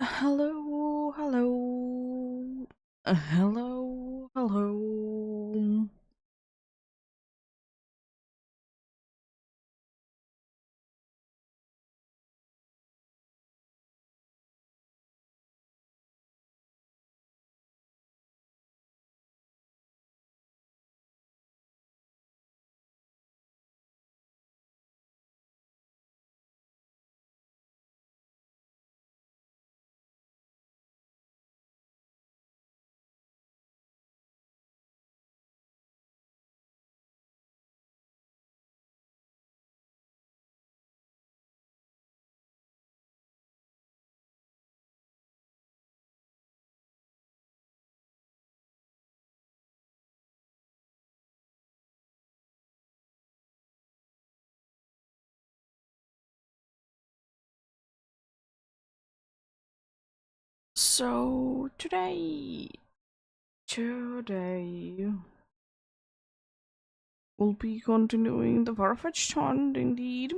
Hello, hello, hello, hello. So today we'll be continuing the Farfetch'd hunt indeed.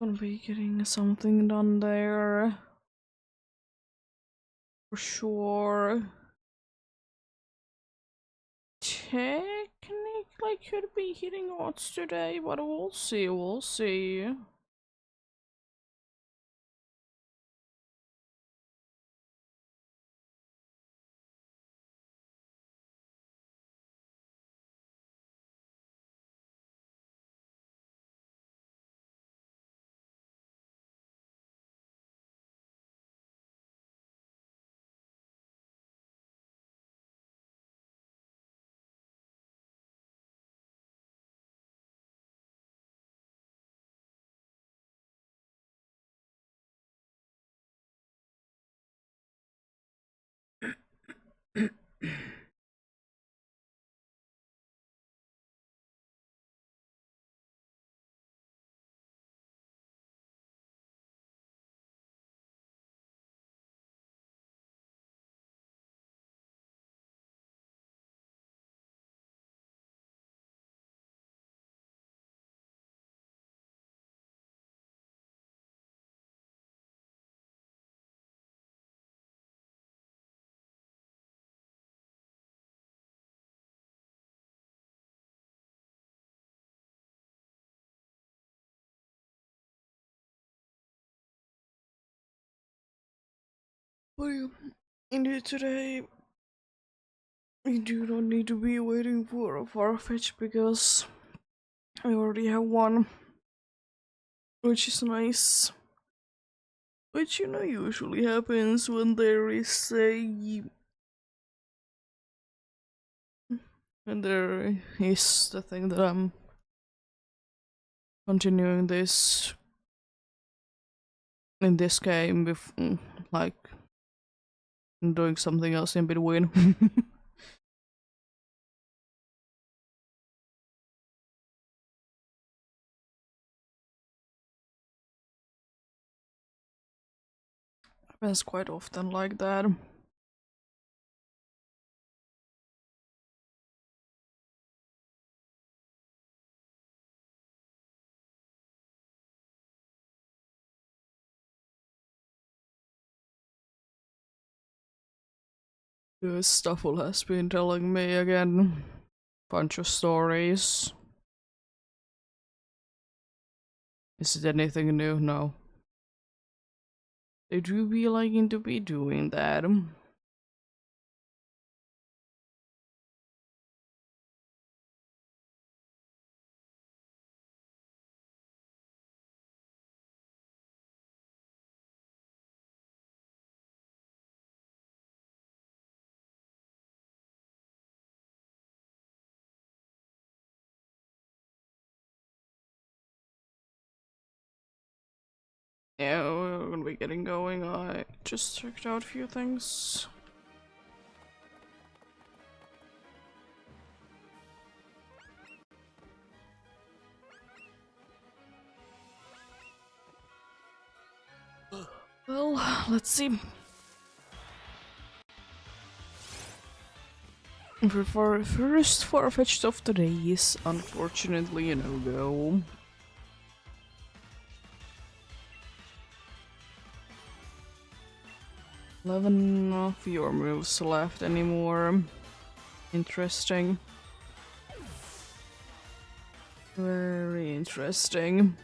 Gonna be getting something done there for sure. Technically, could be hitting odds today, but we'll see. We'll see. What do you indeed today? We do not need to be waiting for a Farfetch because I already have one, which is nice. Which usually happens when there is the thing that I'm continuing this in this game with like doing something else in between. Happens quite often like that. Stuffle has been telling me again bunch of stories. Is it anything new? No. They do be liking to be doing that. Yeah, we're gonna be getting going. I just checked out a few things. Well, let's see. For first farfetched of the day is unfortunately a no-go. 11 of your moves left anymore. Interesting. Very interesting.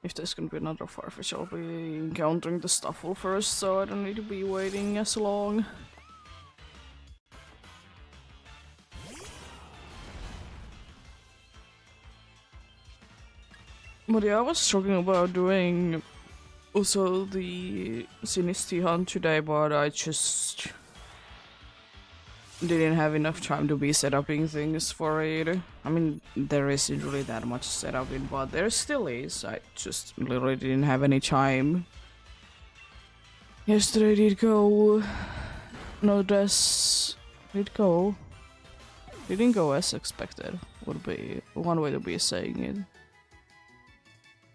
If there's gonna be another Farfetch, I'll be encountering the Stuffle first, so I don't need to be waiting as long. But yeah, I was talking about doing also the Sinisty hunt today, but I just didn't have enough time to be setuping things for it. I mean, there isn't really that much setuping, but there still is. I just literally didn't have any time. Yesterday did go. No, did go. Didn't go as expected. Would be one way to be saying it.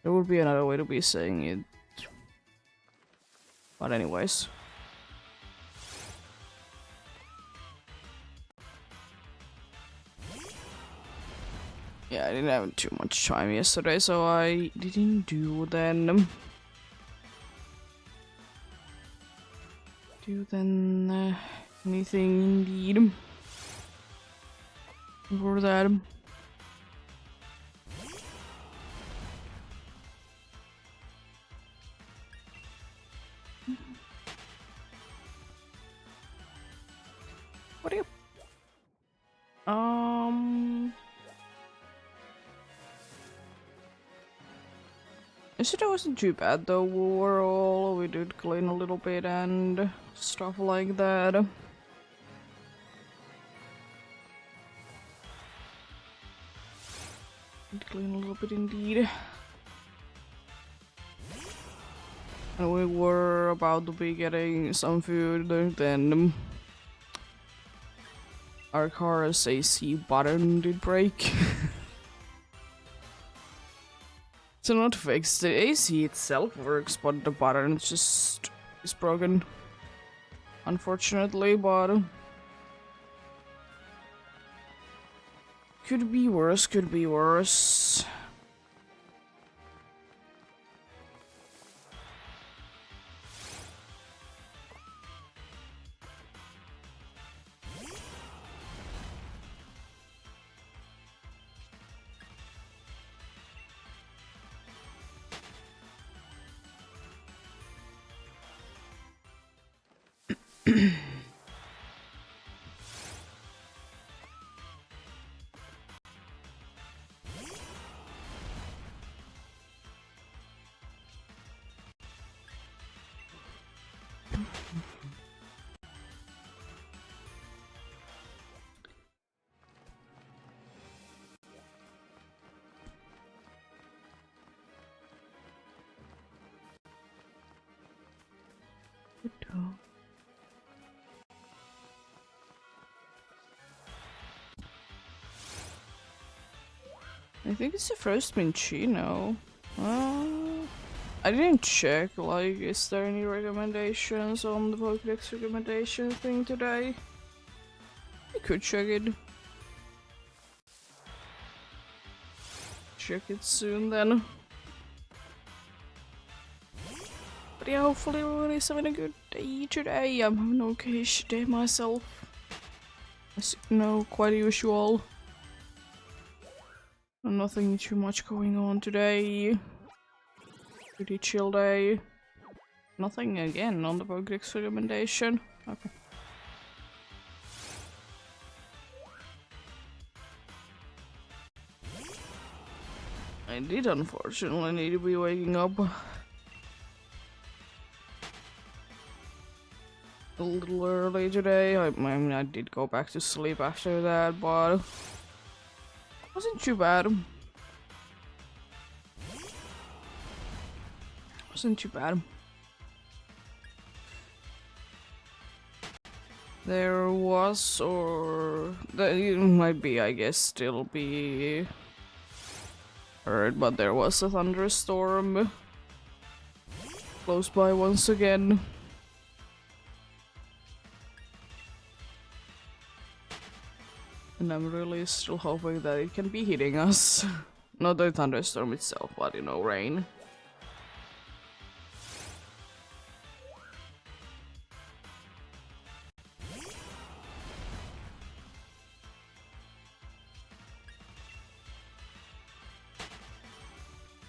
There would be another way to be saying it. But anyways. Yeah, I didn't have too much time yesterday, so I didn't do then. Anything indeed for that. What are you? Yesterday wasn't too bad though. Overall, we did clean a little bit and stuff like that. Did clean a little bit indeed. And we were about to be getting some food, then our car's AC button did break. So not fixed, the AC itself works, but the button just is broken. Unfortunately, but could be worse, could be worse. I think it's the first Minchino. I didn't check, like, is there any recommendations on the Pokédex recommendation thing today? I could check it. Check it soon then. But yeah, hopefully everybody's having a good day today. I'm having an okay day myself. As you know, quite usual. Nothing too much going on today. Pretty chill day. Nothing again on the Pokédex recommendation. Okay. I did unfortunately need to be waking up a little early today. I mean, I did go back to sleep after that, but wasn't too bad. Wasn't too bad. There was, or it might be, I guess, still be heard, but there was a thunderstorm close by once again. And I'm really still hoping that it can be hitting us. Not the thunderstorm itself, but you know, rain.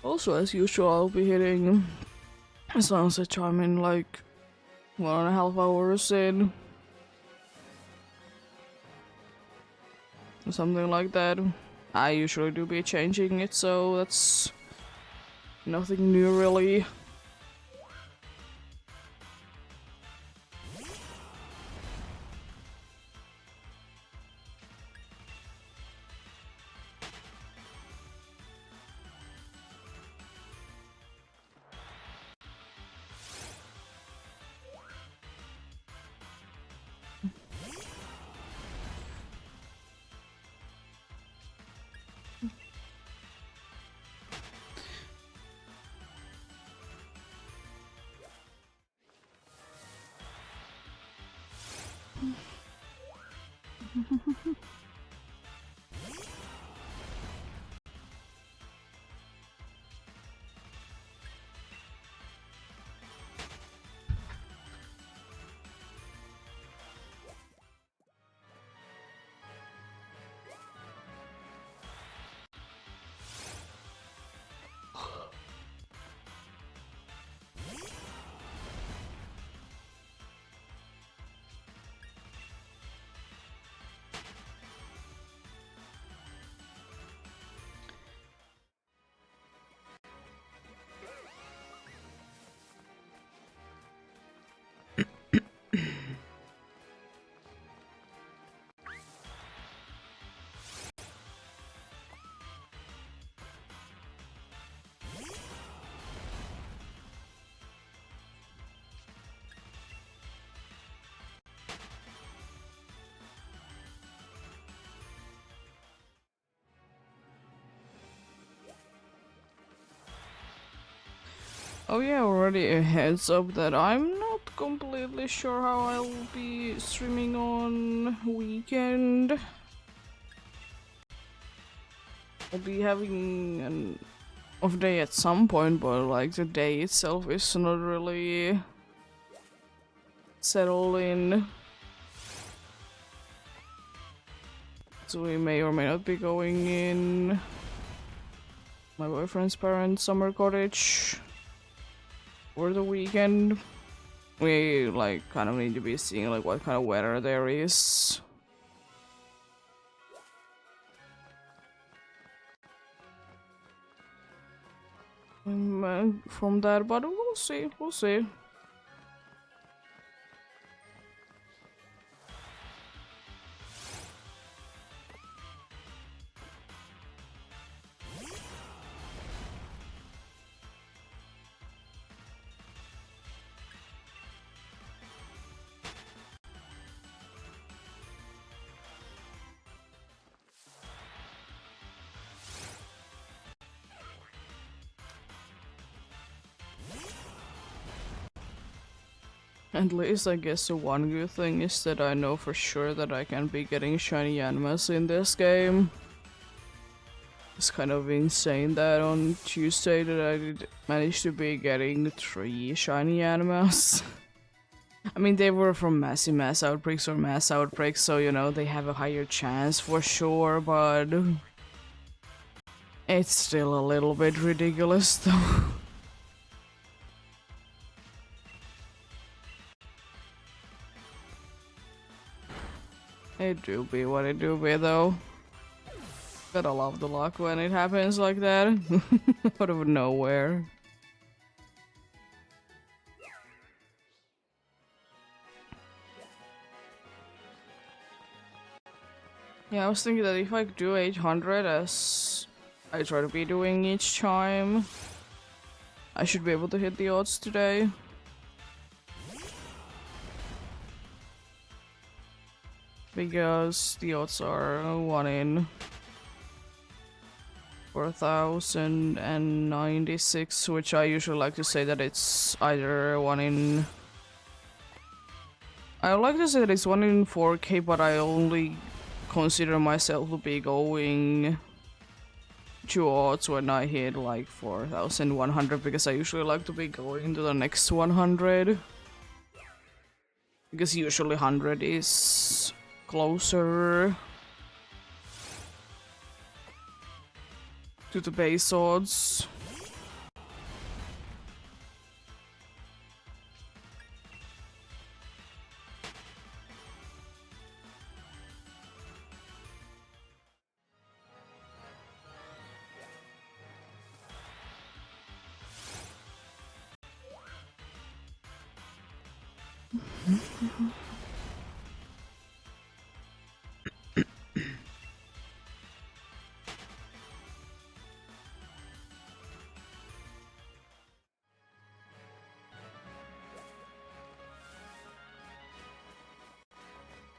Also, as usual, I'll be hitting sunset chime in like 1.5 hours in. Something like that. I usually do be changing it, so that's nothing new really. Oh yeah, already a heads up that I'm not completely sure how I'll be streaming on weekend. I'll be having an off day at some point, but like the day itself is not really settled in. So we may or may not be going in my boyfriend's parents' summer cottage for the weekend. We like kind of need to be seeing like what kind of weather there is. From that, but we'll see, we'll see. At least I guess the one good thing is that I know for sure that I can be getting shiny animals in this game. It's kind of insane that on Tuesday that I did manage to be getting 3 shiny animals. I mean, they were from massive mass outbreaks or mass outbreaks, so you know, they have a higher chance for sure, but it's still a little bit ridiculous though. It do be what it do be though. Gotta love the luck when it happens like that. Out of nowhere. Yeah, I was thinking that if I do 800 as I try to be doing each time, I should be able to hit the odds today. Because the odds are 1 in 4096, which I usually like to say that it's either 1 in... I would like to say that it's 1 in 4k, but I only consider myself to be going towards when I hit like 4100 because I usually like to be going to the next 100. Because usually 100 is closer to the base odds.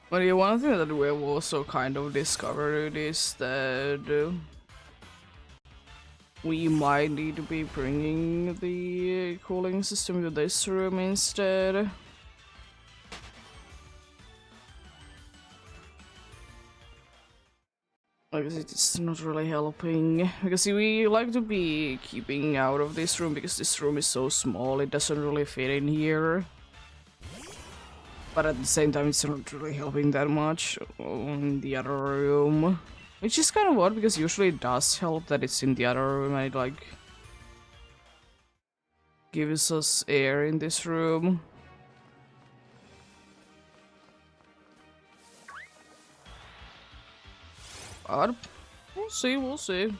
But yeah, one thing that we have also kind of discovered is that we might need to be bringing the cooling system to this room instead. Because it's not really helping. Because we like to be keeping out of this room because this room is so small, it doesn't really fit in here. But at the same time, it's not really helping that much in the other room. Which is kind of odd because usually it does help that it's in the other room and it like gives us air in this room. But we'll see, we'll see.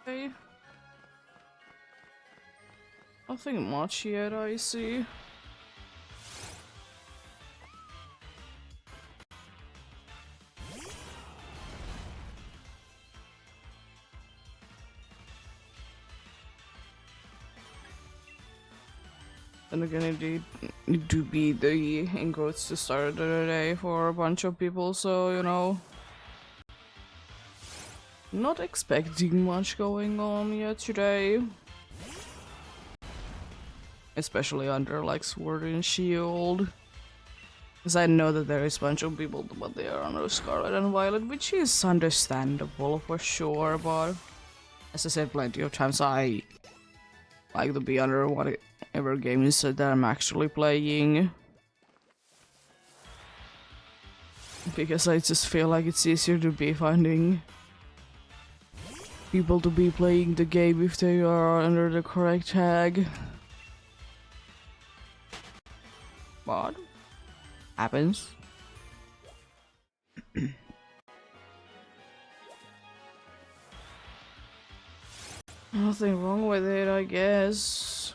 Okay. Nothing much yet, I see. Then again, it need to be the ingots to start the day for a bunch of people, so you know. Not expecting much going on yet today. Especially under like Sword and Shield. Because I know that there is a bunch of people, but they are under Scarlet and Violet, which is understandable for sure, but as I said plenty of times, I like to be under whatever games that I'm actually playing. Because I just feel like it's easier to be finding people to be playing the game if they are under the correct tag. But happens. Nothing wrong with it, I guess.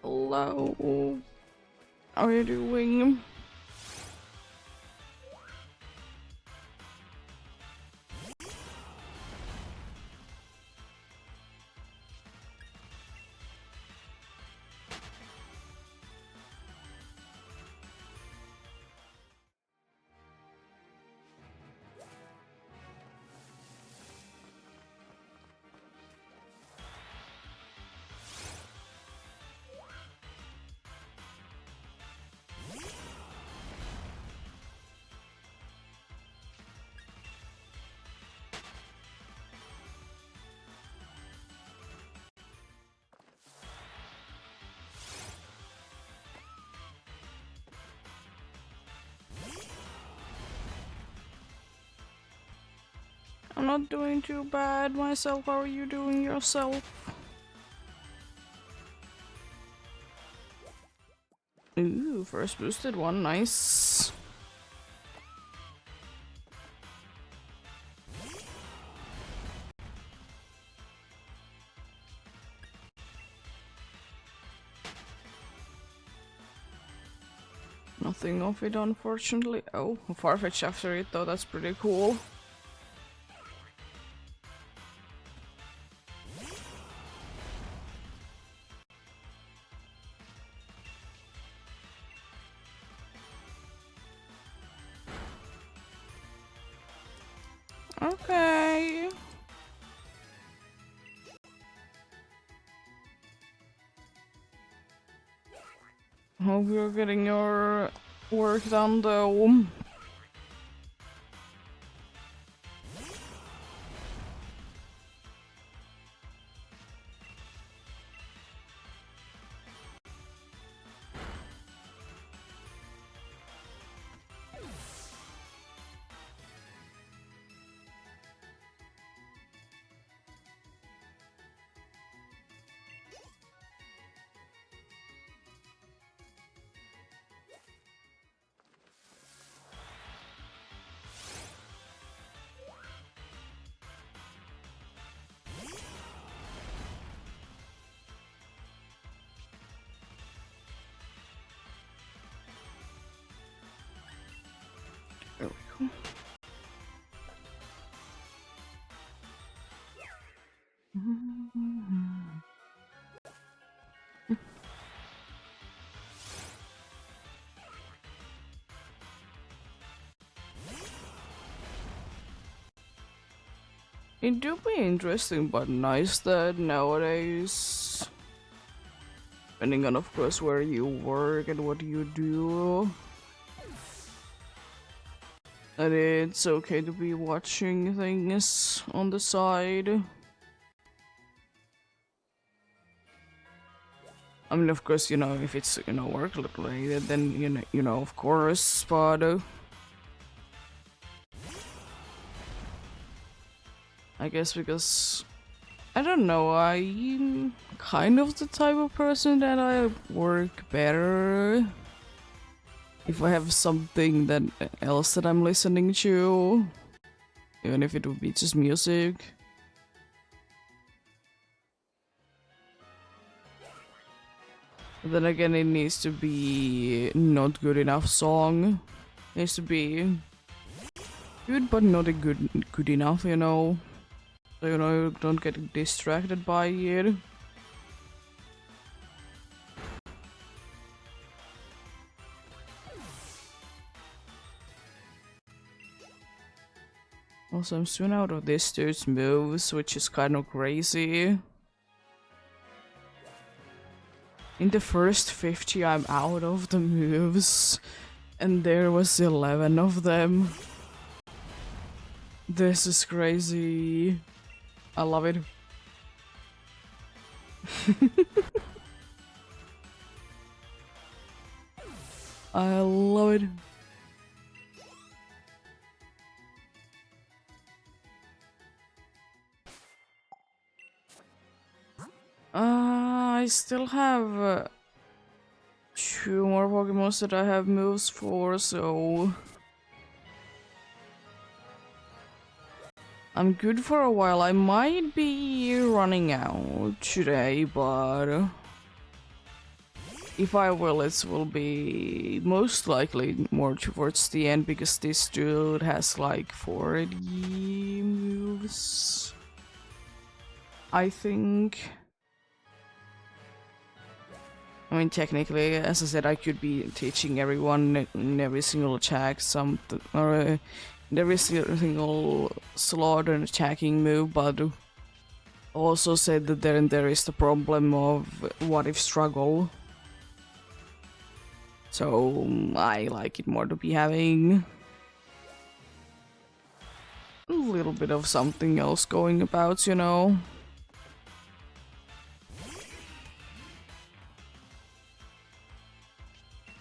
Hello. How are you doing? I'm not doing too bad myself. How are you doing yourself? Ooh, first boosted one. Nice. Nothing of it, unfortunately. Oh, Farfetch after it, though. That's pretty cool. Okay. Hope you're getting your work done, though. There we go. It do be interesting, but nice that nowadays, depending on, of course, where you work and what you do, that it's okay to be watching things on the side. I mean, of course, if it's, work related, then, of course, but I guess because, I don't know, I'm kind of the type of person that I work better if I have something else that I'm listening to, even if it would be just music. But then again, it needs to be not good enough song. It needs to be good, but not a good enough, So you don't get distracted by it. Also, I'm soon out of this dude's moves, which is kind of crazy. In the first 50, I'm out of the moves, and there was 11 of them. This is crazy. I love it. I love it. I still have 2 more Pokemons that I have moves for, so I'm good for a while. I might be running out today, but If I will, it will be most likely more towards the end because this dude has like 40 moves. I think. I mean, technically, as I said, I could be teaching everyone in every single attack something, or in every single slot an attacking move, but also said that there is the problem of what if struggle. So I like it more to be having a little bit of something else going about, you know.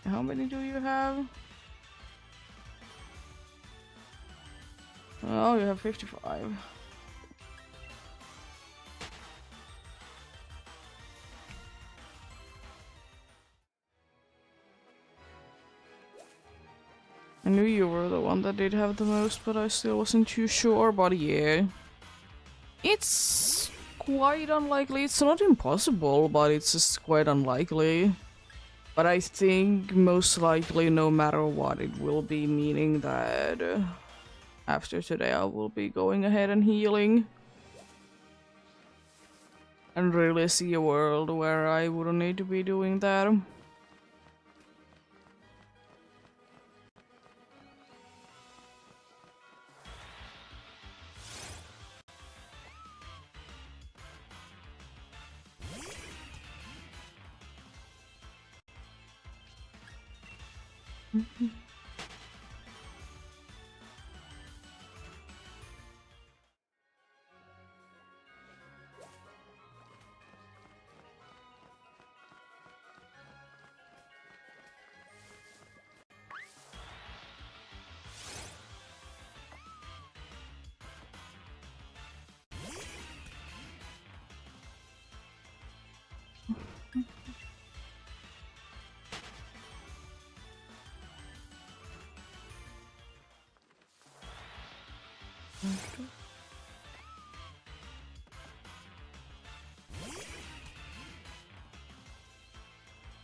How many do you have? Oh, you have 55. I knew you were the one that did have the most, but I still wasn't too sure, but yeah. It's quite unlikely. It's not impossible, but it's just quite unlikely. But I think most likely, no matter what, it will be meaning that after today I will be going ahead and healing. And really see a world where I wouldn't need to be doing that.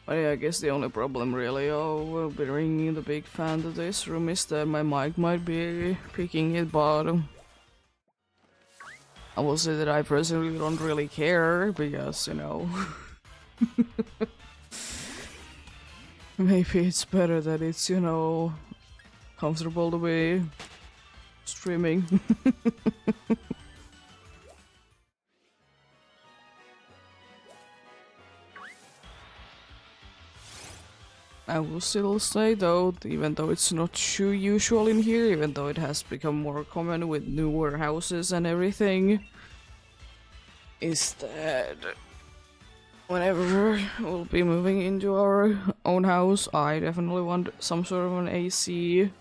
But yeah, I guess the only problem really will be ringing the big fan to this room is that my mic might be picking it, but I will say that I personally don't really care because, you know, maybe it's better that it's, you know, comfortable to be streaming. I will still say though, even though it's not too usual in here, even though it has become more common with newer houses and everything, is that whenever we'll be moving into our own house, I definitely want some sort of an AC.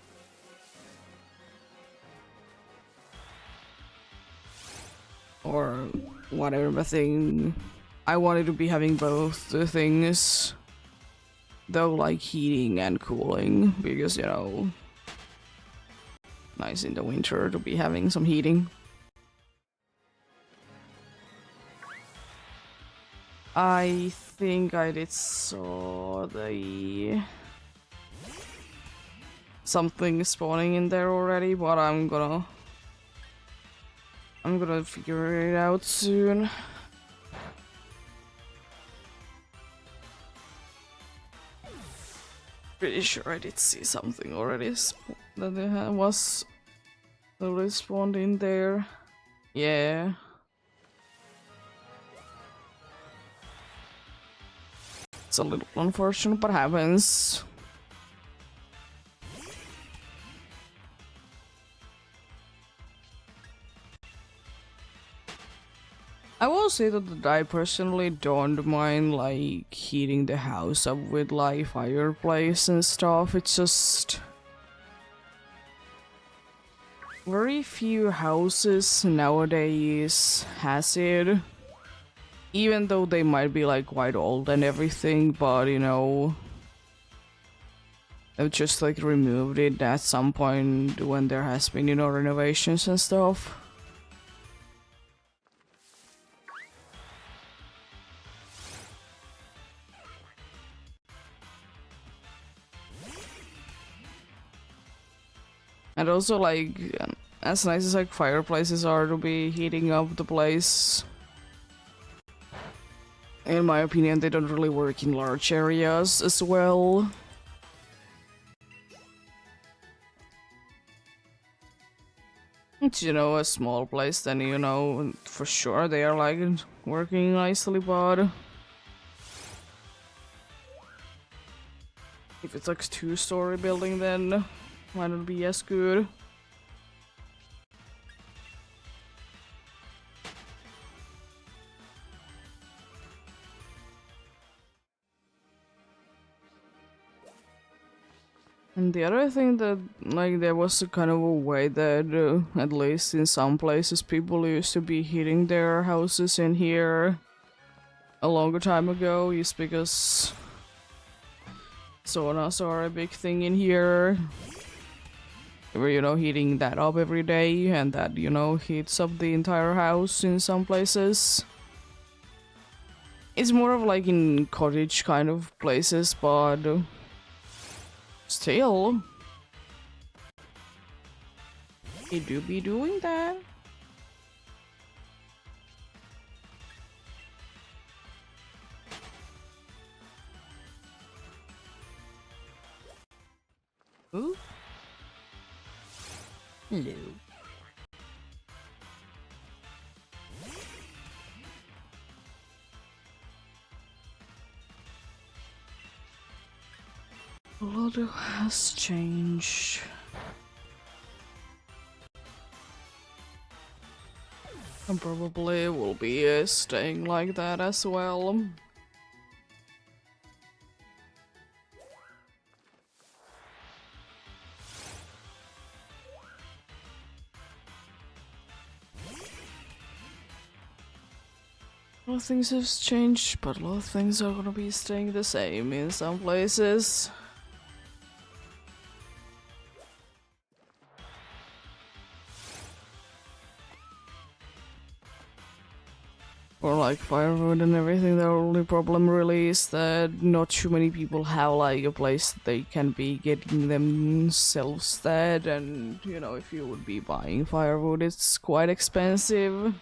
Or whatever thing. I wanted to be having both the things. Though, like heating and cooling, because, you know, nice in the winter to be having some heating. I think I did saw the something spawning in there already, but I'm gonna figure it out soon. Pretty sure I did see something already that there was already spawned in there. Yeah. It's a little unfortunate, but happens. I will say that I personally don't mind like heating the house up with like fireplace and stuff. It's just very few houses nowadays has it. Even though they might be like quite old and everything, but you know, they've just like removed it at some point when there has been, you know, renovations and stuff. And also, like, as nice as like fireplaces are to be heating up the place, in my opinion, they don't really work in large areas as well. It's, you know, a small place, then, you know, for sure they are like working nicely, but if it's like a two-story building, then might not be as good. And the other thing that, like, there was a kind of a way that, at least in some places, people used to be heating their houses in here a longer time ago, is because saunas are a big thing in here. Where, you know, heating that up every day, and that, you know, heats up the entire house in some places. It's more of like in cottage kind of places, but still, you do be doing that. Ooh. Hello. A lot has changed. And probably will be staying like that as well. A lot of things have changed, but a lot of things are gonna be staying the same in some places. Or like firewood and everything, the only problem really is that not too many people have like a place they can be getting themselves that, and you know, if you would be buying firewood, it's quite expensive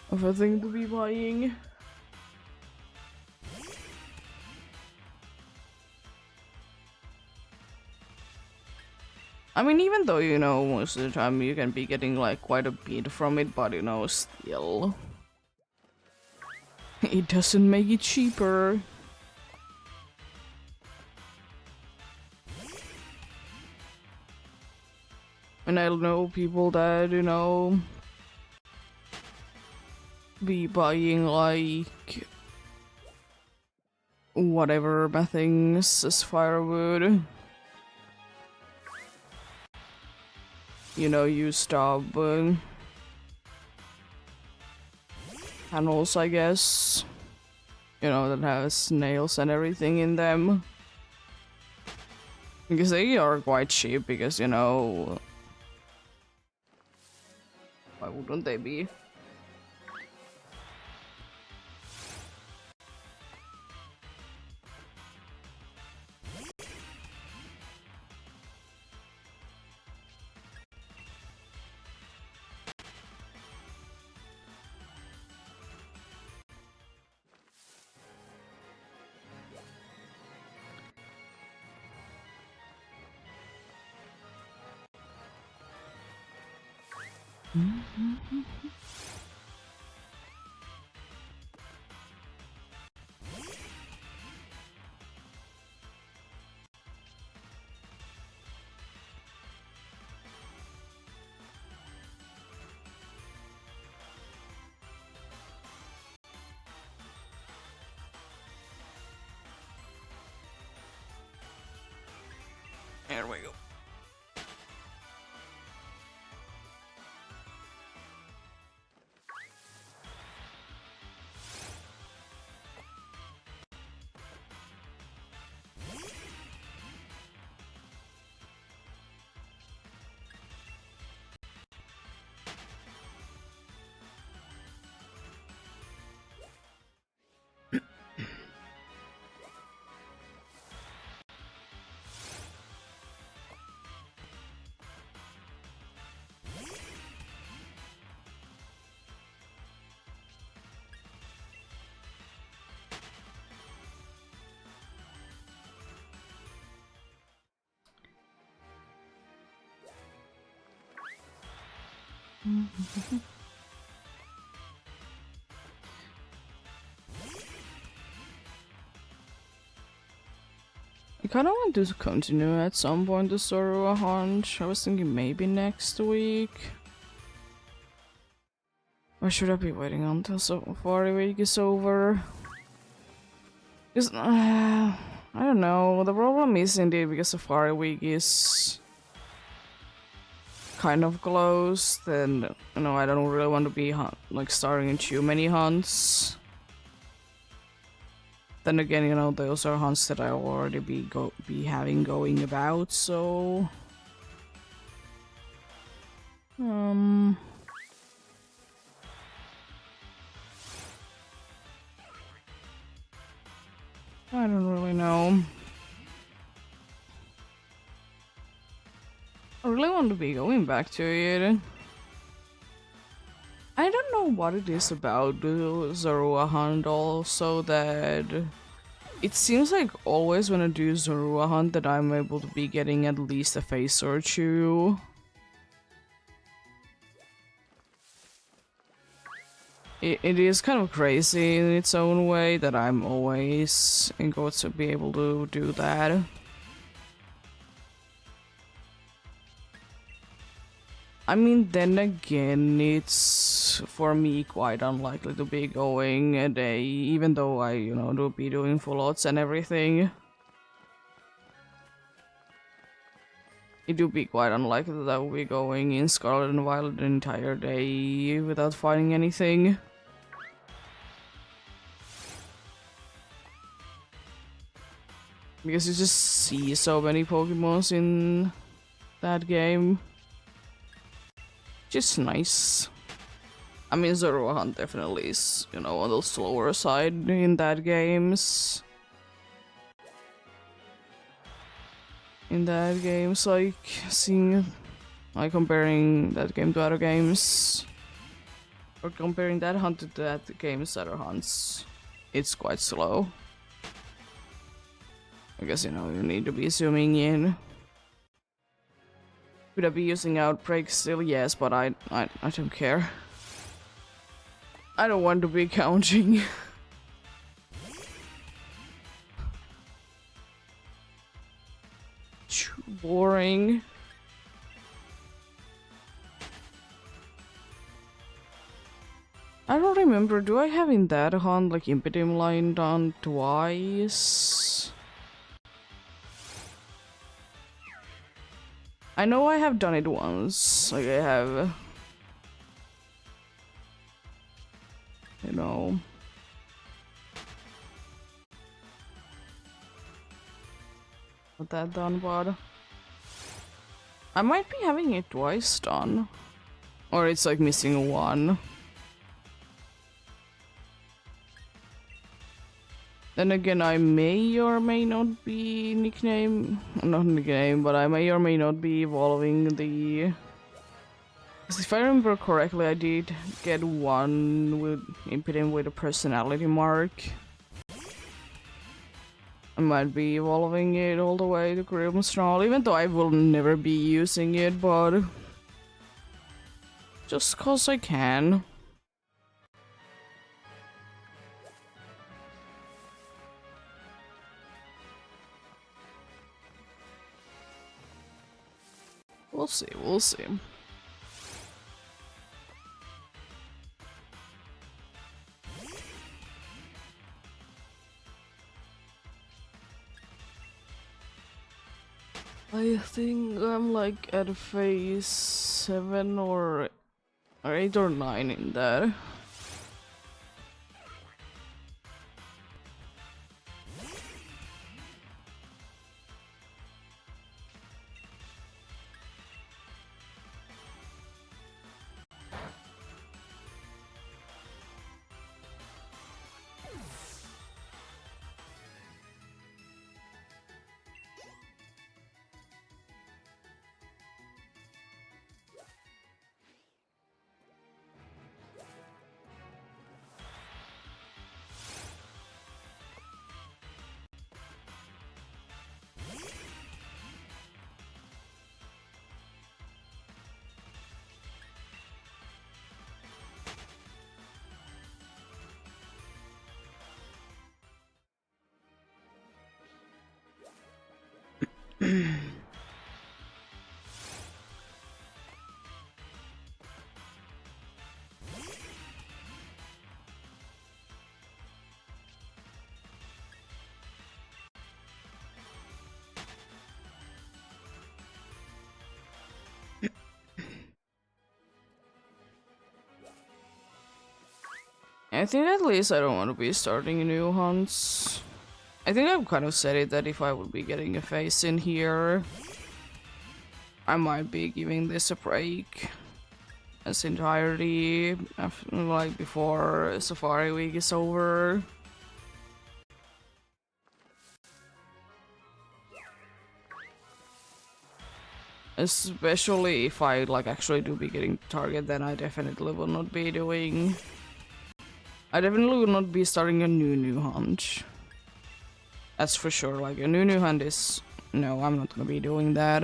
of a thing to be buying. I mean, even though, you know, most of the time you can be getting like quite a bit from it, but you know, still, it doesn't make it cheaper. And I know people that, you know, be buying like whatever things as firewood. You know, used up panels, I guess. You know, that has nails and everything in them. Because they are quite cheap, because, you know, why wouldn't they be? There we go. I kind of want to continue at some point the Zorua hunt. I was thinking maybe next week. Or should I be waiting until Safari Week is over? Because, I don't know. The problem is indeed because Safari Week is kind of closed, and you know I don't really want to be like starting too many hunts. Then again, you know those are hunts that I already be having going about, so I don't really know. I really want to be going back to it. I don't know what it is about the Zorua hunt also that it seems like always when I do Zorua hunt that I'm able to be getting at least a face or two. It is kind of crazy in its own way that I'm always going to be able to do that. I mean, then again, it's for me quite unlikely to be going a day, even though I, you know, do be doing full odds and everything. It do be quite unlikely that I will be going in Scarlet and Violet the entire day without finding anything. Because you just see so many Pokemons in that game. Just nice. I mean, Zorua Hunt definitely is, you know, on the slower side in that games. Like seeing, like comparing that game to other games, or comparing that hunt to that game's other hunts, it's quite slow. I guess, you know, you need to be zooming in. Could I be using Outbreak still? Yes, but I don't care. I don't want to be counting. Too boring. I don't remember, do I have in that hunt like Impedim line done twice? I know I have done it once, like I have, you know. Not that done, but I might be having it twice done. Or it's like missing one. Then again, I may or may not be not nickname, but I may or may not be evolving the... Because if I remember correctly, I did get one with Impidem with a personality mark. I might be evolving it all the way to Grimmsnarl, even though I will never be using it, but... just cause I can. We'll see, we'll see. I think I'm like at phase 7 or 8 or 9 in there. I think at least I don't want to be starting new hunts. I think I've kind of said it that if I would be getting a face in here, I might be giving this a break as entirety, after, like before Safari Week is over. Especially if I like actually do be getting target, then I definitely will not be doing. I definitely will not be starting a new hunt. That's for sure. Like a new hunt is no, I'm not gonna be doing that.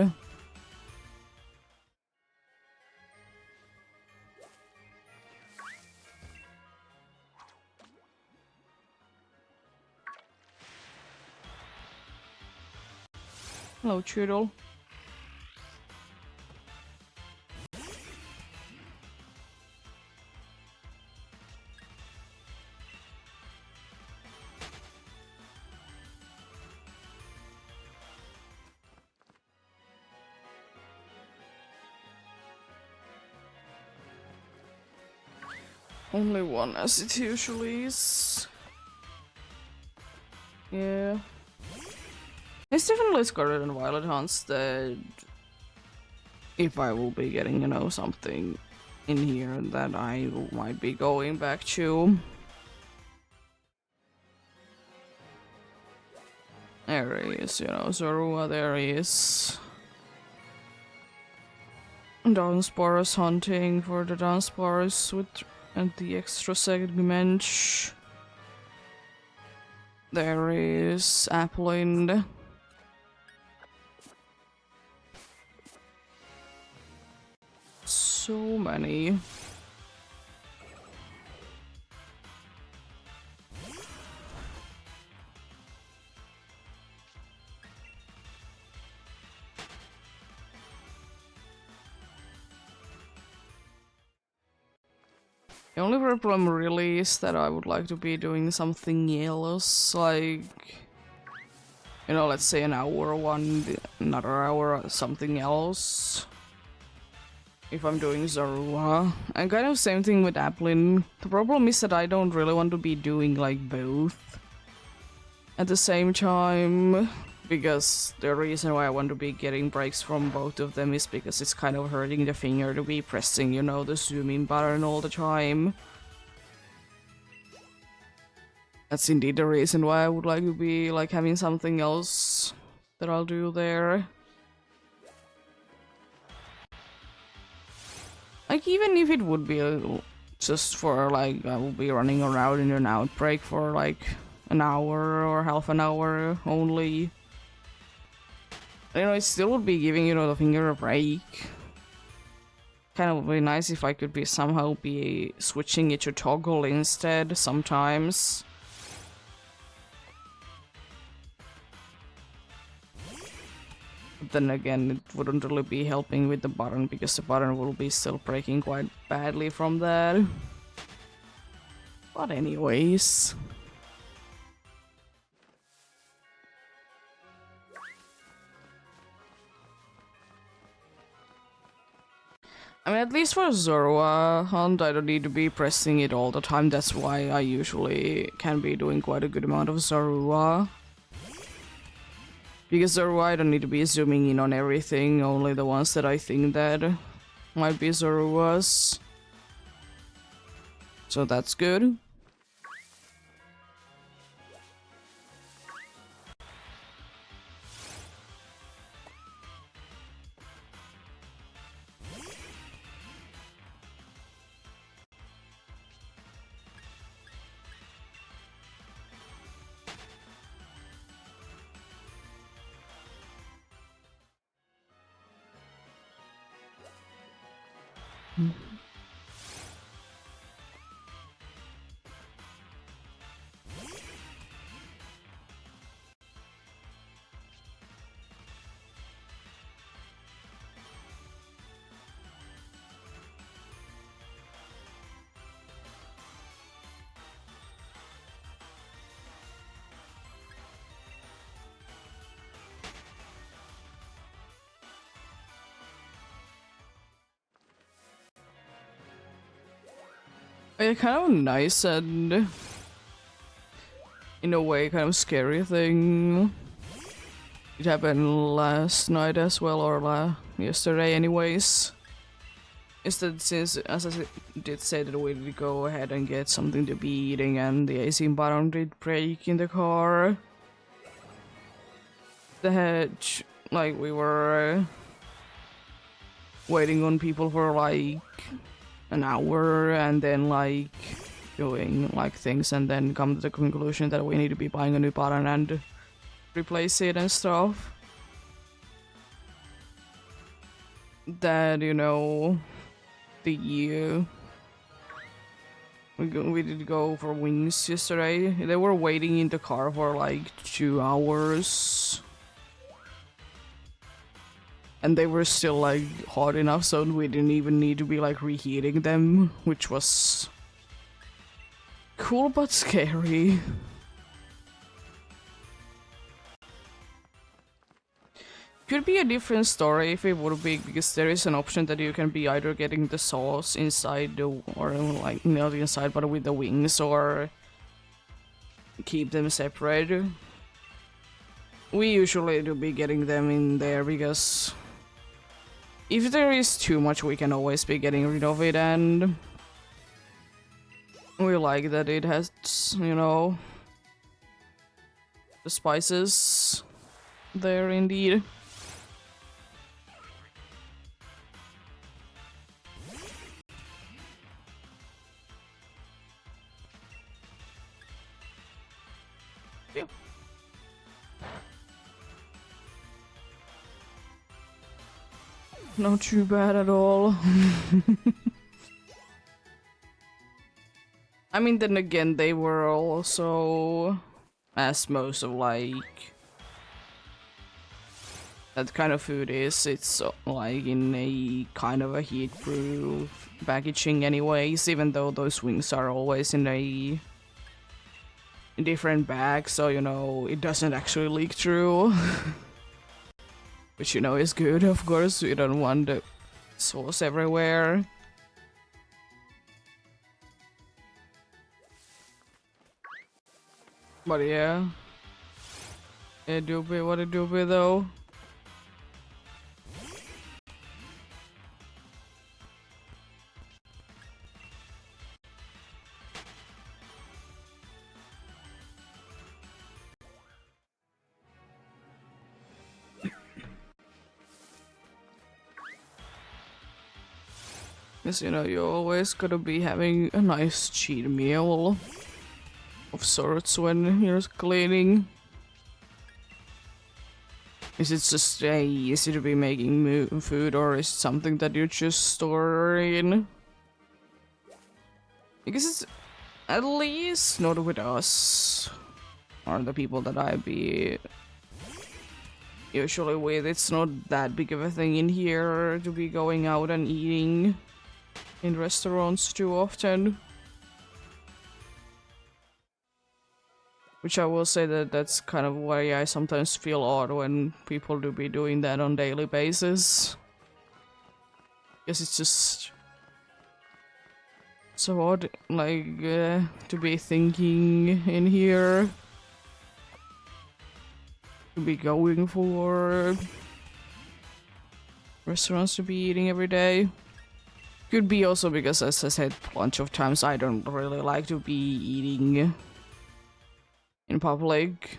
Hello, Choodle. Only one, as it usually is. Yeah. It's definitely Scarlet and Violet hunts that if I will be getting, you know, something in here that I might be going back to. There he is, you know, Zorua, there he is. Dunsparce hunting for the Dunsparce with and the extra segment. There is Applin. So many. The only problem really is that I would like to be doing something else, like, you know, let's say an hour one, another hour, something else. If I'm doing Zorua. And kind of same thing with Applin. The problem is that I don't really want to be doing like both at the same time. Because the reason why I want to be getting breaks from both of them is because it's kind of hurting the finger to be pressing, you know, the zoom in button all the time. That's indeed the reason why I would like to be like having something else that I'll do there. Like even if it would be just for like I will be running around in an outbreak for like an hour or half an hour only. You know, it still would be giving, you know, the finger a break. Kind of would be nice if I could be somehow be switching it to toggle instead sometimes. But then again, it wouldn't really be helping with the button because the button will be still breaking quite badly from that. But anyways. I mean, at least for Zorua hunt, I don't need to be pressing it all the time. That's why I usually can be doing quite a good amount of Zorua. Because Zorua, I don't need to be zooming in on everything, only the ones that I think that might be Zorua's. So that's good. a kind of nice and in a way kind of scary thing. It happened last night as well, or yesterday anyways. Is that since, as I did say that we did go ahead and get something to be eating and the AC button did break in the car. The hedge, like we were waiting on people for like an hour and then like doing like things and then come to the conclusion that we need to be buying a new button and replace it and stuff. That, you know, we did go for wings yesterday. They were waiting in the car for like 2 hours. And they were still like hot enough so we didn't even need to be like reheating them, which was cool but scary. Could be a different story if it would be, because there is an option that you can be either getting the sauce inside the, or like not inside but with the wings, or keep them separate. We usually do be getting them in there because if there is too much we can always be getting rid of it, and we like that it has, you know, the spices there indeed. Yeah. Not too bad at all. I mean, then again, they were also, as most of like that kind of food is, it's like in a kind of a heat-proof packaging anyways, even though those wings are always in a different bag, so you know, it doesn't actually leak through. Which, you know, is good, of course. We don't want the sauce everywhere. But yeah. It do be what it do be though. Because, you know, you always gotta be having a nice cheat meal of sorts when you're cleaning. Is it just easy to be making food, or is it something that you just store in? Because it's, at least not with us, or the people that I be usually with, it's not that big of a thing in here to be going out and eating in restaurants too often. Which I will say that that's kind of why I sometimes feel odd when people do be doing that on daily basis. Because it's just so odd, like, to be thinking in here. To be going for restaurants to be eating every day. Could be also because, as I said a bunch of times, I don't really like to be eating in public.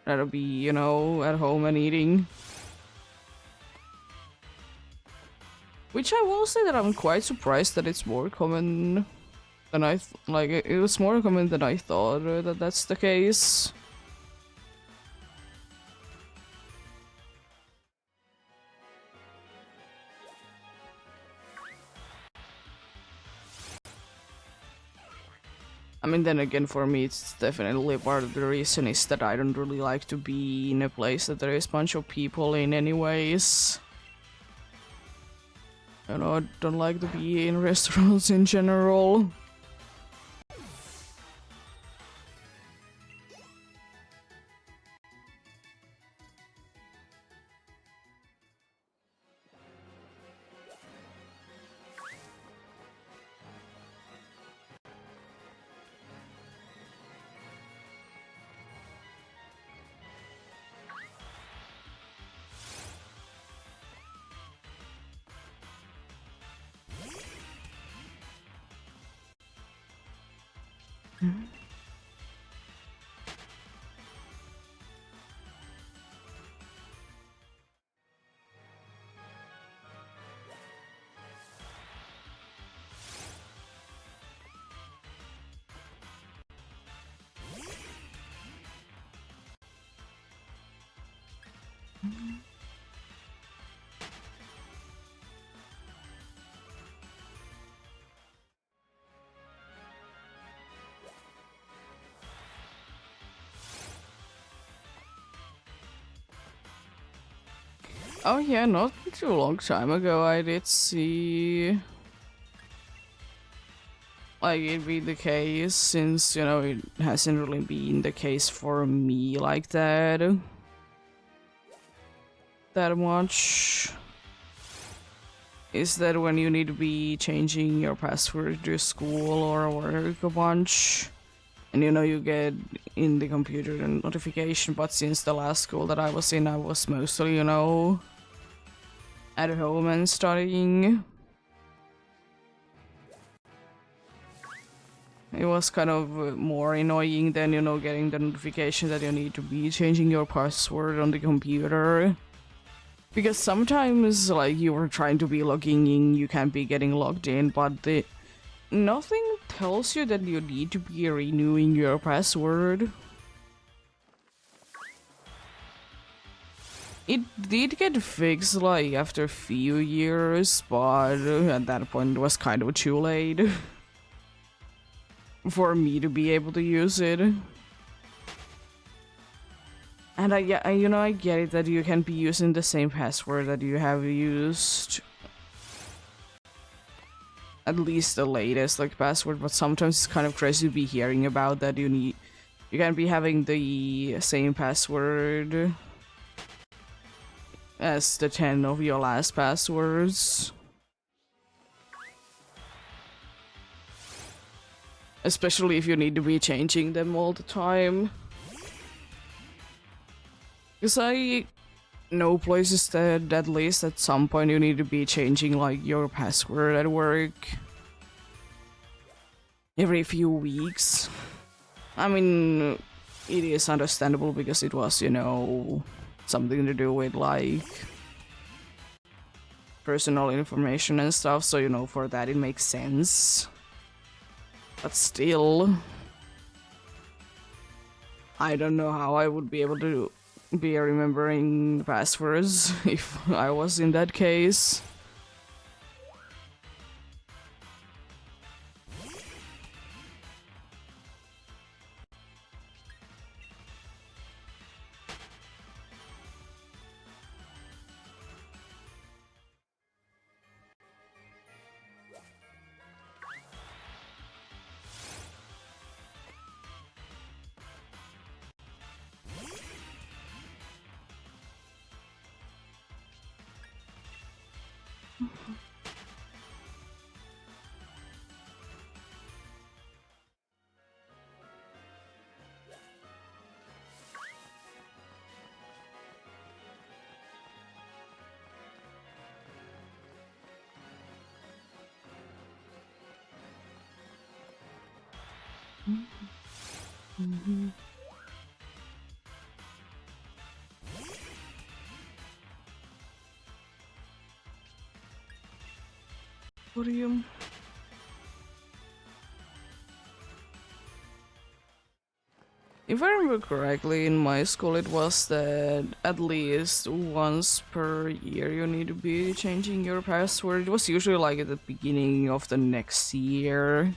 Rather be, you know, at home and eating. Which I will say that I'm quite surprised that it's more common than like, it was more common than I thought that that's the case. I mean, then again, for me, it's definitely part of the reason is that I don't really like to be in a place that there is a bunch of people in anyways. You know, I don't like to be in restaurants in general. Oh yeah, not too long time ago I did see like it be the case, since you know it hasn't really been the case for me like that much. Is that when you need to be changing your password to school or work a bunch, and you know you get in the computer a notification, but since the last school that I was in, I was mostly, you know, at home and studying. It was kind of more annoying than, you know, getting the notification that you need to be changing your password on the computer. Because sometimes, like, you were trying to be logging in, you can't be getting logged in, but nothing tells you that you need to be renewing your password. It did get fixed, like, after a few years, but at that point it was kind of too late for me to be able to use it. And I get it that you can be using the same password that you have used, at least the latest like password, but sometimes it's kind of crazy to be hearing about that you can be having the same password as the 10 of your last passwords. Especially if you need to be changing them all the time. Because I know places that at least at some point you need to be changing like your password at work every few weeks. I mean, it is understandable because it was, you know, something to do with like personal information and stuff, so you know, for that it makes sense. But still, I don't know how I would be able to be remembering passwords if I was in that case. Podium. If I remember correctly, in my school it was that at least once per year you need to be changing your password. It was usually like at the beginning of the next year,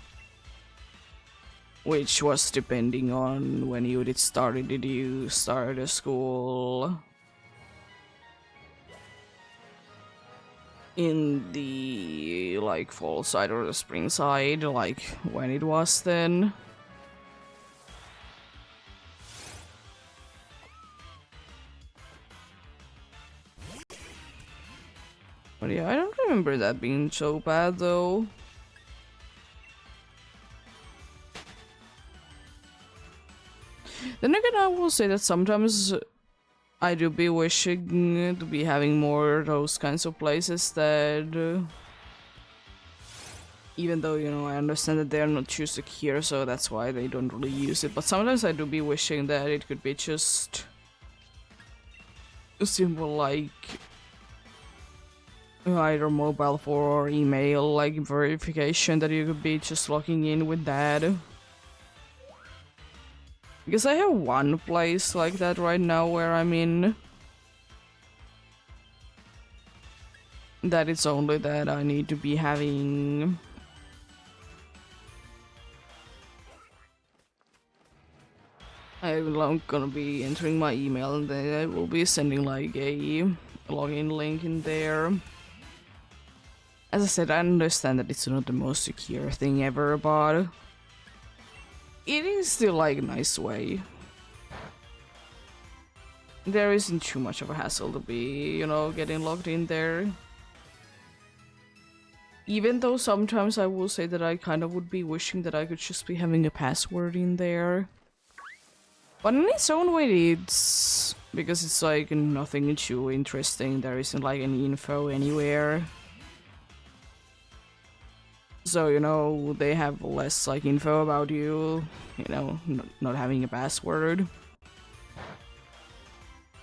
which was depending on when you did start. Did you start a school in the like fall side or the spring side, like when it was then? But yeah, I don't remember that being so bad though. Then again, I will say that sometimes I do be wishing to be having more those kinds of places that Even though, you know, I understand that they're not too secure, so that's why they don't really use it. But sometimes I do be wishing that it could be just a simple, like, either mobile phone or email, like, verification that you could be just logging in with that. Because I have one place like that right now where I'm in. That it's only that I need to be having... I'm gonna be entering my email and then I will be sending like a login link in there. As I said, I understand that it's not the most secure thing ever, but it is still like a nice way. There isn't too much of a hassle to be, you know, getting logged in there. Even though sometimes I will say that I kind of would be wishing that I could just be having a password in there. But in its own way, it's... because it's like nothing too interesting, there isn't like any info anywhere. So, you know, they have less like info about you, you know, not having a password.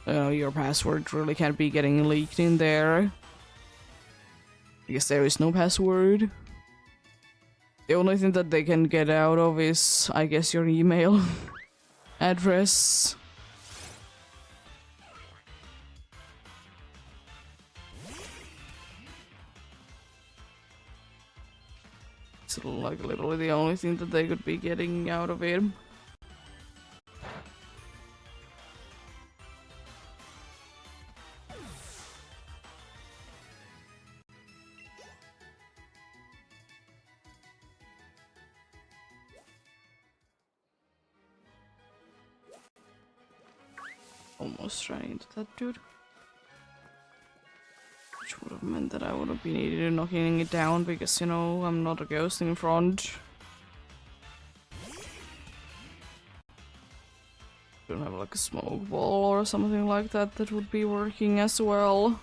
Your password really can't be getting leaked in there. Because there is no password. The only thing that they can get out of is, I guess, your email address. It's like literally the only thing that they could be getting out of it. Almost ran into that dude. Which would have meant that I would have been either knocking it down because, you know, I'm not a ghost in front. Don't have like a smoke ball or something like that that would be working as well.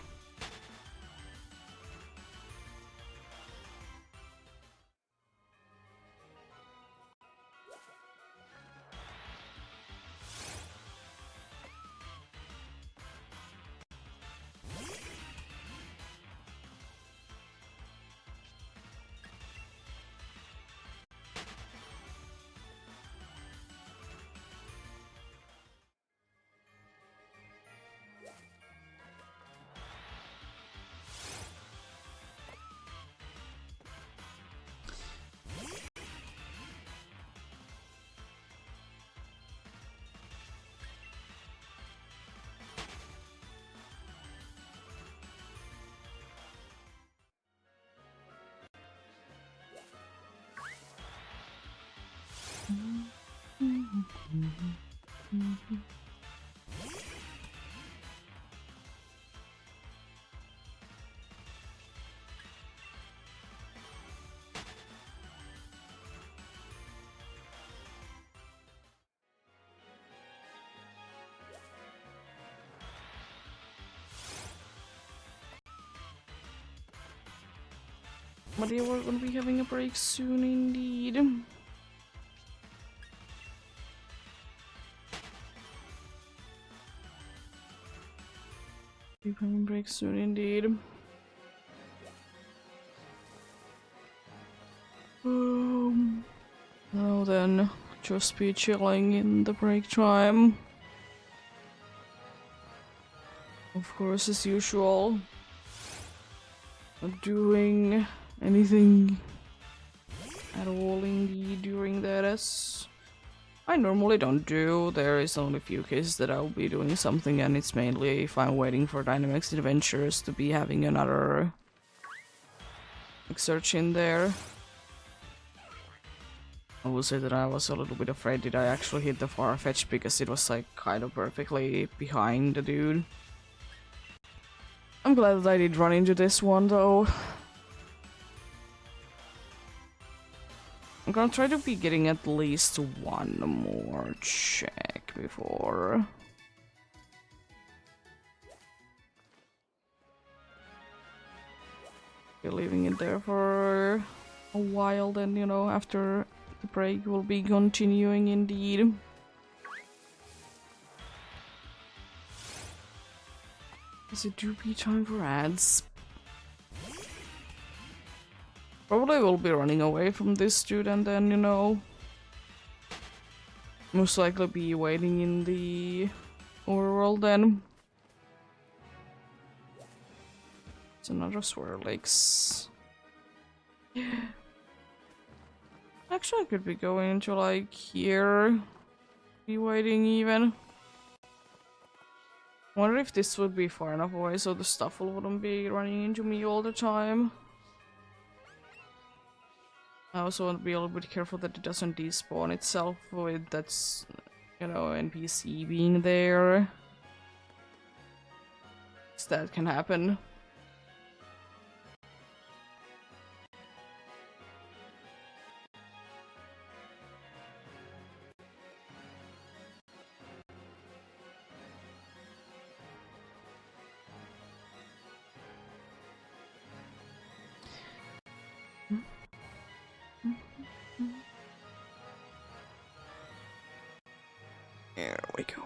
But yeah, we're gonna be having a break soon indeed. We're having a break soon indeed. Now then, just be chilling in the break time. Of course, as usual. Not doing anything at all indeed during that, as I normally don't do. There is only a few cases that I'll be doing something, and it's mainly if I'm waiting for Dynamax Adventures to be having another like, search in there. I will say that I was a little bit afraid did I actually hit the Farfetch because it was like kind of perfectly behind the dude. I'm glad that I did run into this one though. I'm gonna try to be getting at least one more check before you're leaving it there for a while, then, you know, after the break we'll be continuing indeed. Is it do be time for ads? Probably will be running away from this dude and then, you know, most likely be waiting in the overworld then. It's another Swirlix. Yeah. Actually, I could be going to like here. Be waiting even. Wonder if this would be far enough away so the Stuffle wouldn't be running into me all the time. I also want to be a little bit careful that it doesn't despawn itself with that's, you know, NPC being there. That can happen. There we go.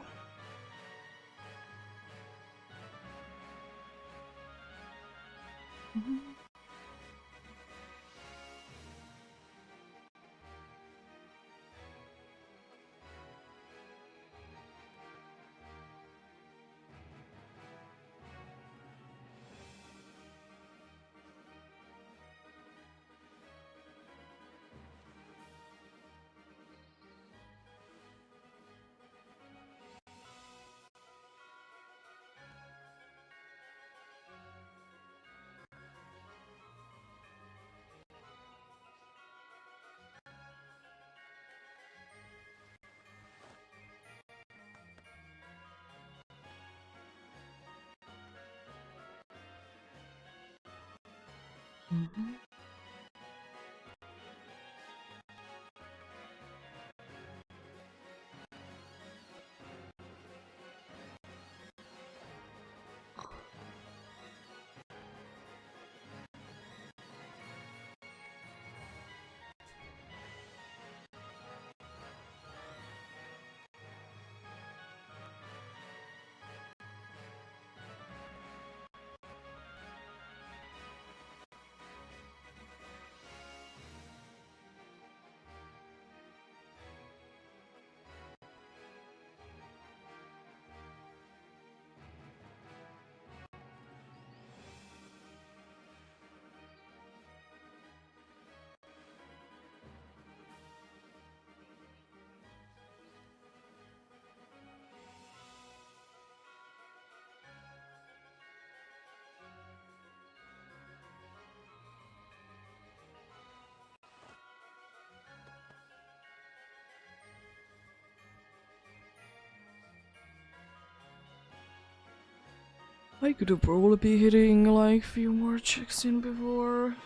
I could have probably be hitting like a few more checks in before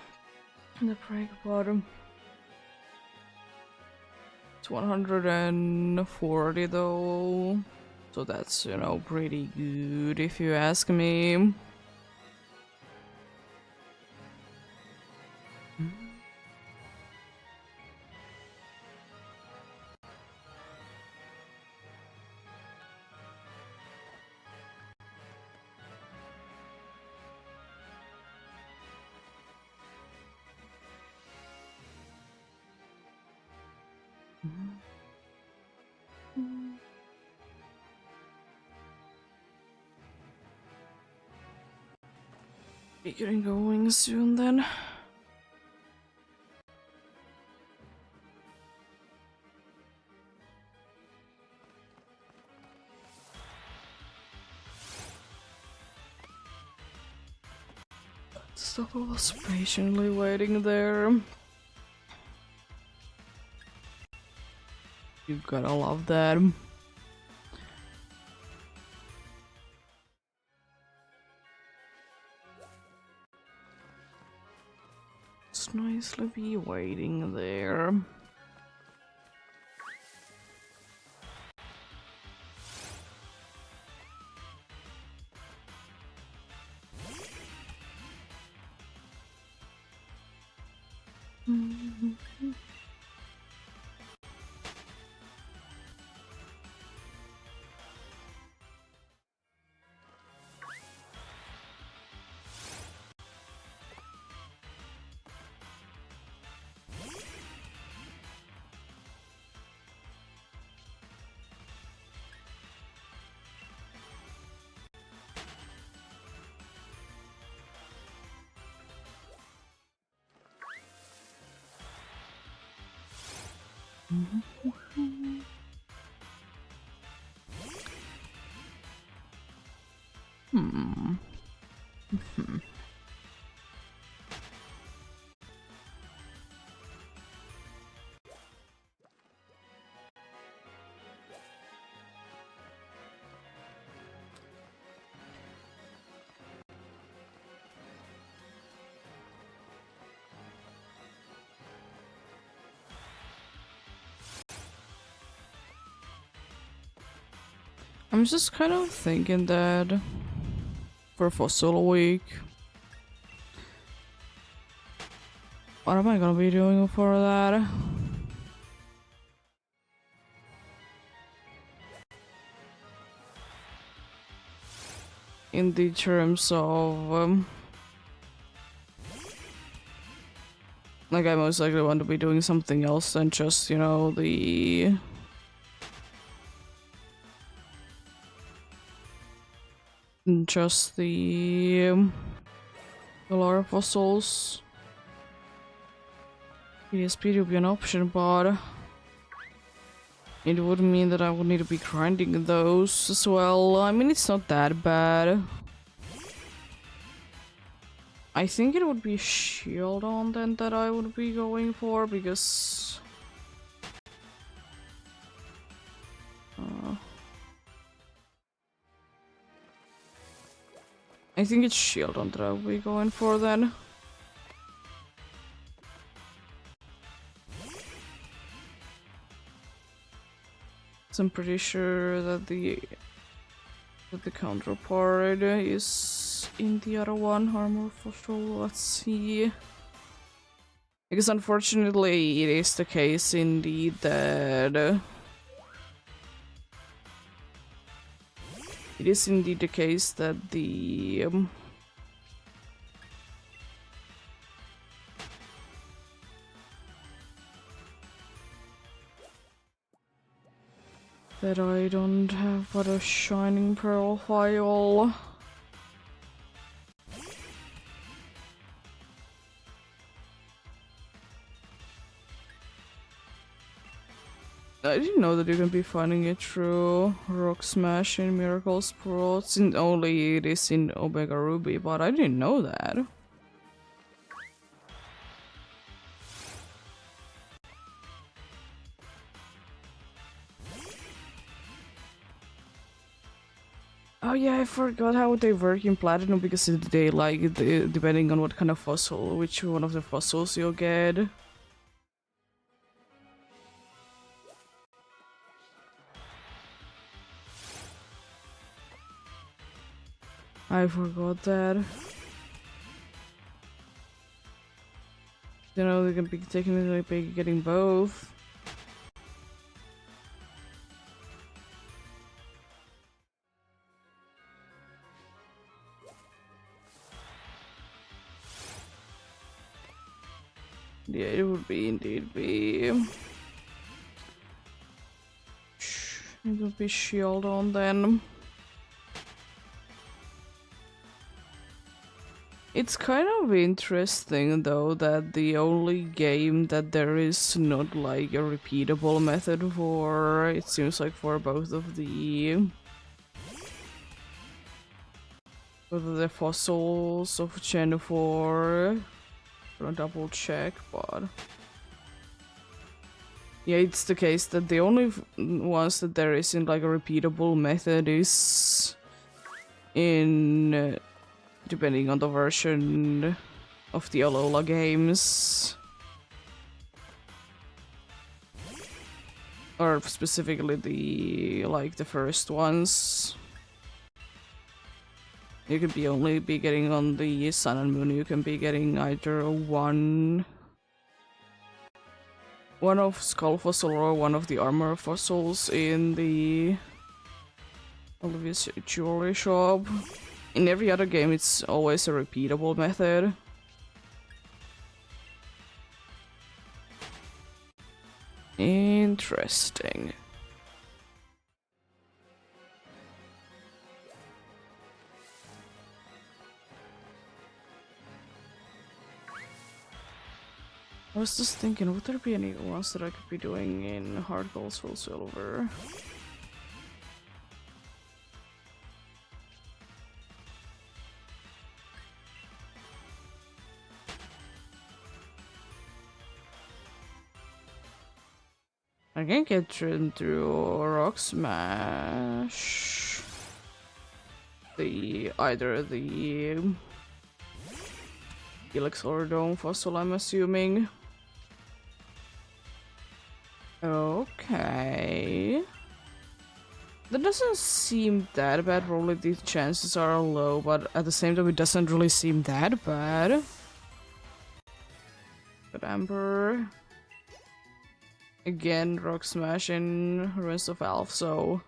the break bottom. It's 140 though, so that's, you know, pretty good if you ask me. Be getting going soon then. Stuff was patiently waiting there. You gotta love that. It's nicely be waiting there. Hmm. I'm just kind of thinking that for Fossil Week, what am I gonna be doing for that? In the terms of like I most likely want to be doing something else than just, you know, the Alara fossils. ESP would be an option, but it would mean that I would need to be grinding those as well. I mean, it's not that bad. I think it would be shield on then that I would be going for, because I think it's shield on that I would be going for then. So I'm pretty sure that the counterpart is in the other one, armor for sure. Let's see. Because unfortunately it is the case indeed that it is indeed the case that the that I don't have but a shining pearl file. I didn't know that you can be finding it through Rock Smash and Miracle Sprouts, and only it is in Omega Ruby, but I didn't know that. Oh yeah, I forgot how they work in Platinum, because they like depending on what kind of fossil, which one of the fossils you'll get. I forgot that. You know, they can be technically be getting both. Yeah, it would be indeed be. It would be shield on then. It's kind of interesting though that the only game that there is not like a repeatable method for, it seems like for both of the fossils of Gen 4. I'm gonna double check, but yeah, it's the case that the only ones that there isn't like a repeatable method is in depending on the version of the Alola games. Or specifically the first ones. You could be only be getting on the Sun and Moon, you can be getting either a 1 one of skull fossil or one of the armor fossils in the obvious jewelry shop. In every other game, it's always a repeatable method. Interesting. I was just thinking, would there be any ones that I could be doing in hard gold, soul silver? I can get through Rock Smash. Either the Helix or Dome fossil, I'm assuming. Okay. That doesn't seem that bad. Probably the chances are low, but at the same time, it doesn't really seem that bad. But Amber. Again, Rock Smash and Ruins of Elf, so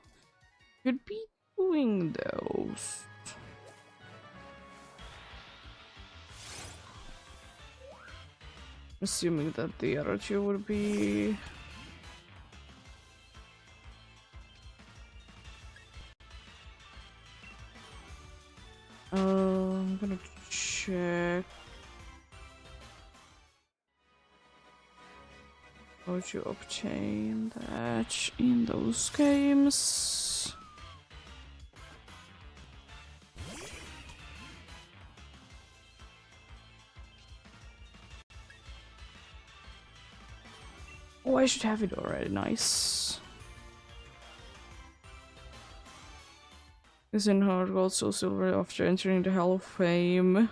could be doing those. Assuming that the other two would be. I'm gonna check how to obtain that in those games. Oh, I should have it already. Nice. Is in hard gold, soul silver after entering the Hall of Fame.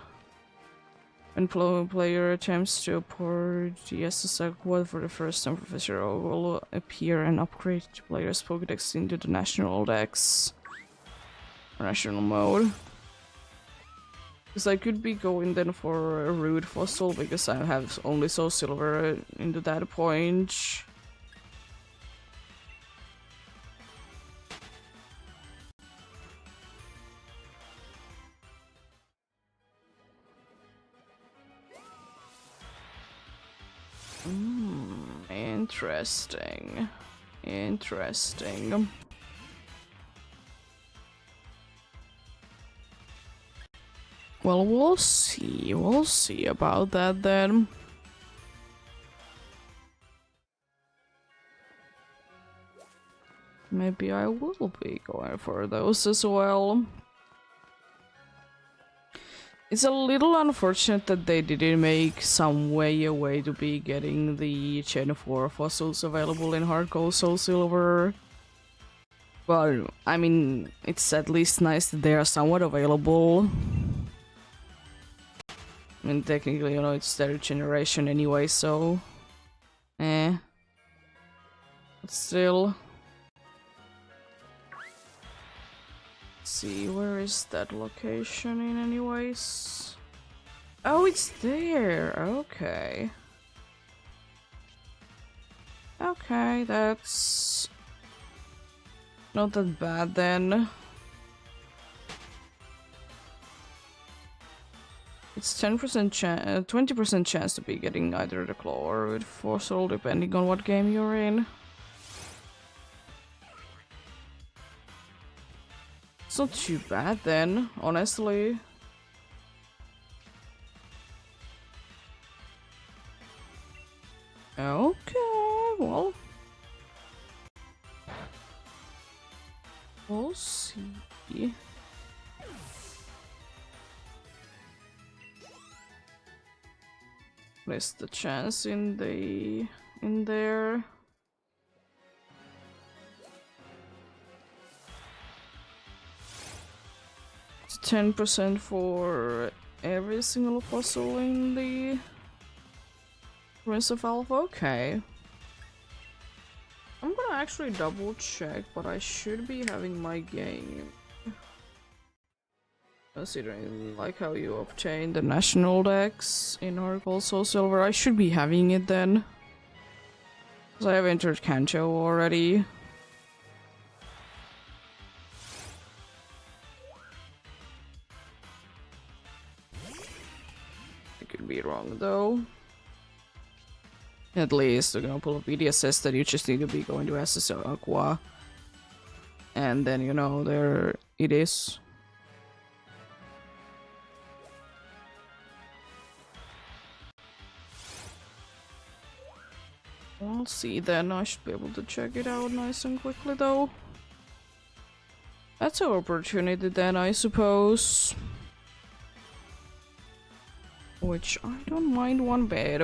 When player attempts to port the EEST quad for the first time, Professor O will appear and upgrade the player's Pokédex into the national dex. Or national mode. Because I could be going then for a Root Fossil because I have only soul silver into that point. Interesting. Interesting. Well, we'll see. We'll see about that then. Maybe I will be going for those as well. It's a little unfortunate that they didn't make some way a way to be getting the Gen 4 fossils available in Hard Gold, Soul Silver. But, I mean, it's at least nice that they are somewhat available. I mean, technically, you know, it's their generation anyway, so... But still... Let's see, where is that location in anyways? Oh, it's there! Okay. Okay, that's... not that bad then. It's 10% chance, 20% chance to be getting either the claw or with fossil, depending on what game you're in. It's not too bad then, honestly. Okay, well. We'll see. Place the chance in there. It's 10% for every single fossil in the Prince of Alpha. Okay. I'm gonna actually double check, but I should be having my game. Considering like how you obtain the national dex in Hard Gold, Soul Silver, I should be having it then. 'Cause I have entered Kanto already. I could be wrong though. At least, you know, pull up EDS says that you just need to be going to SS Aqua. And then, you know, there it is. We'll see then. I should be able to check it out nice and quickly though. That's an opportunity then, I suppose. Which I don't mind one bit.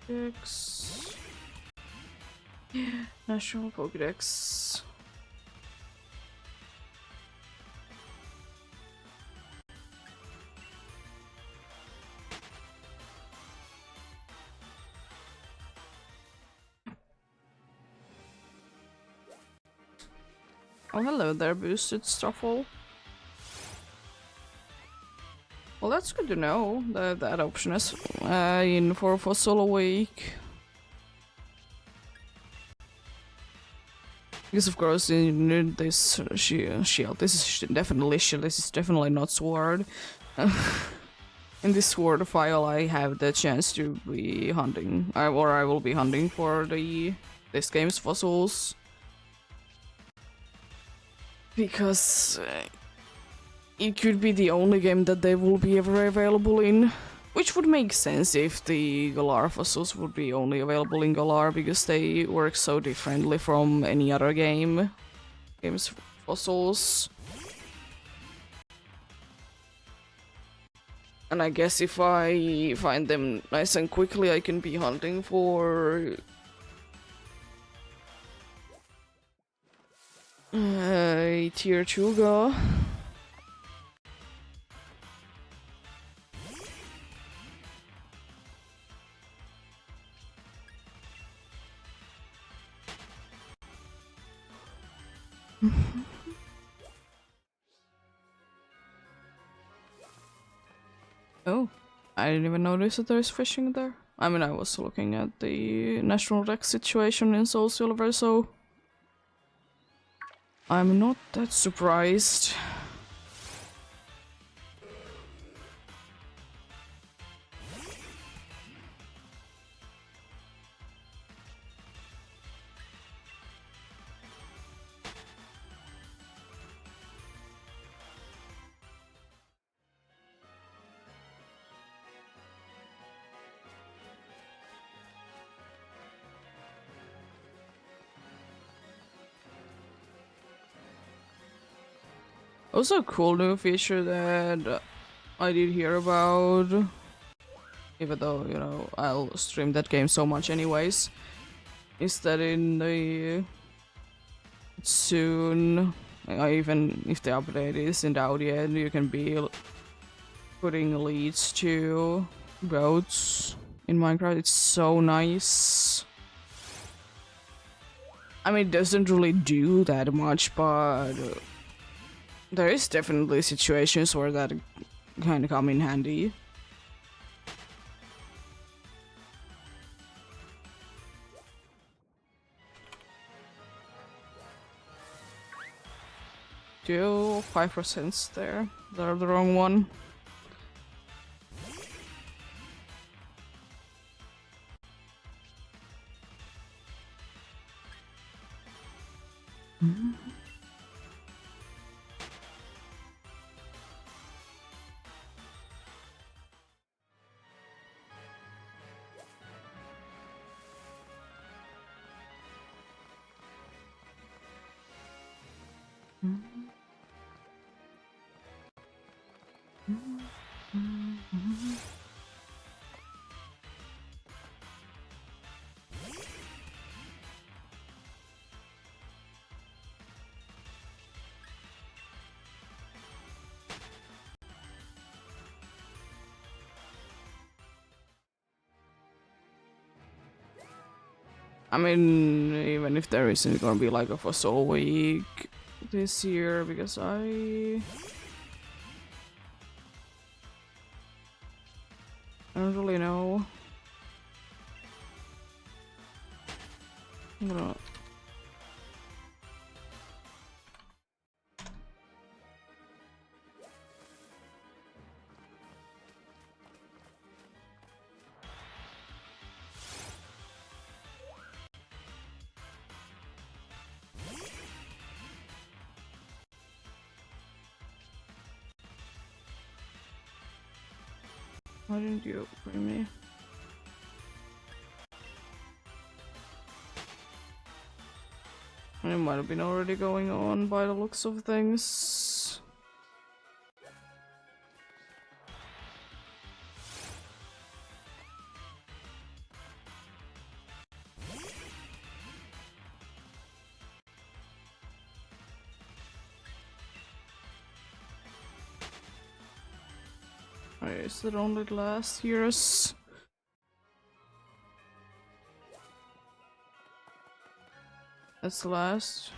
Pokédex. National Pokédex. Oh, hello there, boosted Stuffle. Well, that's good to know that that option is in for Fossil Week. Because of course in this shield, this is definitely shield, this is definitely not sword. In this sword file I have the chance to be hunting, or I will be hunting for this game's fossils. Because it could be the only game that they will be ever available in. Which would make sense if the Galar fossils would be only available in Galar, because they work so differently from any other game's fossils. And I guess if I find them nice and quickly, I can be hunting for tier 2 Ga. Oh, I didn't even notice that there's fishing there. I mean, I was looking at the National Wreck situation in Soul Silver, so I'm not that surprised. Also, a cool new feature that I did hear about, even though, you know, I'll stream that game so much anyways, is that in the soon, even if the update isn't out yet, you can be putting leads to roads in Minecraft. It's so nice. I mean, it doesn't really do that much, but there is definitely situations where that kind of come in handy. Still 5% there. They're the wrong one. I mean, even if there isn't gonna be like a fossil week this year, because I don't really know. I'm gonna... Why didn't you bring me? It might have been already going on by the looks of things. Wait, is it only last year's? That's the last.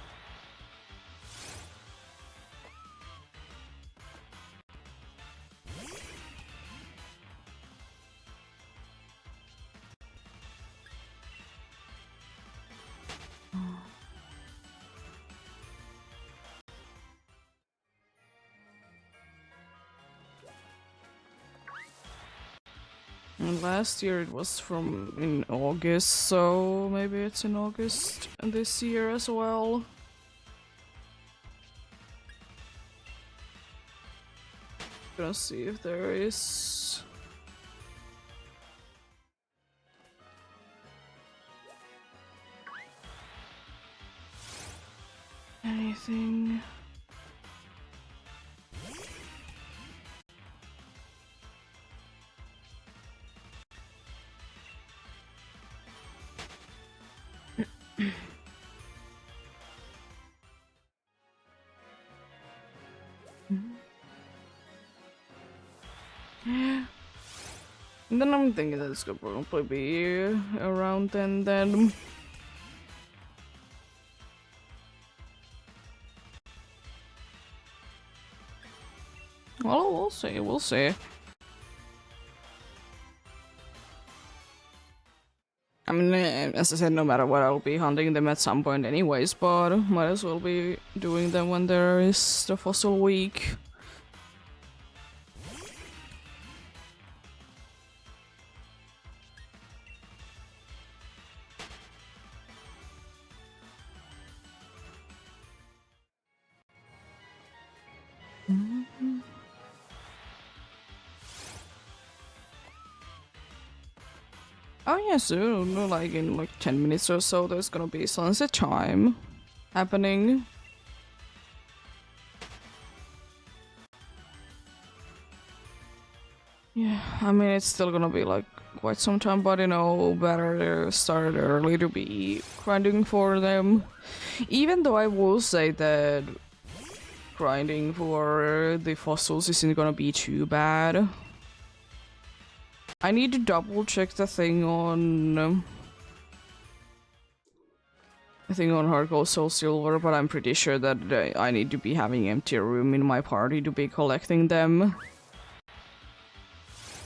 And last year it was from in August, so maybe it's in August this year as well. Gonna see if there is anything. And then I'm thinking that it's gonna probably be around then. Well, we'll see, we'll see. I mean, as I said, no matter what, I'll be hunting them at some point anyways, but might as well be doing them when there is the fossil week. Oh yeah, soon, like in like 10 minutes or so, there's gonna be sunset chime happening. Yeah, I mean, it's still gonna be like quite some time, but you know, better start early to be grinding for them. Even though I will say that grinding for the fossils isn't gonna be too bad. I need to double check the thing on Hard Gold Soul Silver, but I'm pretty sure that I need to be having empty room in my party to be collecting them.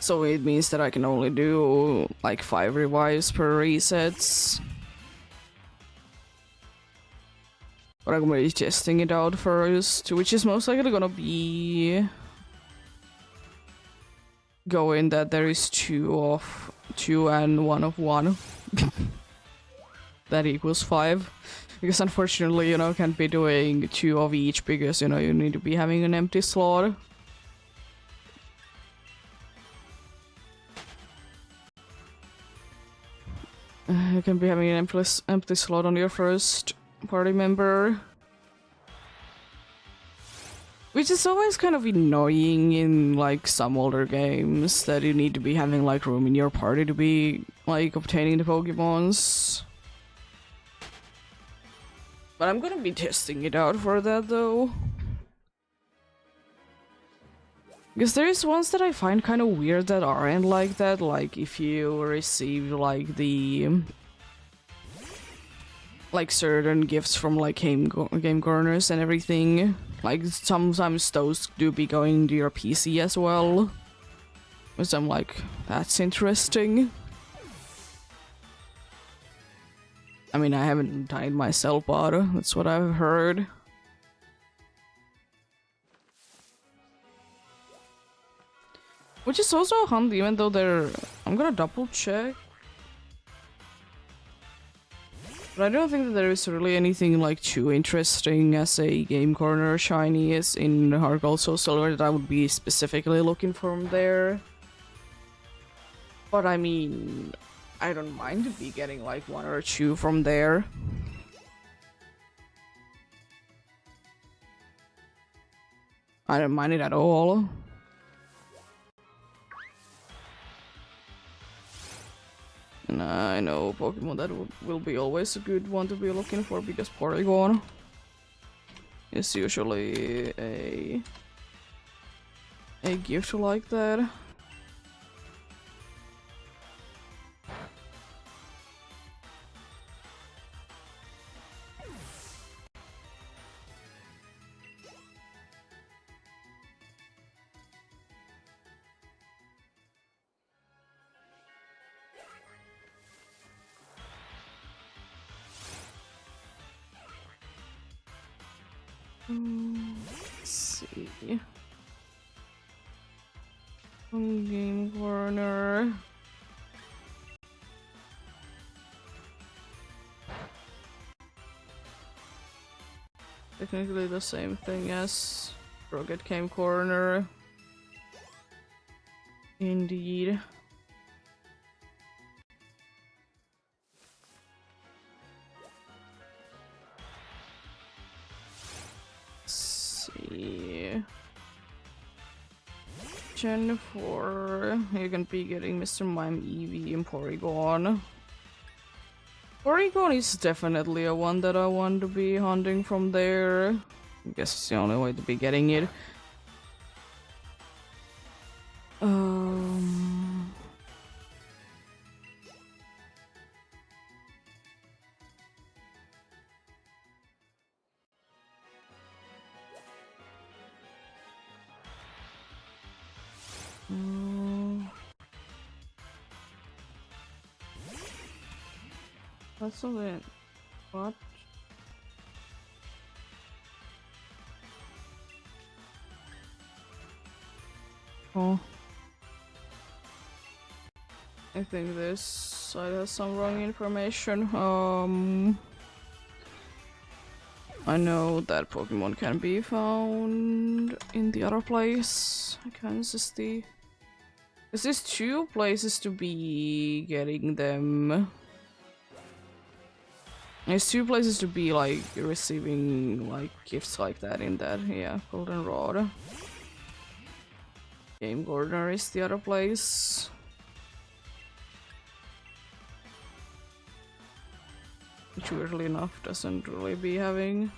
So it means that I can only do like 5 revives per resets. But I'm gonna be testing it out first, which is most likely gonna be going that there is 2 and 1 of 1. That equals 5. Because unfortunately, you know, can't be doing 2 of each because, you know, you need to be having an empty slot. You can be having an empty slot on your first party member. Which is always kind of annoying in like some older games, that you need to be having like room in your party to be like obtaining the Pokemons. But I'm gonna be testing it out for that though. Because there is ones that I find kind of weird that aren't like that, like if you receive like the like certain gifts from like game corners and everything. Like sometimes those do be going to your PC as well. Which I'm like, that's interesting. I mean, I haven't died myself, but that's what I've heard. Which is also a hunt, even though they're... I'm gonna double check. But I don't think that there is really anything like too interesting as a game corner shiny is in Hard Gold Soul Silver that I would be specifically looking from there. But I mean, I don't mind to be getting like 1 or 2 from there. I don't mind it at all. And I know Pokemon that will be always a good one to be looking for because Porygon is usually a gift like that. Let's see. Game corner. Technically the same thing as Rocket Game Corner. Indeed. Gen 4, you can be getting Mr. Mime, Eevee, and Porygon. Porygon is definitely a one that I want to be hunting from there. I guess it's the only way to be getting it. That's not it. What? Oh. I think this side has some wrong information. I know that Pokemon can be found in the other place. Kansas City. Is this 2 places to be getting them? There's 2 places to be like receiving like gifts like that in that, yeah, Goldenrod. Game Corner is the other place. Which weirdly enough doesn't really be having.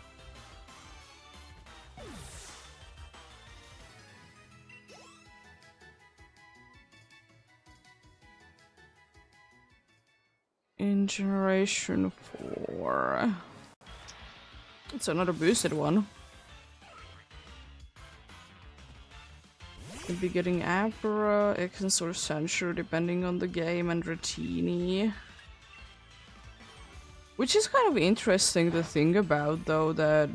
In Generation 4. It's another boosted one. You'll be getting Abra, Ekans or Censure depending on the game, and Retini. Which is kind of interesting to think about though, that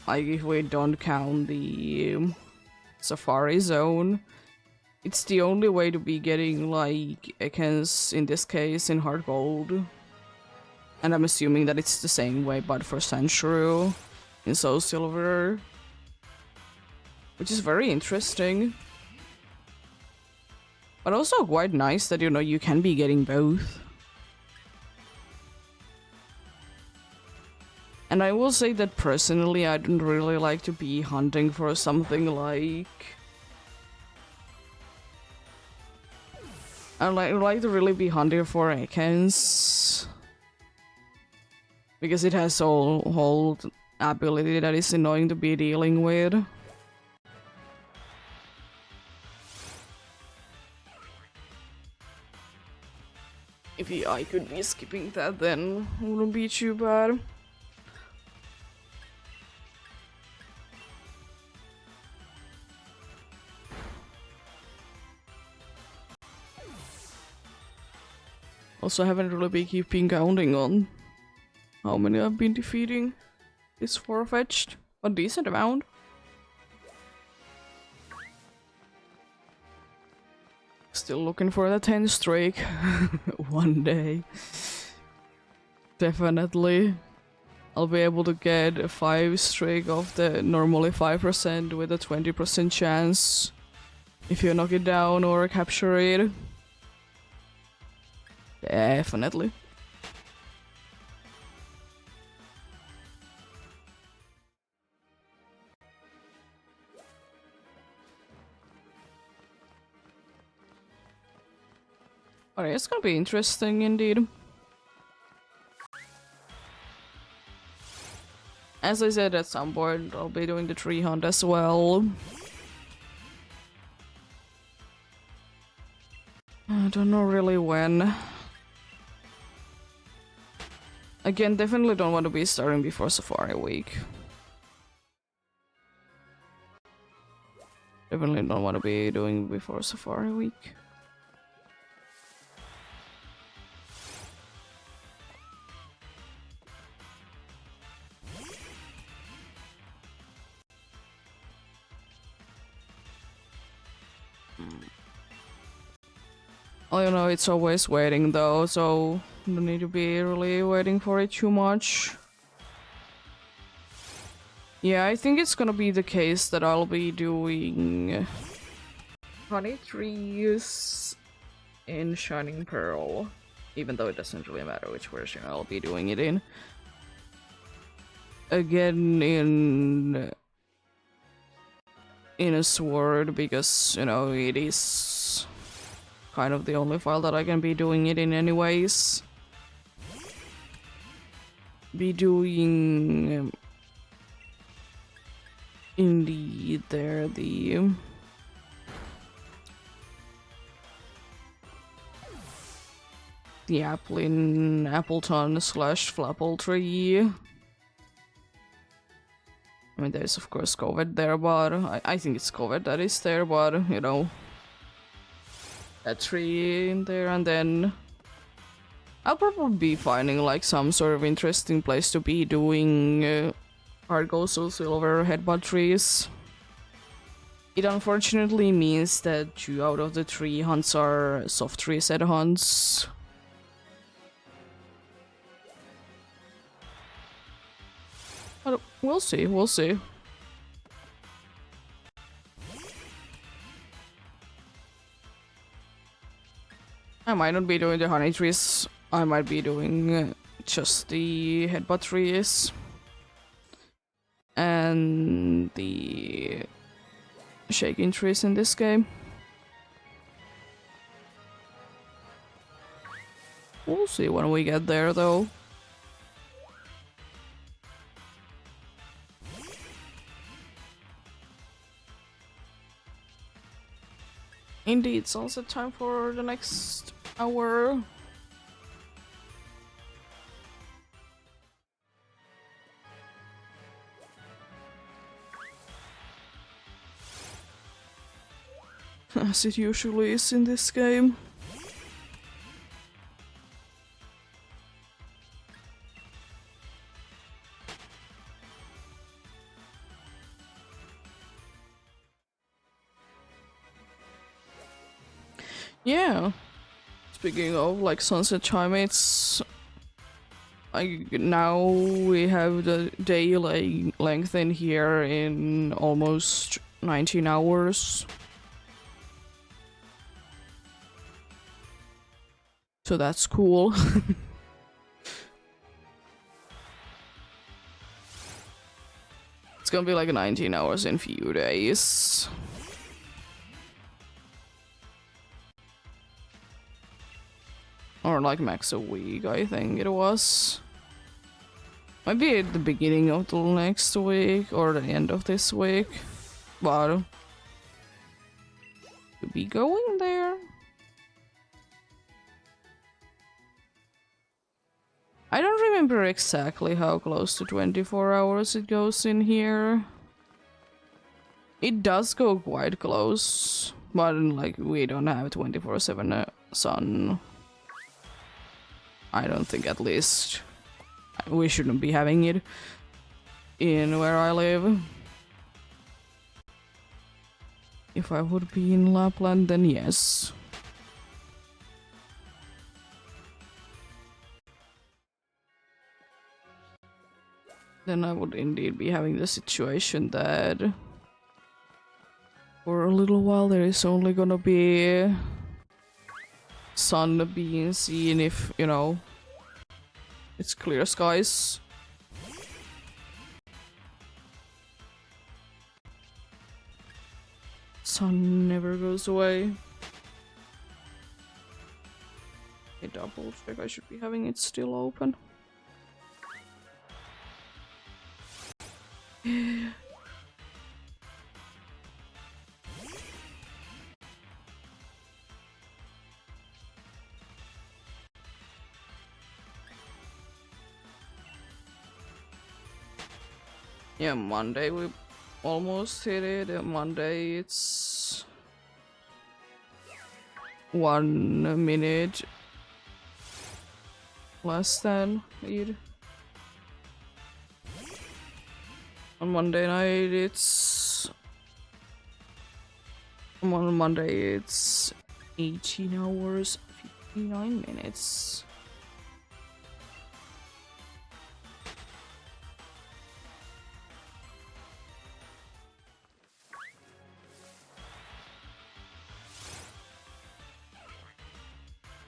like if we don't count the Safari Zone, it's the only way to be getting like Ekans in this case in Hard Gold. And I'm assuming that it's the same way but for Centuru in Soul Silver. Which is very interesting. But also quite nice that, you know, you can be getting both. And I will say that personally I don't really like to be hunting for something like... I like to really be hunting for Ekans. Because it has whole ability that is annoying to be dealing with. if I could be skipping that, then it wouldn't be too bad. Also, I haven't really been keeping counting on how many I've been defeating. It's far-fetched, a decent amount. Still looking for the 10 streak one day. Definitely. I'll be able to get a 5 streak of the normally 5% with a 20% chance if you knock it down or capture it. Definitely. Alright, it's gonna be interesting indeed. As I said, at some point I'll be doing the tree hunt as well. I don't know really when. Again, definitely don't want to be starting before Safari Week. Definitely don't want to be doing before Safari Week. Oh, you know, it's always waiting though, so don't need to be really waiting for it too much. Yeah, I think it's gonna be the case that I'll be doing honey trees in Shining Pearl, even though it doesn't really matter which version I'll be doing it in. Again, in a sword, because, you know, it is kind of the only file that I can be doing it in anyways. Be doing indeed there the Applin Appleton slash Flapple tree. I mean, there's of course COVID there, but I think it's COVID that is there, but you know, that tree in there, and then I'll probably be finding like some sort of interesting place to be doing Argo Soul Silver headbutt trees. It unfortunately means that 2 out of the 3 hunts are soft reset hunts. But we'll see, we'll see. I might not be doing the honey trees, I might be doing just the headbutt trees. And the shaking trees in this game. We'll see when we get there though. Indeed, sunset time for the next hour. As it usually is in this game. Yeah. Speaking of like sunset time, it's now we have the day length in here in almost 19 hours. So that's cool. It's gonna be like 19 hours in few days. Or like max a week, I think it was. Might be at the beginning of the next week or the end of this week. But to be going there. I don't remember exactly how close to 24 hours it goes in here. It does go quite close, but like we don't have 24/7 sun. I don't think, at least. We shouldn't be having it in where I live. If I would be in Lapland, then yes. Then I would indeed be having the situation that for a little while there is only gonna be sun being seen if, you know, it's clear skies. Sun never goes away. A double check, I should be having it still open. Yeah, Monday we almost hit it. Monday it's 1 minute less than it. On Monday night it's... On Monday it's 18 hours, 59 minutes.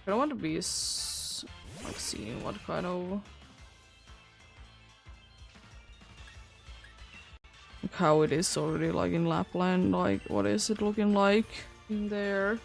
I don't want to be like seeing what kind of... like how it is already like in Lapland, like what is it looking like in there.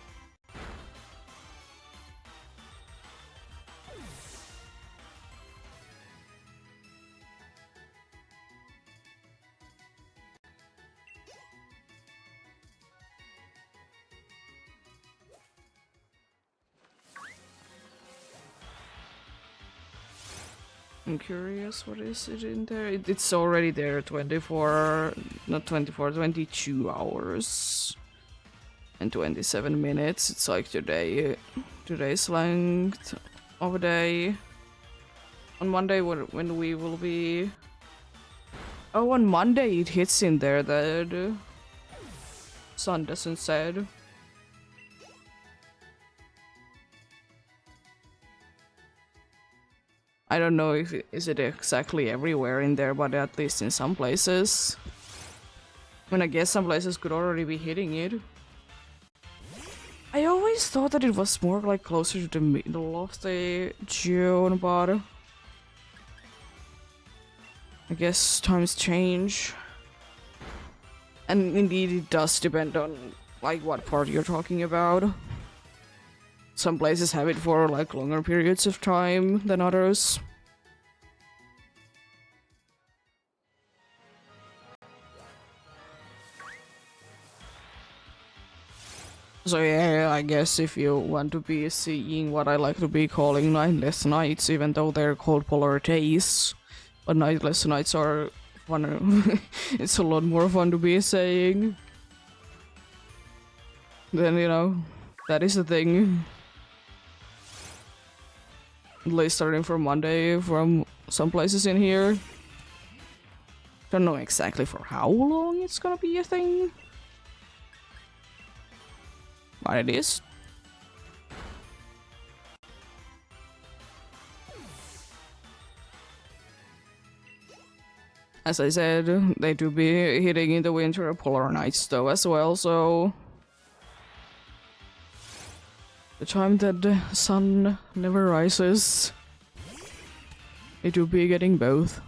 I'm curious, what is it in there? It's already there, 24, not 24, 22 hours and 27 minutes. It's like today's length of a day. On Monday, when we will be... Oh, on Monday it hits in there that sun doesn't set. I don't know if is it exactly everywhere in there, but at least in some places. I mean, I guess some places could already be hitting it. I always thought that it was more like closer to the middle of the June, but I guess times change. And indeed it does depend on like what part you're talking about. Some places have it for like longer periods of time than others. So yeah, I guess if you want to be seeing what I like to be calling nightless nights, even though they're called polar days, but nightless nights are fun. It's a lot more fun to be saying. Then, you know, that is the thing. At least starting from Monday from some places in here. Don't know exactly for how long it's gonna be a thing. But it is. As I said, they do be hitting in the winter polar nights though as well, so... the time that the sun never rises, it will be getting both.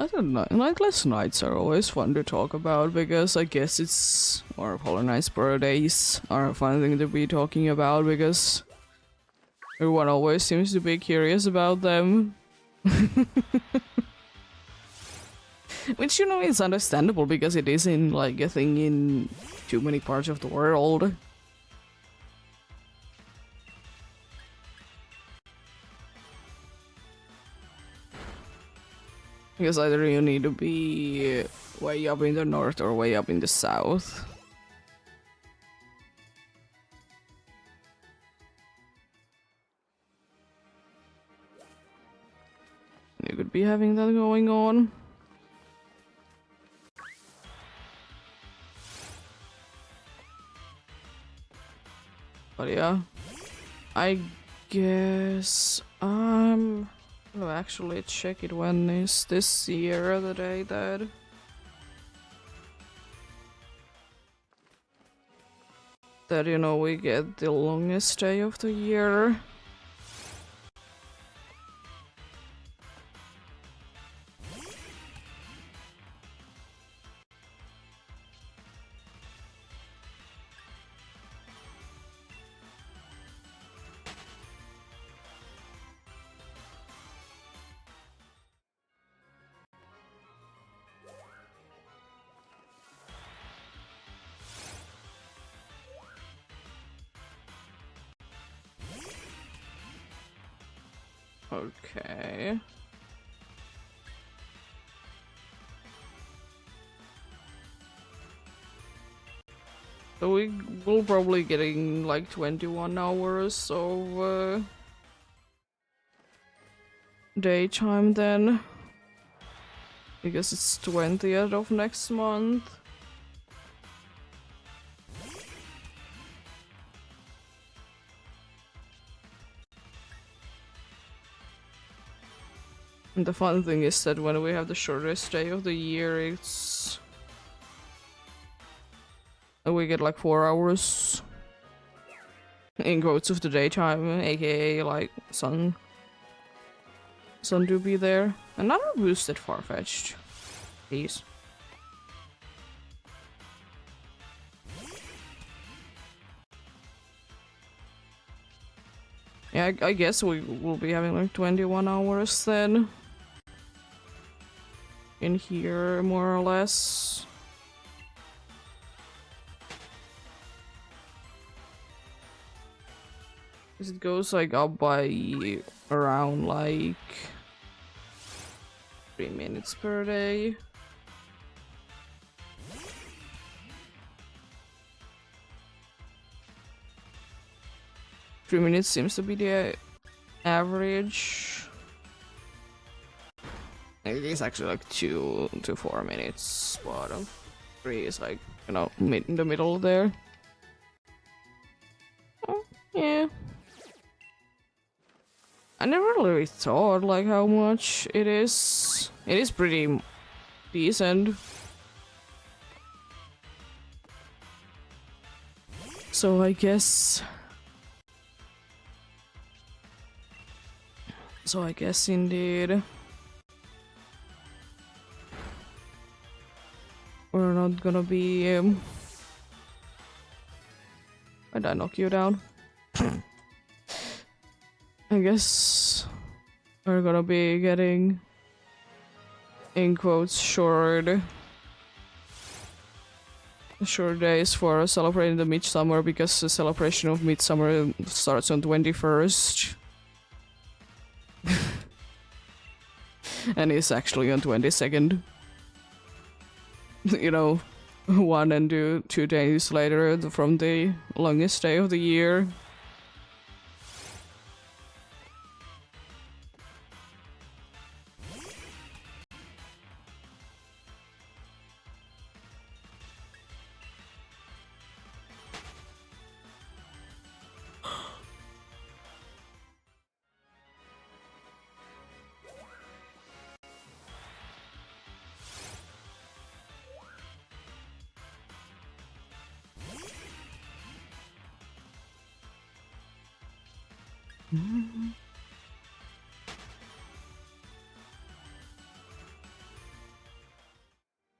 I don't know. Nightless nights are always fun to talk about because I guess it's or colonized birthdays are a fun thing to be talking about because everyone always seems to be curious about them. Which, you know, is understandable because it isn't like a thing in too many parts of the world. Because either you need to be way up in the north or way up in the south. You could be having that going on. But yeah, I guess I'm gonna actually check it. When is this year the day that you know we get the longest day of the year? Okay. So we will probably getting like 21 hours of daytime then. Because it's 20th of next month. And the fun thing is that when we have the shortest day of the year, it's... we get like 4 hours in quotes of the daytime, aka like sun to be there. Another boosted Farfetched. Please. Yeah, I guess we will be having like 21 hours then. In here, more or less. It goes like up by around like 3 minutes per day. Three minutes seems to be the average. It is actually like 2 to 4 minutes, but 3 is like, you know, in the middle there. Oh, yeah. I never really thought like how much it is. It is pretty decent. So I guess... indeed we're not gonna be why'd I knock you down? I guess we're gonna be getting in quotes short days for celebrating the midsummer because the celebration of midsummer starts on 21st. And it's actually on 22nd. You know, 1 and 2 days later from the longest day of the year.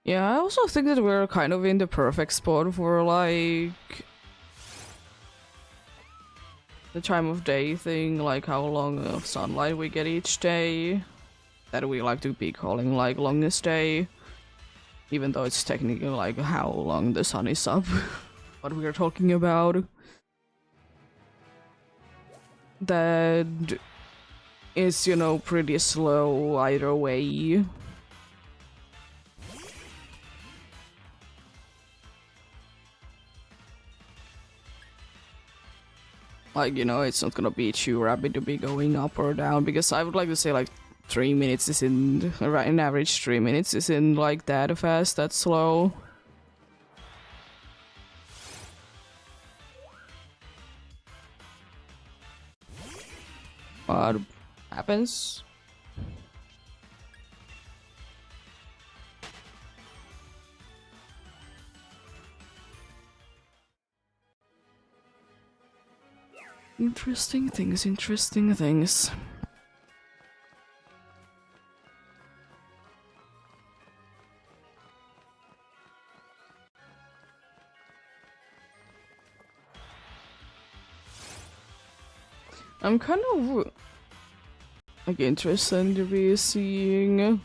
Yeah, I also think that we're kind of in the perfect spot for like the time of day thing, like how long of sunlight we get each day. That we like to be calling like longest day, even though it's technically like how long the sun is up. What we are talking about. That is, you know, pretty slow either way. Like, you know, it's not gonna be too rapid to be going up or down, because I would like to say like 3 minutes isn't, right, an average 3 minutes isn't like that fast, that slow. What happens? Interesting things, interesting things. I'm kind of like interested to be seeing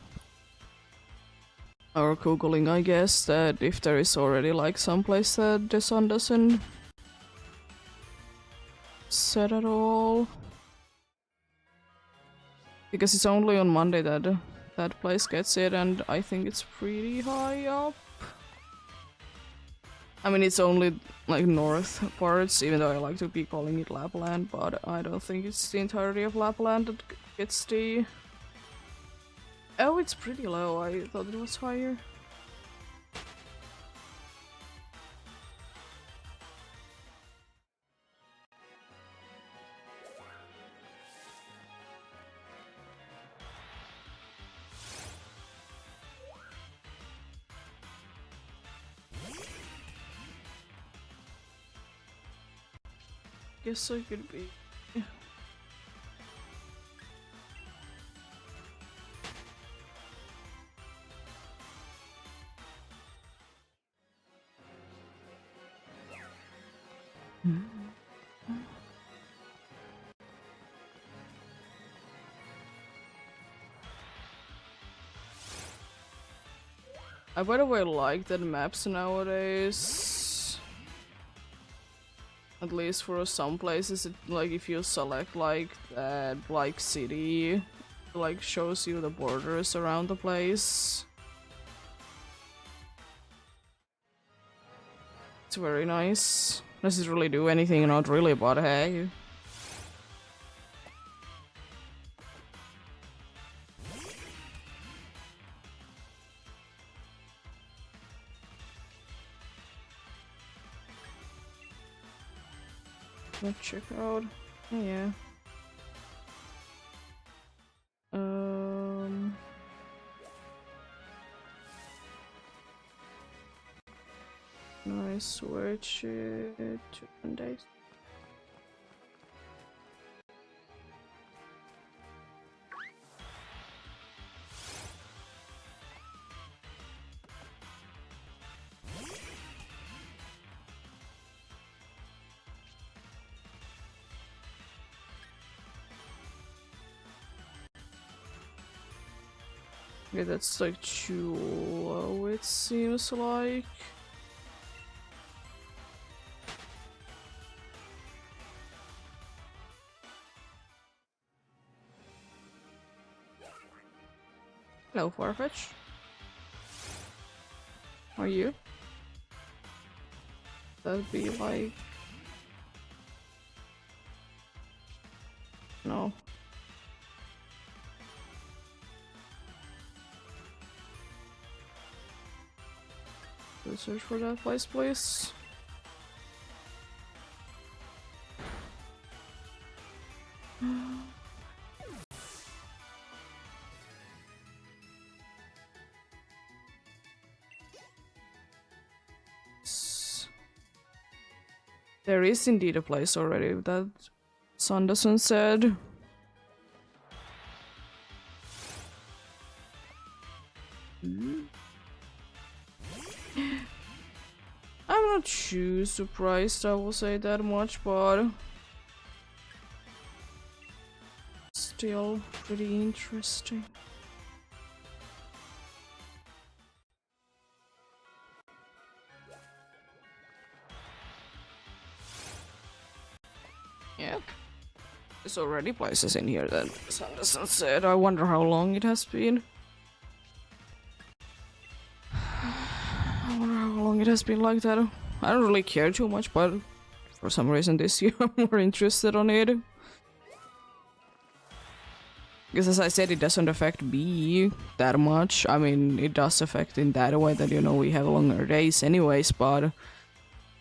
or googling, I guess, that if there is already like someplace that the sun doesn't set at all. Because it's only on Monday that that place gets it, and I think it's pretty high up. I mean, it's only like north parts, even though I like to be calling it Lapland, but I don't think it's the entirety of Lapland that gets the... Oh, it's pretty low. I thought it was higher. Guess I could be. I by the way like that maps nowadays. At least for some places, it, like if you select like that like city, it, like shows you the borders around the place. It's very nice. Does it really do anything? Not really, but hey. Let's check out. Oh, yeah. Nice. Switch it to Mondays. Okay, that's like too low, it seems like. Hello, Farfetch. Are you? That'd be like... No. Let's search for that place, please. There is indeed a place already that Sanderson said. not too surprised, I will say that much, but still pretty interesting. Yeah. There's already places in here that Sanderson said. I wonder how long it has been. I wonder how long it has been like that. I don't really care too much, but for some reason this year I'm more interested on it. Because as I said, it doesn't affect me that much. I mean, it does affect in that way that, you know, we have longer days anyways, but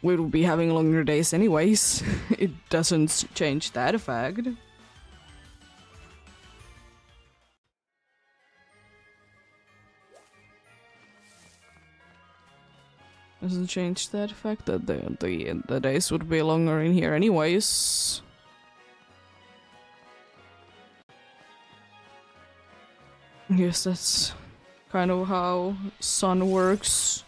we will be having longer days anyways. It doesn't change that fact. Doesn't change that fact that the days would be longer in here anyways. Yes, that's kind of how sun works.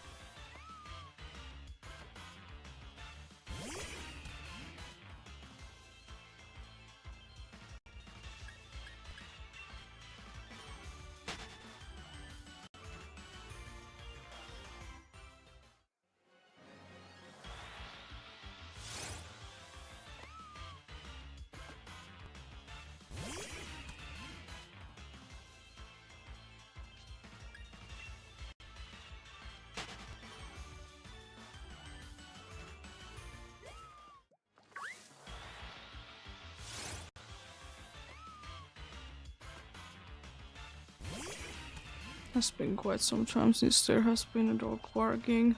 Has been quite some time since there has been a dog barking.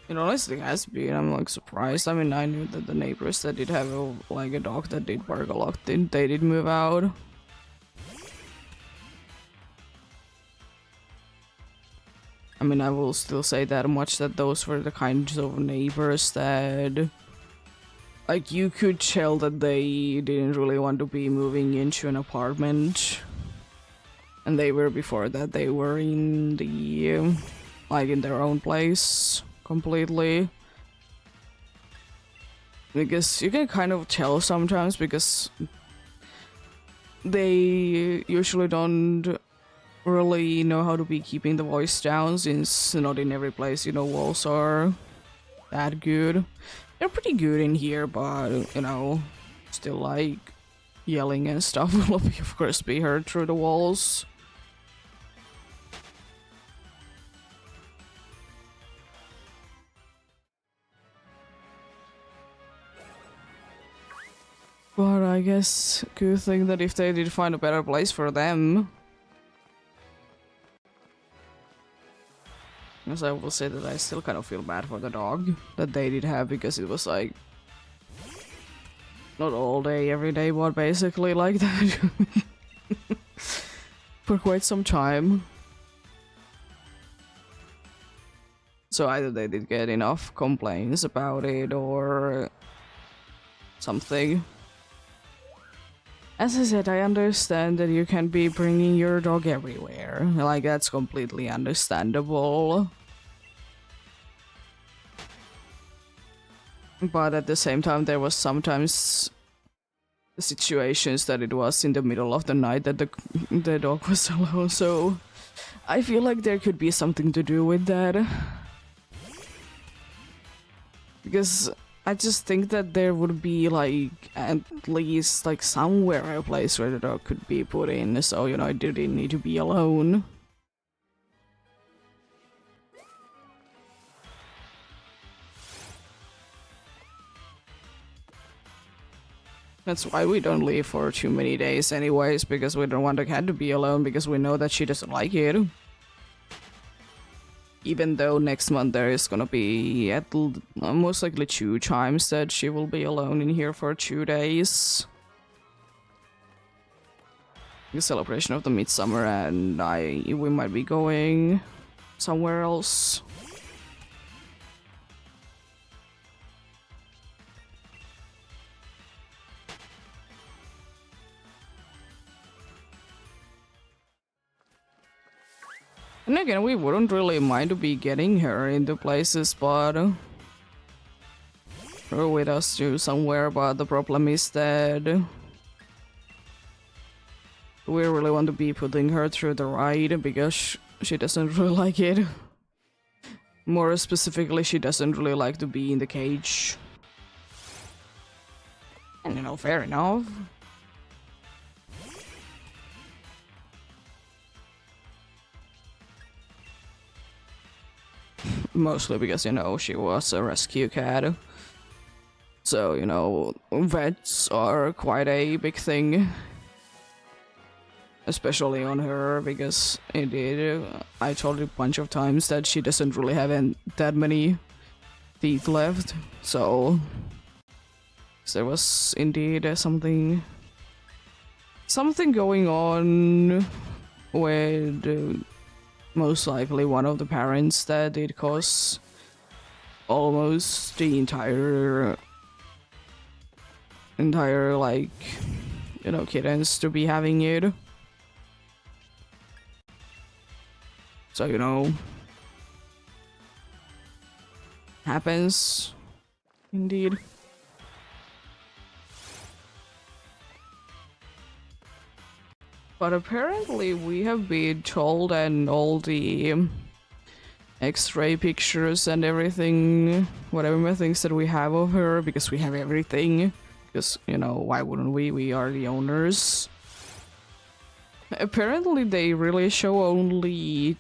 It honestly has been. I'm like surprised. I mean, I knew that the neighbors that did have a dog that did bark a lot, they did move out. I mean, I will still say that much that those were the kinds of neighbors that, like, you could tell that they didn't really want to be moving into an apartment. And they were before that, they were in the, like, in their own place completely. Because you can kind of tell sometimes because they usually don't really know how to be keeping the voice down, since not in every place, you know, walls are that good. They're pretty good in here, but, you know, still like yelling and stuff will of course be heard through the walls. But I guess good thing that if they did find a better place for them. Because I will say that I still kind of feel bad for the dog that they did have, because it was like not all day, every day, but basically like that for quite some time. So either they did get enough complaints about it or something. As I said, I understand that you can be bringing your dog everywhere. Like, that's completely understandable. But at the same time, there was sometimes situations that it was in the middle of the night that the dog was alone, so I feel like there could be something to do with that. Because I just think that there would be, like, at least, like, somewhere a place where the dog could be put in, so, you know, it didn't need to be alone. That's why we don't leave for too many days anyways, because we don't want the cat to be alone, because we know that she doesn't like it. Even though next month there is gonna be most likely 2 times that she will be alone in here for 2 days. The celebration of the midsummer, and we might be going somewhere else. And again, we wouldn't really mind to be getting her into places, but or with us to somewhere. But the problem is that we really want to be putting her through the ride because she doesn't really like it. More specifically, she doesn't really like to be in the cage. And you know, fair enough. Mostly because, you know, she was a rescue cat. So, you know, vets are quite a big thing. Especially on her, because indeed, I told you a bunch of times that she doesn't really have that many teeth left. So, there was indeed something going on with most likely one of the parents that did cause almost the entire like, you know, kittens to be having it. So, you know, happens indeed. But apparently we have been told, and all the X-ray pictures and everything, whatever things that we have of her, because we have everything, because, you know, why wouldn't we? We are the owners. Apparently they really show only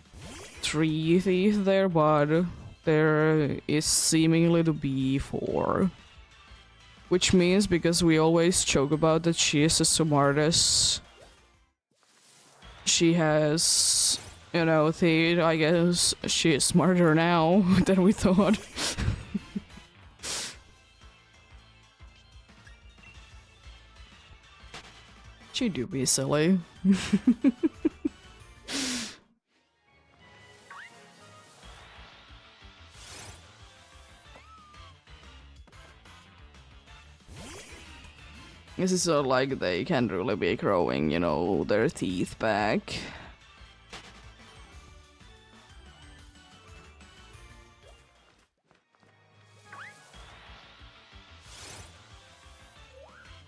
3 teeth there, but there is seemingly to be 4. Which means, because we always joke about that she is the smartest, she has, you know, teeth, I guess she is smarter now than we thought. She do be silly. This is so like they can't really be growing, you know, their teeth back.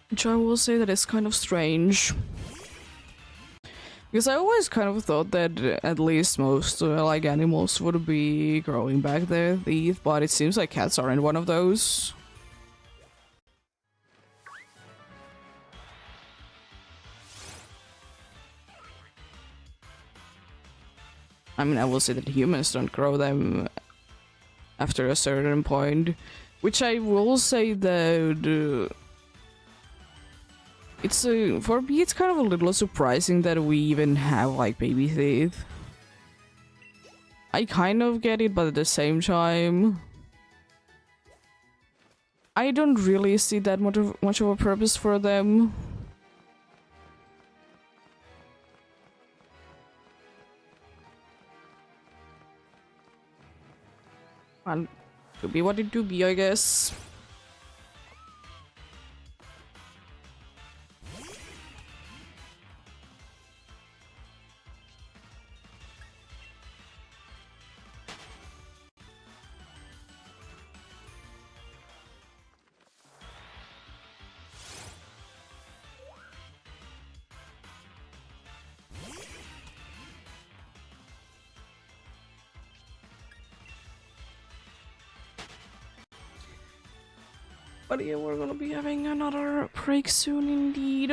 Which I will say that is kind of strange. Because I always kind of thought that at least most like animals would be growing back their teeth, but it seems like cats aren't one of those. I mean, I will say that humans don't grow them after a certain point, which I will say that it's for me it's kind of a little surprising that we even have like baby teeth. I kind of get it, but at the same time, I don't really see that much of a purpose for them. And to be what it do be, I guess. But yeah, we're gonna be having another break soon indeed.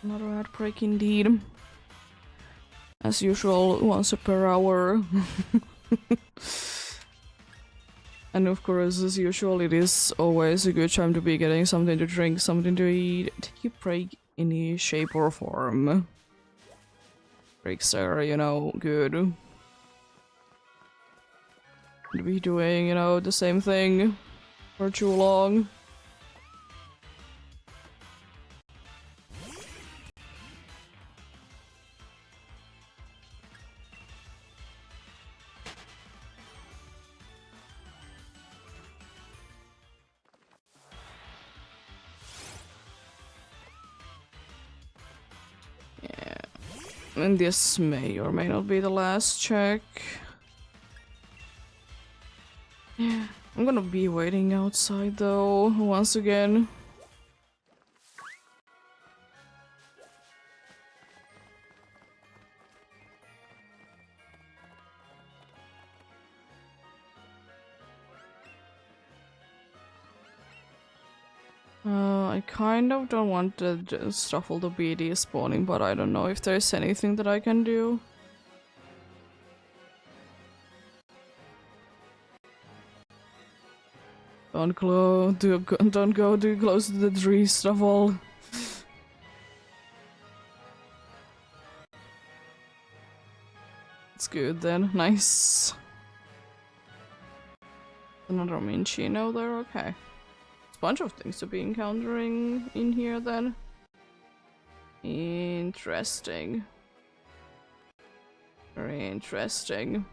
Another ad break indeed. As usual, once per hour. And of course, as usual, it is always a good time to be getting something to drink, something to eat. Take a break in any shape or form. Breaks are, you know, good. To be doing, you know, the same thing for too long. Yeah. And this may or may not be the last check. Yeah, I'm gonna be waiting outside though, once again. I kind of don't want the Stuffle to be despawning, but I don't know if there's anything that I can do. Don't go too close to the tree, Stuffle. It's good then, nice. Another Minchino there, okay. It's a bunch of things to be encountering in here then. Interesting. Very interesting.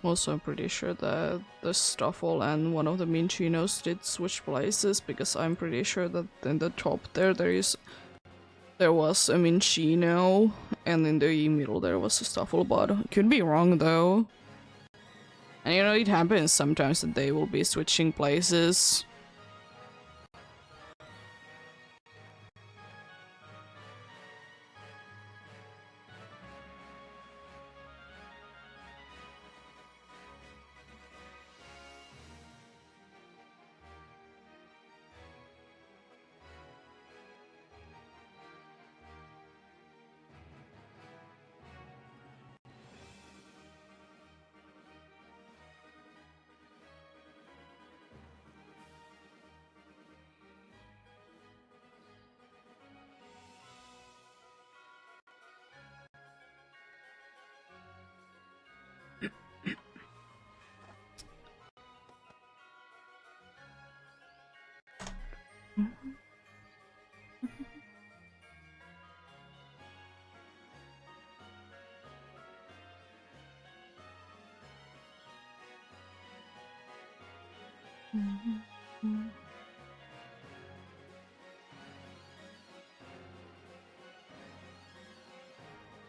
Also, I'm pretty sure that the Stuffle and one of the Minchinos did switch places, because I'm pretty sure that in the top there was a Minchino, and in the middle there was a Stuffle, but could be wrong though. And you know, it happens sometimes that they will be switching places.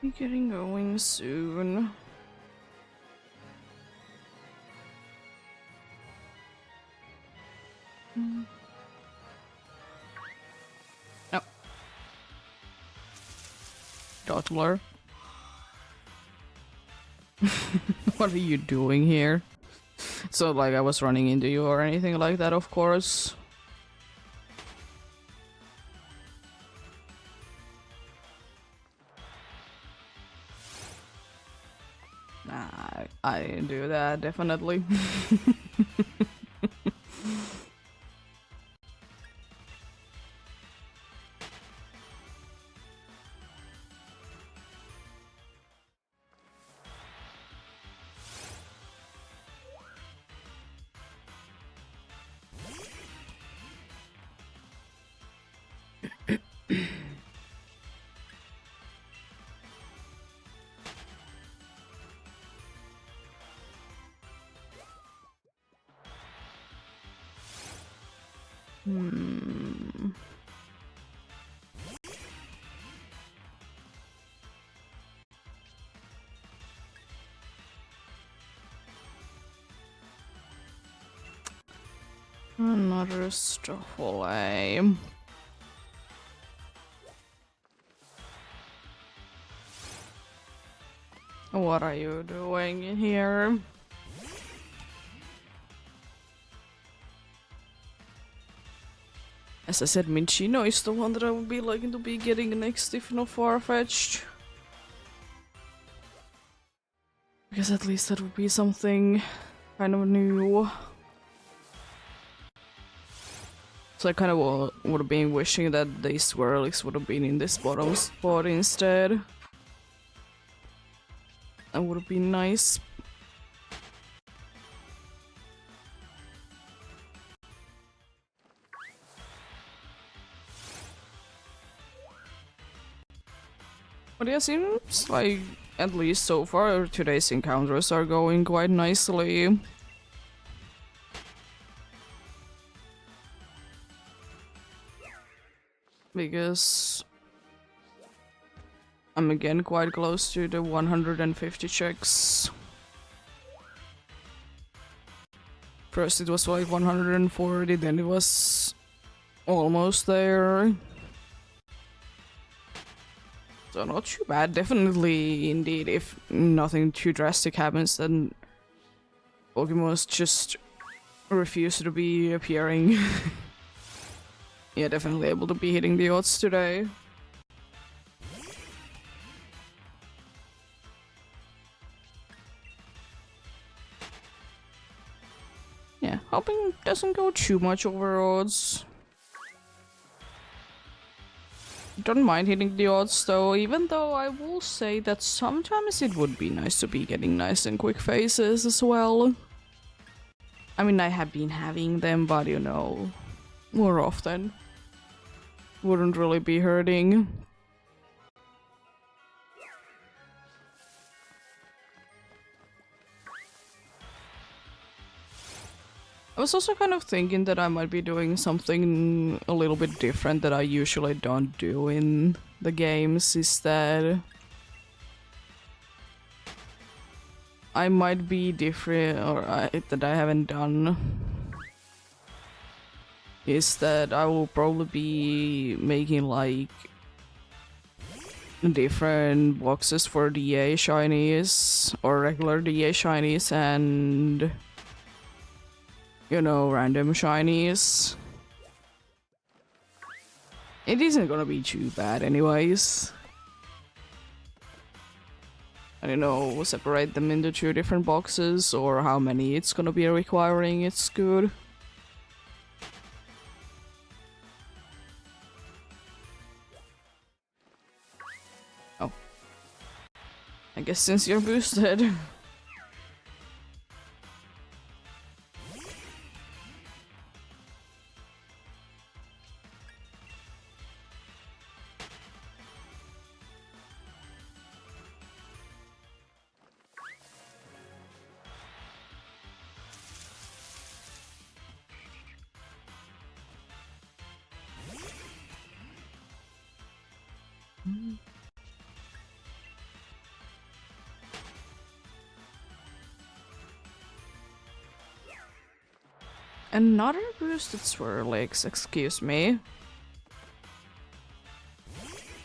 Be getting going soon. Oh. Toddler. What are you doing here? So, like, I was running into you or anything like that, of course. Nah, I didn't do that, definitely. Another Stuffle. What are you doing here? As I said, Minchino is the one that I would be liking to be getting next, if not far-fetched. Because at least that would be something kind of new. So I kind of would have been wishing that the swirlies would have been in this bottom spot instead. That would have been nice. But yeah, seems like, at least so far, today's encounters are going quite nicely. Because I'm again quite close to the 150 checks. First it was like 140, then it was almost there. So not too bad, definitely indeed. If nothing too drastic happens, then Pokemon's just refuse to be appearing. Yeah, definitely able to be hitting the odds today. Yeah, hoping it doesn't go too much over odds. Don't mind hitting the odds though, even though I will say that sometimes it would be nice to be getting nice and quick faces as well. I mean, I have been having them, but you know, more often. Wouldn't really be hurting. I was also kind of thinking that I might be doing something a little bit different that I usually don't do in the games, is that I might be different, or that I haven't done, is that I will probably be making like different boxes for DA shinies, or regular DA shinies, and you know, random shinies. It isn't gonna be too bad anyways. I don't know, separate them into 2 different boxes, or how many it's gonna be requiring, it's good. Oh. I guess since you're boosted. Another boosted Swirlix, excuse me.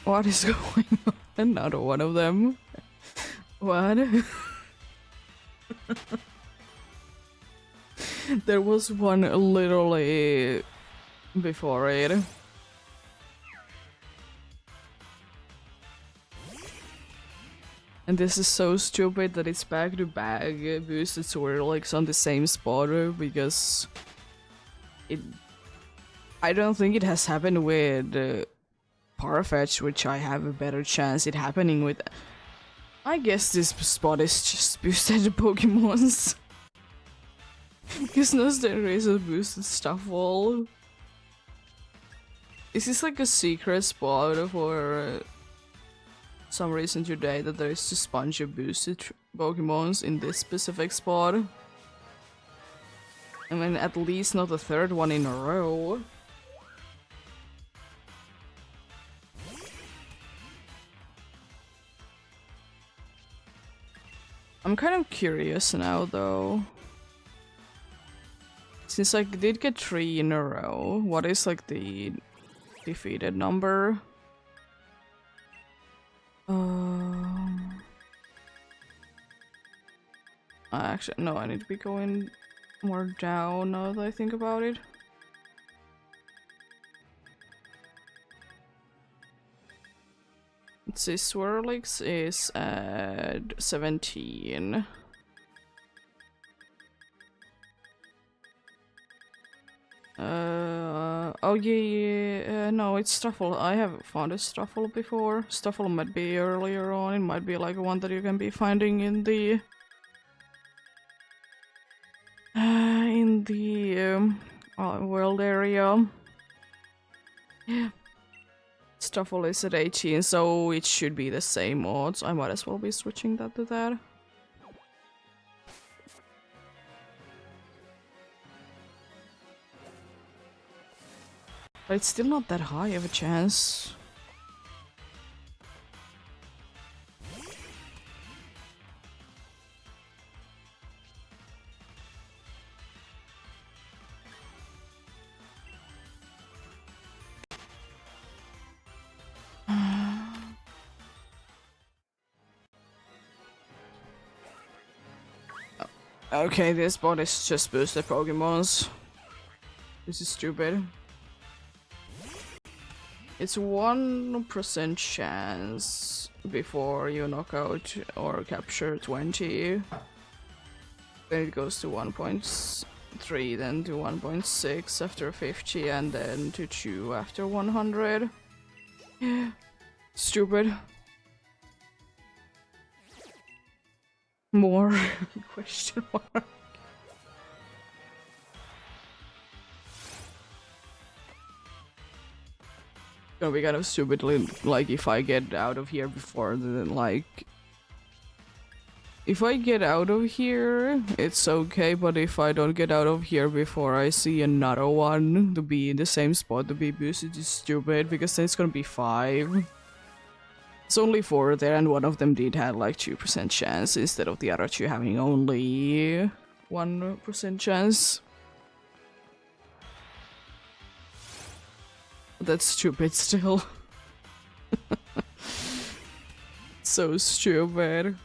What is going on? Another one of them. What? There was one literally before it. And this is so stupid that it's back to back boosted Swirlix on the same spot, because I don't think it has happened with Parfetch, which I have a better chance it happening with. I guess this spot is just boosted Pokemons. Because no there is a boosted Stuffle. Is this like a secret spot for some reason today, that there is just a bunch of boosted Pokemons in this specific spot? I mean, at least not the 3rd one in a row. I'm kind of curious now, though. Since I did get 3 in a row, what is like the defeated number? Actually, no, I need to be going more down now that I think about it. Let's see, Swirlix is at 17. Oh yeah, no, it's Stuffle. I have found a Stuffle before. Stuffle might be earlier on. It might be like one that you can be finding in the world area. Yeah. Stuffle is at 18, so it should be the same odds. I might as well be switching that to that. But it's still not that high of a chance. Okay, this bot is just boosted Pokemons. This is stupid. It's 1% chance before you knock out or capture 20. Then it goes to 1.3, then to 1.6 after 50, and then to 2 after 100. Stupid. More question mark. Gonna be kind of stupidly like if I get out of here before then like if I get out of here it's okay, but if I don't get out of here before I see another one to be in the same spot to be boosted is stupid, because then it's gonna be 5. It's only 4 there, and one of them did have like 2% chance instead of the other 2 having only 1% chance. That's stupid still. So stupid.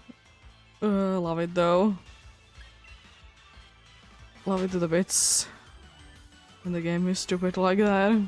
Love it though. Love it to the bits. When the game is stupid like that.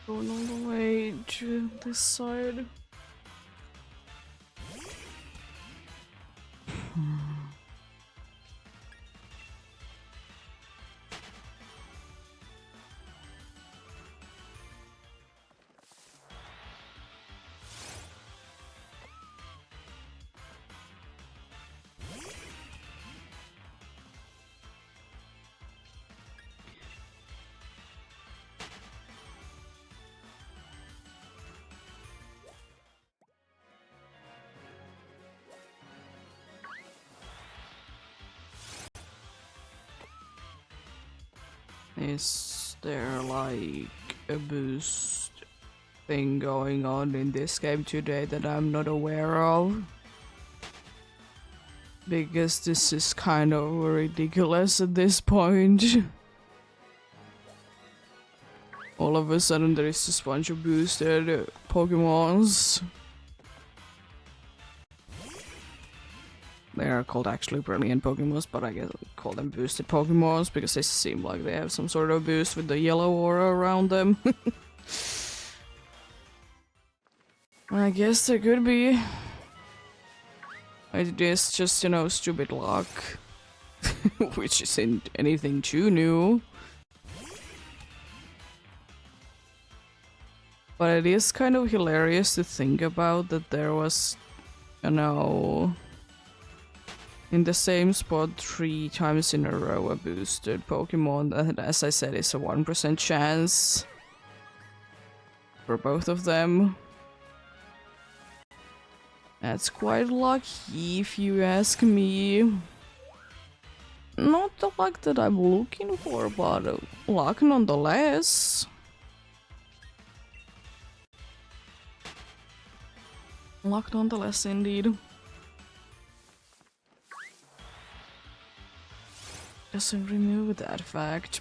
Going all the way to this side. Is there like a boost thing going on in this game today that I'm not aware of? Because this is kind of ridiculous at this point. All of a sudden there is just a bunch of boosted Pokemons. they are called actually brilliant Pokemons, but I guess I call them boosted Pokemons because they seem like they have some sort of boost with the yellow aura around them. I guess there could be. It is just, you know, stupid luck. Which isn't anything too new. But it is kind of hilarious to think about that there was, you know, in the same spot 3 times in a row a boosted Pokemon that, as I said, is a 1% chance for both of them. That's quite lucky if you ask me. Not the luck that I'm looking for, but luck nonetheless. Luck nonetheless, indeed. Doesn't remove that fact.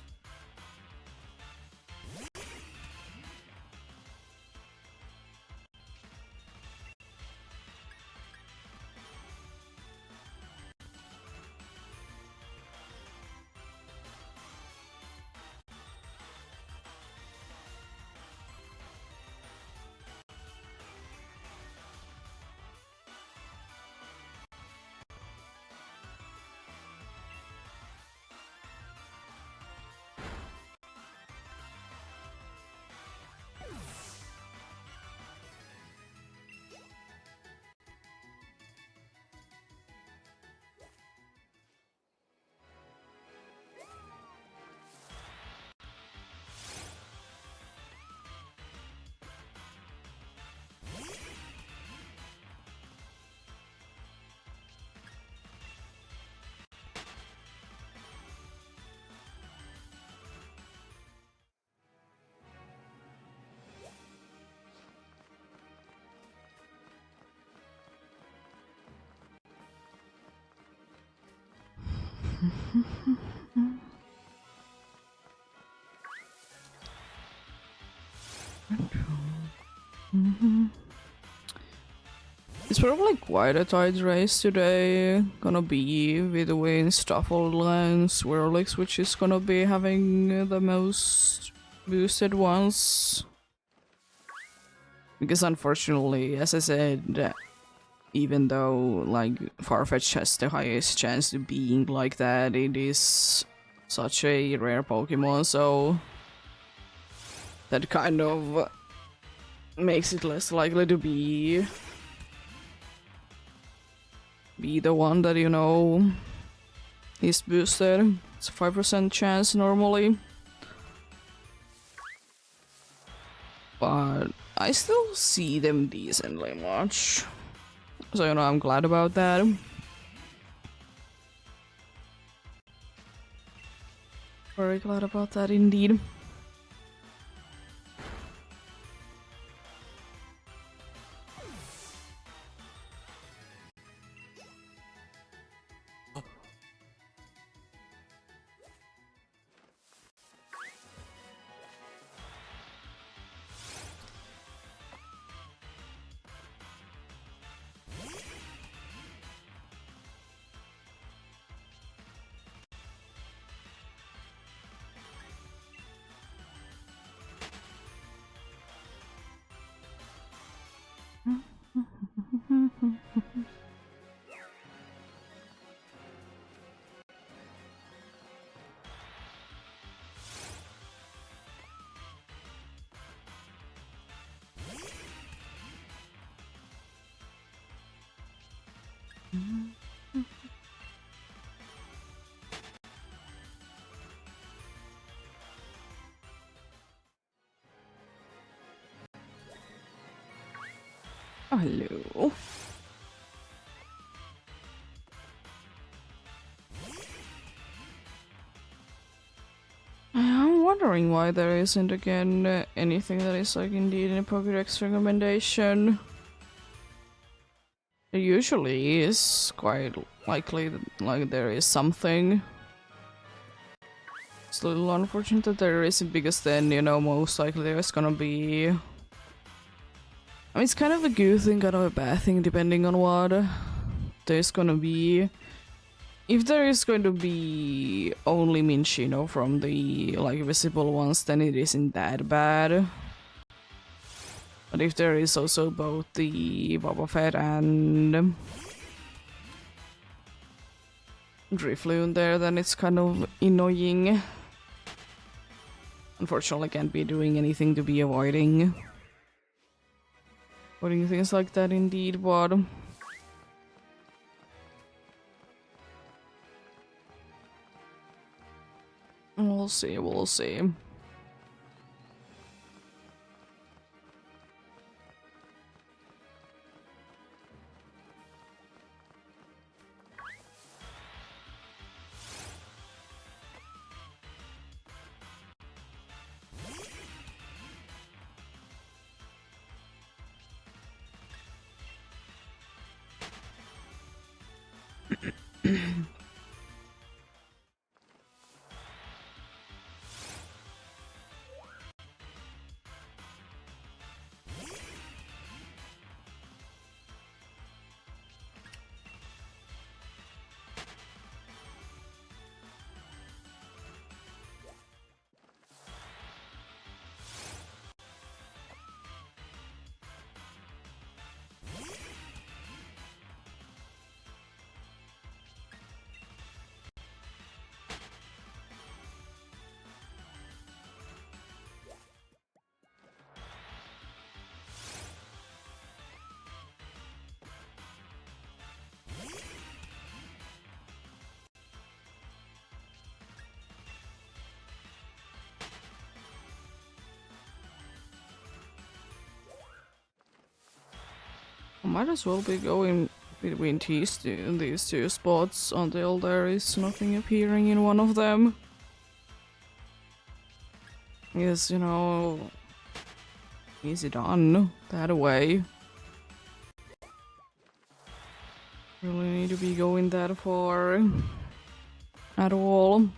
It's probably quite a tight race today. Gonna be with the way Stafford and Swirlix, which is gonna be having the most boosted ones. Because unfortunately, as I said, even though like Farfetch has the highest chance to being like that, it is such a rare Pokemon, so that kind of makes it less likely to be the one that, you know, is boosted. It's a 5% chance normally. But I still see them decently much. So, you know, I'm glad about that. Very glad about that indeed. Oh, hello. I'm wondering why there isn't again anything that is like indeed in a Pokédex recommendation. There usually is quite likely that like there is something. It's a little unfortunate that there isn't because then, you know, most likely there's gonna be. I mean, it's kind of a good thing, kind of a bad thing, depending on what. there's gonna be... If there is going to be only Minchino from the like visible ones, then it isn't that bad. But if there is also both the Boba Fett and Drifloon there, then it's kind of annoying. Unfortunately, I can't be doing anything to be avoiding things like that indeed, but we'll see, we'll see. I might as well be going between these two spots until there is nothing appearing in one of them. Yes, you know, easy done that way. Really need to be going that far at all.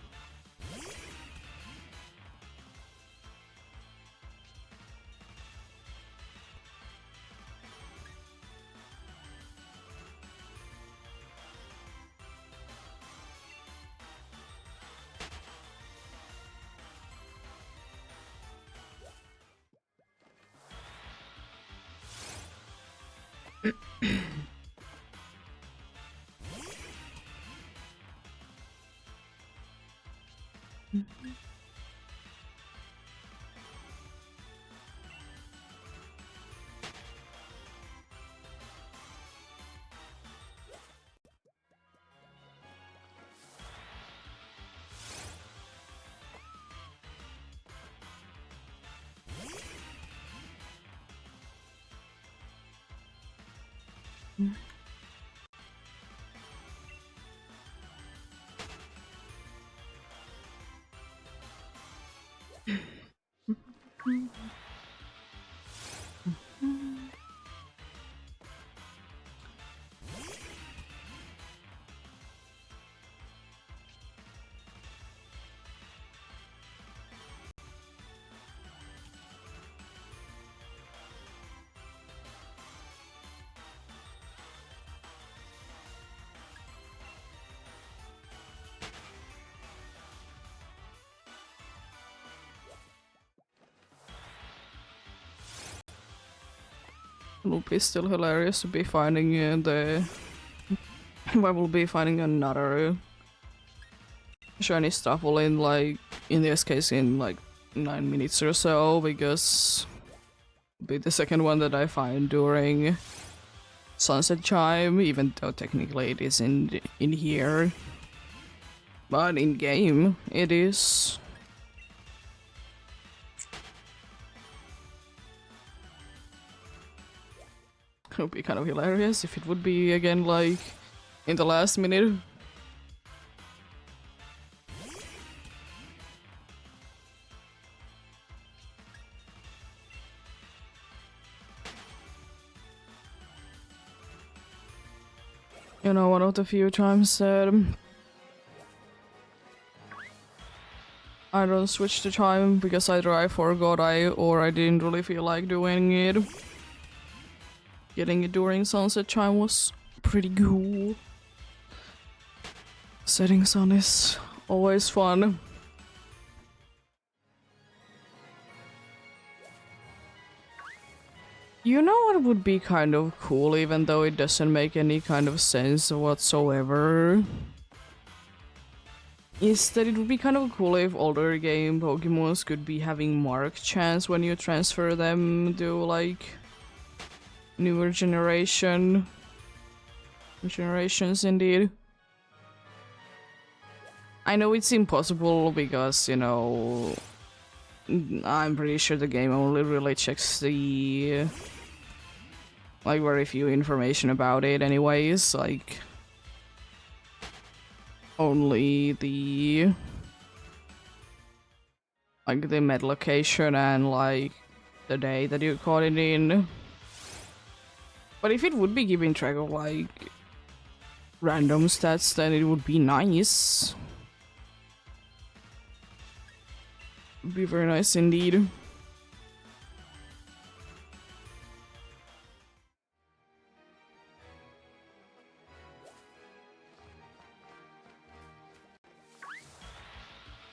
It will be still hilarious to be finding I will be finding another shiny Staffel in like, in this case, in like 9 minutes or so, because it'll be the second one that I find during Sunset Chime, even though technically it is in here. But in game, it is. It would be kind of hilarious if it would be again like in the last minute. You know, one of the few times that I don't switch the time because either I forgot or I didn't really feel like doing it. Getting it during Sunset Chime was pretty cool. Setting sun is always fun. You know what would be kind of cool, even though it doesn't make any kind of sense whatsoever? Is that it would be kind of cool if older game Pokemons could be having mark chance when you transfer them to like newer generations indeed. I know it's impossible because, you know, I'm pretty sure the game only really checks the like very few information about it anyways, like only the like the med location and like the day that you caught it in. But if it would be keeping track of like random stats, then it would be nice. Would be very nice indeed.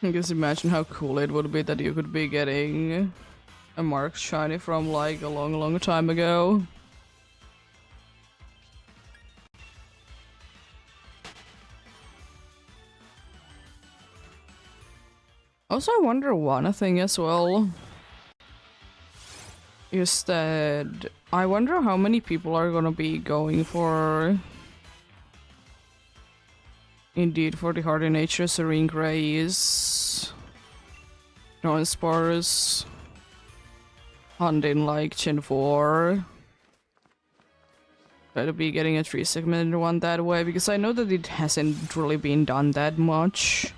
Just imagine how cool it would be that you could be getting a mark shiny from like a long time ago. Also, I wonder one thing as well is that I wonder how many people are gonna be going for indeed for the Hardy Nature Serene Grays, non-spars, hunting like Gen 4. Try to be getting a 3-segmented one that way, because I know that it hasn't really been done that much.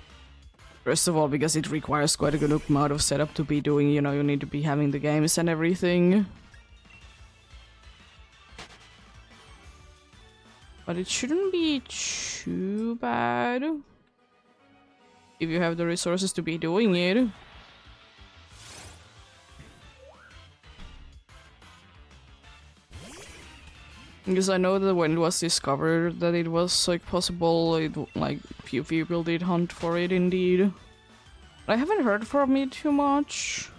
First of all, because it requires quite a good amount of setup to be doing, you know, you need to be having the games and everything. But it shouldn't be too bad if you have the resources to be doing it. Because I know that when it was discovered that it was like possible, it like few people did hunt for it indeed. But I haven't heard from it too much.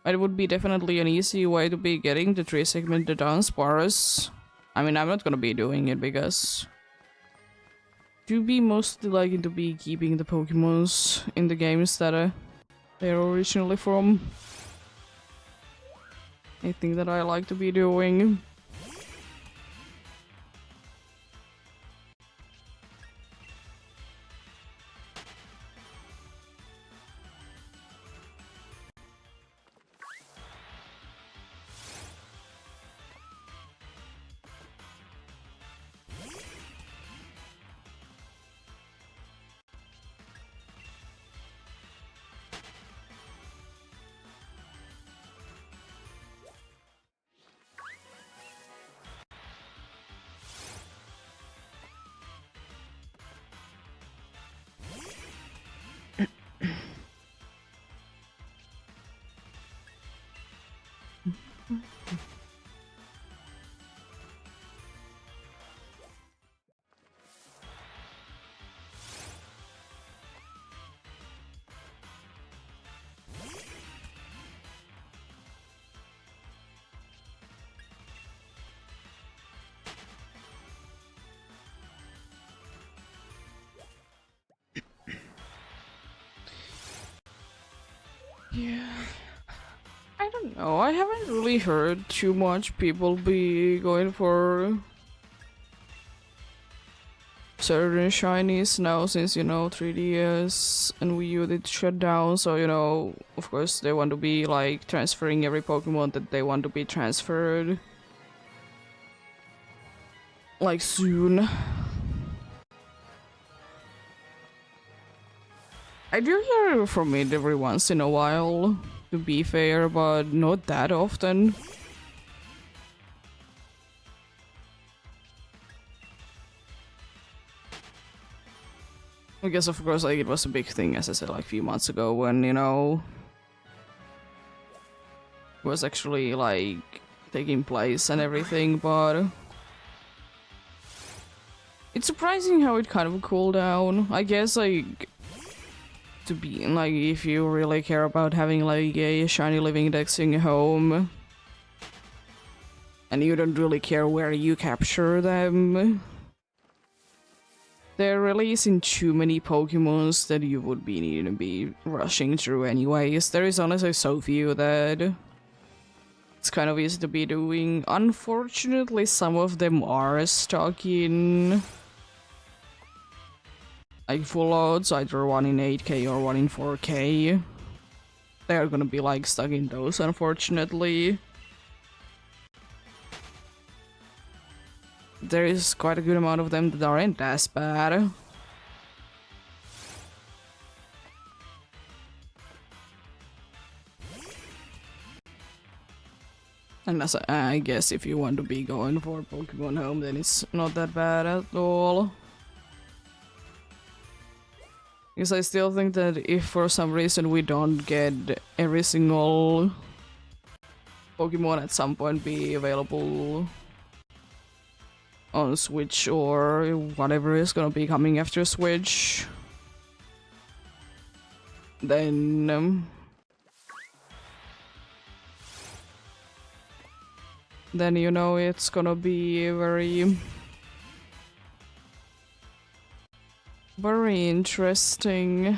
It would be definitely an easy way to be getting the 3-segmented spars. I mean, I'm not gonna be doing it because do be mostly liking to be keeping the Pokemons in the games that they're originally from. I think that I like to be doing. Yeah. I don't know, I haven't really heard too much people be going for certain shinies now since, you know, 3DS and Wii U did shut down, so, you know, of course they want to be like transferring every Pokemon that they want to be transferred like soon. I do hear from it every once in a while, to be fair, but not that often. Because of course, like, it was a big thing, as I said, like a few months ago when, you know, it was actually like taking place and everything, but It's surprising how it kind of cooled down. I guess, like, to be, like, if you really care about having, like, a shiny living dex in your home, and you don't really care where you capture them, there really isn't too many Pokemons that you would be needing to be rushing through anyways. There is honestly so few that it's kind of easy to be doing. Unfortunately, some of them are stuck in like full odds, either one in 8k or one in 4k. They're gonna be like stuck in those, unfortunately. There is quite a good amount of them that aren't as bad. And as I guess if you want to be going for Pokemon Home, then it's not that bad at all. Because I still think that if for some reason we don't get every single Pokemon at some point be available on Switch or whatever is gonna be coming after Switch, then you know it's gonna be very interesting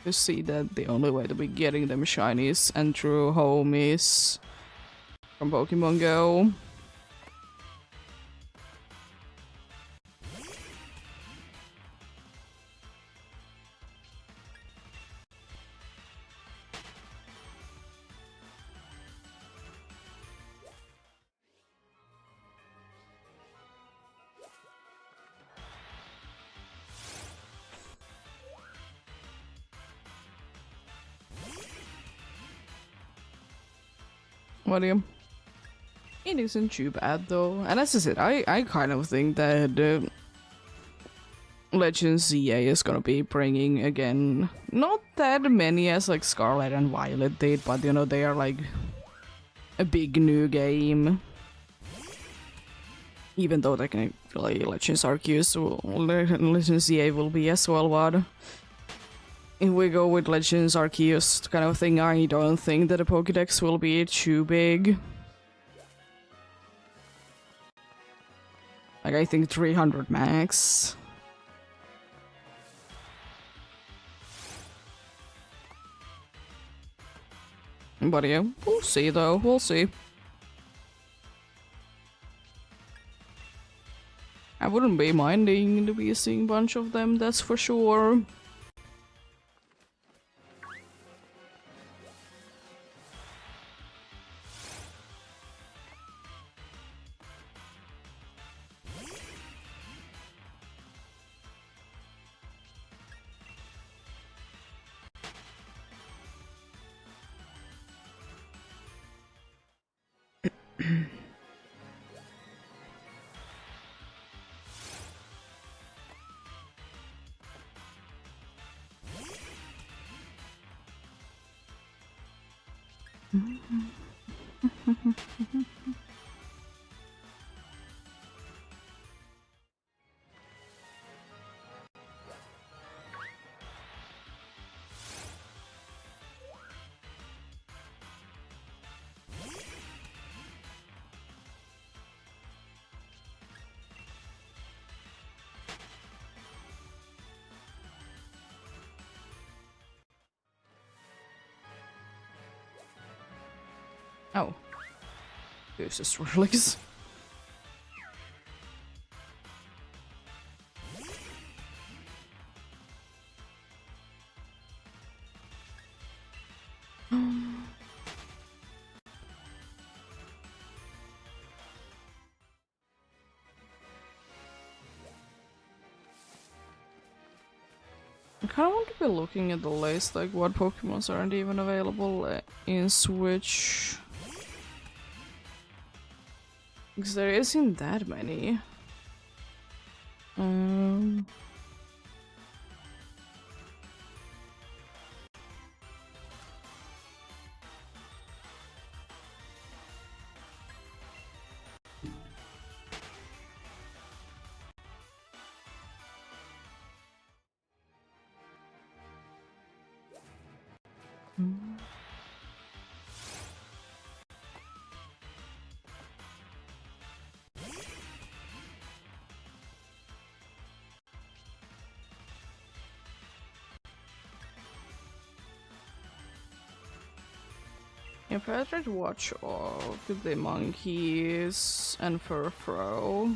to see that the only way to be getting them shinies and through home is from Pokemon Go. What do you? It isn't too bad though, and as I said, I kind of think that Legends ZA is gonna be bringing again not that many as like Scarlet and Violet did, but you know they are like a big new game. Even though technically Legends Arceus, Legends ZA will be as well, but if we go with Legends Arceus kind of thing, I don't think that the Pokédex will be too big. Like, I think 300 max. But yeah, we'll see though, we'll see. I wouldn't be minding to be seeing a bunch of them, that's for sure. Oh. There's just release. I kind of want to be looking at the list, like what Pokemons aren't even available in Switch. Because there isn't that many. If I try to watch all the monkeys and Furfro.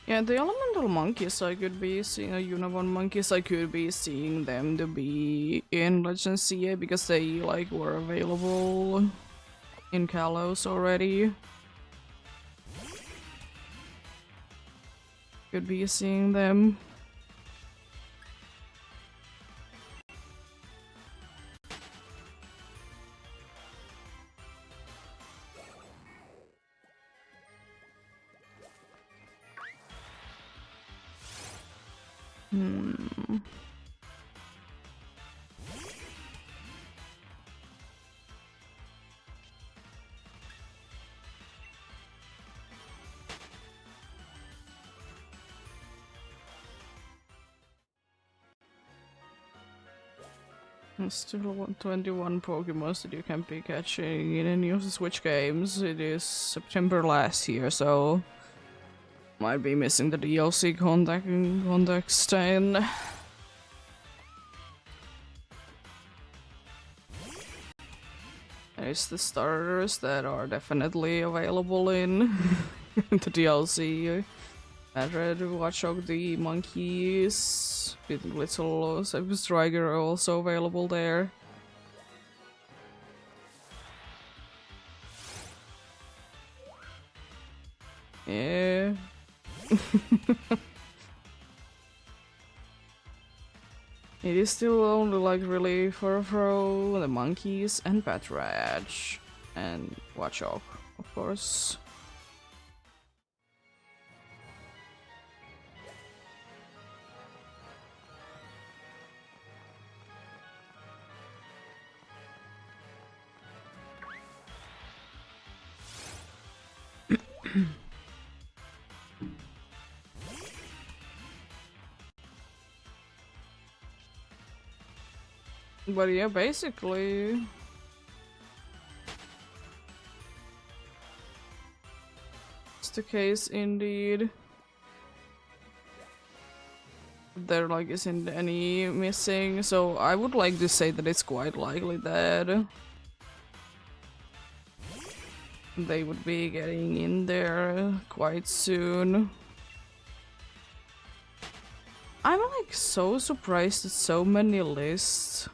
Yeah, the elemental monkeys I could be seeing, Univon monkeys I could be seeing them to be in Legends CA because they like were available in Kalos already. Could be seeing them. Still 21 Pokemons that you can be catching in any of the Switch games. It is September last year, so might be missing the DLC context and it's the starters that are definitely available in the DLC. I read Watchdog the monkeys with little Striker are also available there. Yeah. It is still only like really Furfro, the monkeys, and Batrach, and Watchdog, of course. But yeah, basically it's the case indeed. There like isn't any missing, so I would like to say that it's quite likely that they would be getting in there quite soon. I'm like so surprised at so many lists.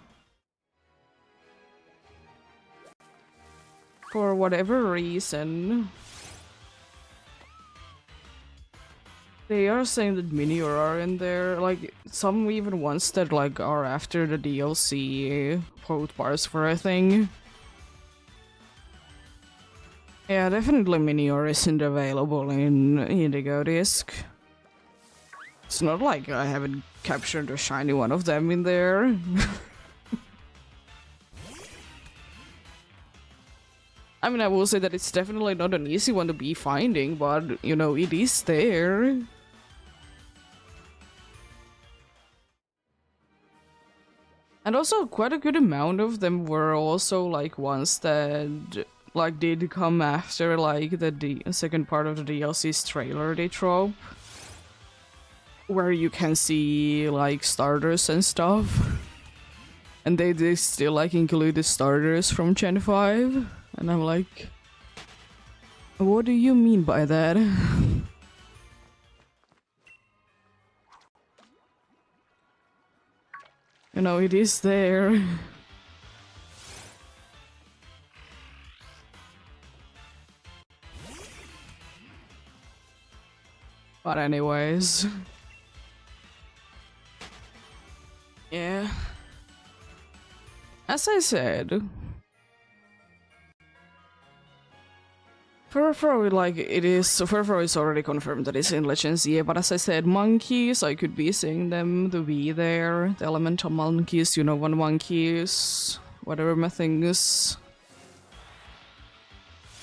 For whatever reason. They are saying that Minior are in there, like some even ones that like are after the DLC code bars for a thing. Yeah, definitely Minior isn't available in Indigo Disc. It's not like I haven't captured a shiny one of them in there. I mean, I will say that it's definitely not an easy one to be finding, but, you know, it is there. And also, quite a good amount of them were also, like, ones that, like, did come after, like, the second part of the DLC's trailer they drop. Where you can see, like, starters and stuff. And they still, like, include the starters from Gen 5. And I'm like, what do you mean by that? You know, it is there. But anyways. Yeah. As I said, Furfur, like, it is... Furfur is already confirmed that it's in Legends, yeah, but as I said, monkeys, I could be seeing them to be there. The elemental monkeys, you know, one monkeys, whatever my things.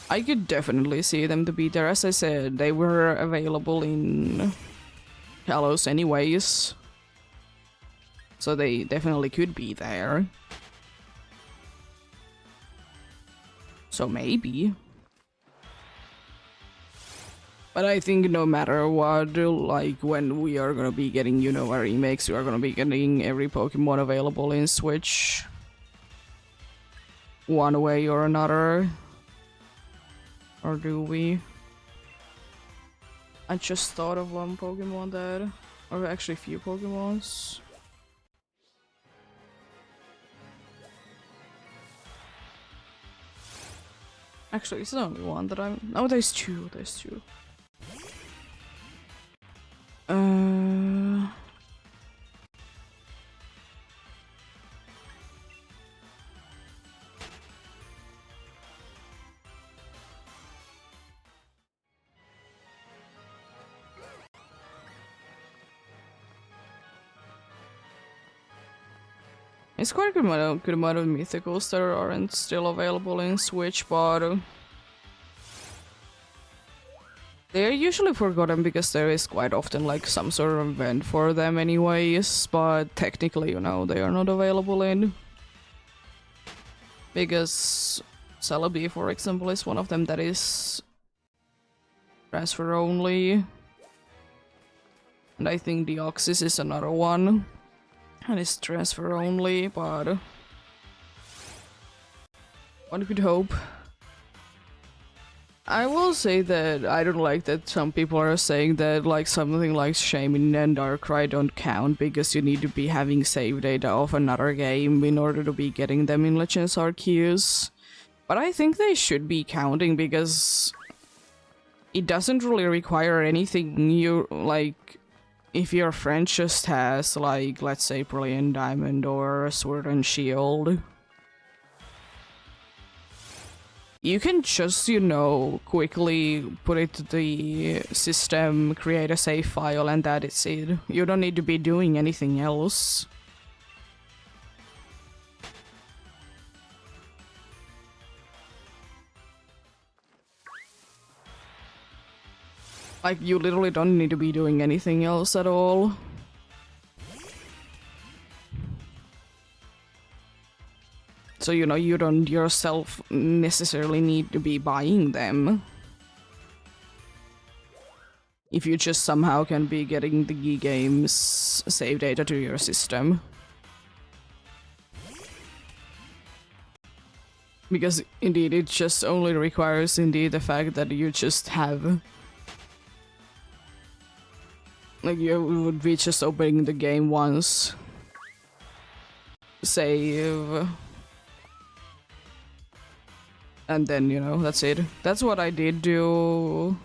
I could definitely see them to be there. As I said, they were available in Kalos anyways. So they definitely could be there. So maybe. But I think no matter what, like when we are gonna be getting, you know, our remakes, we are gonna be getting every Pokemon available in Switch. One way or another. Or do we? I just thought of one Pokemon that... Or actually a few Pokemons. Actually, it's the only one that I'm... Oh, there's two, there's two. It's quite a good amount of mythicals that aren't still available in Switch, but they're usually forgotten because there is quite often like some sort of event for them anyways, but technically, you know, they are not available in. Because Celebi, for example, is one of them that is transfer only. And I think Deoxys is another one. And it's transfer only, but one could hope. I will say that I don't like that some people are saying that like something like Shaman and Darkrai don't count because you need to be having save data of another game in order to be getting them in Legends Arceus. But I think they should be counting because it doesn't really require anything you like. If your friend just has, like, let's say Brilliant Diamond or Sword and Shield, you can just, you know, quickly put it to the system, create a save file, and that is it. You don't need to be doing anything else. Like, you literally don't need to be doing anything else at all. So, you know, you don't yourself necessarily need to be buying them. If you just somehow can be getting the game's save data to your system. Because, indeed, it just only requires, indeed, the fact that you just have... Like, you would be just opening the game once. Save... And then, you know, that's it. That's what I did do...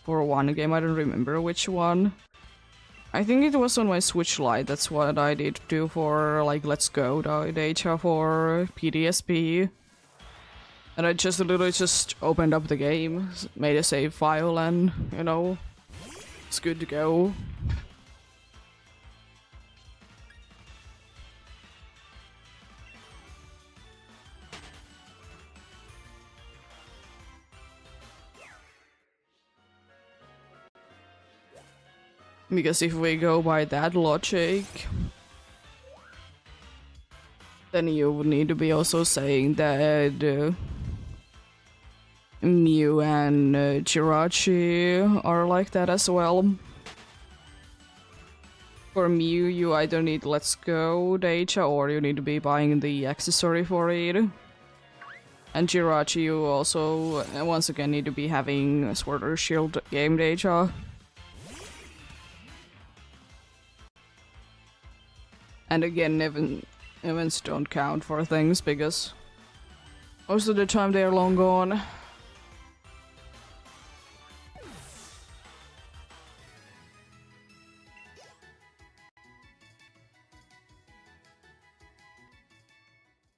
for one game, I don't remember which one. I think it was on my Switch Lite, that's what I did do for, like, Let's Go data for PDSP. And I just literally just opened up the game, made a save file, and, you know, it's good to go. Because if we go by that logic, then you would need to be also saying that Mew and Jirachi are like that as well. For Mew, you either need Let's Go data or you need to be buying the accessory for it. And Jirachi, you also once again need to be having Sword or Shield game data. And again, events don't count for things because most of the time they are long gone.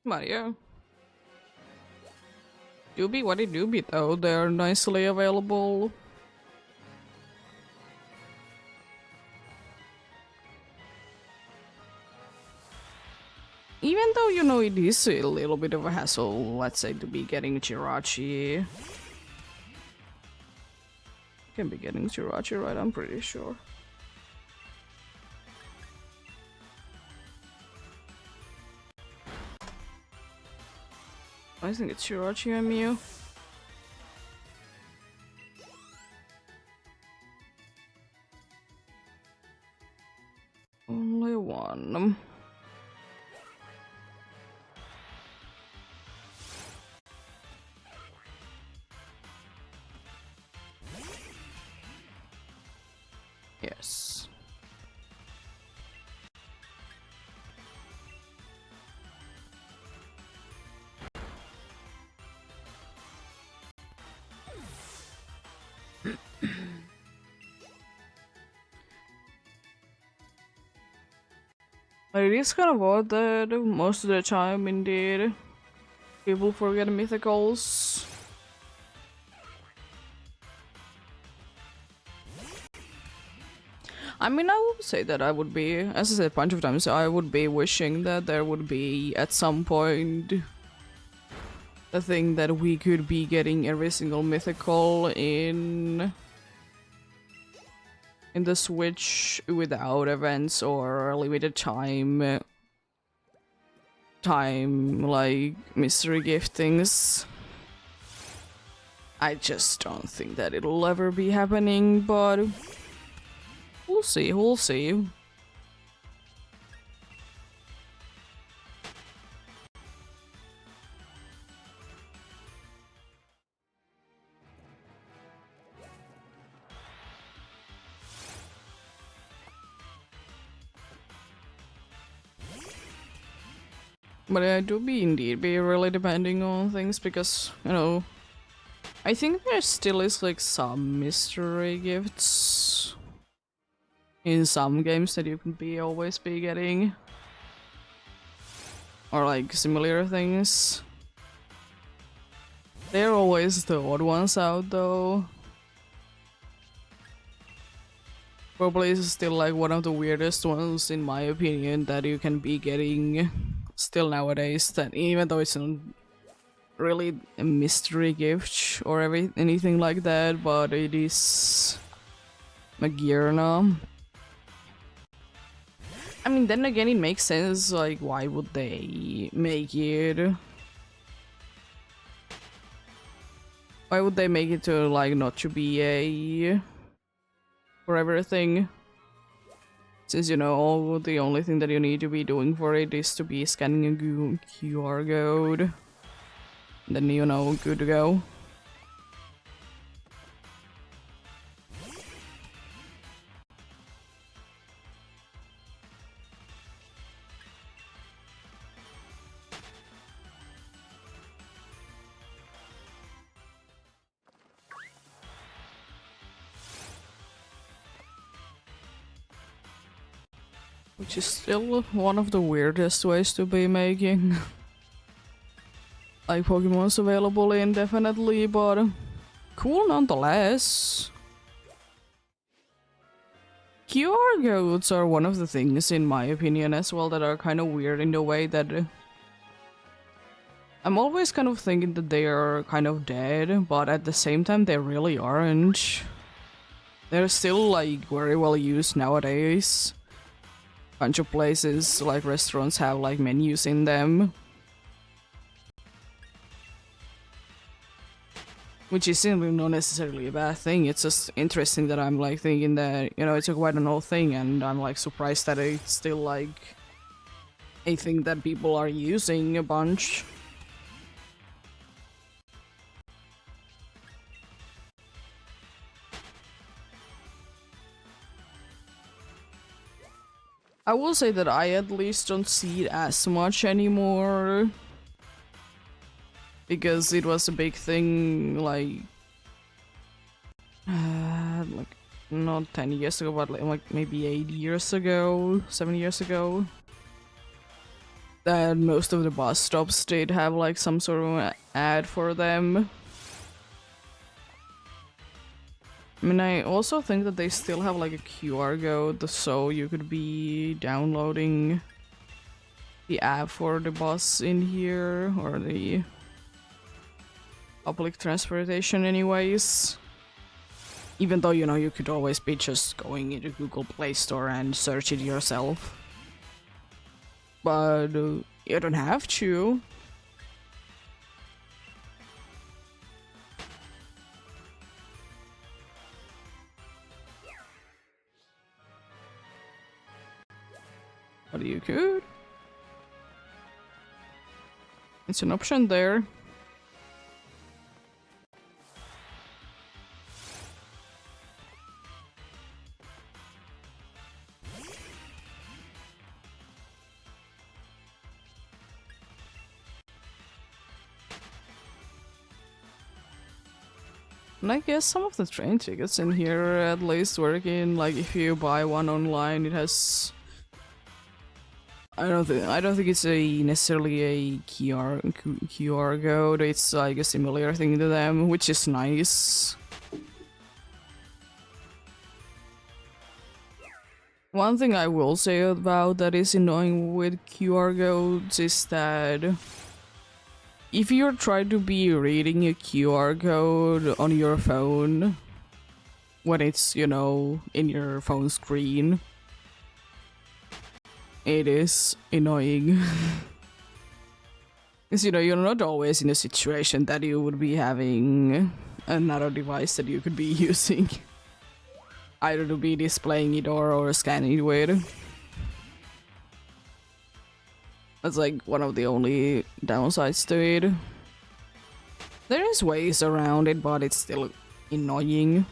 Mario. Doobie, what did Doobie though? They're nicely available. Even though, you know, it is a little bit of a hassle, let's say, to be getting Jirachi. Can be getting Jirachi, right? I'm pretty sure. I think it's Jirachi and Mew. Only one. Yes. It is kind of odd that most of the time, indeed, people forget mythicals. I mean, I would say that I would be, as I said a bunch of times, I would be wishing that there would be, at some point, a thing that we could be getting every single mythical in the Switch without events or limited time like mystery giftings. I just don't think that it'll ever be happening, but we'll see, we'll see. But I do indeed be really depending on things because, you know, I think there still is like some mystery gifts in some games that you can always be getting. Or like similar things. They're always the odd ones out though. Probably is still like one of the weirdest ones in my opinion that you can be getting still nowadays, that even though it's not really a mystery gift or anything like that, but it is Magirna. I mean, then again, it makes sense, like, why would they make it? Why would they make it to, like, not to be a forever thing? Since, you know, the only thing that you need to be doing for it is to be scanning a QR code. Then, you know, good to go. Which is still one of the weirdest ways to be making like Pokemon's available indefinitely, but cool nonetheless. QR codes are one of the things, in my opinion, as well, that are kind of weird in the way that I'm always kind of thinking that they are kind of dead, but at the same time they really aren't. They're still like very well used nowadays. Bunch of places, like restaurants, have like menus in them. Which is simply not necessarily a bad thing, it's just interesting that I'm like thinking that, you know, it's a quite an old thing, and I'm like surprised that it's still like a thing that people are using a bunch. I will say that I at least don't see it as much anymore. Because it was a big thing, like not 10 years ago, but like maybe 8 years ago, 7 years ago. that most of the bus stops did have like some sort of ad for them. I mean, I also think that they still have like a QR code, so you could be downloading the app for the bus in here, or the public transportation anyways. Even though, you know, you could always be just going into Google Play Store and search it yourself. But you don't have to. But you could. It's an option there. And I guess some of the train tickets in here at least work in, like, if you buy one online, it has... I don't think it's a necessarily a QR code. It's like a similar thing to them, which is nice. One thing I will say about that is annoying with QR codes is that if you're trying to be reading a QR code on your phone when it's, you know, in your phone screen, it is annoying. Because, you know, you're not always in a situation that you would be having another device that you could be using. Either to be displaying it or scanning it with. That's like one of the only downsides to it. There is ways around it, but it's still annoying.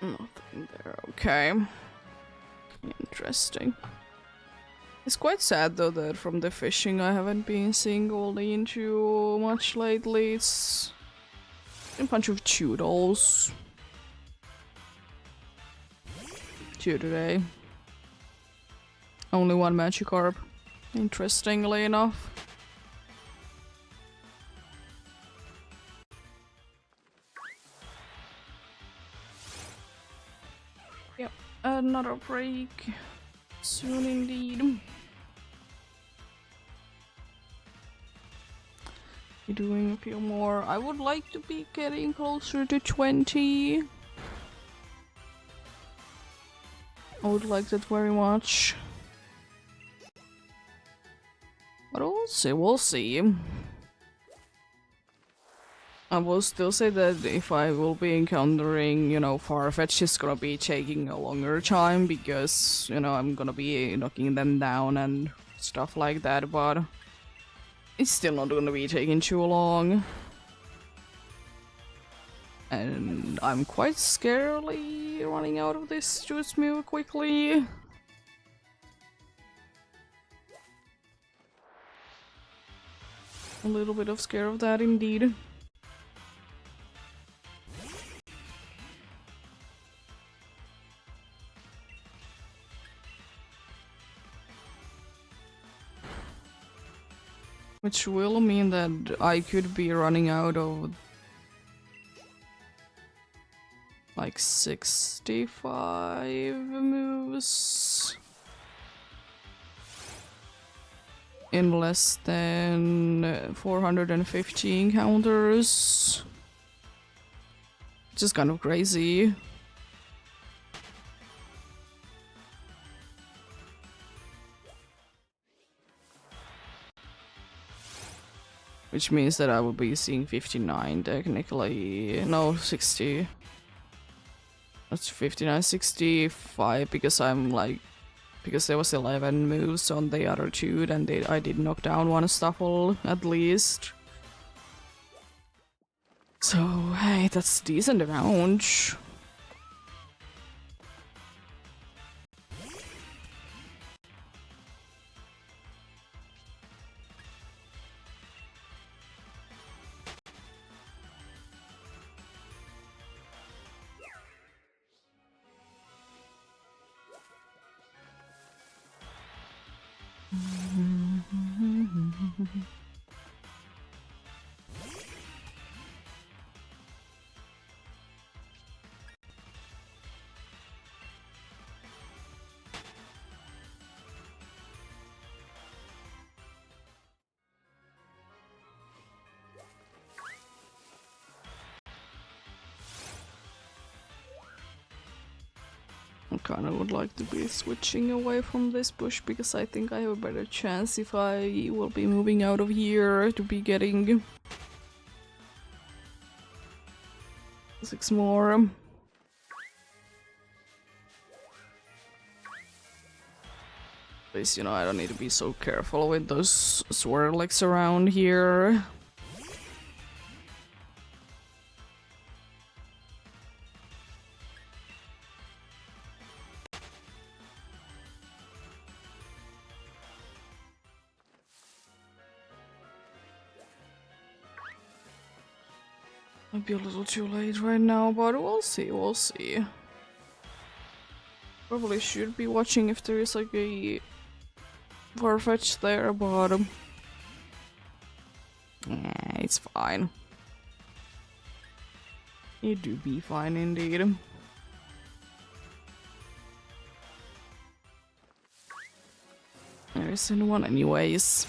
Nothing there, okay. Interesting. It's quite sad though that from the fishing I haven't been seeing Goldie too much lately. It's a bunch of Toodles. Two today. Only one Magikarp, interestingly enough. Yep, another break. Soon indeed. Be doing a few more. I would like to be getting closer to 20. I would like that very much. But we'll see. I will still say that if I will be encountering, you know, Farfetch, it's gonna be taking a longer time because, you know, I'm gonna be knocking them down and stuff like that, but it's still not gonna be taking too long. And I'm quite scarily running out of this juice move quickly. A little bit of scare of that indeed. Which will mean that I could be running out of like 65 moves in less than 450 encounters. Which is kind of crazy. Which means that I will be seeing 59 technically. No, 60. That's 59, 65 because I'm like... Because there was 11 moves on the other two, and I did knock down one Stuffle at least. So, hey, that's a decent amount. I kinda would like to be switching away from this bush because I think I have a better chance if I will be moving out of here to be getting 6 more. At least, you know, I don't need to be so careful with those Swirlix around here. Might be a little too late right now, but we'll see, we'll see. Probably should be watching if there is like a Farfetch there, but it's fine. It do be fine indeed. There isn't one anyways.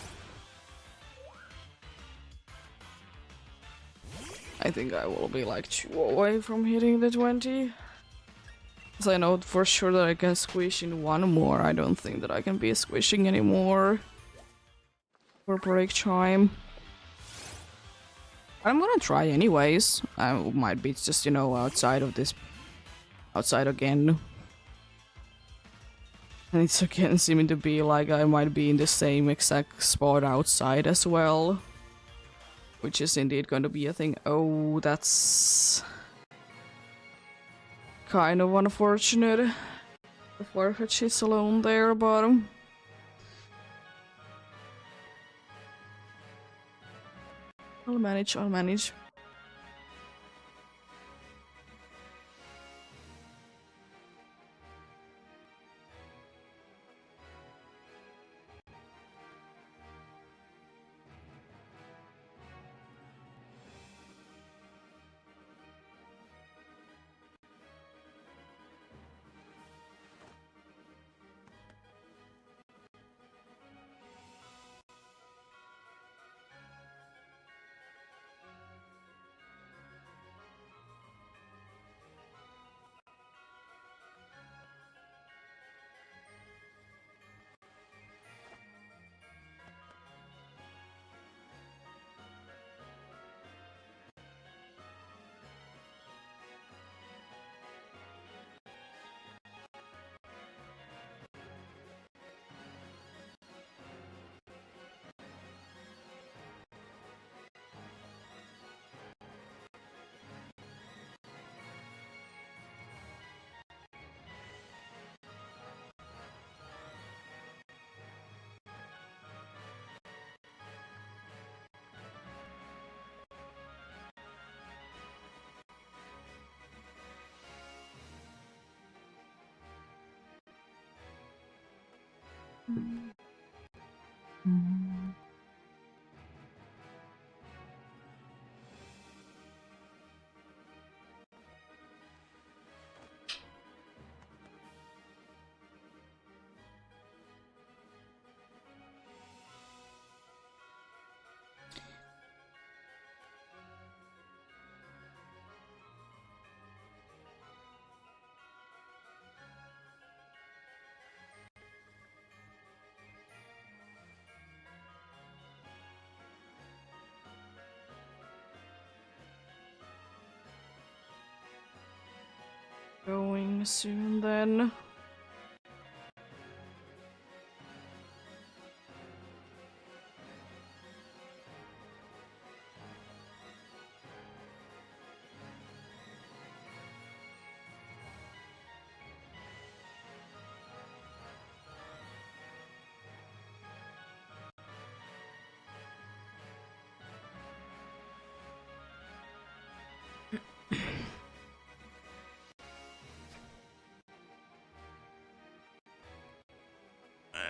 I think I will be like 2 away from hitting the 20. Because I know for sure that I can squish in one more. I don't think that I can be squishing anymore for break time. I'm gonna try anyways. I might be just, you know, outside of this... outside again. And it's again seeming to be like I might be in the same exact spot outside as well. Which is indeed going to be a thing. Oh, that's... kind of unfortunate. The Farfetch is alone there, but... I'll manage, I'll manage. Going soon then.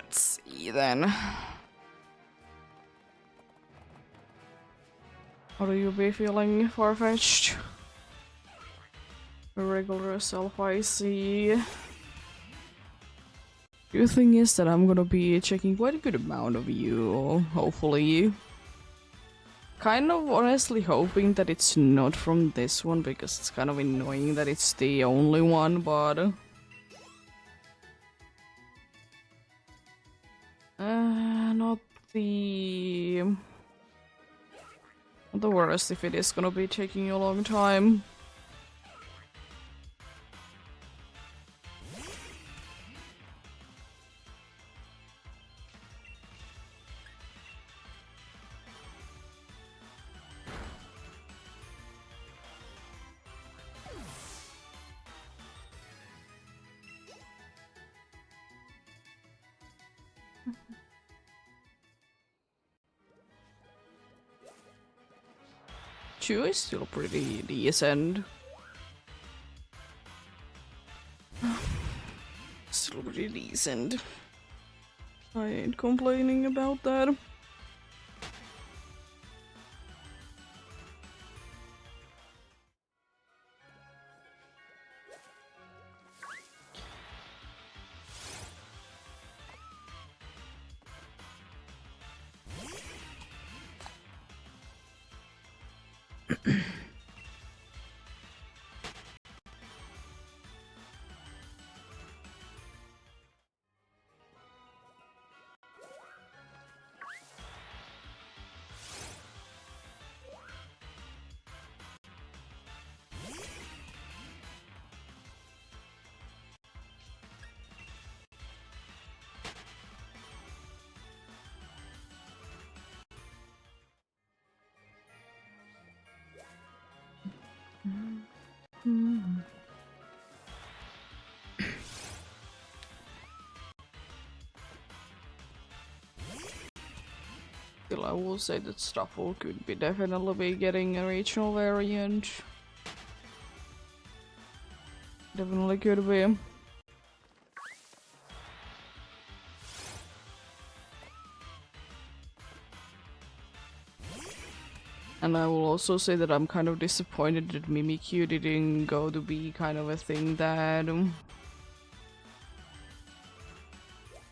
Let's see then. How do you be feeling, Farfetched? A regular self, I see. The thing is that I'm gonna be checking quite a good amount of you, hopefully. Kind of honestly hoping that it's not from this one, because it's kind of annoying that it's the only one, but... not the... Not the worst if it is gonna be taking a long time. Two is still pretty decent. Still pretty decent. I ain't complaining about that. still I will say that Stuffle could be definitely be getting a regional variant. Definitely could be. And I will also say that I'm kind of disappointed that Mimikyu didn't go to be kind of a thing that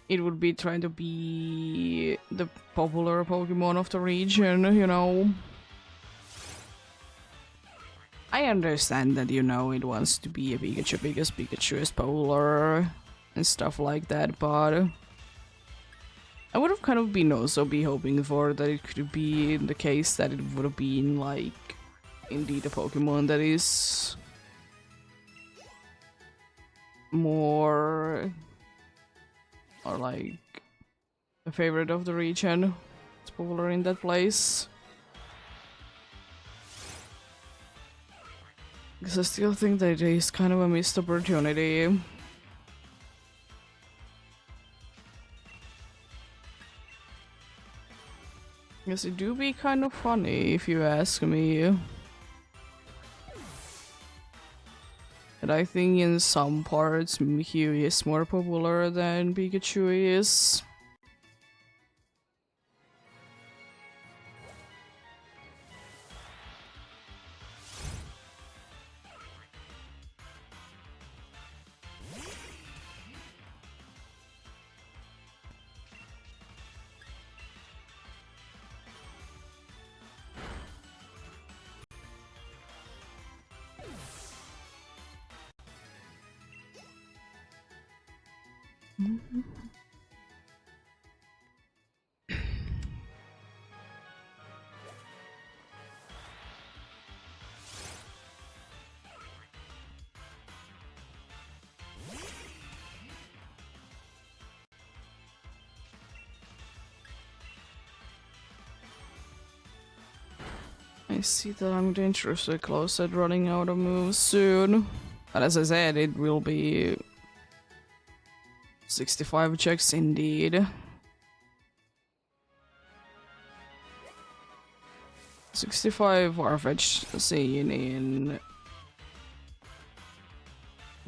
it would be trying to be the popular Pokemon of the region, you know. I understand that, you know, it wants to be a Pikachu because Pikachu is popular and stuff like that, but I would have kind of been also be hoping for that it could be the case that it would have been like indeed a Pokemon that is more or like a favorite of the region. It's popular in that place. Because I still think that it is kind of a missed opportunity. Because it do be kind of funny if you ask me. And I think in some parts Mimikyu is more popular than Pikachu is. I see that I'm dangerously close at running out of moves soon. But as I said, it will be 65 checks indeed. 65 Farfetch seen in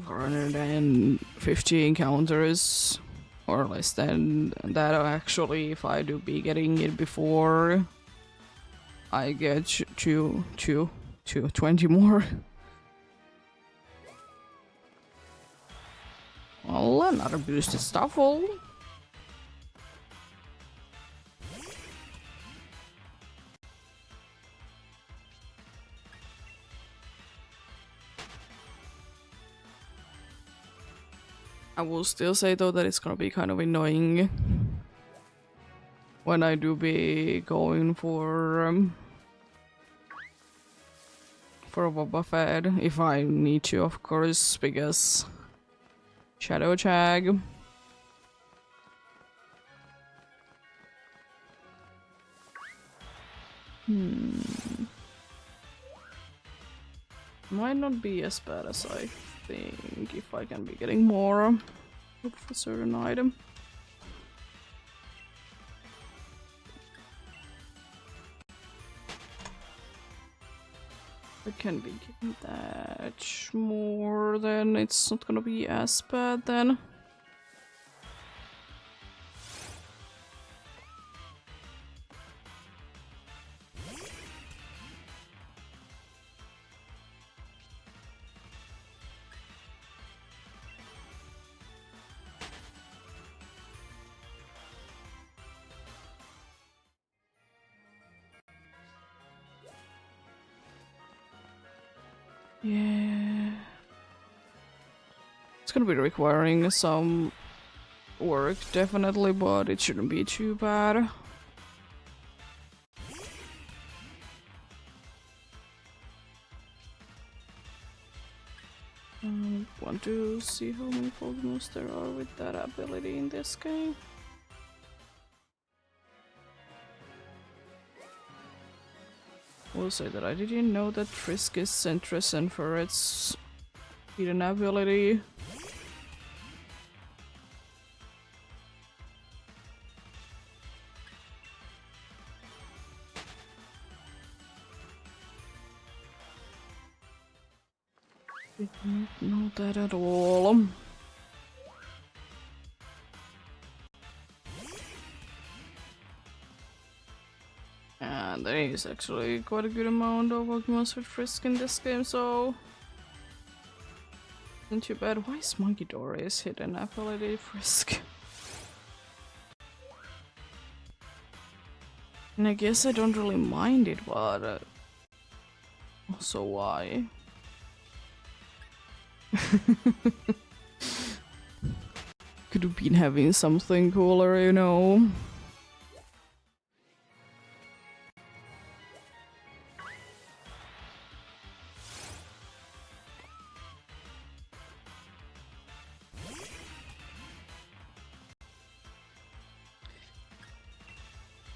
450 encounters, or less than that actually, if I do be getting it before I get 20 more. Well, another boosted Stuffle. I will still say though that it's gonna be kind of annoying when I do be going for a Boba Fett, if I need to, of course, because Shadow Chag. Might not be as bad as I think if I can be getting more of a certain item. I can be getting that more, then it's not gonna be as bad then. Yeah. It's gonna be requiring some work, definitely, but it shouldn't be too bad. Want to see how many Pokemon there are with that ability in this game. Will say that I didn't know that Frisk is Centricin for its hidden ability. that at all. And there is actually quite a good amount of Pokemon with Frisk in this game, so isn't too bad. Why is Monkey Dory's hidden ability Frisk? And I guess I don't really mind it, but also why? Could have been having something cooler, you know.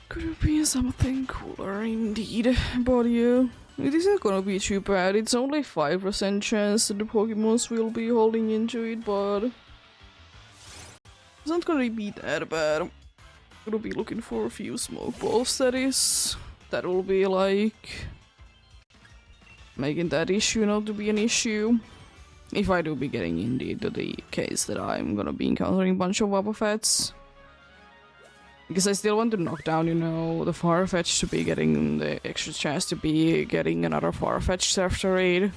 Could have been something cooler indeed, but yeah, it isn't gonna be too bad. It's only 5% chance that the Pokemons will be holding into it, but it's not gonna be that bad. I'm gonna be looking for a few smoke balls, that is. That will be like making that issue not to be an issue. If I do be getting indeed to the case that I'm gonna be encountering a bunch of Wobbuffets. Because I still want to knock down, you know, the Farfetch to be getting the extra chance to be getting another Farfetch after raid.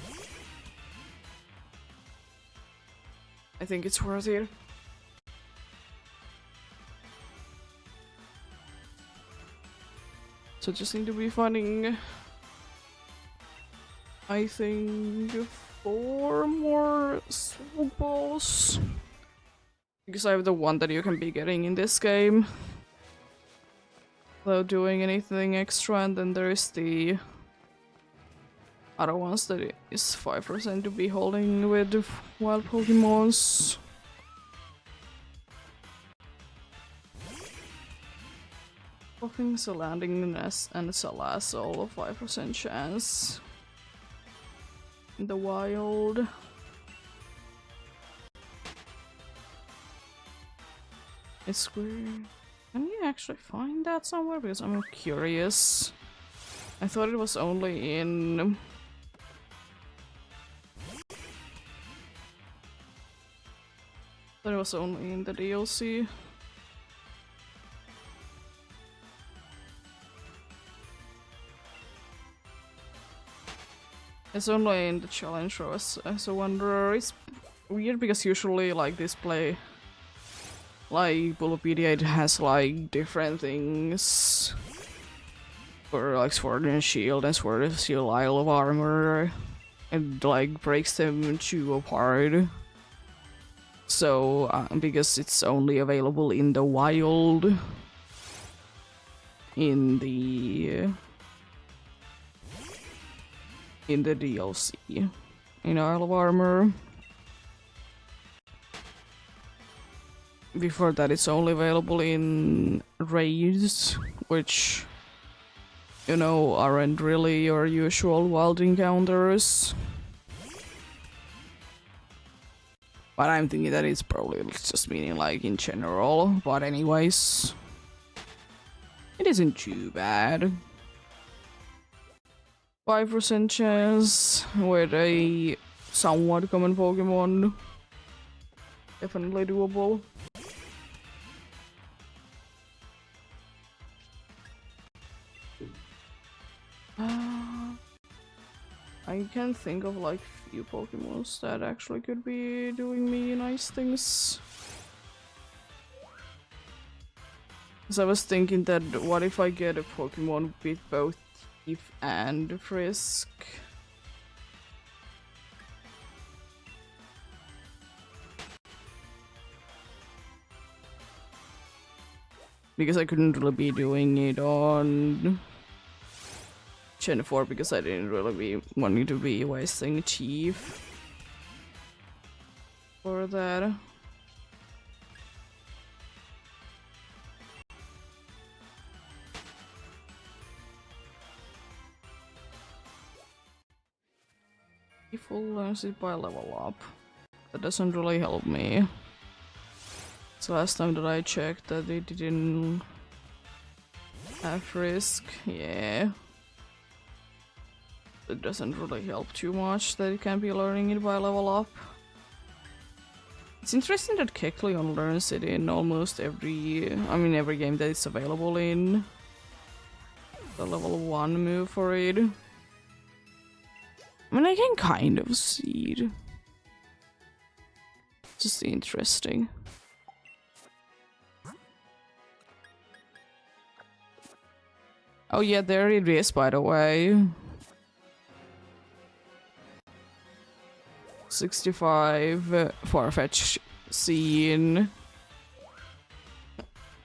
I think it's worth it. So just need to be finding, I think, 4 more swoop balls. Because I have the one that you can be getting in this game without doing anything extra, and then there is the other ones that is 5% to be holding with wild Pokemons. Things are landing in S and Salazzle, 5% chance in the wild. It's weird. Can you actually find that somewhere? Because I'm curious. I thought it was only in... I thought it was only in the DLC. It's only in the challenge row as a wanderer. It's weird because usually like this play, like Bulbapedia, it has like different things for like Sword and Shield and Sword and Shield Isle of Armor, and like breaks them two apart. So because it's only available in the wild, in the DLC, in Isle of Armor. Before that, it's only available in raids, which, you know, aren't really your usual wild encounters. But I'm thinking that it's probably just meaning like in general, but anyways, it isn't too bad. 5% chance with a somewhat common Pokemon. Definitely doable. I can think of like few Pokemons that actually could be doing me nice things. Because I was thinking that what if I get a Pokemon with both Thief and Frisk? Because I couldn't really be doing it on Gen 4 because I didn't really be wanting to be wasting Chief for that. Full learns it by level up. That doesn't really help me. So last time that I checked that they didn't have Risk, yeah. It doesn't really help too much that it can be learning it by level up. It's interesting that Kecleon learns it in almost every game that it's available in. The level 1 move for it. I mean, I can kind of see it. Just interesting. Oh yeah, there it is, by the way. 65 Farfetch scene.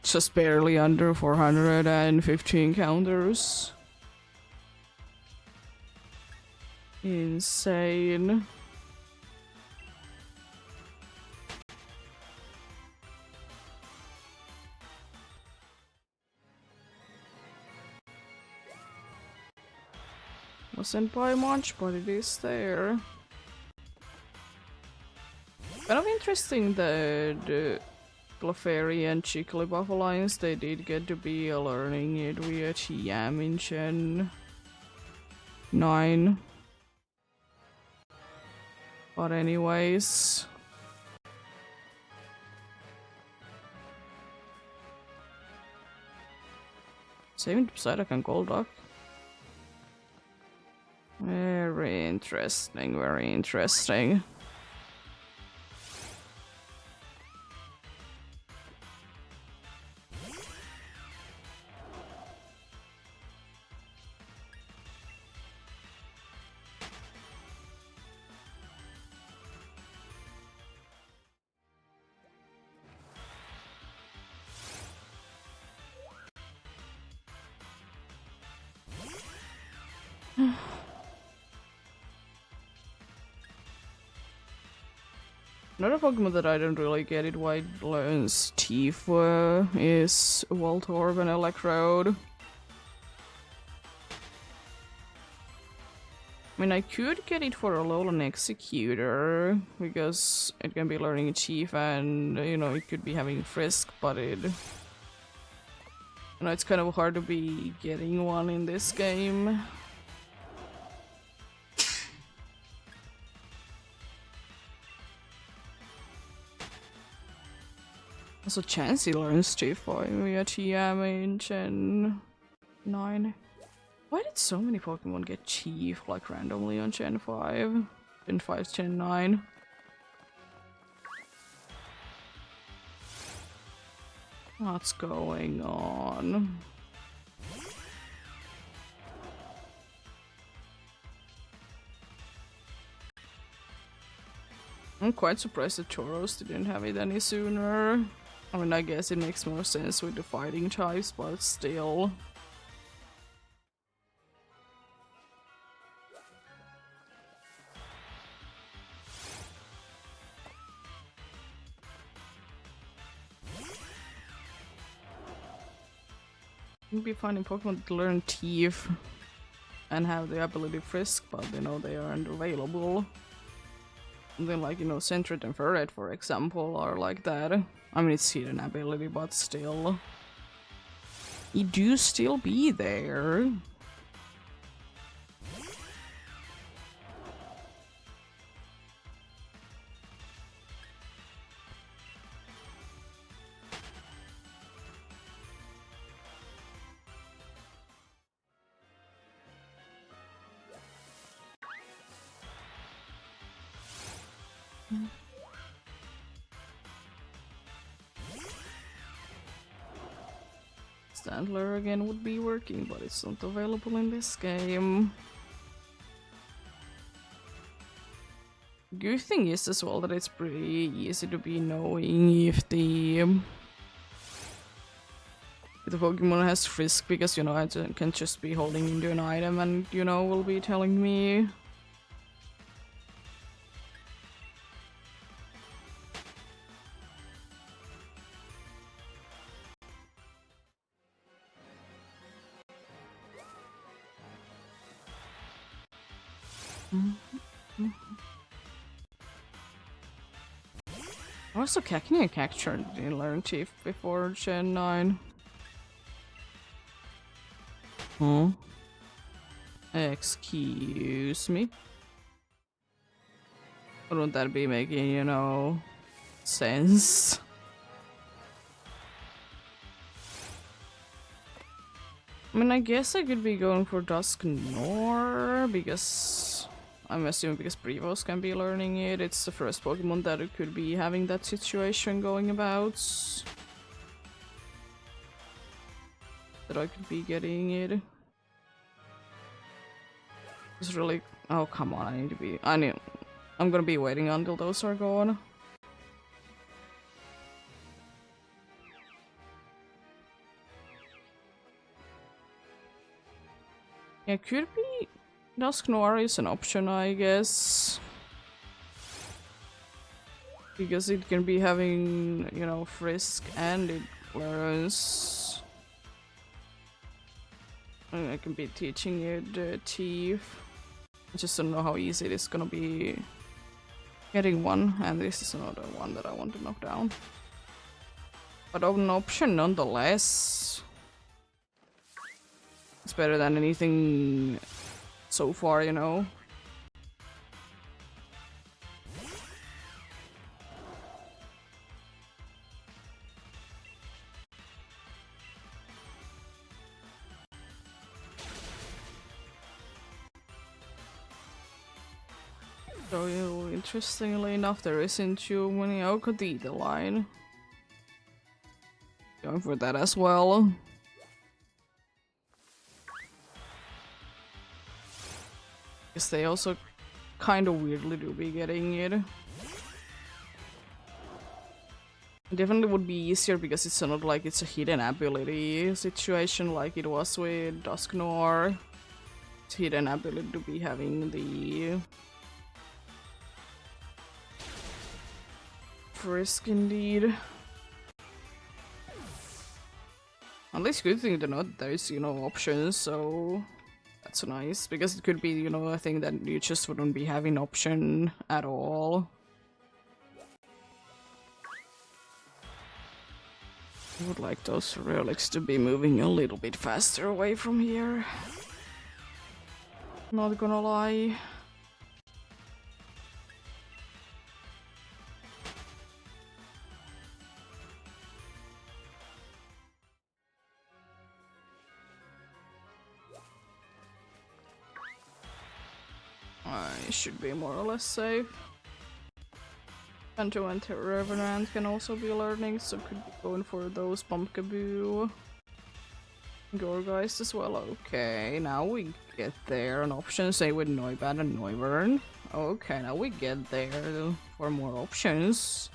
Just barely under 415 counters. Insane. Wasn't by much, but it is there. Kind of interesting that the Clefairy and Jigglypuff Alliance, they did get to be learning it via TM in Gen 9. But anyways... 70% I can Golduck. Very interesting, very interesting. Another Pokemon that I don't really get it why it learns Teeth is Voltorb and Electrode. I mean, I could get it for Alolan Executor, because it can be learning Chief and, you know, it could be having Frisk, but it... You know, it's kind of hard to be getting one in this game. Also, Chansey learns Chief via TM in Gen 9. Why did so many Pokemon get Chief, like, randomly on Gen 5? Gen 5, Gen 9? What's going on? I'm quite surprised that Tauros didn't have it any sooner. I mean, I guess it makes more sense with the fighting types, but still. You'd be finding Pokemon that learn Thief and have the ability Frisk, but you know, they aren't available. And then, like, you know, Sentret and Ferret, for example, are like that. I mean, it's hidden ability, but still. It do still be there. Standler again would be working, but it's not available in this game. Good thing is as well that it's pretty easy to be knowing if the Pokemon has Frisk, because, you know, I can just be holding into an item and, you know, will be telling me. Also, Cacnea and Cacturne didn't learn Chief before Gen 9. Huh? Excuse me? Wouldn't that be making, you know, sense. I mean, I guess I could be going for Dusk Nor because I'm assuming because Prevos can be learning it. It's the first Pokemon that it could be having that situation going about. That I could be getting it. It's really. Oh, come on, I need to be. I'm gonna be waiting until those are gone. Yeah, could be. Dusk Noir is an option, I guess. Because it can be having, you know, Frisk and it learns. And I can be teaching it Thief. I just don't know how easy it is gonna be getting one, and this is another one that I want to knock down. But an option nonetheless. It's better than anything so far, you know. So, interestingly enough, there isn't too many Okadita line. Going for that as well. Guess they also kind of weirdly do be getting it. Definitely would be easier because it's not like it's a hidden ability situation like it was with Dusk Noir. It's hidden ability to be having the Frisk indeed. At least good thing to note there's, you know, options, so that's nice, because it could be, you know, a thing that you just wouldn't be having option at all. I would like those relics to be moving a little bit faster away from here. Not gonna lie. I should be more or less safe. Kanto and Revenant can also be learning, so could be going for those Pumpkaboo. Gorgeist as well. Okay, now we get there. An option, say with Noibat and Noivern. Okay, now we get there for more options.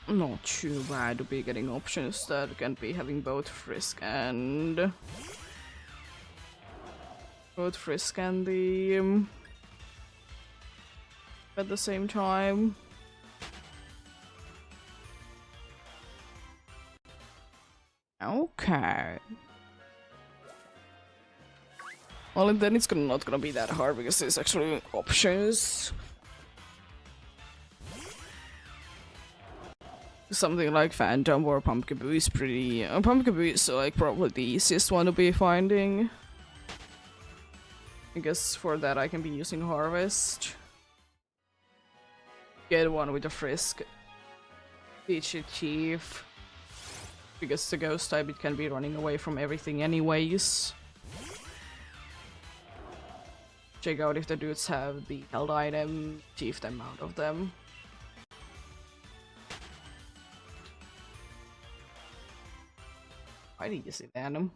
Not too bad to be getting options that can be having both Frisk and the at the same time. Okay. Well, then it's not gonna be that hard because there's actually options. Something like Phantom or Pumpkaboo is pretty. Pumpkaboo is like probably the easiest one to be finding. I guess for that I can be using Harvest. Get one with a Frisk. Teach it Chief. Because the ghost type, it can be running away from everything anyways. Check out if the dudes have the held item, Chief them out of them. Quite easy, Venom.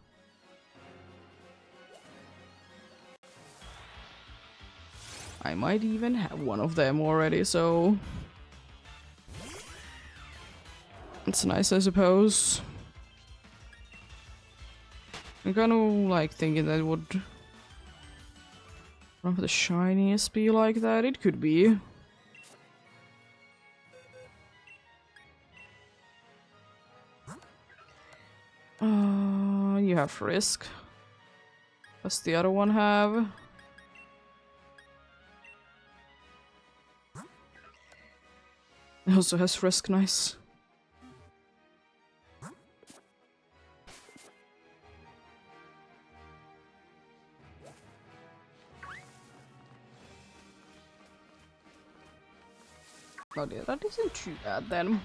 I might even have one of them already, so it's nice, I suppose. I'm kind of like thinking that would one of the shiniest be like that. It could be. You have Frisk. What's the other one have? It also has Frisk, nice. Oh yeah, that isn't too bad then.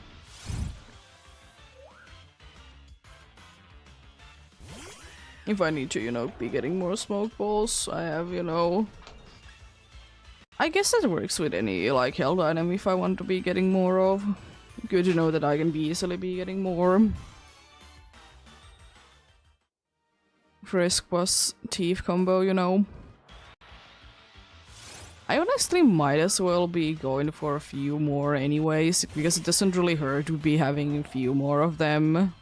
If I need to, you know, be getting more smoke balls, I have, you know... I guess that works with any, like, health item if I want to be getting more of. Good to know that I can be easily be getting more. Frisk plus Thief combo, you know. I honestly might as well be going for a few more anyways, because it doesn't really hurt to be having a few more of them.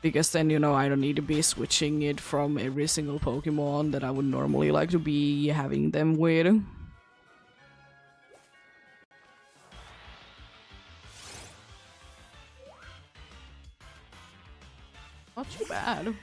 Because then, you know, I don't need to be switching it from every single Pokemon that I would normally like to be having them with. Not too bad.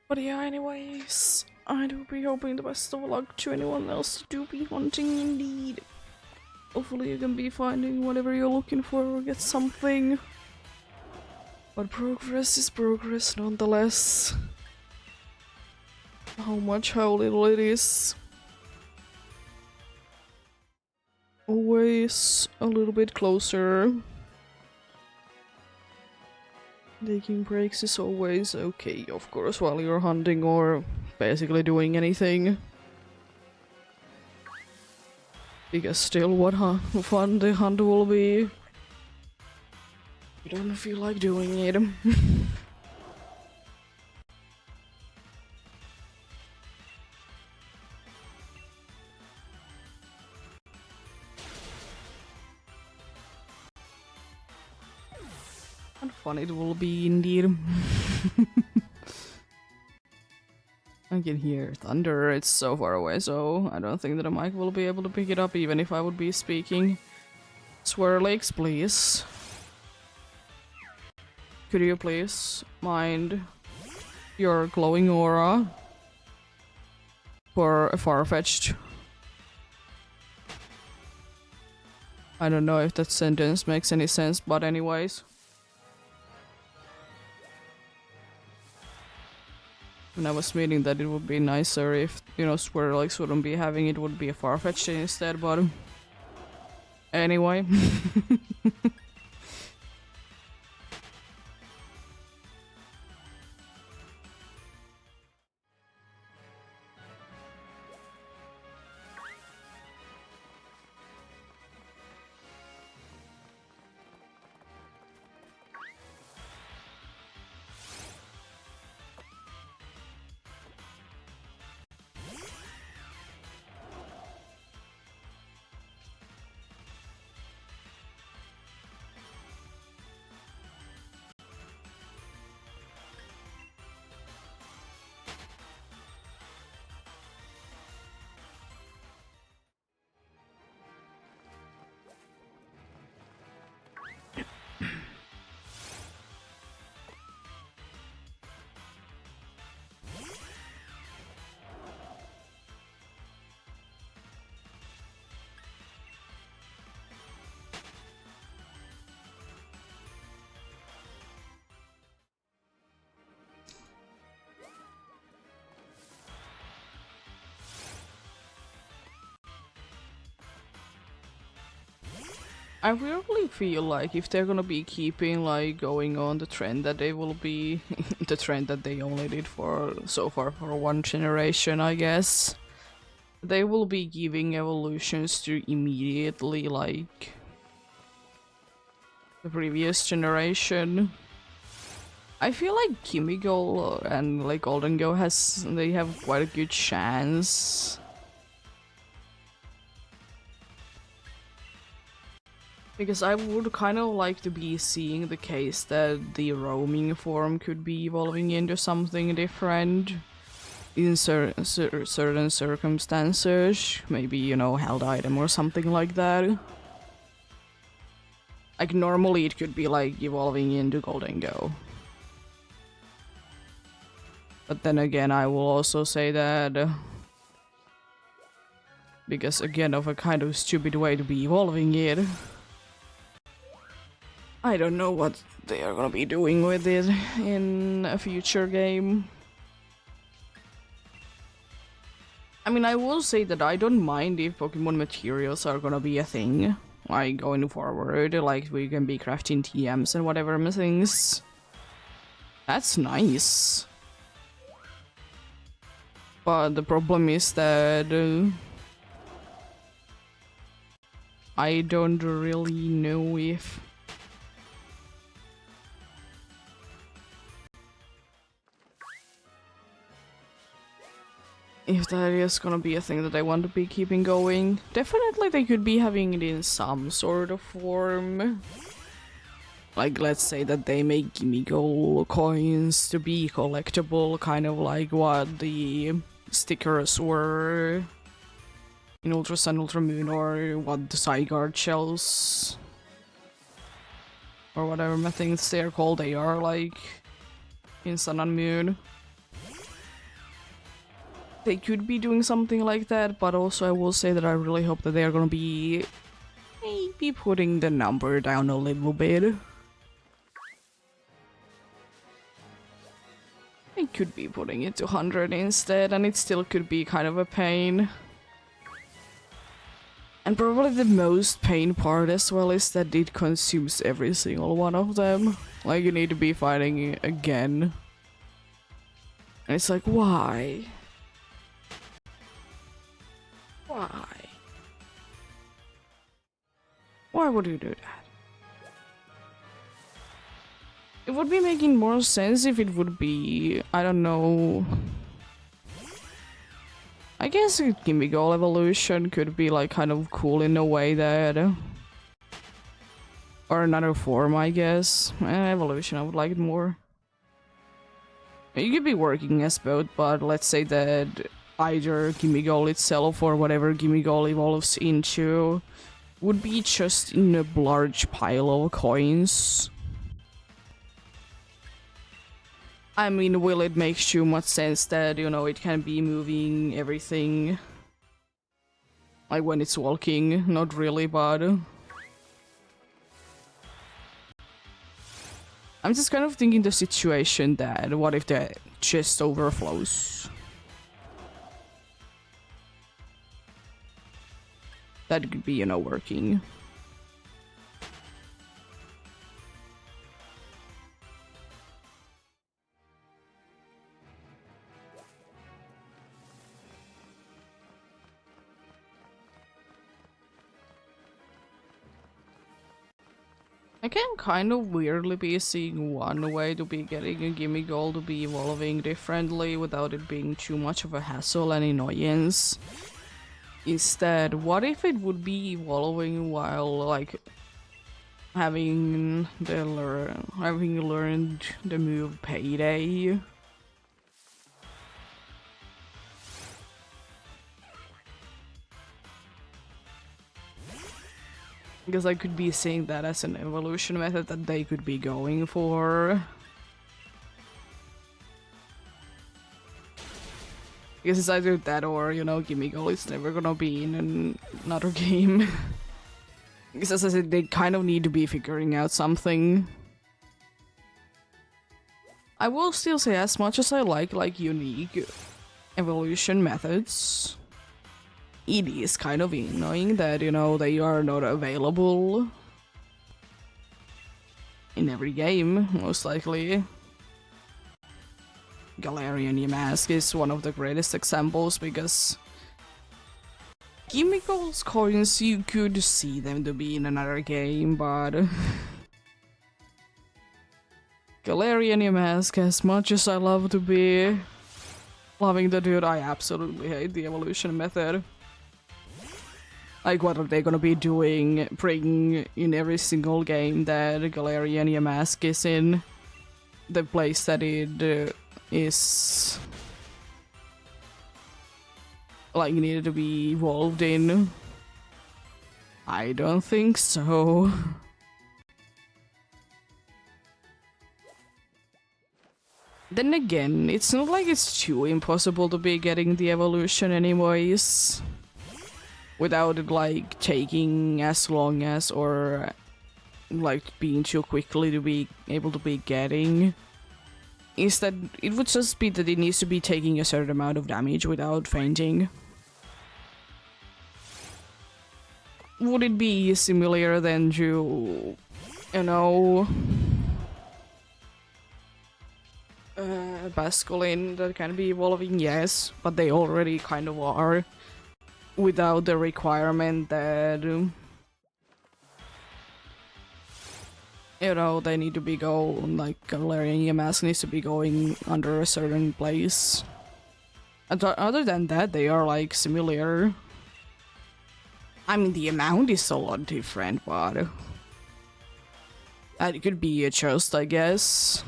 But yeah, anyways, I do be hoping the best of luck to anyone else do be hunting indeed. Hopefully you can be finding whatever you're looking for or get something. But progress is progress nonetheless. How much, how little it is. Always a little bit closer. Taking breaks is always okay, of course, while you're hunting or basically doing anything. Because still, what fun the hunt will be. You don't feel like doing it. And fun it will be indeed. I can hear thunder, it's so far away, so I don't think that a mic will be able to pick it up even if I would be speaking. Swirlix, please. Could you please mind your glowing aura for a Farfetch'd? I don't know if that sentence makes any sense, but anyways. When I was meaning that it would be nicer if, you know, Swirlix wouldn't be having it, would be a Farfetch'd instead, but... Anyway. I really feel like if they're gonna be keeping like going on the trend that they will be the trend that they only did for so far for one generation, I guess. They will be giving evolutions to immediately like the previous generation. I feel like Kimiko and like Golden Go they have quite a good chance. Because I would kind of like to be seeing the case that the roaming form could be evolving into something different. in certain circumstances, maybe, you know, held item or something like that. Like, normally it could be like evolving into Golden Go. But then again, I will also say that because again of a kind of stupid way to be evolving it, I don't know what they are gonna be doing with it in a future game. I mean, I will say that I don't mind if Pokemon materials are gonna be a thing, like going forward, like we can be crafting TMs and whatever things. That's nice. But the problem is that I don't really know if that is gonna be a thing that I want to be keeping going. Definitely they could be having it in some sort of form. Like, let's say that they make Gimme Gold coins to be collectible, kind of like what the stickers were in Ultra Sun, Ultra Moon, or what the Zygarde shells or whatever things they're called, they are like in Sun and Moon. They could be doing something like that, but also I will say that I really hope that they are gonna be maybe putting the number down a little bit. I could be putting it to 100 instead, and it still could be kind of a pain. And probably the most pain part as well is that it consumes every single one of them. Like, you need to be fighting again. And it's like, why? Why? Why would you do that? It would be making more sense if it would be, I don't know. I guess a Gimme Goal evolution could be like kind of cool in a way that, or another form, I guess. Evolution, I would like it more. You could be working as both, but let's say that either Gimme Goal itself or whatever Gimme Goal evolves into would be just in a large pile of coins. I mean, will it make too much sense that, you know, it can be moving everything? Like when it's walking? Not really, but I'm just kind of thinking the situation that what if the chest overflows? That could be, you know, working. I can kind of weirdly be seeing one way to be getting a Gimme Goal to be evolving differently without it being too much of a hassle and annoyance. Instead, what if it would be evolving while, like, having learned the move Payday? Because I could be seeing that as an evolution method that they could be going for. Because it's either that or, you know, Gimme Goal is never gonna be in another game. Because as I said, they kind of need to be figuring out something. I will still say, as much as I like unique evolution methods, it is kind of annoying that, you know, they are not available in every game, most likely. Galarian Yamask is one of the greatest examples because Gimme Goals coins, you could see them to be in another game, but Galarian Yamask, as much as I love to be loving the dude, I absolutely hate the evolution method. Like, what are they gonna be doing, bringing in every single game that Galarian Yamask is in? The place that it is like needed to be evolved in? I don't think so. Then again, it's not like it's too impossible to be getting the evolution anyways. Without it like taking as long as or like being too quickly to be able to be getting. Instead, it would just be that it needs to be taking a certain amount of damage without fainting. Would it be similar then to, you know, Basculin that can be evolving? Yes, but they already kind of are, without the requirement that, you know, they need to be like Galarian EMS needs to be going under a certain place. And other than that, they are like similar. I mean, the amount is a lot different, but it could be adjusted, I guess.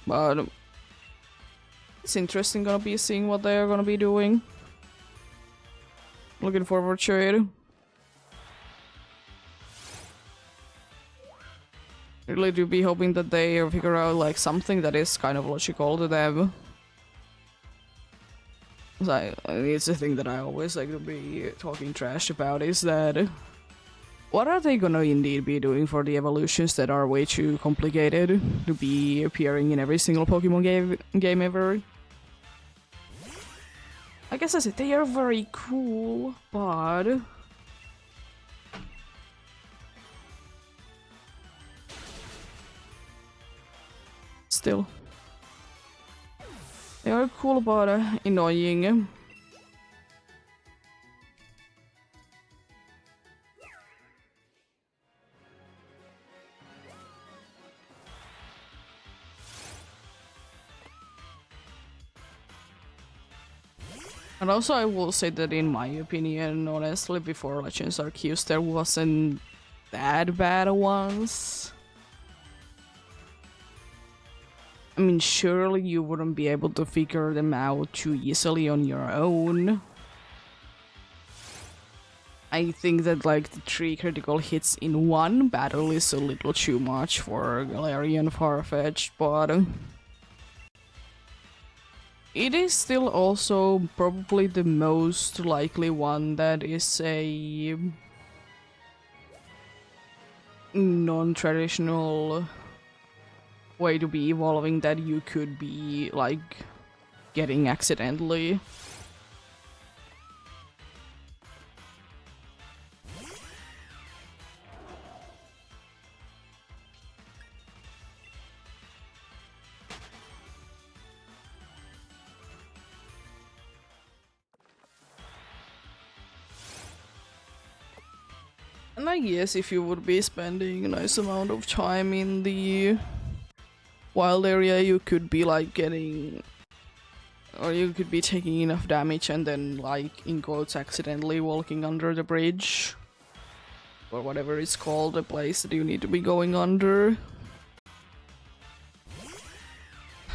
But it's interesting gonna be seeing what they are gonna be doing. Looking forward to it. Really do be hoping that they figure out like something that is kind of logical to them. It's a thing that I always like to be talking trash about, is that what are they gonna indeed be doing for the evolutions that are way too complicated to be appearing in every single Pokemon game ever? I guess I said they are very cool, but still, they are cool but annoying. And also I will say that in my opinion, honestly, before Legends Arceus there wasn't that bad ones. I mean, surely you wouldn't be able to figure them out too easily on your own. I think that like the 3 critical hits in one battle is a little too much for Galarian Farfetch'd, but it is still also probably the most likely one that is a non-traditional way to be evolving that you could be like getting accidentally. And I guess if you would be spending a nice amount of time in the wild area, you could be like getting, or you could be taking enough damage and then like in quotes accidentally walking under the bridge or whatever it's called, the place that you need to be going under.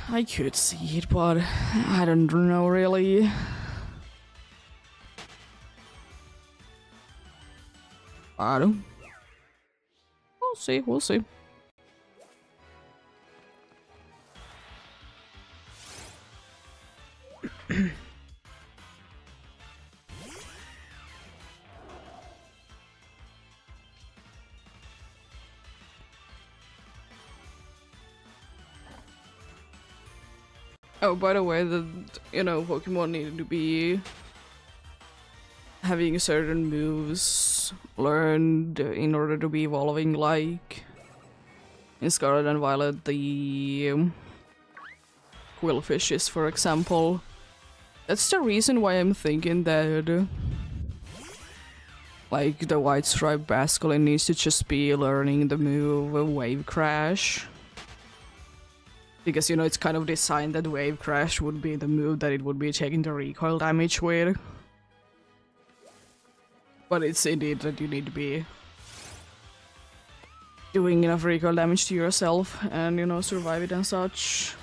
I could see it, but I don't know really. I don't. We'll see, we'll see. Oh, by the way, Pokemon needed to be having certain moves learned in order to be evolving, like in Scarlet and Violet, the Quillfishes, for example. That's the reason why I'm thinking that like the White Stripe Basculin needs to just be learning the move Wave Crash. Because, it's kind of designed that Wave Crash would be the move that it would be taking the recoil damage with. But it's indeed that you need to be doing enough recoil damage to yourself and, you know, survive it and such.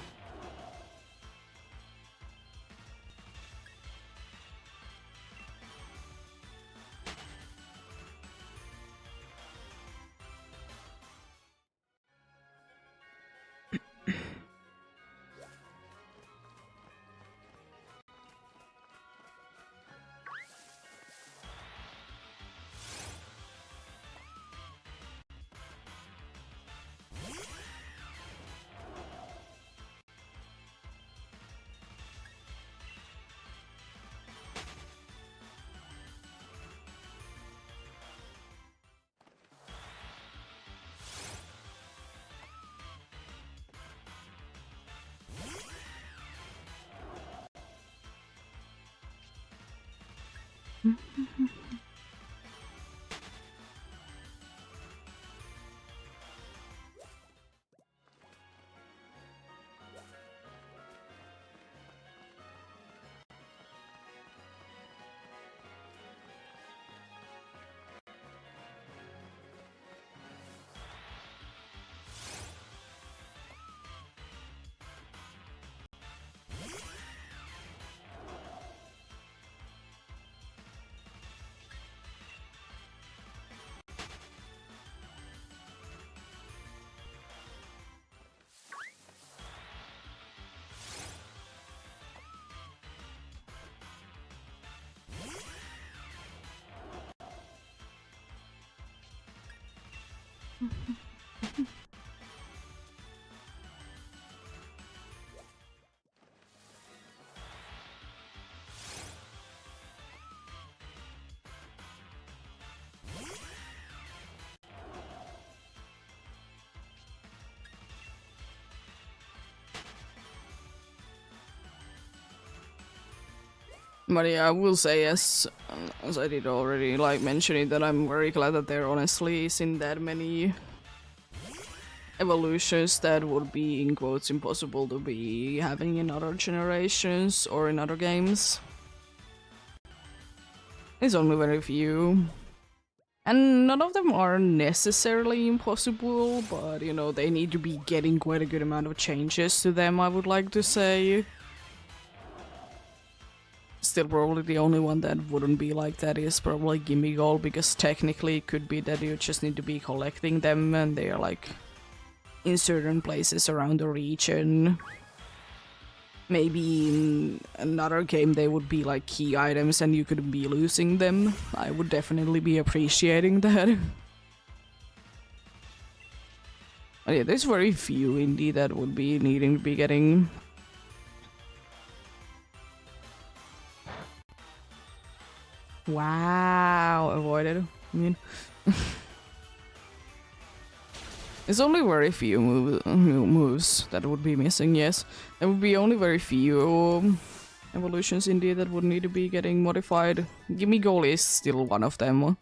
But yeah, I will say, as I did already like mentioning, that I'm very glad that there honestly isn't that many evolutions that would be, in quotes, impossible to be having in other generations or in other games. There's only very few. And none of them are necessarily impossible, but you know, they need to be getting quite a good amount of changes to them, I would like to say. Still, probably the only one that wouldn't be like that is probably Gimme Goal, because technically it could be that you just need to be collecting them and they're like in certain places around the region. Maybe in another game they would be like key items and you could be losing them. I would definitely be appreciating that. But yeah, there's very few indeed that would be needing to be getting. Wow, avoided. I mean, there's only very few moves that would be missing, yes. There would be only very few evolutions indeed that would need to be getting modified. Gimme Goal is still one of them.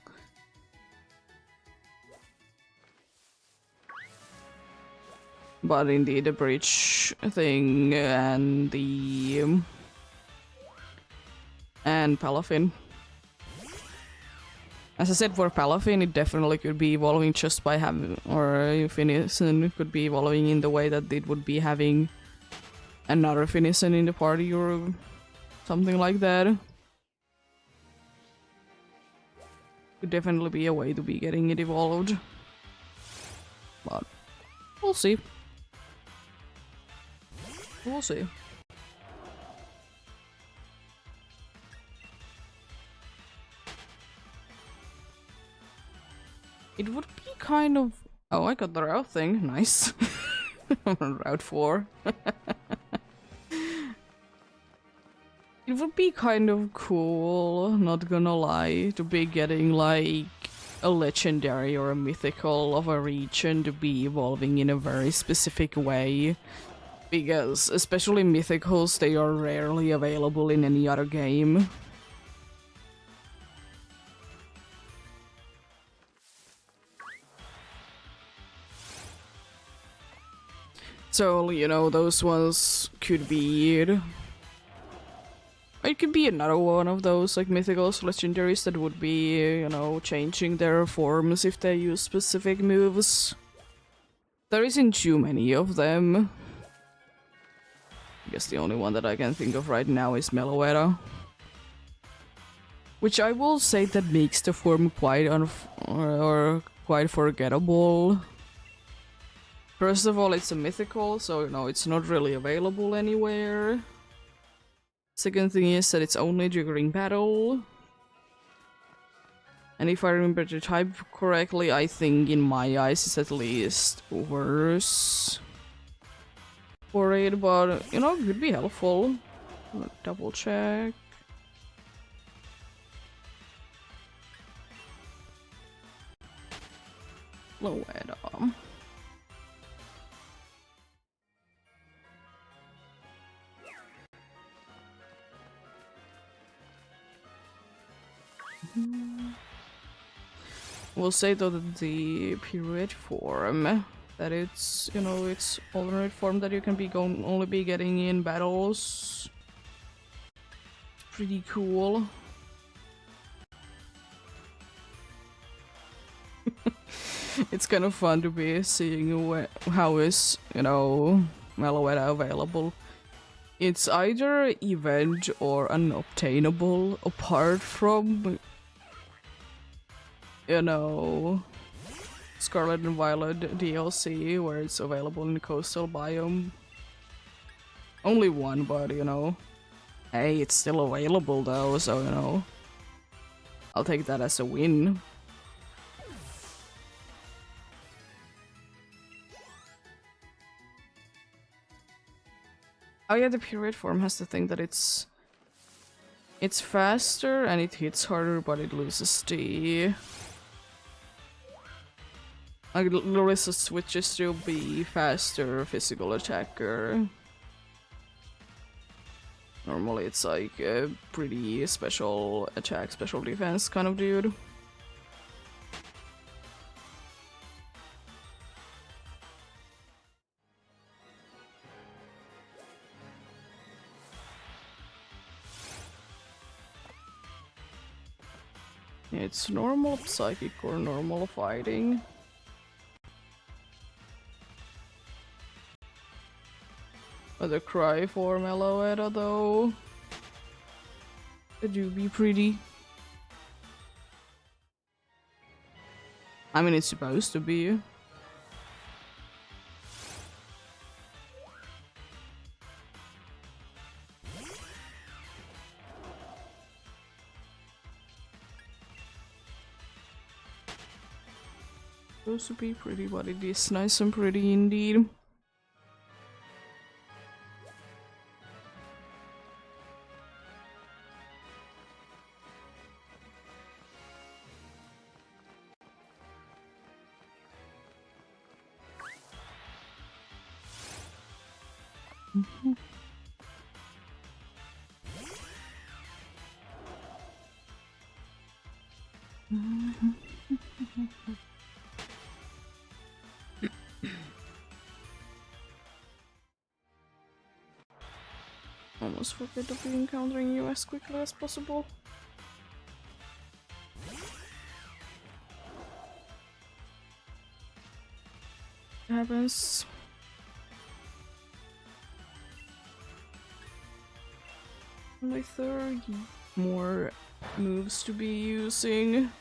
But indeed the bridge thing and the... and Palafin. As I said, for Palafin, it definitely could be evolving just by having, or Finison could be evolving in the way that it would be having another Finison in the party or something like that. Could definitely be a way to be getting it evolved. But we'll see. We'll see. It would be kind of... Oh, I got the route thing. Nice. Route 4. It would be kind of cool, not gonna lie, to be getting like a legendary or a mythical of a region to be evolving in a very specific way. Because, especially mythicals, they are rarely available in any other game. So, you know, those ones could be... It could be another one of those, like, mythicals, legendaries that would be, you know, changing their forms if they use specific moves. There isn't too many of them. I guess the only one that I can think of right now is Meloetta. Which I will say that makes the form quite or quite forgettable. First of all, it's a mythical, so it's not really available anywhere. Second thing is that it's only during battle. And if I remember the type correctly, I think in my eyes it's at least worse for it, but could be helpful. Double check. Meloetta. We'll say though that the period form, that it's it's alternate form that you can only be getting in battles. It's pretty cool. It's kind of fun to be seeing how is Meloetta available. It's either event or unobtainable, apart from Scarlet and Violet DLC, where it's available in the coastal biome. Only one, but hey, it's still available though, so I'll take that as a win. Oh yeah, the period form has the thing that it's faster and it hits harder, but it loses the Larissa switches to be faster physical attacker. Normally it's like a pretty special attack, special defense kind of dude. It's normal psychic or normal fighting. But the cry for Meloetta though, it do be pretty. I mean, it's supposed to be. Supposed to be pretty, but it is nice and pretty indeed. Almost forget to be encountering you as quickly as possible. It happens. Only 30 more moves to be using.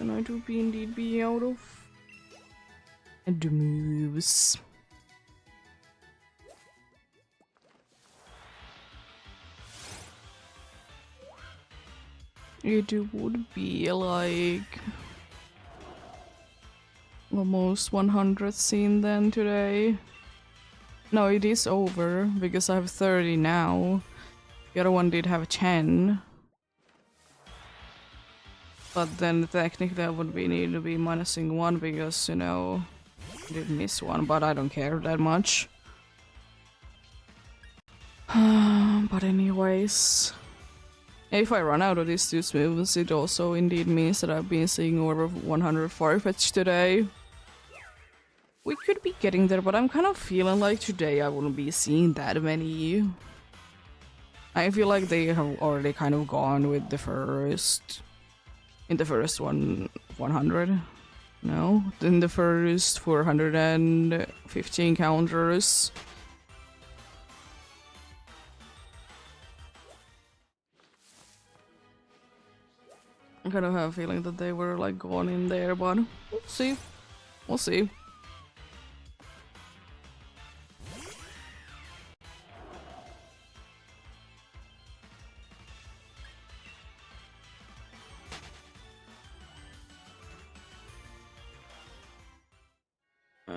And I do indeed be out of the moves. It would be like almost 100 seen then today. No, it is over because I have 30 now. The other one did have 10. But then technically I would need to be minusing one because, I did miss one, but I don't care that much. But anyways, if I run out of these two moves, it also indeed means that I've been seeing over 100 Farfetch today. We could be getting there, but I'm kind of feeling like today I wouldn't be seeing that many. I feel like they have already kind of gone with the first... in the first 100. No, in the first 415 encounters. I kind of have a feeling that they were like gone in there, but we'll see. We'll see.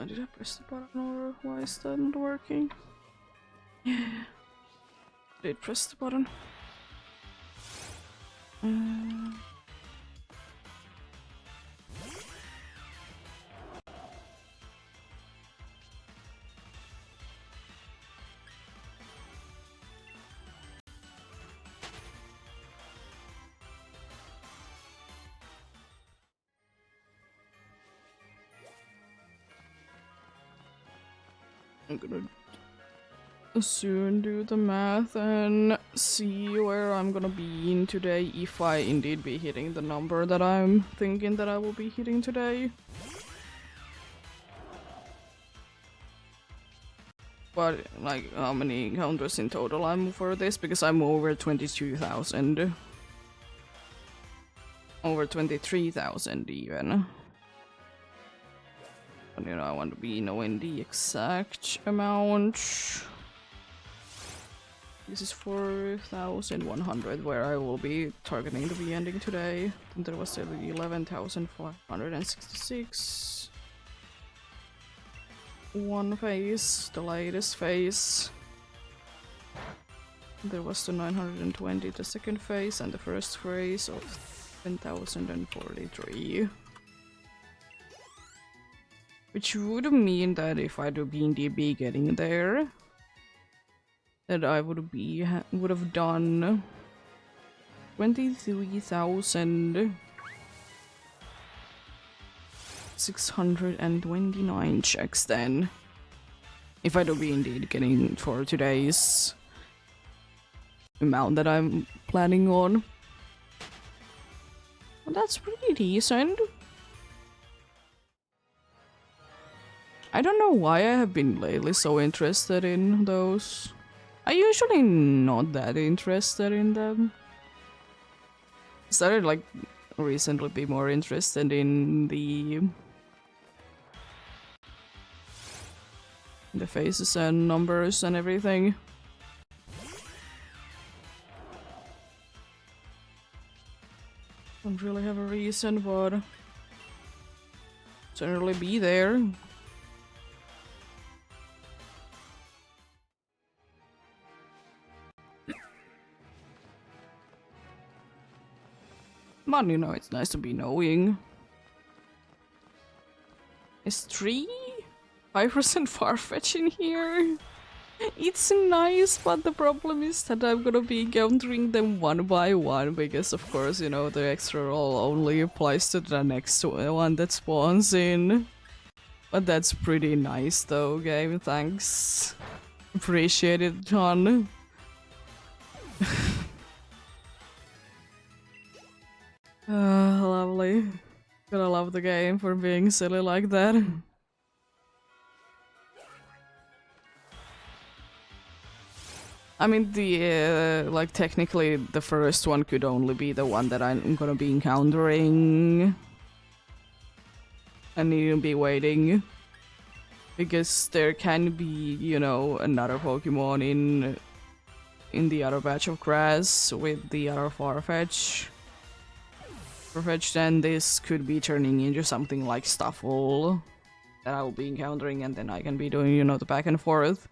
Did I press the button or why is that not working? Yeah. Did press the button. I'm gonna soon do the math and see where I'm gonna be in today if I indeed be hitting the number that I'm thinking that I will be hitting today. But like how many encounters in total I'm for this, because I'm over 22,000. Over 23,000 even. But you know, I want to be knowing the exact amount. This is 4,100 where I will be targeting to be ending today. And there was still 11,566. One phase, the latest phase. There was the 920, the second phase, and the first phase of 10,043. Which would mean that if I do be getting there, that I would have done 23,629 checks then. If I do be indeed getting for today's amount that I'm planning on. Well, that's pretty decent. I don't know why I have been lately so interested in those. I usually not that interested in them. Started like recently be more interested in the faces and numbers and everything. Don't really have a reason, but certainly be there. But you know, it's nice to be knowing. Is 5% far-fetch in here? It's nice, but the problem is that I'm gonna be encountering them one by one, because of course, you know, the extra roll only applies to the next one that spawns in. But that's pretty nice though, game, thanks. Appreciate it, John. Lovely. Gotta love the game for being silly like that. I mean, like, technically, the first one could only be the one that I'm gonna be encountering. I need to be waiting. Because there can be, you know, another Pokemon in the other batch of grass with the other Farfetch. Then this could be turning into something like Stuffle that I will be encountering, and then I can be doing, you know, the back and forth.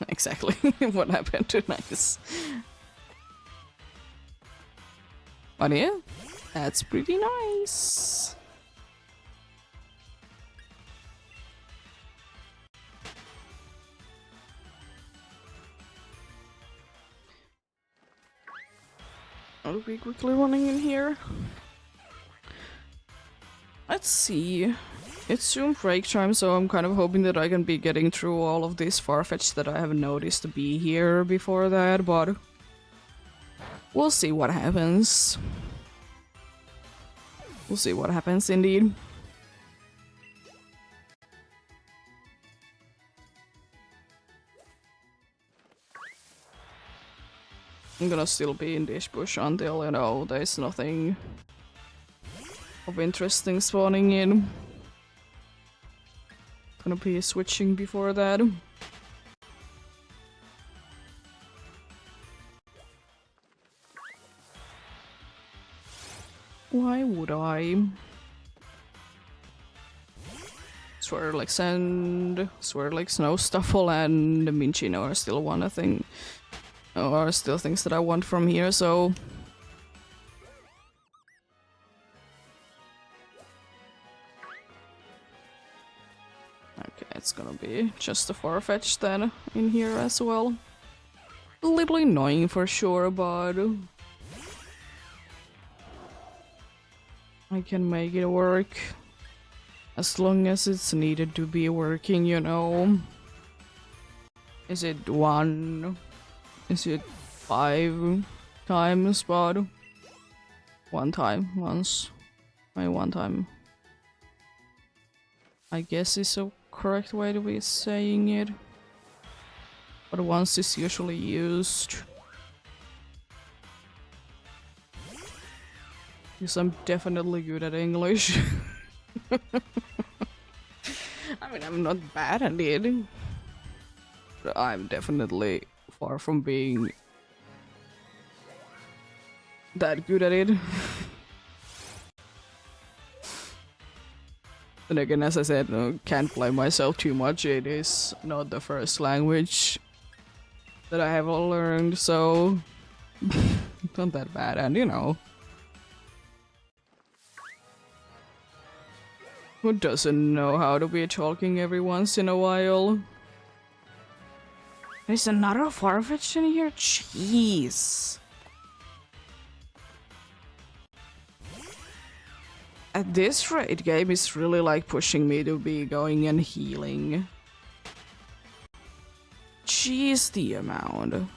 Exactly what happened to Nice. But yeah, that's pretty nice. I'll be quickly running in here. Let's see. It's soon break time, so I'm kind of hoping that I can be getting through all of this Farfetch that I haven't noticed to be here before that, but we'll see what happens. We'll see what happens indeed. I'm gonna still be in this bush until, you know, there's nothing of interesting spawning in. Gonna be switching before that. Why would I? Swirlix and Snow Stuffle and Minchino are still one thing. Are still things that I want from here, so okay, it's gonna be just a Farfetch then in here as well. A little annoying for sure, but I can make it work. As long as it's needed to be working, you know. Is it 1? Is it 5 times, but 1 time, once. Wait, 1 time. I guess is a correct way to be saying it. But once is usually used. Because I'm definitely good at English. I mean, I'm not bad at it. But I'm definitely far from being that good at it. Then again, as I said, can't blame myself too much. It is not the first language that I have learned, so not that bad. And you know, who doesn't know how to be talking every once in a while? There's another Farfetch in here? Jeez. At this rate, game is really like pushing me to be going and healing. Jeez, the amount.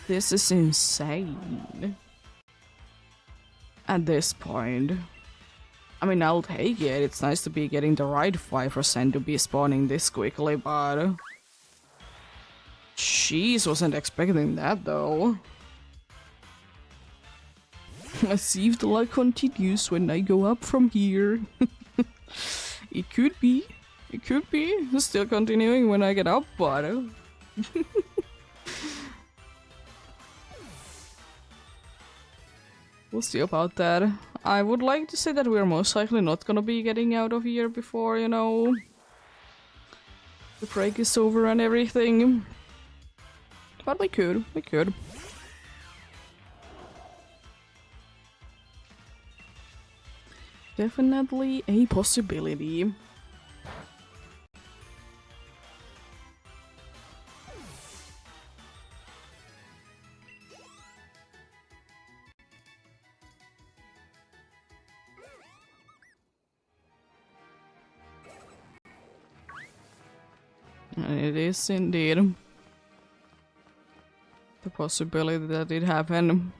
This is insane. At this point. I mean, I'll take it. It's nice to be getting the right 5% to be spawning this quickly, but jeez, wasn't expecting that though. Let's see if the luck continues when I go up from here. It could be. It could be. Still continuing when I get up, but we'll see about that. I would like to say that we're most likely not gonna be getting out of here before, you know, the break is over and everything. But we could. Definitely a possibility. And it is indeed the possibility that it happened.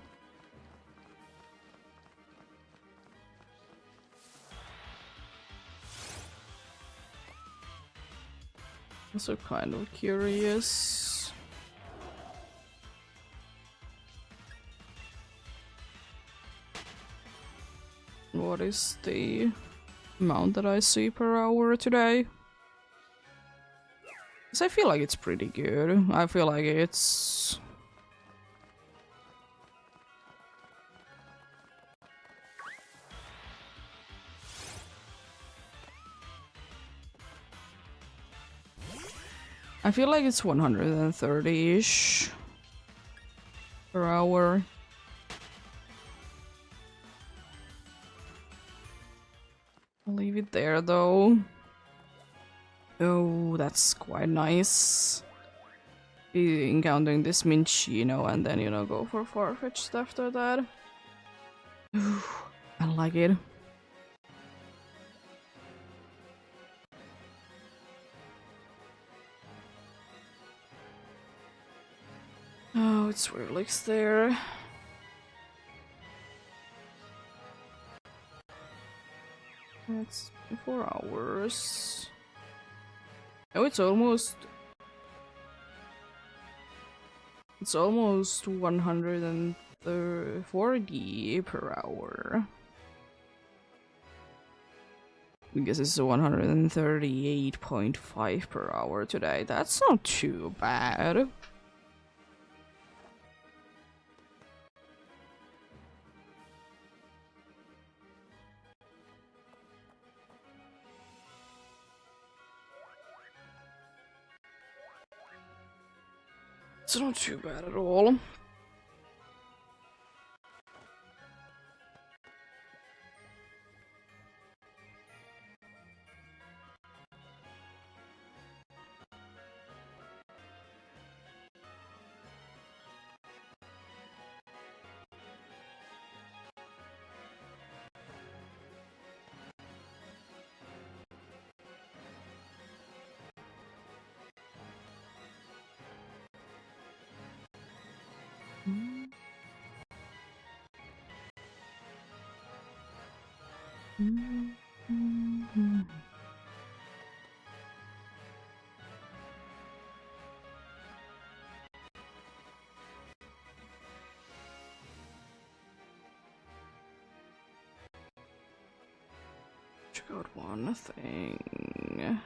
Also kind of curious. What is the amount that I see per hour today? Because I feel like it's pretty good. I feel like it's... I feel like it's 130-ish per hour. I'll leave it there though. Oh, that's quite nice. Be encountering this Minchino and then, you know, go for Farfetch'd after that. I like it. Oh, it's relics there. That's 4 hours. Oh, it's almost 140 per hour. I guess it's 138.5 per hour today. That's not too bad. It's not too bad at all. Check out one thing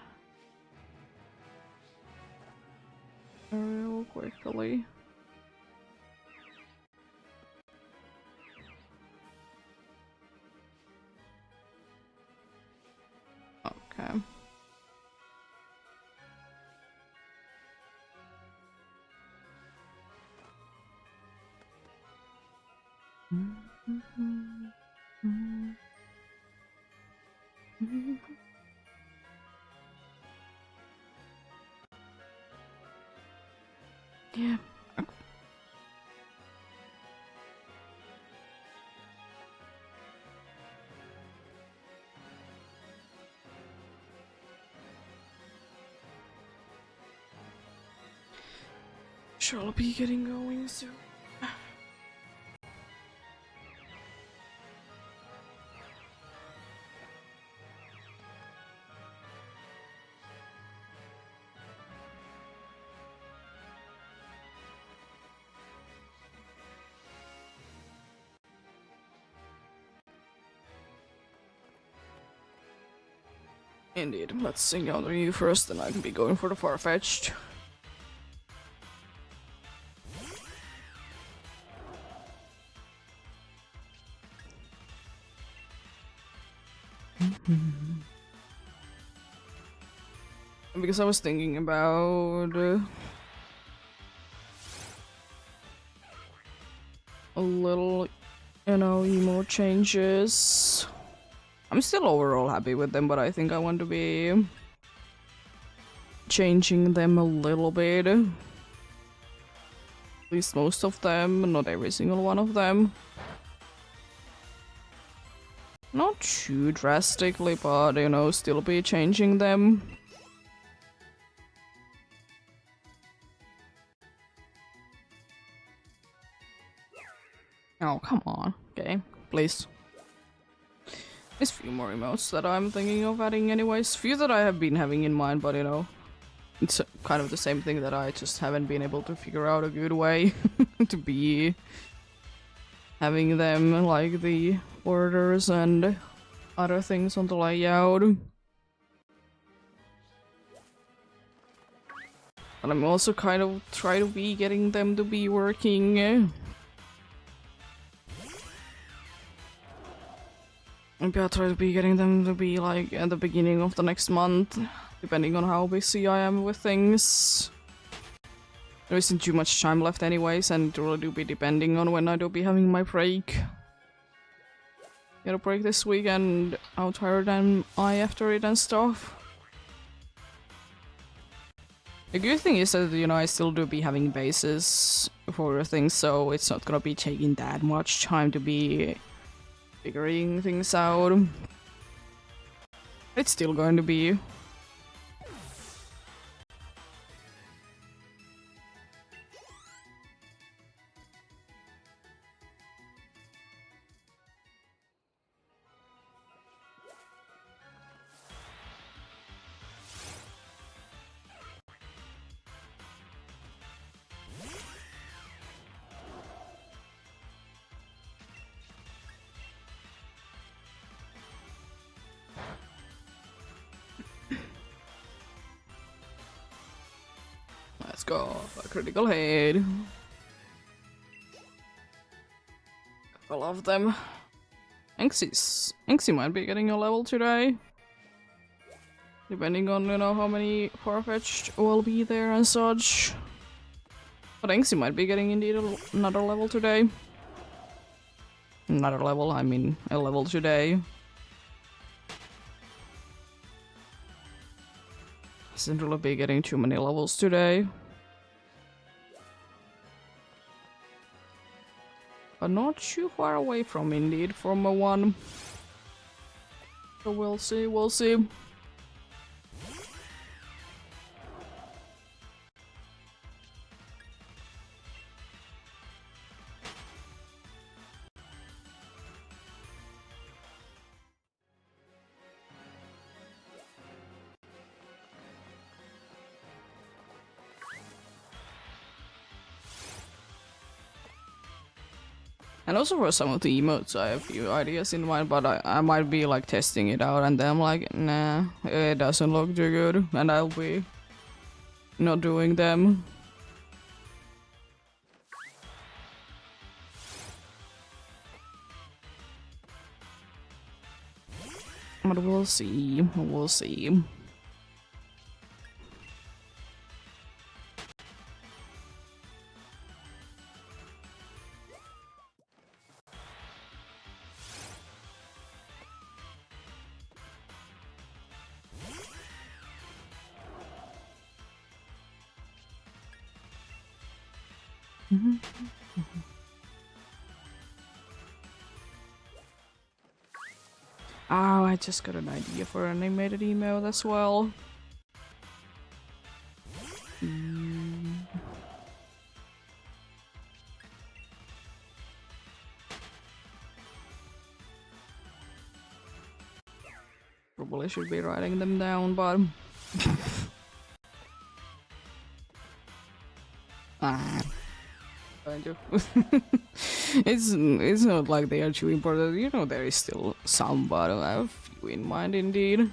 real quickly. Okay. Yeah. Shall be getting going soon. Indeed. Let's sing out you first, then I can be going for the far-fetched. Because I was thinking about a little, emo changes. I'm still overall happy with them, but I think I want to be changing them a little bit. At least most of them, not every single one of them. Not too drastically, but still be changing them. Oh, come on. Okay, please. There's a few more emotes that I'm thinking of adding anyways. Few that I have been having in mind, but it's kind of the same thing that I just haven't been able to figure out a good way to be having them, like the borders and other things on the layout. And I'm also kind of trying to be getting them to be working. Maybe I'll try to be getting them to be like at the beginning of the next month, depending on how busy I am with things. There isn't too much time left anyways, and it will do be depending on when I do be having my break. Get a break this week, and how tired am I after it and stuff. The good thing is that, I still do be having bases for things, so it's not gonna be taking that much time to be figuring things out. It's still going to be. go. A critical hit. I love them. Anxie might be getting a level today. Depending on, you know, how many Farfetch'd will be there and such. But Anxie might be getting indeed another level today. Another level, I mean a level today. Doesn't really be getting too many levels today. But not too far away from indeed from a 1. So we'll see, we'll see. And also for some of the emotes, I have a few ideas in mind, but I might be like testing it out and then I'm like, nah, it doesn't look too good, and I'll be not doing them. But we'll see, we'll see. Oh, I just got an idea for an animated email as well. Probably should be writing them down, but kind of. It's not like they are too important. You know, there is still some, but I have a few in mind indeed.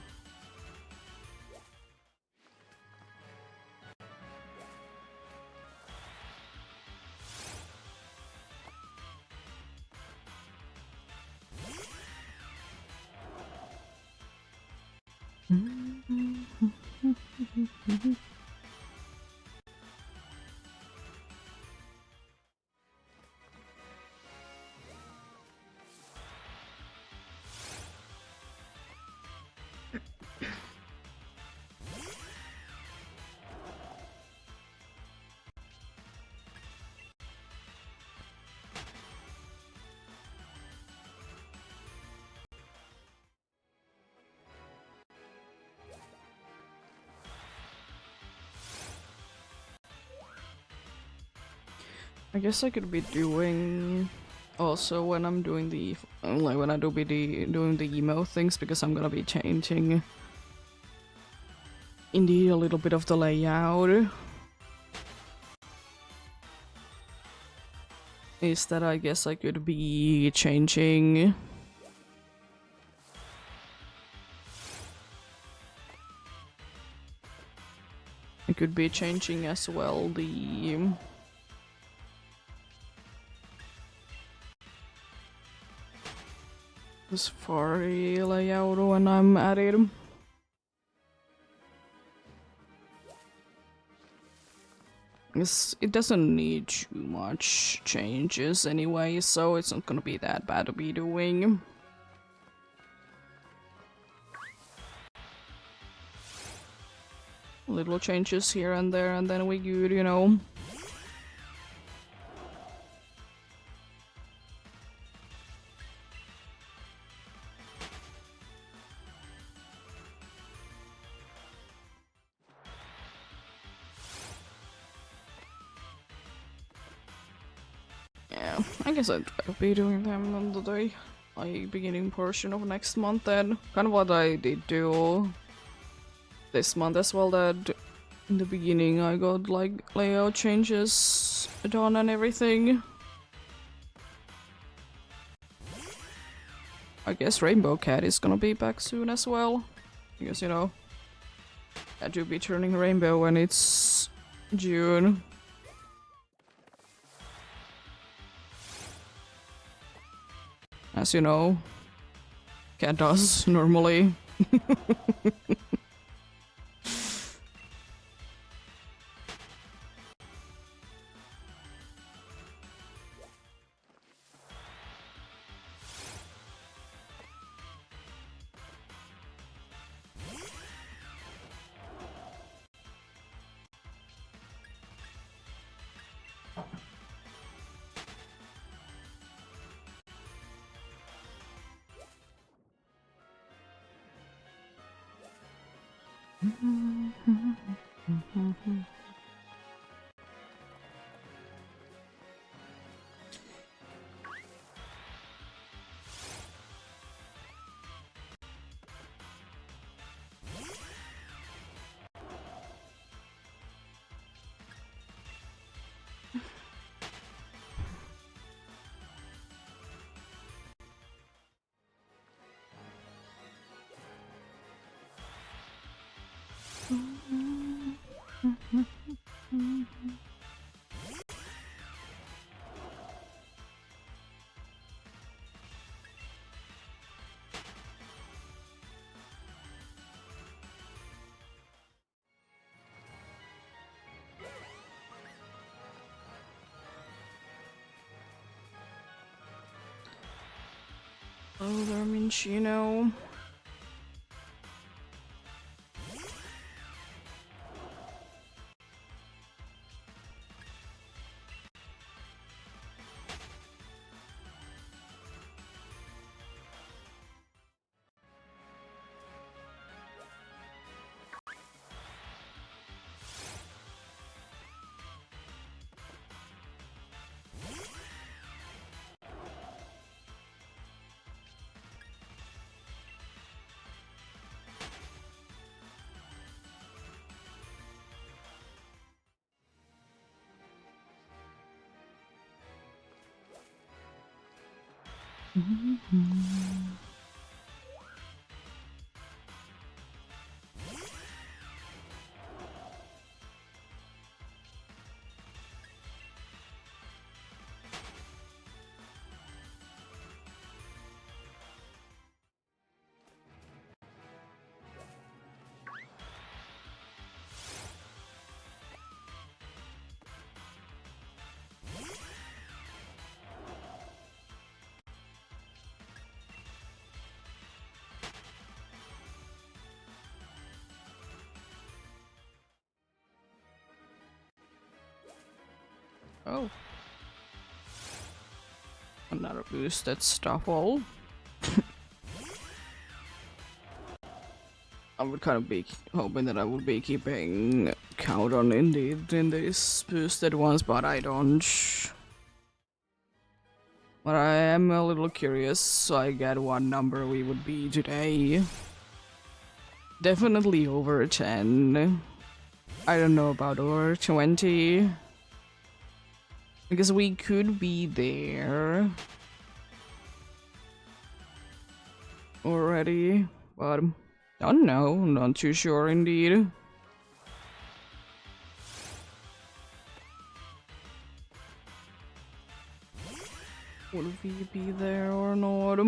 I guess I could be doing also when I'm doing the like when I do be doing the emo things, because I'm gonna be changing indeed a little bit of the layout. Is that I guess I could be changing as well the Safari layout when I'm at it. It doesn't need too much changes anyway, so it's not gonna be that bad to be doing. Little changes here and there, and then we good, you know. Yeah, I guess I'll be doing them on the day, like beginning portion of next month then. Kind of what I did do this month as well, that in the beginning I got like layout changes done and everything. I guess Rainbow Cat is gonna be back soon as well, because you know, that should be turning rainbow when it's June. As you know, cat does normally. Oh, there, Minchino. Oh. Another boosted stuff all. I would kind of be hoping that I would be keeping count on indeed in these boosted ones, but I don't. But I am a little curious, so I get what number we would be today. Definitely over 10. I don't know about over 20. Because we could be there already, but don't know, not too sure indeed. Would we be there or not?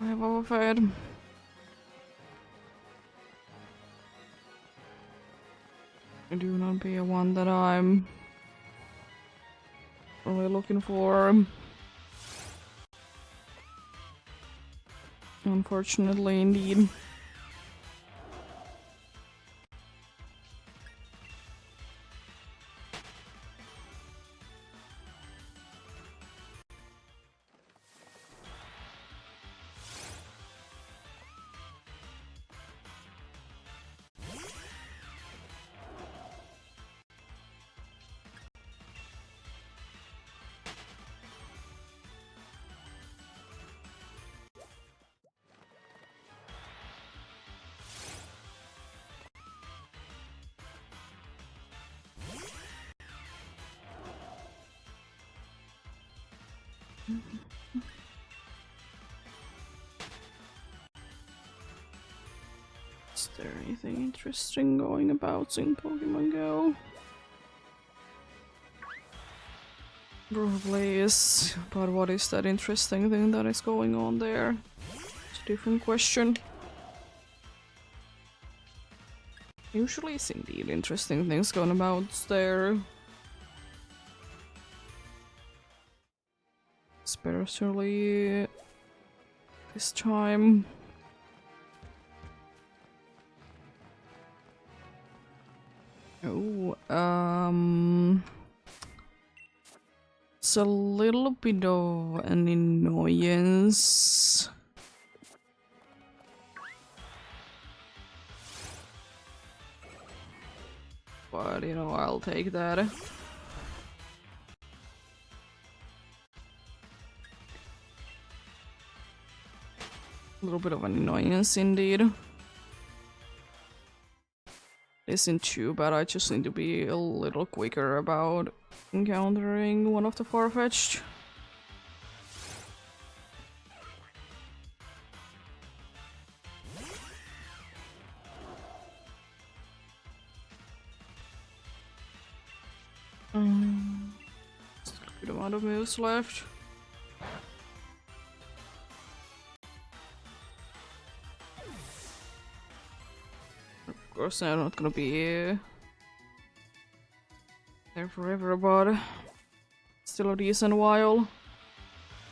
I have overfed. I do not be a one that I'm really looking for. Unfortunately, indeed. Is there anything interesting going about in Pokemon Go? Probably is, but what is that interesting thing that is going on there? It's a different question. Usually it's indeed interesting things going about there. Especially this time. Oh, it's a little bit of an annoyance. But, you know, I'll take that. A little bit of an annoyance indeed. Isn't too bad, I just need to be a little quicker about encountering one of the Farfetch'd. Still a good amount of moves left. Of course, I'm not gonna be there forever, but still a decent while.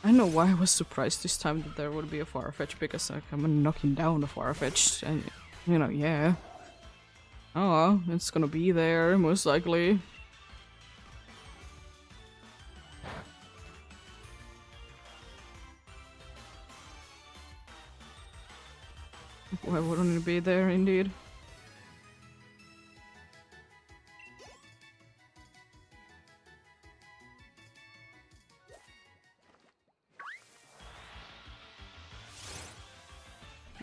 I don't know why I was surprised this time that there would be a Farfetch, because like, I'm knocking down the Farfetch, and you know, yeah. Oh, it's gonna be there, most likely. Why wouldn't it be there, indeed?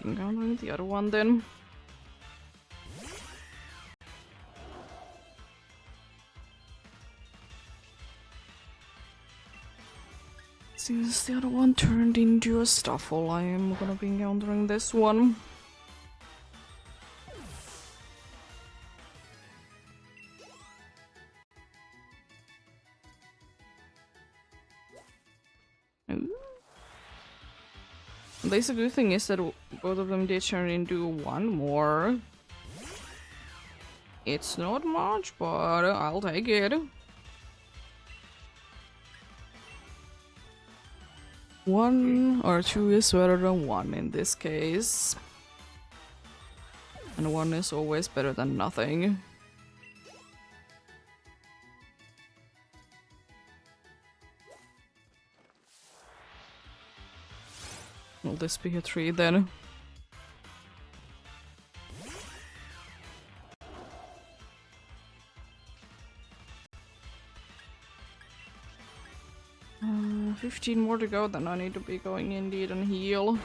Encountering the other one then. Since the other one turned into a Stuffle, I am gonna be encountering this one. At least the good thing is that both of them did turn into one more. It's not much, but I'll take it. One or two is better than one in this case. And one is always better than nothing. Will this be a 3 then? Uh, 15 more to go, then I need to be going indeed and heal.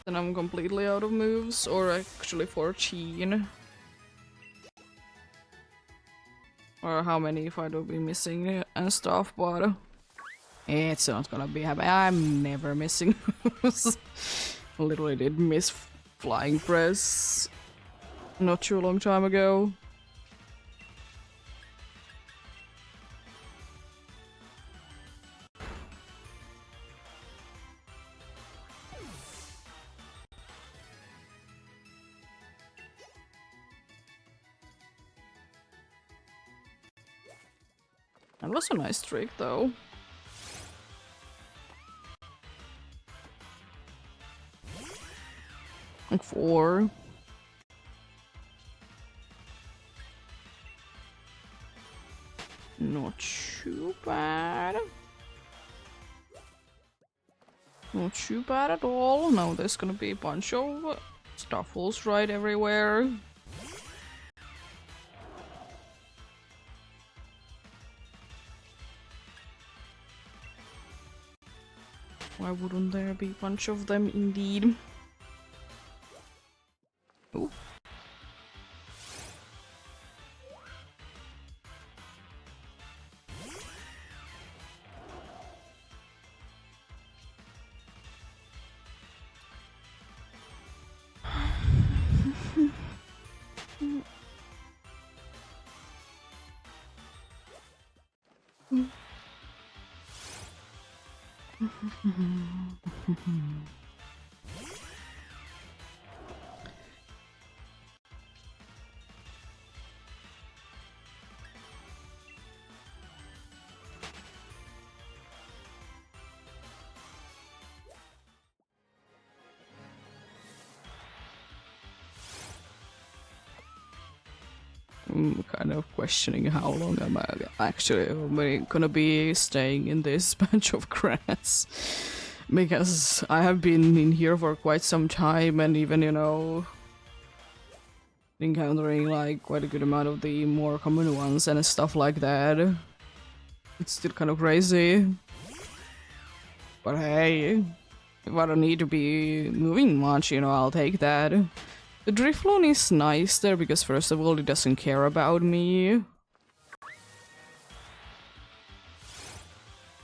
Then I'm completely out of moves, or actually 14. Or how many if I do be missing and stuff, but it's not gonna be happening. I'm never missing moves. Literally did miss flying press not too long time ago. That was a nice trick though. Like 4. Not too bad. Not too bad at all. Now there's gonna be a bunch of stuffles right everywhere. Why wouldn't there be a bunch of them indeed? Ooh. I'm kind of questioning how long am I actually gonna be staying in this patch of grass. Because I have been in here for quite some time and even, you know, encountering like quite a good amount of the more common ones and stuff like that. It's still kind of crazy. But hey, if I don't need to be moving much, you know, I'll take that. The Drifloon is nice there because first of all it doesn't care about me.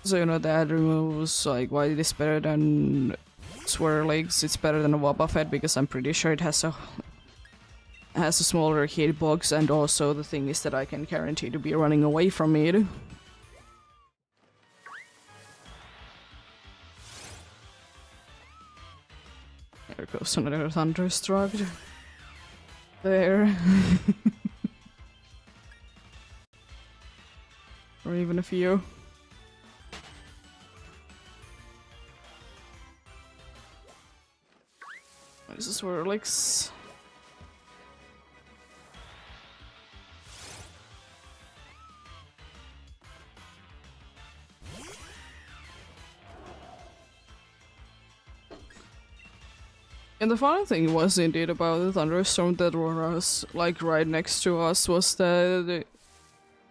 So you know that removes like why it is better than Swirlix, it's better than a Wobbuffet because I'm pretty sure it has a smaller hitbox, and also the thing is that I can guarantee to be running away from it. There goes another Thunderstruck. There. Or even a few. This is Swirlix. And the funny thing was indeed about the thunderstorm that was like right next to us was that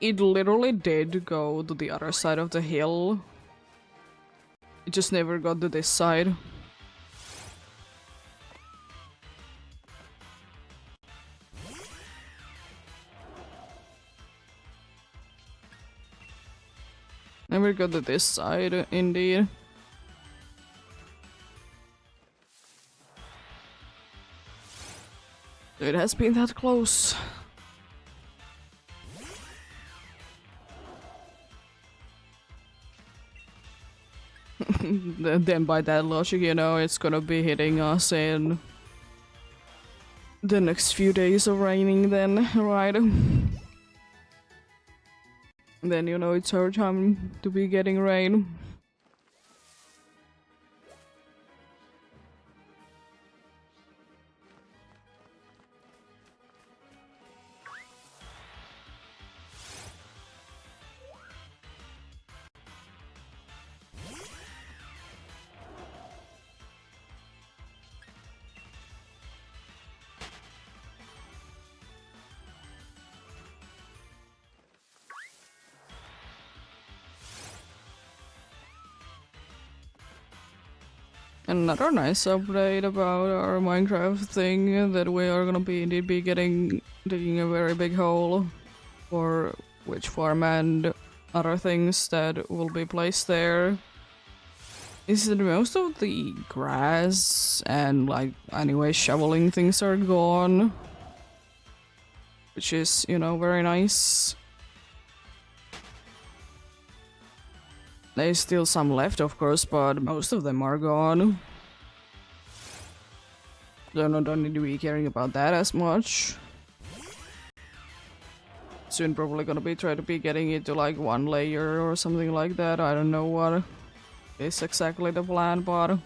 it literally did go to the other side of the hill. It just never got to this side. Never got to this side, indeed. It has been that close. Then by that logic, you know, it's gonna be hitting us in the next few days of raining then, right? Then, you know, it's our time to be getting rain. Another nice update about our Minecraft thing that we are gonna be indeed be digging a very big hole for witch farm and other things that will be placed there. Is that most of the grass and like anyway shoveling things are gone, which is, you know, very nice. There's still some left, of course, but most of them are gone. So I don't need to be caring about that as much. soon probably gonna be try to be getting it to like 1 layer or something like that. I don't know what is exactly the plan, but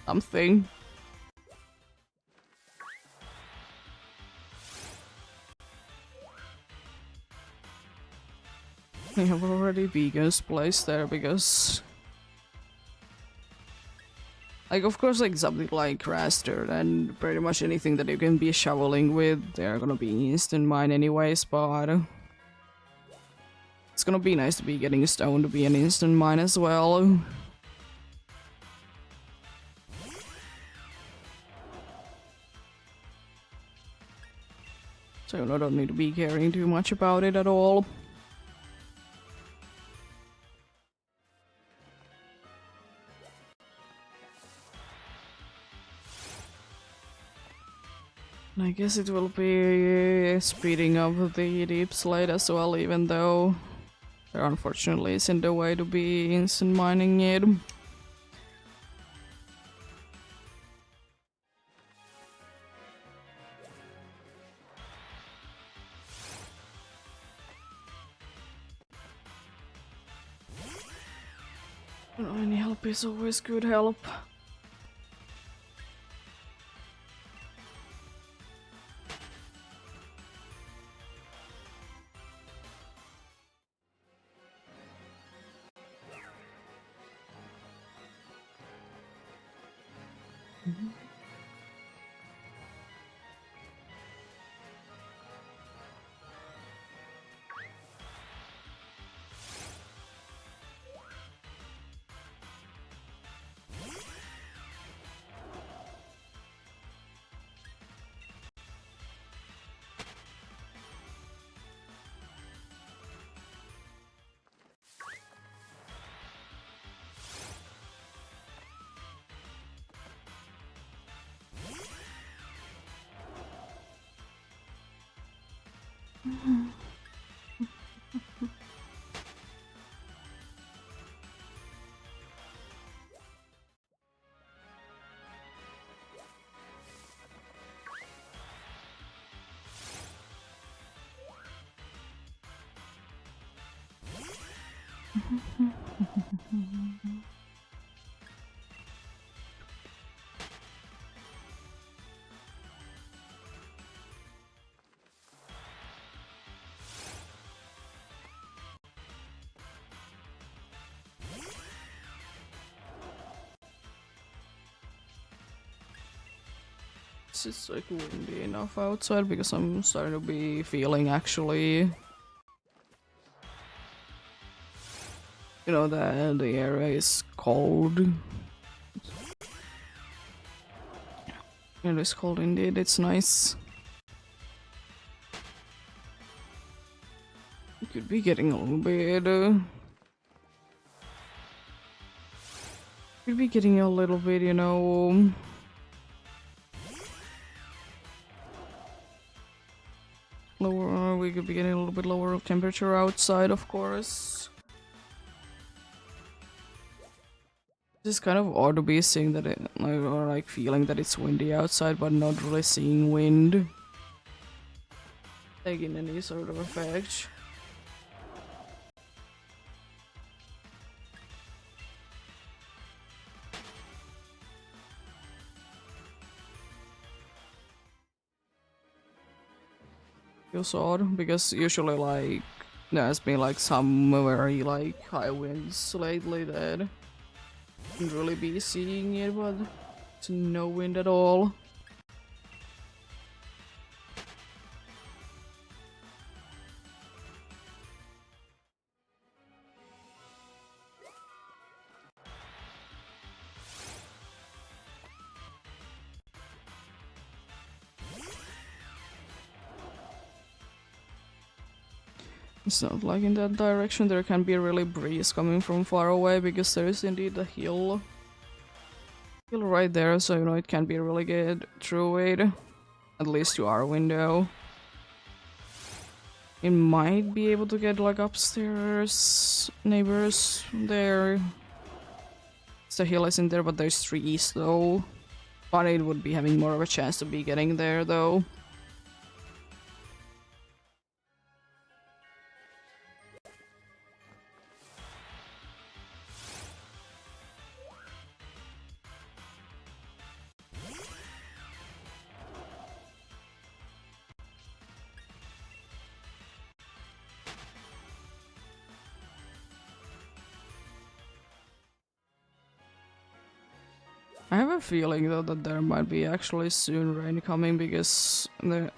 something. We have already vegans placed there because, like, of course, like something like raster and pretty much anything that you can be shoveling with, they're gonna be instant mine anyways, but it's gonna be nice to be getting stone to be an instant mine as well. So I don't need to be caring too much about it at all. I guess it will be speeding up the deep slate as well, even though there unfortunately isn't a way to be instant mining it. Any help is always good help. It's like windy enough outside because I'm starting to be feeling actually, you know, that the area is cold. It is cold indeed, it's nice. You could be getting a little bit could be getting a little bit, you know, lower, we could be getting a little bit lower temperature outside, of course. It's kind of odd to be seeing that it, or like feeling that it's windy outside, but not really seeing wind taking any sort of effect. Feels odd because usually like there's been like some very like high winds lately that can't really be seeing it, but it's no wind at all. It's not like in that direction there can be a really breeze coming from far away because there is indeed a hill right there, so you know it can be really good through it, at least to our window. It might be able to get like upstairs neighbors there. The hill isn't there, but there's trees though. But it would be having more of a chance to be getting there though. I have a feeling though that there might be actually soon rain coming because I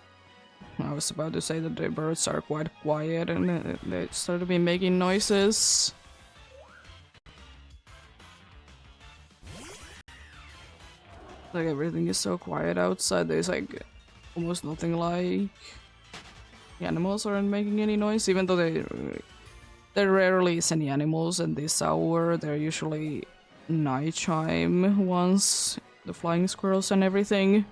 was about to say that the birds are quite quiet and they start to be making noises. Like everything is so quiet outside, there's like almost nothing like the animals aren't making any noise, even though there rarely is any animals in this hour. They're usually nighttime ones, the flying squirrels and everything.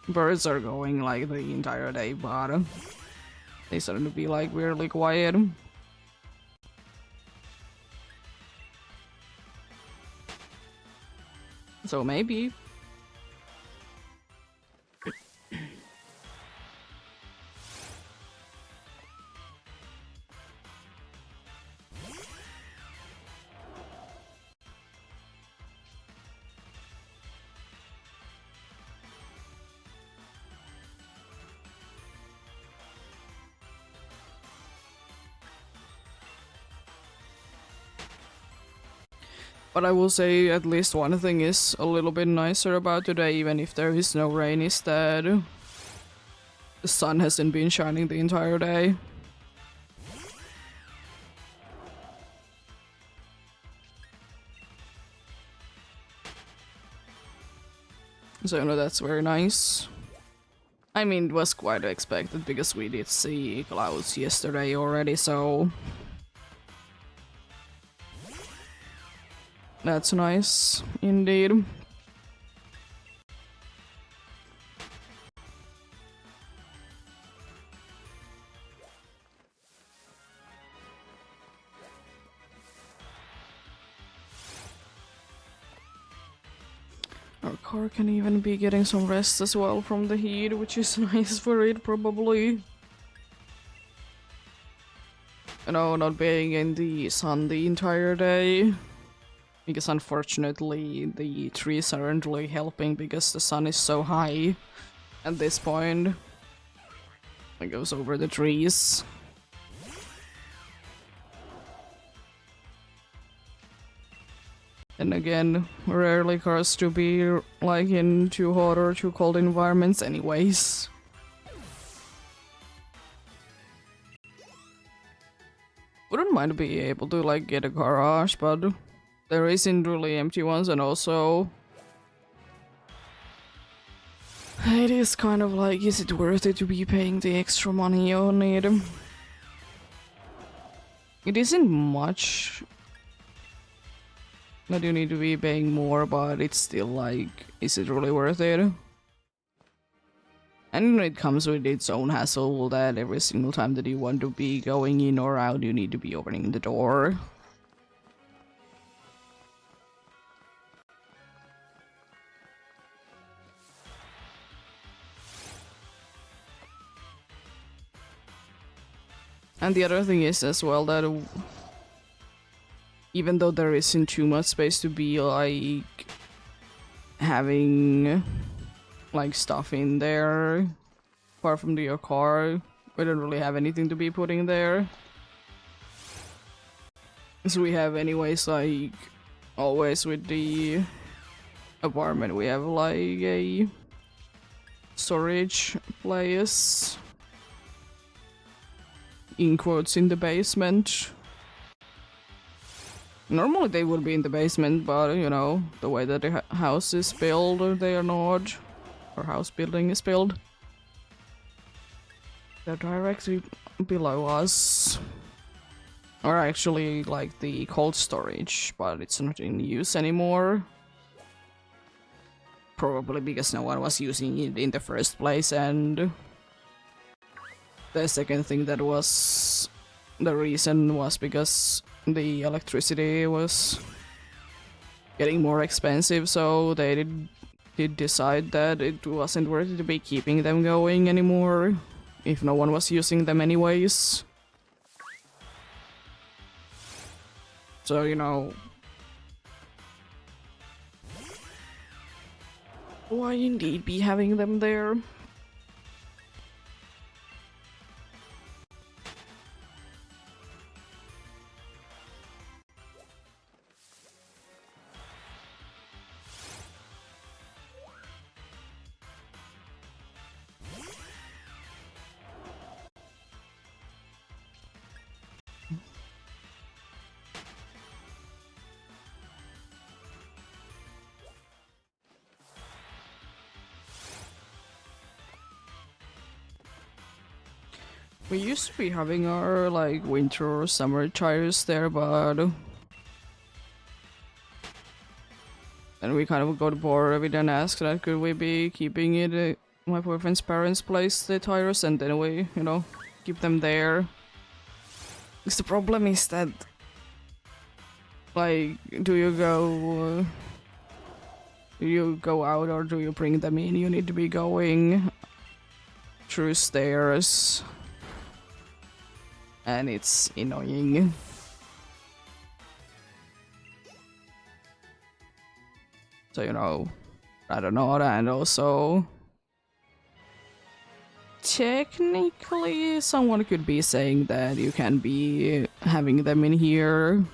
Birds are going like the entire day, but they starting to be like weirdly quiet. So maybe. But I will say at least one thing is a little bit nicer about today, even if there is no rain, is that the sun hasn't been shining the entire day. So, you know, that's very nice. I mean, it was quite expected because we did see clouds yesterday already, so that's nice, indeed. Our car can even be getting some rest as well from the heat, which is nice for it, probably. You know, not being in the sun the entire day. Because unfortunately, the trees aren't really helping because the sun is so high at this point. It goes over the trees. And again, rarely cars to be like in too hot or too cold environments anyways. Wouldn't mind being able to like get a garage, but there isn't really empty ones, and also it is kind of like, is it worth it to be paying the extra money on it? It isn't much that you need to be paying more, but it's still like, is it really worth it? And it comes with its own hassle that every single time that you want to be going in or out, you need to be opening the door. And the other thing is as well that even though there isn't too much space to be like having like stuff in there, apart from your car, we don't really have anything to be putting there. So we have anyways, like always with the apartment, we have like a storage place, in quotes, in the basement. Normally they would be in the basement, but you know, the way that the house is built, they are not, or house building is built. They're directly below us. Or actually like the cold storage, but it's not in use anymore. Probably because no one was using it in the first place, and the second thing that was the reason was because the electricity was getting more expensive, so they did decide that it wasn't worth it to be keeping them going anymore if no one was using them anyways. So, you know, why indeed be having them there? We used to be having our like winter or summer tires there, but then we kind of got bored of it and asked that could we be keeping it at my boyfriend's parents' place, the tires, and then we, you know, keep them there. Because the problem is that, like, do you go out or do you bring them in? You need to be going through stairs. And it's annoying. So, you know, I don't know, and also technically someone could be saying that you can be having them in here.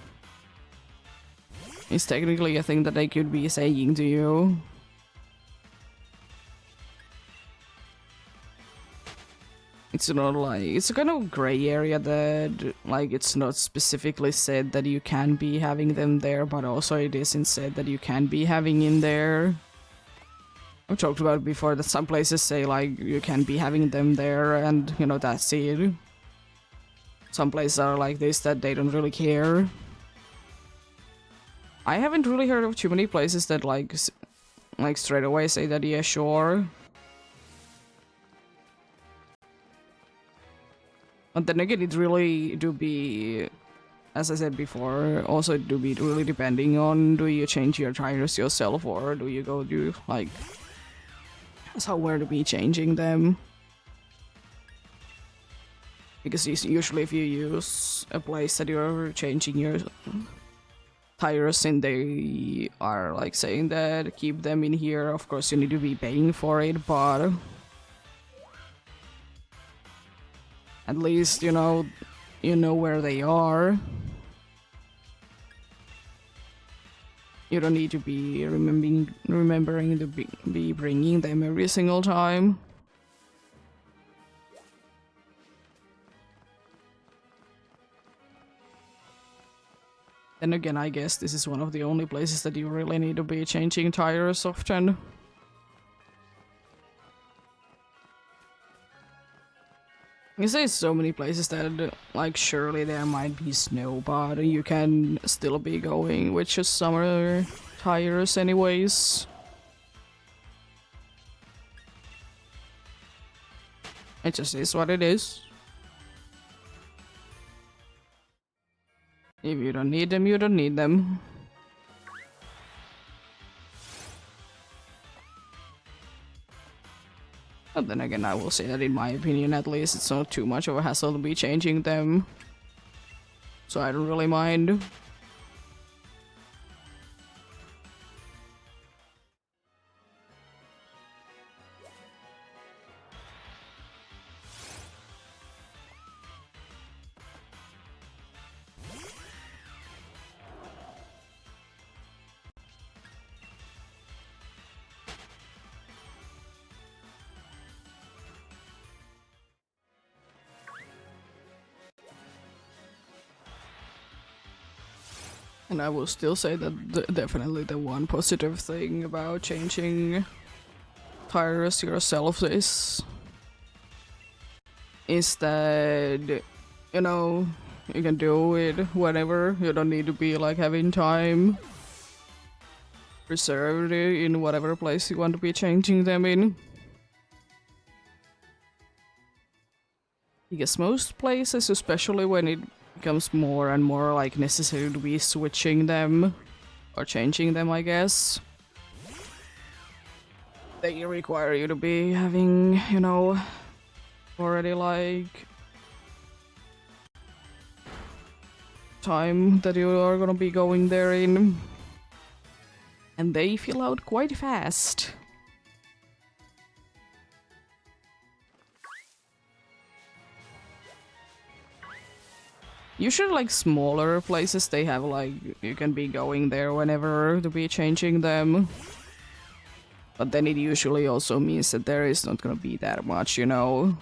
It's technically a thing that they could be saying to you. It's not like, it's a kind of gray area that, like, it's not specifically said that you can be having them there, but also it isn't said that you can be having in there. I've talked about it before that some places say, like, you can be having them there and, you know, that's it. Some places are like this, that they don't really care. I haven't really heard of too many places that, like straight away say that, yeah, sure. But then again, it really do be, as I said before, also it do be really depending on do you change your tires yourself or do you go do like somewhere to be changing them. Because usually if you use a place that you're changing your tires and they are like saying that keep them in here, of course you need to be paying for it, but at least, you know where they are. You don't need to be remembering to be bringing them every single time. Then again, I guess this is one of the only places that you really need to be changing tires often. You say so many places that, like, surely there might be snow, but you can still be going with just summer tires anyways. It just is what it is. If you don't need them, you don't need them. But then again, I will say that in my opinion at least, it's not too much of a hassle to be changing them. So I don't really mind. And I will still say that definitely the one positive thing about changing tires yourself is that, you know, you can do it whenever. You don't need to be like having time reserved in whatever place you want to be changing them in. Because most places, especially when it becomes more and more like necessary to be switching them or changing them, I guess, they require you to be having, you know, already like time that you are gonna be going there in, and they fill out quite fast. Usually, like, smaller places, they have, like, you can be going there whenever to be changing them. But then it usually also means that there is not gonna be that much, you know,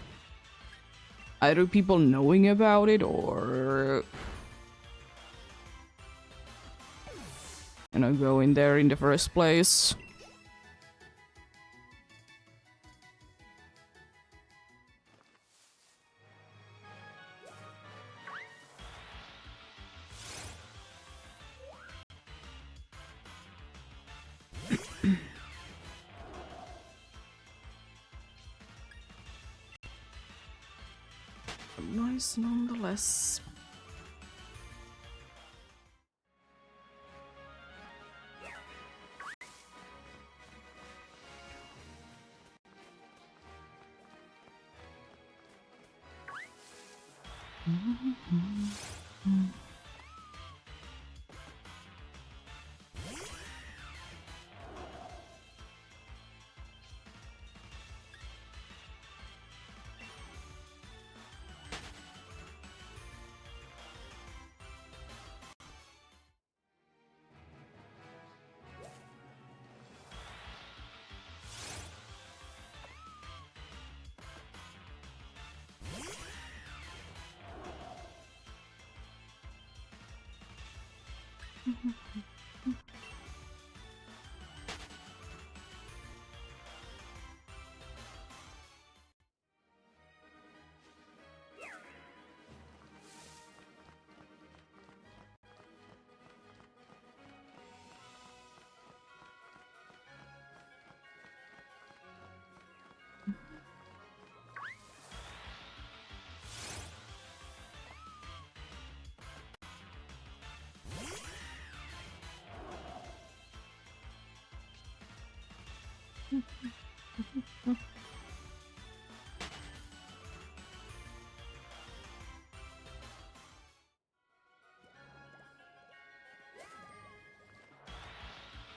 either people knowing about it or, you know, going there in the first place. Nice nonetheless.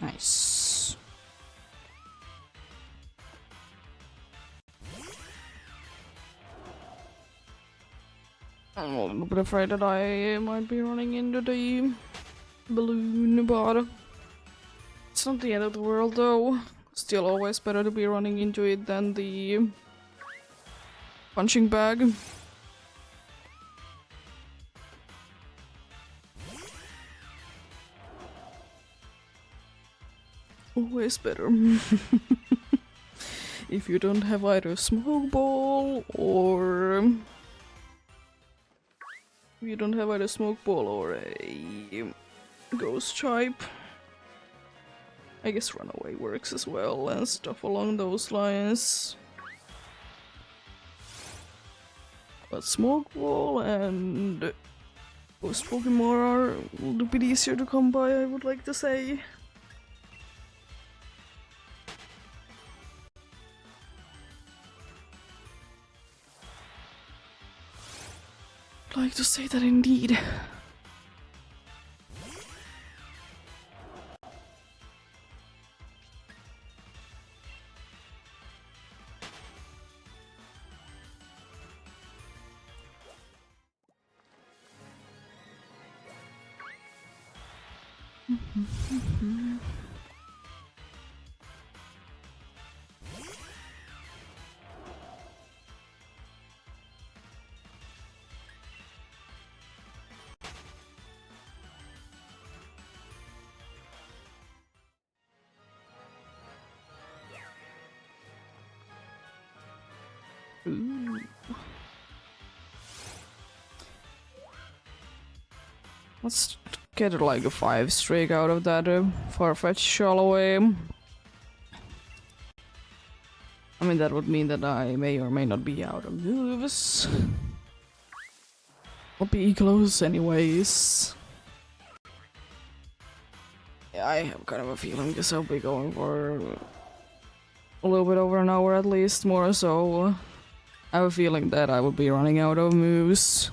Nice. I'm a little bit afraid that I might be running into the balloon, but it's not the end of the world though. Still always better to be running into it than the punching bag. Always better. If you don't have either smoke ball or a ghost type. I guess runaway works as well and stuff along those lines. But smoke ball and ghost Pokemon are a little bit easier to come by, I would like to say. Like to say that indeed. Ooh. Let's get like a 5 streak out of that Farfetch Shallow. I mean, that would mean that I may or may not be out of moves. I'll be close anyways. Yeah, I have kind of a feeling this I'll be going for a little bit over an hour at least, more so. I have a feeling that I will be running out of moves.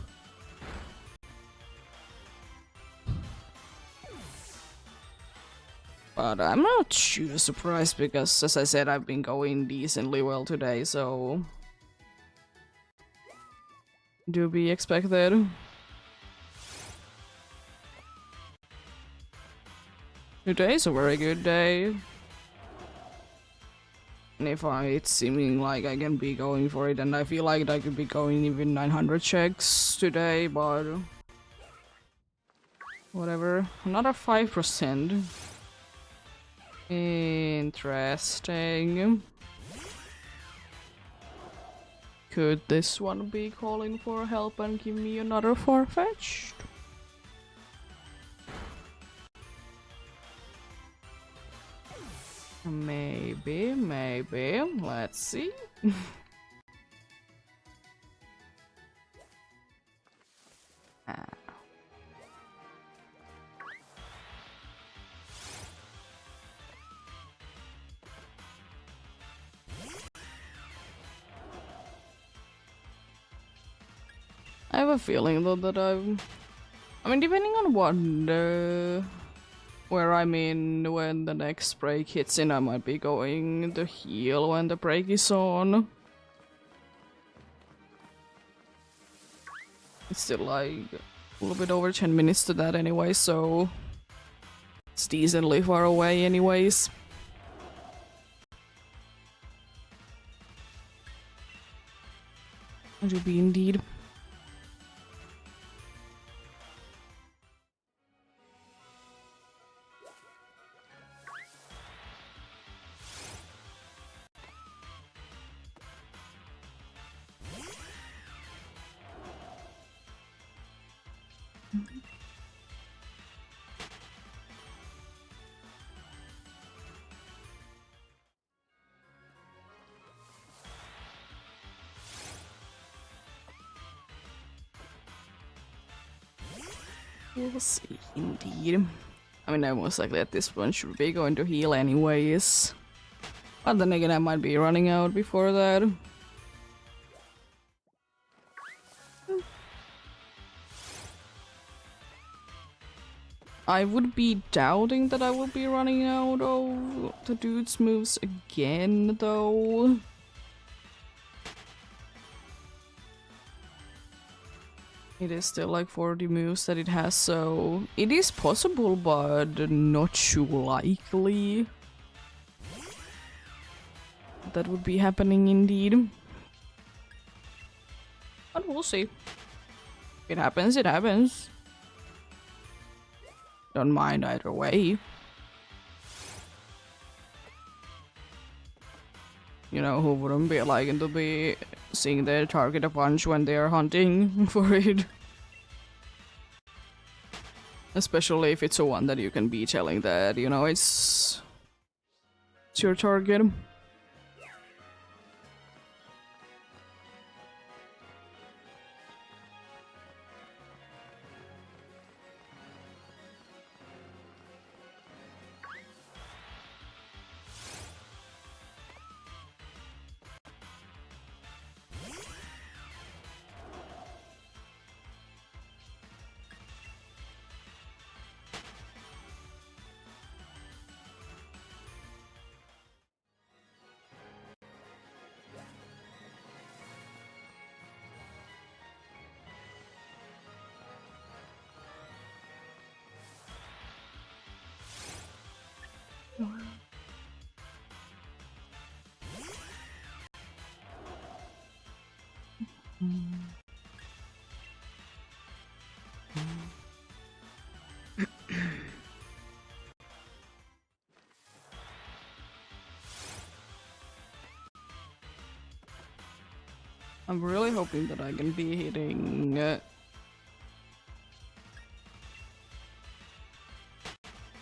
But I'm not too surprised because, as I said, I've been going decently well today, so... do be expected. Today's a very good day. And if it's seeming like I can be going for it, and I feel like I could be going even 900 checks today, but... whatever. Another 5%. Interesting. Could this one be calling for help and give me another Farfetch'd? Maybe, maybe. Let's see. I have a feeling though that I mean, depending on what where I'm in when the next break hits in, I might be going to heal when the break is on. It's still like a little bit over 10 minutes to that anyway, so it's decently far away anyways. It will be indeed. We'll see, indeed. I mean, I most likely at this point should be going to heal anyways. But then again, I might be running out before that. I would be doubting that I will be running out of the dude's moves again, though. It is still like 40 moves that it has, so it is possible, but not too likely. That would be happening indeed. But we'll see. If it happens, it happens. Don't mind either way. You know, who wouldn't be liking to be seeing their target a punch when they are hunting for it? Especially if it's the one that you can be telling that, you know, it's your target. I'm really hoping that I can be hitting I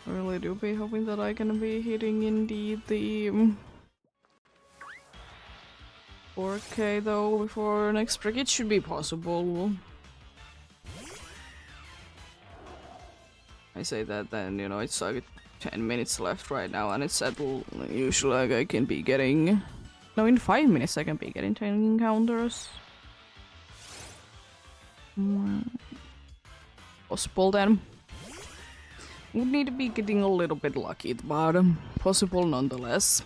really do be hoping that I can be hitting indeed the 4K though before next break. It should be possible. I say that then, you know, it's like 10 minutes left right now and it's settled. Usually like, I can be getting... No, in 5 minutes I can be getting 10 encounters. Possible then. Would need to be getting a little bit lucky, but possible nonetheless.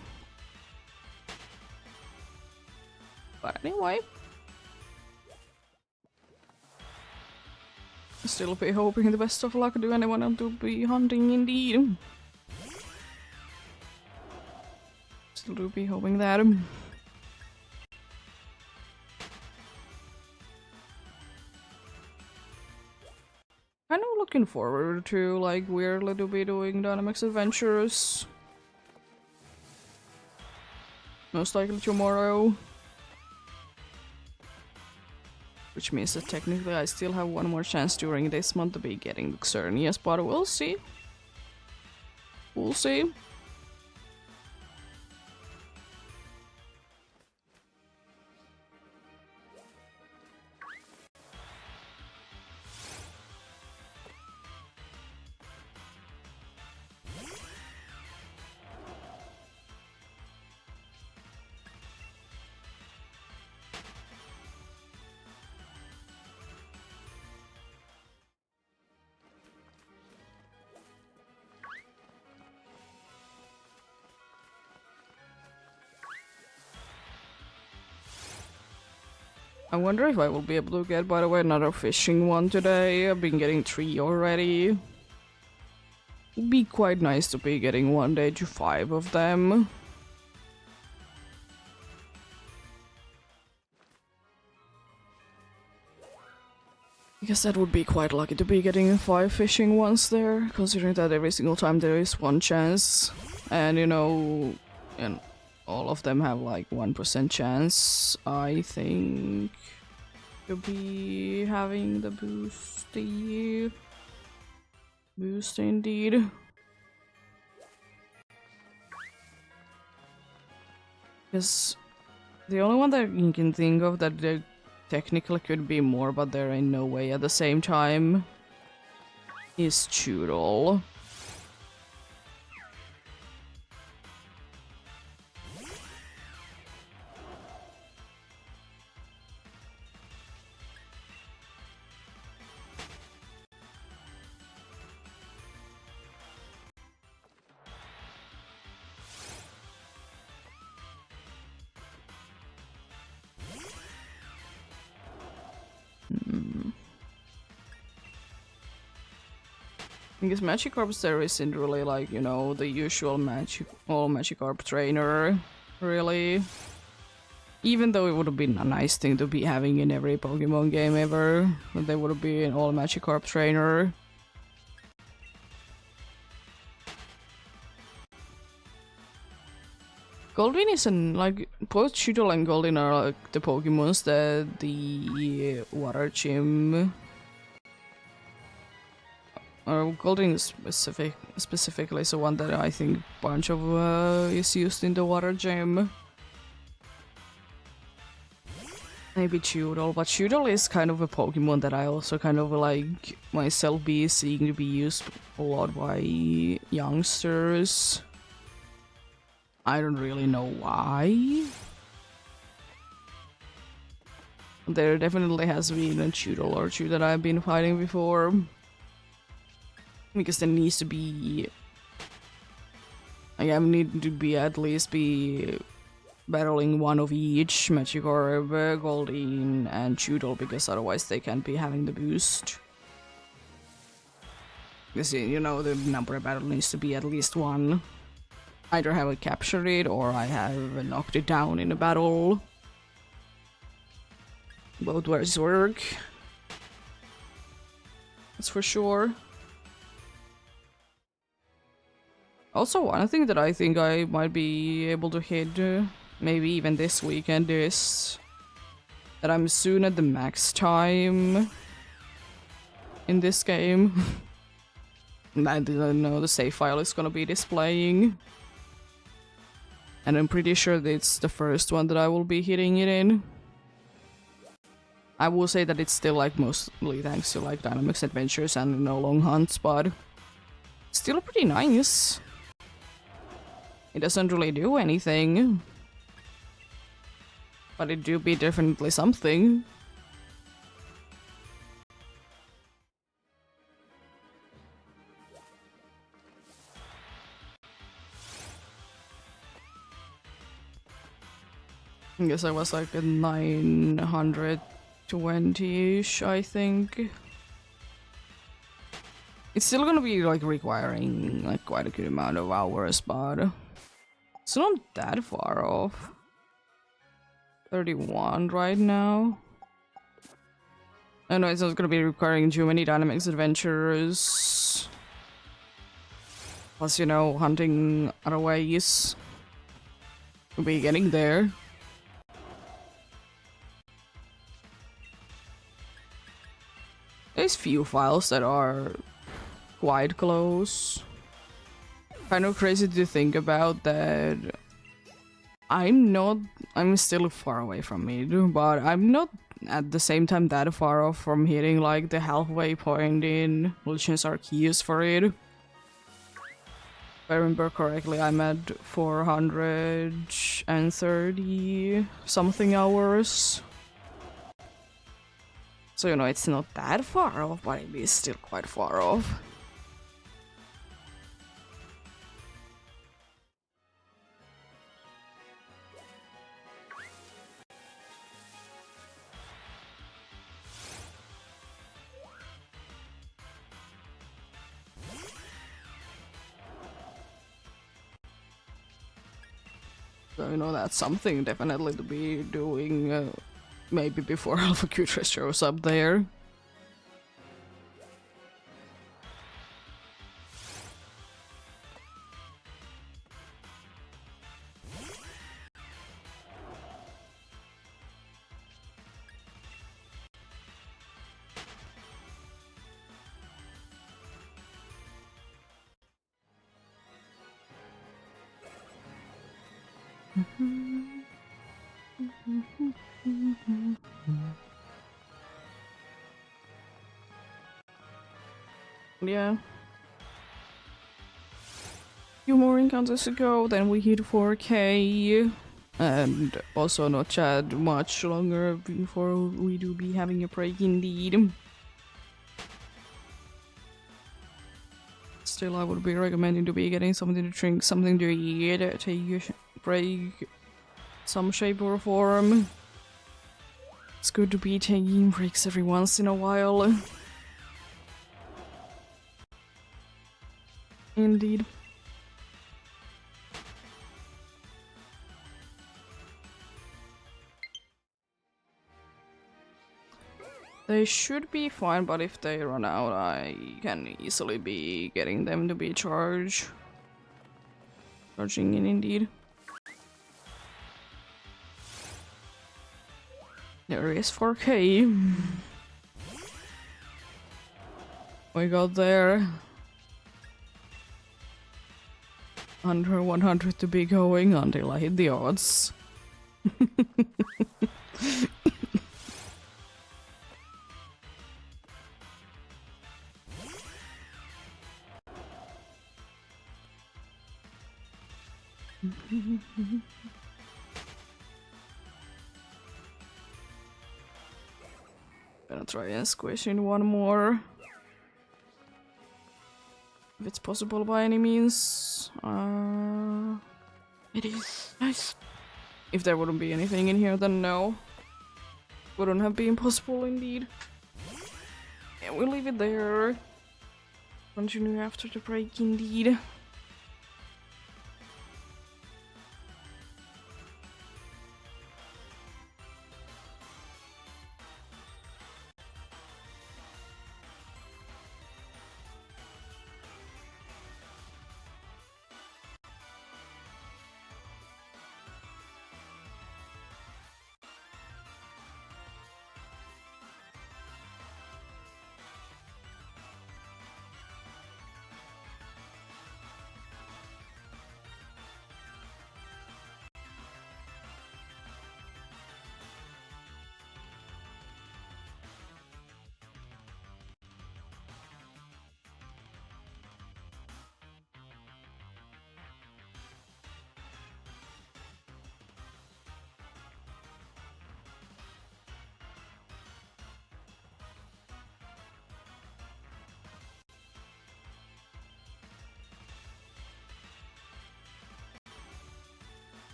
But anyway. Still be hoping the best of luck to anyone else to be hunting indeed. Still do be hoping that. Kind of looking forward to like weirdly to be doing Dynamics Adventures. Most likely tomorrow. Which means that technically I still have one more chance during this month to be getting the Xerneas, but we'll see. We'll see. I wonder if I will be able to get, by the way, another fishing one today. I've been getting 3 already. It'd be quite nice to be getting one day to 5 of them. I guess that would be quite lucky to be getting 5 fishing ones there, considering that every single time there is one chance. And you know, and all of them have like 1% chance, I think, to be having the boost here. Boost indeed. Because the only one that you can think of that there technically could be more, but there ain't no way at the same time, is Choodle. Because Magikarp there isn't really like, you know, the usual Magikarp trainer, really. Even though it would have been a nice thing to be having in every Pokemon game ever, that they would have been an all Magikarp trainer. Goldeen isn't like, both Choodle and Goldeen are like the Pokemons that the Water Gym, or Goldeen specifically is the one that I think bunch of is used in the Water Gym. Maybe Choodle, but Choodle is kind of a Pokemon that I also kind of like myself be seeing to be used a lot by youngsters. I don't really know why. There definitely has been a Choodle or two that I've been fighting before. Because there needs to be... I need to be at least be battling one of each, Magikarp, Goldeen, and Choodle, because otherwise they can't be having the boost. Because, you know, the number of battle needs to be at least one. Either have I captured it, or I have knocked it down in a battle. Both ways work. That's for sure. Also, one thing that I think I might be able to hit, maybe even this weekend, is that I'm soon at the max time in this game. I didn't know the save file is gonna be displaying. And I'm pretty sure that it's the first one that I will be hitting it in. I will say that it's still like mostly thanks to like Dynamax Adventures and, you know, long hunts, but still pretty nice. It doesn't really do anything, but it do be definitely something. I guess I was like at 920-ish, I think. It's still gonna be like requiring like quite a good amount of hours, but it's not that far off. 31 right now. I know it's not gonna be requiring too many Dynamax Adventures. Plus, you know, hunting other ways. We'll be getting there. There's few files that are quite close. Kind of crazy to think about that. I'm still far away from it, but I'm not at the same time that far off from hitting like the halfway point in Legends Arceus for it. If I remember correctly, I'm at 430 something hours. So, you know, it's not that far off, but it is still quite far off. So, you know, that's something definitely to be doing maybe before Alpha Cutre shows up there. Yeah. Few more encounters to go, then we hit 4K. And also not chat much longer before we do be having a break indeed. Still, I would be recommending to be getting something to drink, something to eat, take a break, some shape or form. It's good to be taking breaks every once in a while. Indeed. They should be fine, but if they run out, I can easily be getting them to be charging in indeed. There is 4K. We got there. Under 100 to be going until I hit the odds. Gonna try and squish in one more. If it's possible by any means. It is. Nice. If there wouldn't be anything in here, then no. Wouldn't have been possible indeed. Yeah, we'll leave it there. Continue after the break indeed.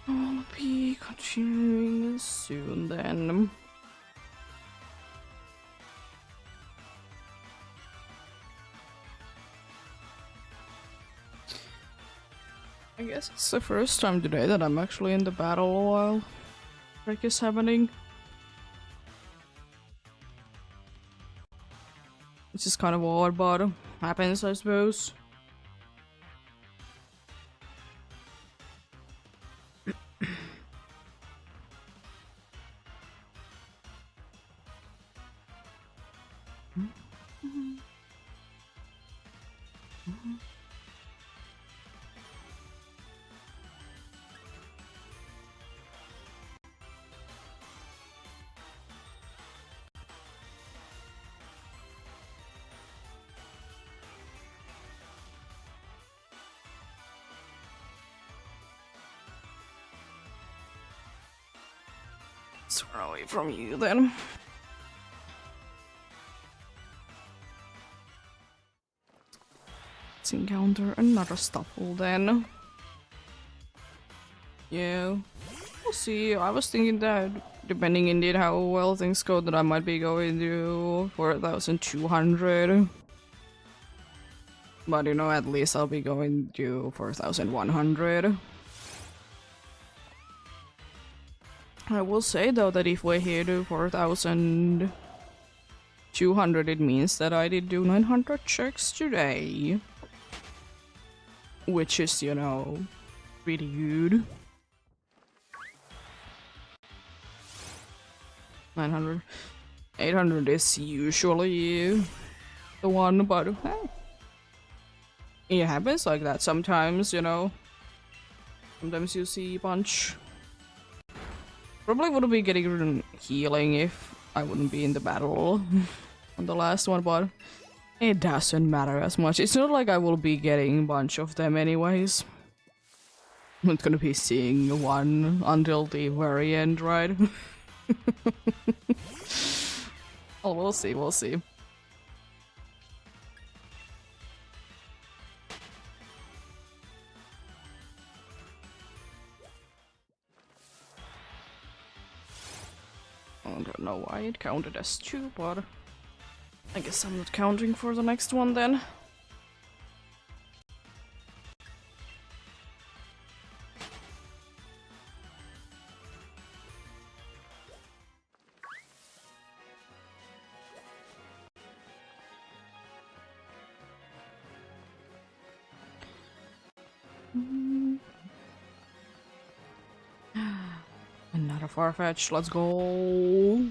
I'll be continuing soon then. I guess it's the first time today that I'm actually in the battle while break is happening. Which is kind of odd, but happens, I suppose. Let's run away from you then. Let's encounter another Stuffle then. Yeah, we'll see. I was thinking that, depending indeed how well things go, that I might be going to 4,200. But you know, at least I'll be going to 4,100. I will say though that if we hit 4,200, it means that I did do 900 checks today. Which is, you know, pretty good. 900. 800 is usually the one, but hey. It happens like that sometimes, you know. Sometimes you see a bunch. Probably wouldn't be getting healing if I wouldn't be in the battle on the last one, but it doesn't matter as much. It's not like I will be getting a bunch of them anyways. I'm not gonna be seeing one until the very end, right? Oh, we'll see, we'll see. I don't know why it counted as 2, but I guess I'm not counting for the next one then. Another Farfetch, let's go!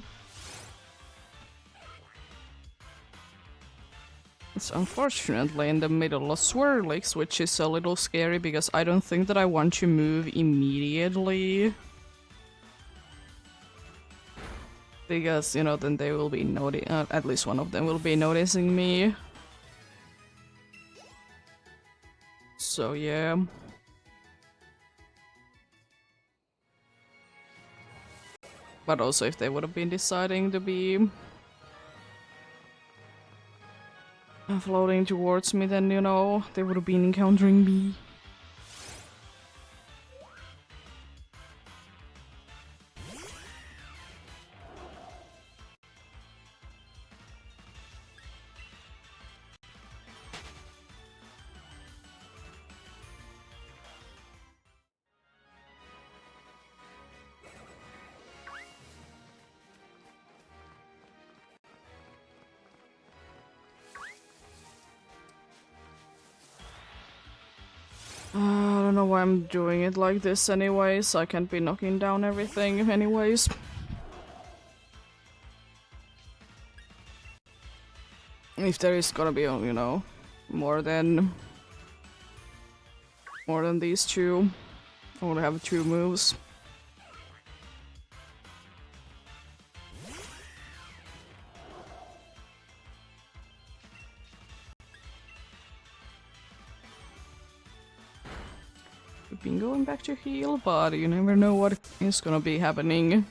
It's unfortunately in the middle of Swirlix, which is a little scary because I don't think that I want to move immediately. Because, you know, then they will be at least one of them will be noticing me. So yeah. But also if they would have been deciding to be floating towards me, then, you know, they would have been encountering me. I don't know why I'm doing it like this anyways. I can't be knocking down everything anyways. If there is gonna be, you know, more than these two, I want to have 2 moves. We've been going back to heal, but you never know what is gonna be happening.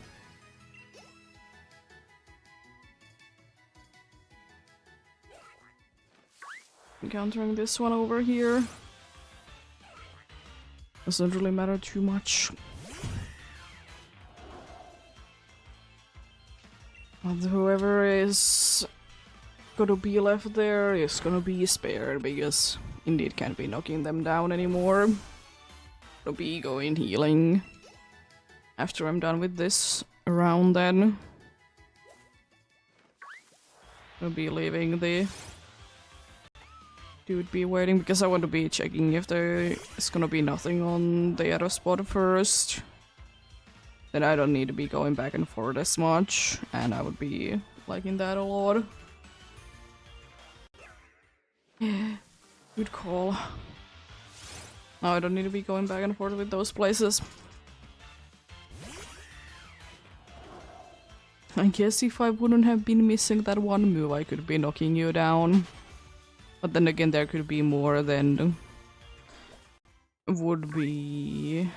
Encountering this one over here doesn't really matter too much. But whoever is gonna be left there is gonna be spared because indeed can't be knocking them down anymore. gonna be going healing after I'm done with this round then. I'll be leaving the dude be waiting because I want to be checking if there is gonna be nothing on the other spot first. Then I don't need to be going back and forth as much, and I would be liking that a lot. Yeah, good call. Now I don't need to be going back and forth with those places. I guess if I wouldn't have been missing that one move, I could be knocking you down. But then again, there could be more than would be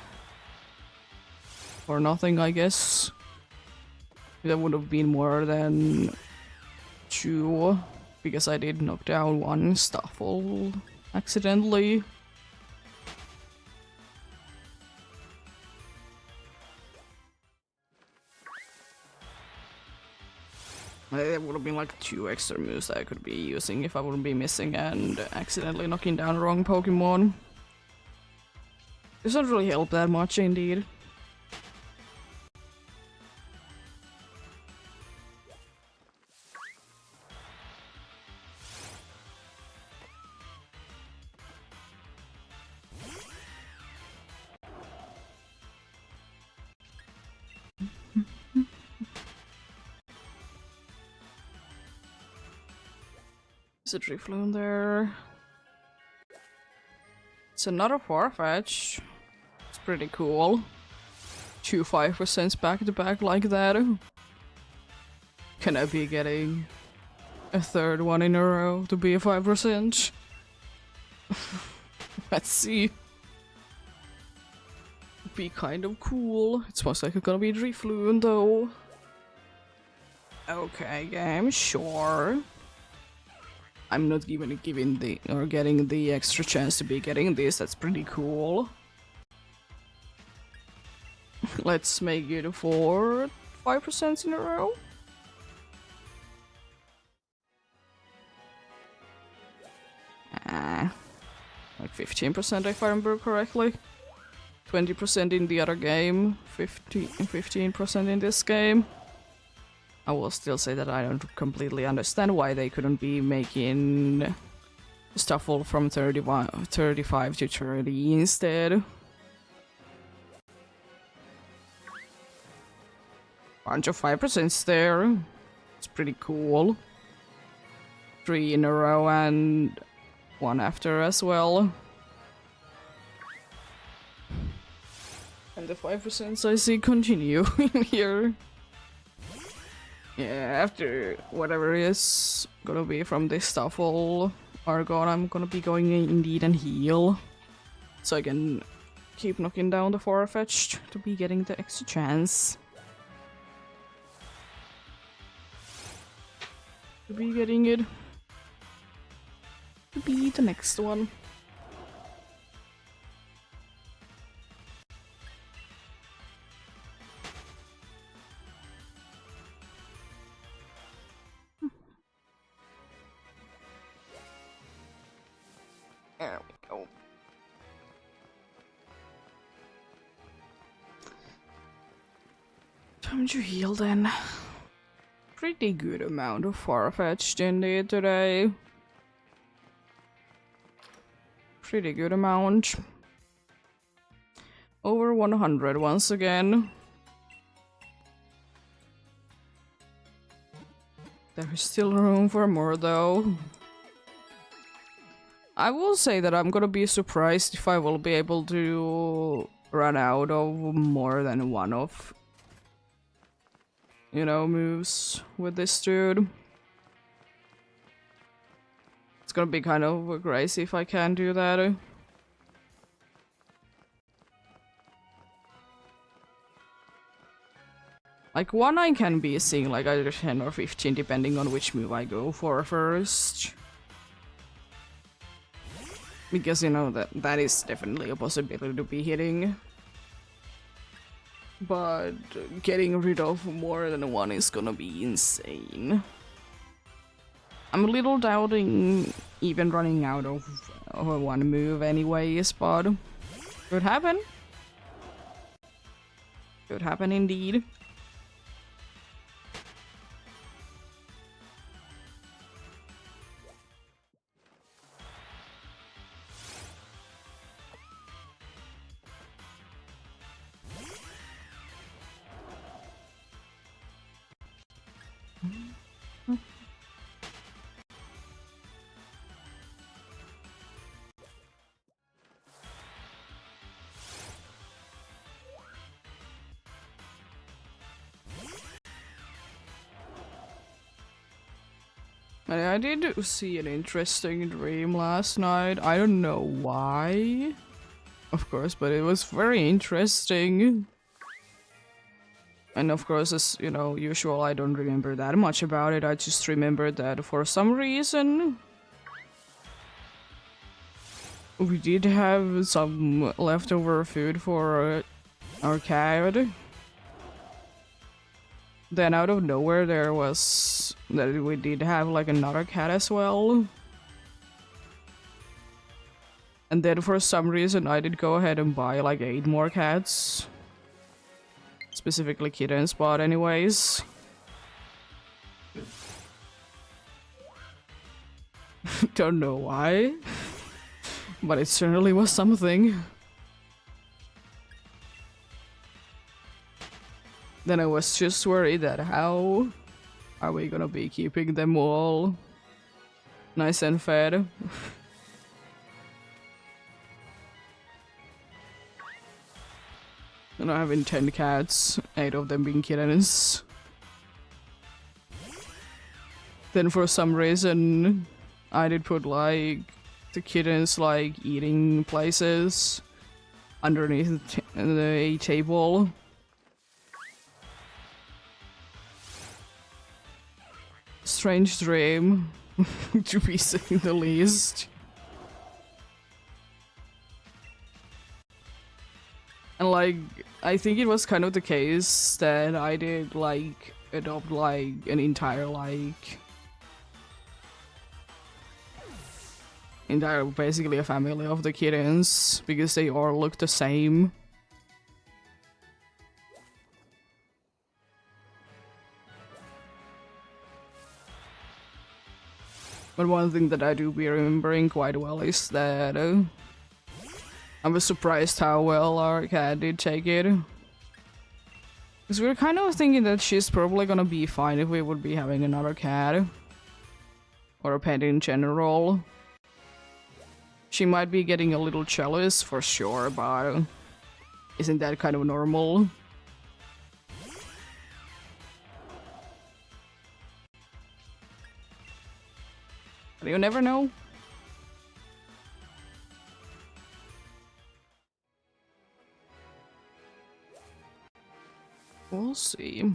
for nothing, I guess. There would have been more than 2, because I did knock down one Staffel accidentally. There would have been like 2 extra moves that I could be using if I wouldn't be missing and accidentally knocking down the wrong Pokemon. This doesn't really help that much indeed. There's a Drifloon there. It's another Farfetch. It's pretty cool. 2 5% back to back like that. Can I be getting a third one in a row to be a 5%? Let's see. Be kind of cool. It's most likely gonna be Drifloon though. Okay, game, sure. I'm not even giving the or getting the extra chance to be getting this. That's pretty cool. Let's make it 4 5% in a row. Like 15% if I remember correctly. 20% in the other game, 15% in this game. I will still say that I don't completely understand why they couldn't be making Stuffle from 35 to 30 instead. Bunch of 5% there. It's pretty cool. 3 in a row and 1 after as well. And the 5% I see continue in here. Yeah, after whatever is gonna be from this Stuffle are gone, I'm gonna be going in indeed and heal. So I can keep knocking down the Farfetch'd to be getting the extra chance. To be getting it. To be the next one. There we go. Time to heal then. Pretty good amount of Farfetch'd indeed today. Pretty good amount. Over 100 once again. There is still room for more though. I will say that I'm gonna be surprised if I will be able to run out of more than one of, you know, moves with this dude. It's gonna be kind of crazy if I can do that. Like, one I can be seeing like either 10 or 15 depending on which move I go for first. Because, you know, that is definitely a possibility to be hitting. But getting rid of more than one is gonna be insane. I'm a little doubting even running out of one move anyways, but it could happen. Could happen indeed. I did see an interesting dream last night. I don't know why, of course, but it was very interesting. And of course, as you know, usual, I don't remember that much about it. I just remember that for some reason we did have some leftover food for our cat. Then out of nowhere there was that we did have like another cat as well. And then for some reason I did go ahead and buy like 8 more cats. Specifically kittens, but anyways. Don't know why. But it certainly was something. Then I was just worried that how are we gonna be keeping them all nice and fed? And I having 10 cats, 8 of them being kittens. Then for some reason I did put like the kittens like eating places underneath the table. Strange dream, to be saying the least. And like, I think it was kind of the case that I did like adopt like an entire basically a family of the kittens because they all look the same. But one thing that I do be remembering quite well is that I was surprised how well our cat did take it. Because we were kind of thinking that she's probably gonna be fine if we would be having another cat. Or a pet in general. She might be getting a little jealous for sure, but isn't that kind of normal? But you never know. We'll see.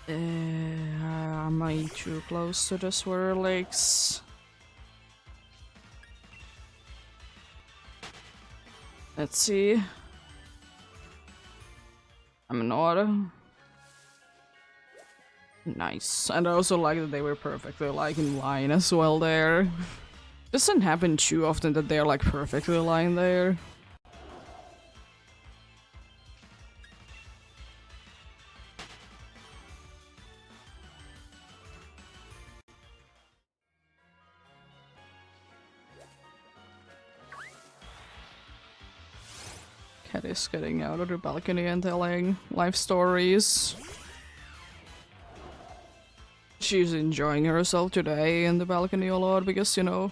Am I too close to the swirlix? Let's see. I'm not. Nice. And I also like that they were perfectly like in line as well there. Doesn't happen too often that they're like perfectly aligned there. cat is getting out of the balcony and telling life stories. She's enjoying herself today in the balcony a lot because, you know,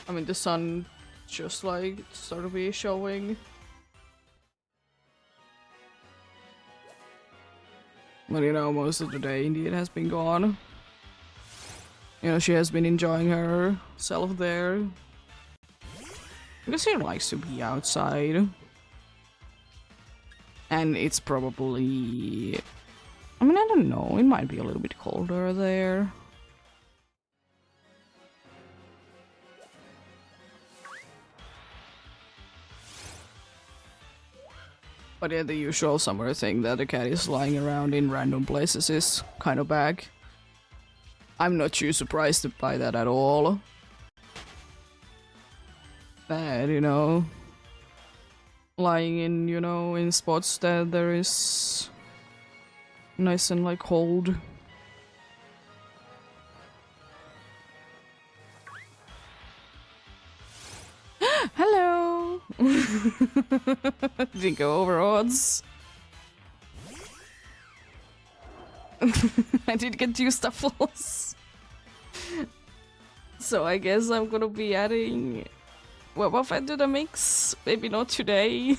I mean, the sun just like started to be showing. But you know, most of the day indeed has been gone. You know, she has been enjoying herself there. Because she likes to be outside. And it's probably... I mean, I don't know, it might be a little bit colder there. But yeah, the usual summer thing that the cat is lying around in random places is kind of back. I'm not too surprised by that at all. That, you know, lying in, you know, in spots that there is nice and like cold. Hello! Didn't go over odds. I did get 2 Stuffles. So I guess I'm gonna be adding Webbuff to the mix. Maybe not today.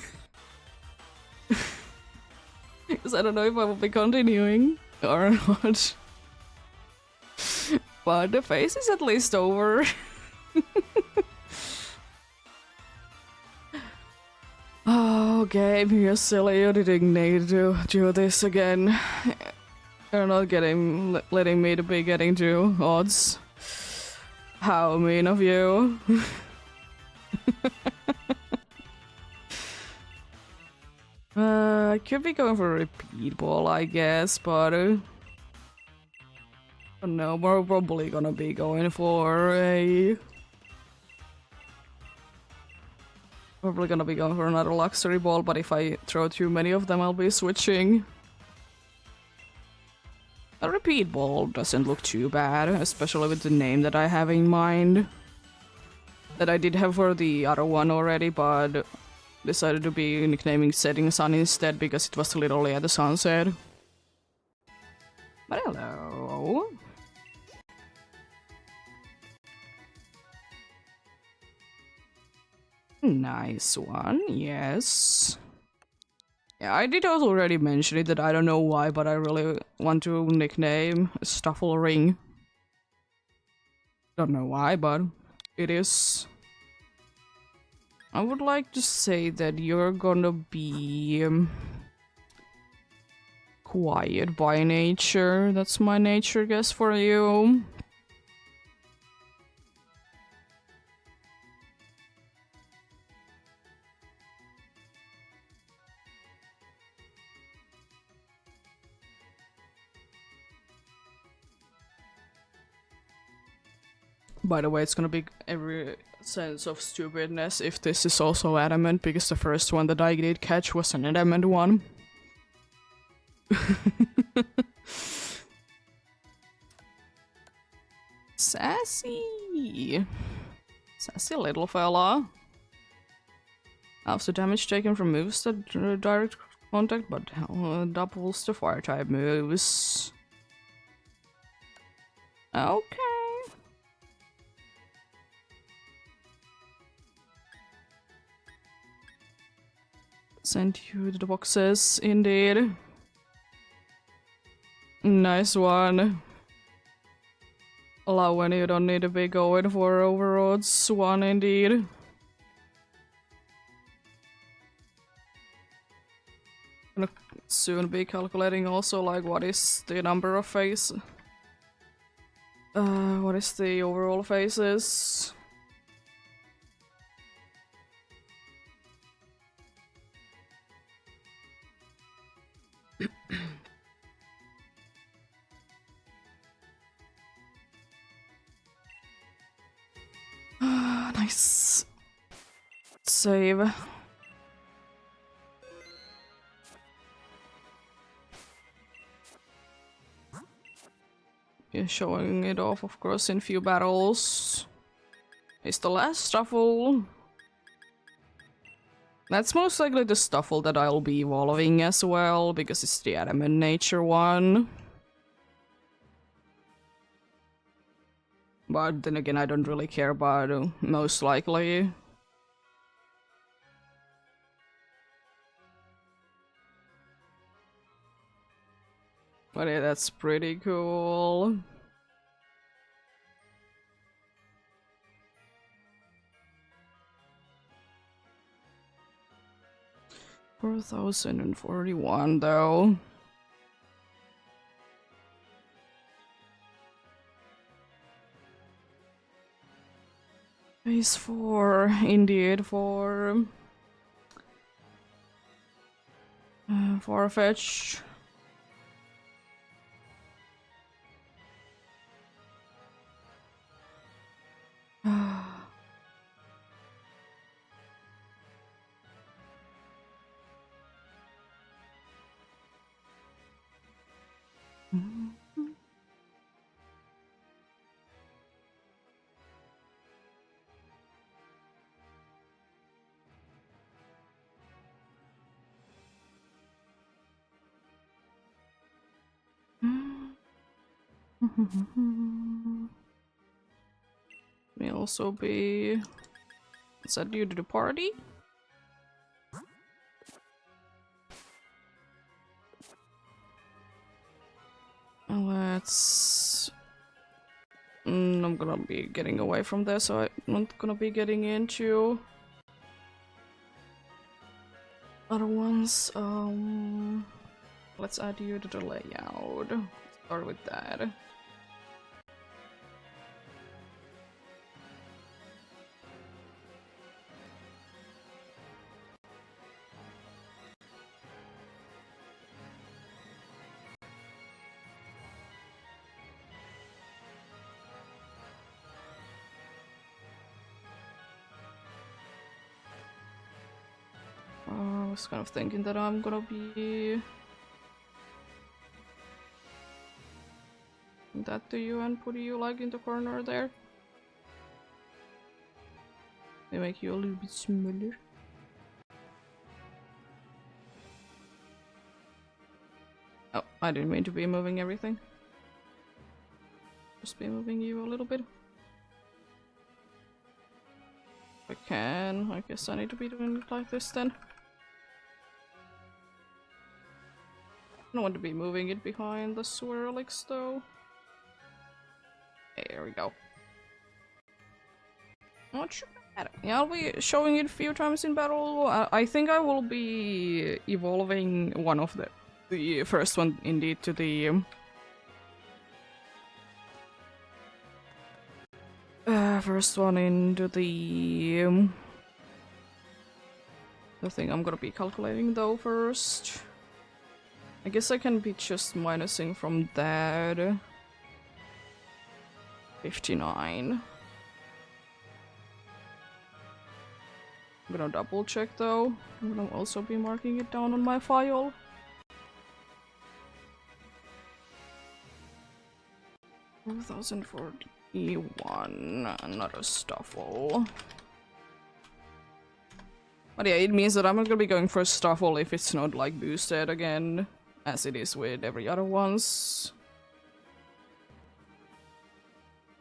Because I don't know if I will be continuing or not. But the face is at least over. Oh, game, you're silly. You didn't need to do this again. You're not letting me to be getting 2 odds. How mean of you. I could be going for a repeat ball, I guess, but no, we're probably gonna be going for a... Probably gonna be going for another luxury ball, but if I throw too many of them, I'll be switching. A repeat ball doesn't look too bad, especially with the name that I have in mind. That I did have for the other one already, but decided to be nicknaming Setting Sun instead because it was literally at the sunset. But hello. Nice one, yes. Yeah, I did also already mention it that I don't know why, but I really want to nickname Stuffle Ring. Don't know why, but it is. I would like to say that you're gonna be quiet by nature. That's my nature guess for you. By the way, it's gonna be every sense of stupidness if this is also adamant, because the first one that I did catch was an adamant one. Sassy! Sassy little fella. Half the damage taken from moves that direct contact, but doubles the fire type moves. Okay. Send you to the boxes, indeed. Nice one. Allow when you don't need to be going for overodds one, indeed. Gonna soon be calculating also like what is the number of faces. What is the overall faces? Nice. Save. Yeah, showing it off, of course, in few battles. It's the last shuffle. That's most likely the Stuffle that I'll be evolving as well, because it's the adamant nature one. But then again, I don't really care about most likely. But yeah, that's pretty cool. $4,041 though. Phase 4, indeed, for Farfetch. May also be. Is that due to the party? Let's. I'm gonna be getting away from this, so I'm not gonna be getting into other ones. Let's add you to the layout. Start with that. I was kind of thinking that I'm gonna be that to you and put you like in the corner there. They make you a little bit smaller. Oh, I didn't mean to be moving everything. Just be moving you a little bit. If I can, I guess I need to be doing it like this then. I don't want to be moving it behind the Swirlix though. There we go. Not sure. Yeah, I'll be showing it a few times in battle. I think I will be evolving one of the first one indeed to the first one into the thing I'm gonna be calculating though first. I guess I can be just minusing from that. 59. I'm gonna double check though. I'm gonna also be marking it down on my file. $4,041, another Stuffle. But yeah, it means that I'm not gonna be going for Stuffle if it's not like boosted again, as it is with every other ones.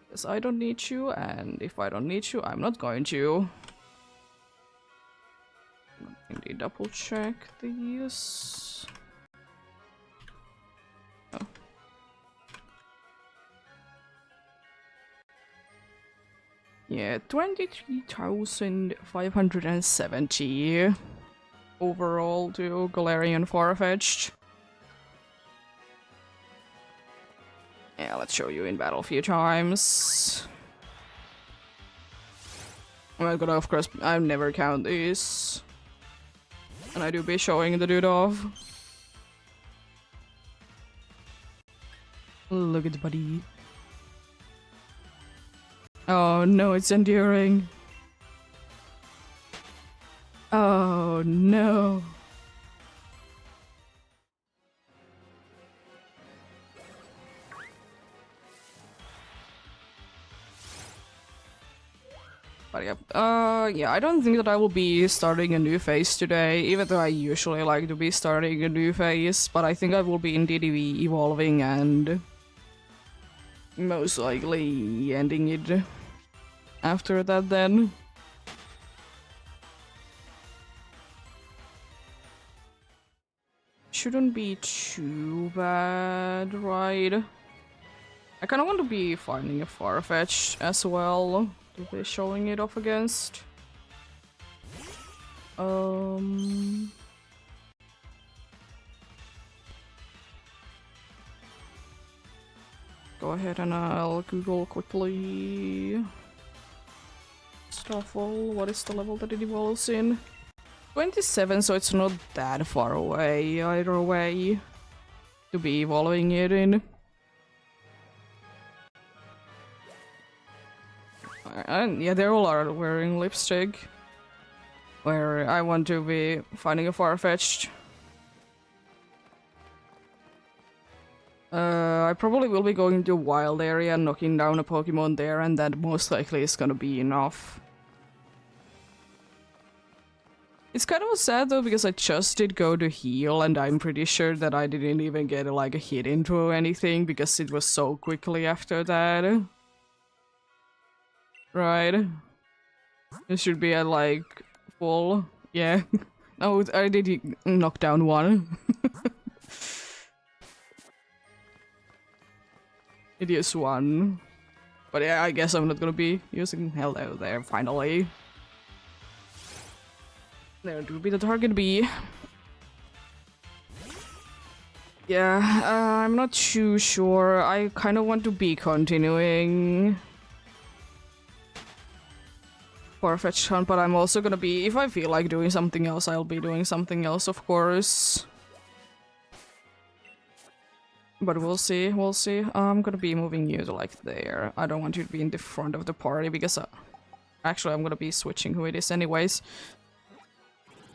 Because I don't need you, and if I don't need you, I'm not going to. Indeed, double check these. Oh. Yeah, 23,570 overall to Galarian Farfetch'd. Yeah, let's show you in battle a few times. I'm gonna, of course, I never count these. And I do be showing the dude off. Look at the buddy. Oh no, it's enduring. Oh no. But yeah, yeah, I don't think that I will be starting a new phase today, even though I usually like to be starting a new phase, but I think I will be indeed evolving and most likely ending it after that then. Shouldn't be too bad, right? I kind of want to be finding a Farfetch'd as well to be showing it off against. Go ahead and I'll Google quickly. Stuffle, what is the level that it evolves in? 27, so it's not that far away either way to be evolving it in. And yeah, they all are wearing lipstick. Where I want to be finding a Farfetch'd. I probably will be going to a wild area and knocking down a Pokemon there, and that most likely is gonna be enough. It's kind of sad though, because I just did go to heal, and I'm pretty sure that I didn't even get like a hit into or anything, because it was so quickly after that. Right. It should be at like full. Yeah. Oh, I did knock down one. It is one. But yeah, I guess I'm not gonna be using hello there finally. There would be the target B. Yeah, I'm not too sure. I kind of want to be continuing Farfetch hunt, but I'm also gonna be, if I feel like doing something else, I'll be doing something else, of course. But we'll see, we'll see. I'm gonna be moving you to like there. I don't want you to be in the front of the party because actually I'm gonna be switching who it is anyways.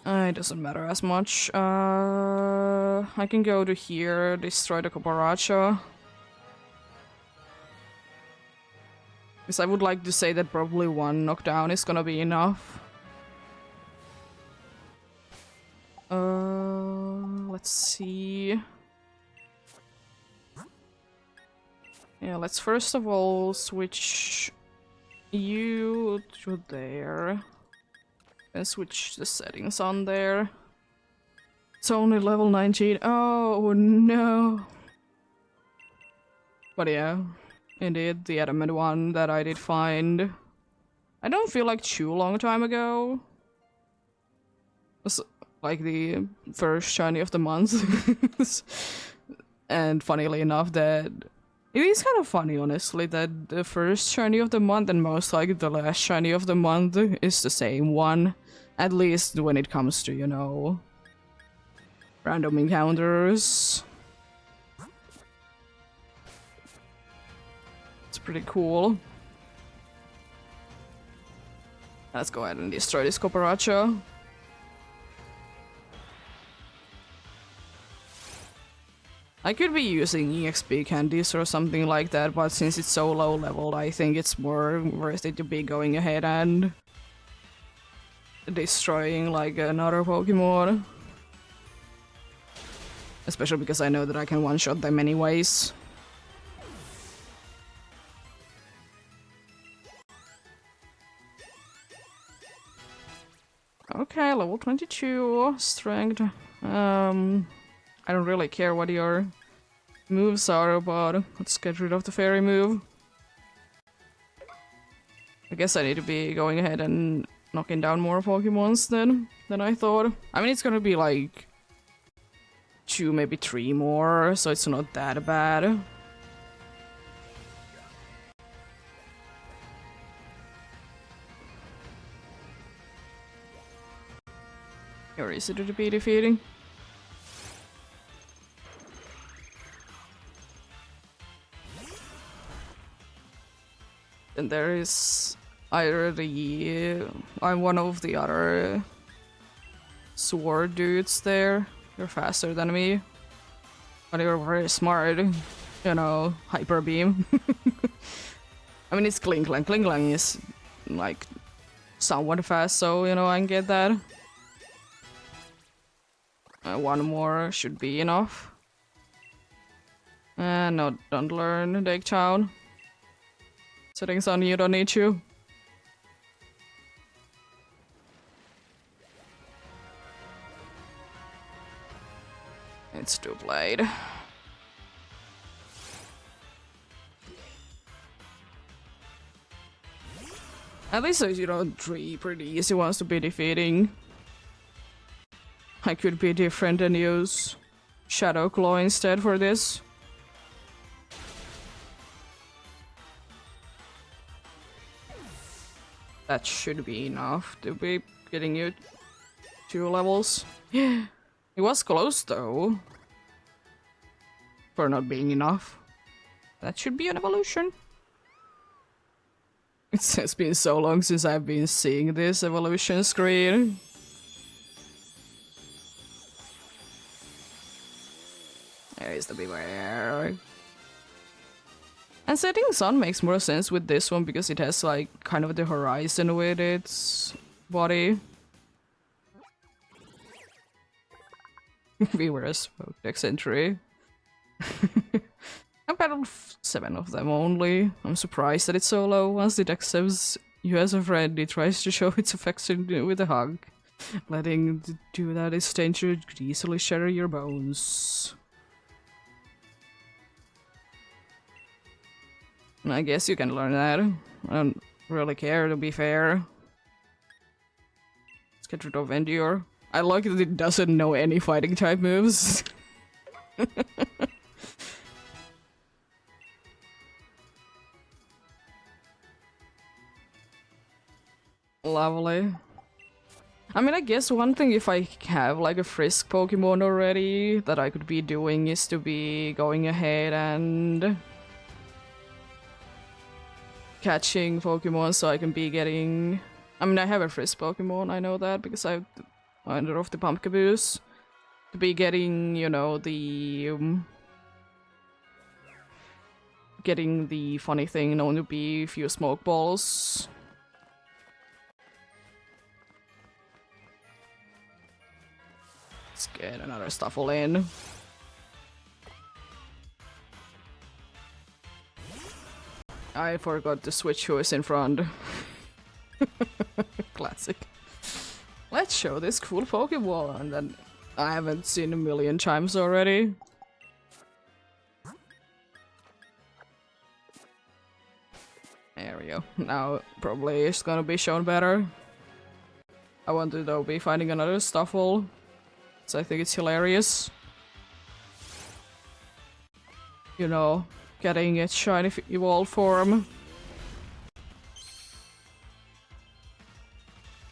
It doesn't matter as much. I can go to here, destroy the Cucaracha. Because I would like to say that probably one knockdown is gonna be enough. Let's see. Yeah, let's first of all switch you to there. And switch the settings on there. It's only level 19. Oh no. But yeah, indeed, the adamant one that I did find. I don't feel like too long time ago. It was like the first shiny of the month. And funnily enough, that it is kind of funny, honestly, that the first shiny of the month and most likely the last shiny of the month is the same one. At least when it comes to, you know, random encounters. It's pretty cool. Let's go ahead and destroy this Cucaracha. I could be using EXP candies or something like that, but since it's so low leveled, I think it's more worth it to be going ahead and destroying like another Pokemon. Especially because I know that I can one-shot them anyways. Okay, level 22, strength. I don't really care what your moves are, but let's get rid of the fairy move. I guess I need to be going ahead and knocking down more Pokemons than I thought. I mean, it's gonna be like 2, maybe 3 more, so it's not that bad. Or is it to be defeating? And there is either I'm one of the other sword dudes there. You're faster than me. But you're very smart. You know, hyper beam. I mean, it's Kling Klang. Kling Klang is like somewhat fast, so you know I can get that. One more should be enough. No, don't learn Lake Town. Settings on, you don't need to. It's too late. At least there's, you know, 3 pretty easy ones to be defeating. I could be different and use Shadow Claw instead for this. That should be enough to be getting you 2 levels. Yeah, it was close though. For not being enough. That should be an evolution. It's been so long since I've been seeing this evolution screen. There is the beware. And setting sun makes more sense with this one because it has like kind of the horizon with its body. Viewers, Dex entry. I've battled 7 of them only. I'm surprised that it's so low. Once the deck says you as a friend, it tries to show its affection with a hug. Letting it do that is dangerous, could easily shatter your bones. I guess you can learn that. I don't really care, to be fair. Let's get rid of Endure. I like that it doesn't know any fighting type moves. Lovely. I mean, I guess one thing if I have like a Frisk Pokemon already that I could be doing is to be going ahead and catching Pokemon so I can be getting... I mean, I have a Frisk Pokemon, I know that, because I've ended off the Pumpkaboos. To be getting, you know, the... getting the funny thing known to be a few smoke balls. Let's get another Stuffle in. I forgot to switch who is in front. Classic. Let's show this cool Pokemon that I haven't seen a million times already. There we go. Now probably it's gonna be shown better. I want to though be finding another Stuffle. So I think it's hilarious. You know, getting its shiny evolved form.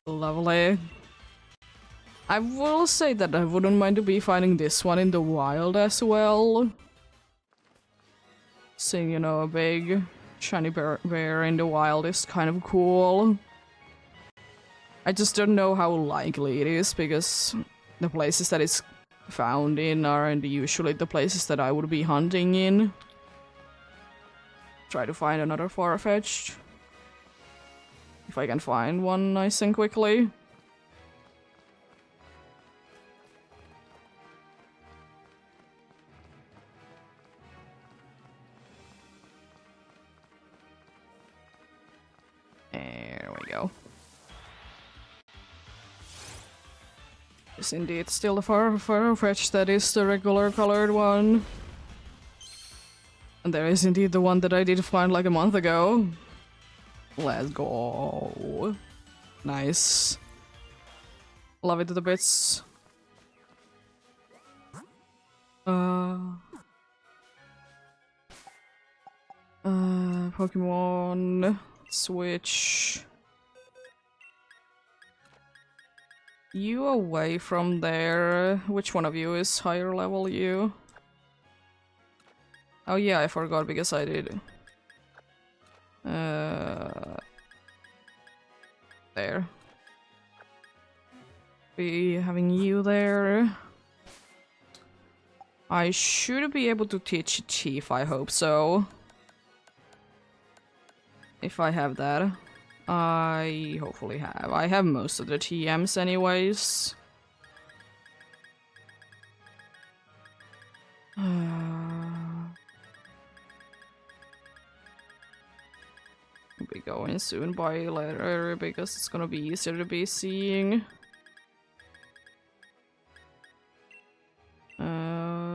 Lovely. I will say that I wouldn't mind to be finding this one in the wild as well. Seeing, you know, a big shiny bear in the wild is kind of cool. I just don't know how likely it is because the places that it's found in aren't usually the places that I would be hunting in. Try to find another Farfetch'd. If I can find one nice and quickly. There we go. Yes, indeed, still the Farfetch'd that is the regular colored one. And there is indeed the one that I did find like a month ago. Let's go. Nice. Love it to the bits. Pokemon switch you away from there. Which one of you is higher level? You? Oh yeah, I forgot because I did. There. Be having you there. I should be able to teach Chief, I hope so. If I have that. I hopefully have. I have most of the TMs anyways. We'll be going soon by later because it's gonna be easier to be seeing.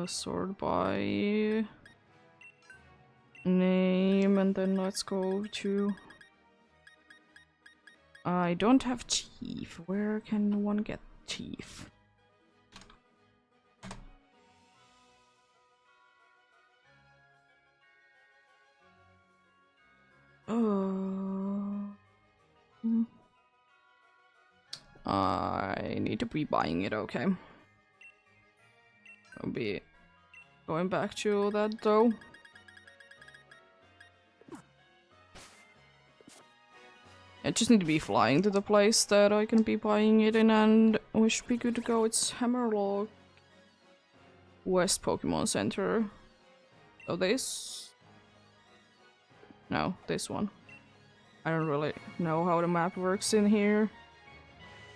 Sort by name, and then let's go to... I don't have chief. Where can one get chief? I need to be buying it, okay. I'll be going back to that though. I just need to be flying to the place that I can be buying it in, and we should be good to go. It's Hammerlock West Pokemon Center. So this? No, this one. I don't really know how the map works in here.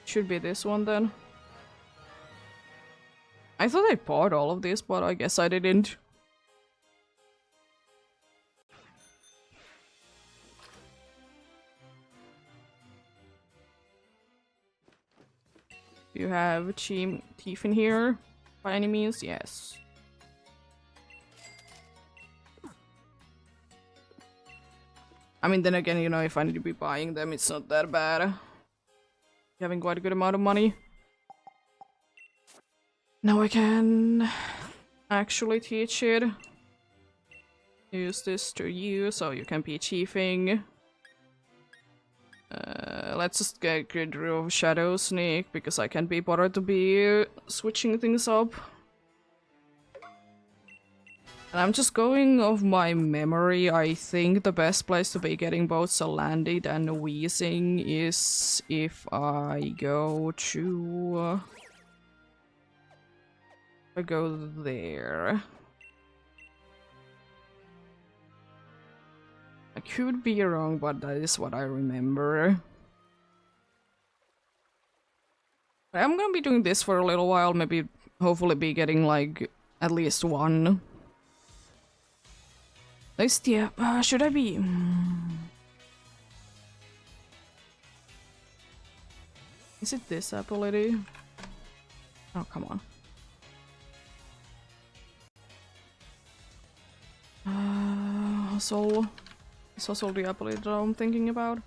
Should be this one then. I thought I bought all of this, but I guess I didn't. You have teeth in here? By any means, yes. I mean, then again, you know, if I need to be buying them, it's not that bad. Having quite a good amount of money. Now I can actually teach it. Use this to you so you can be chiefing. Let's just get rid of Shadow Sneak because I can't be bothered to be switching things up. And I'm just going off my memory. I think the best place to be getting both Salandit and Weezing is if I go to... I go there. I could be wrong, but that is what I remember. I'm gonna be doing this for a little while, maybe hopefully be getting like at least one. At least, yeah, should I be... Is it this ability? Oh, come on. Hustle. Is Hustle the ability that I'm thinking about?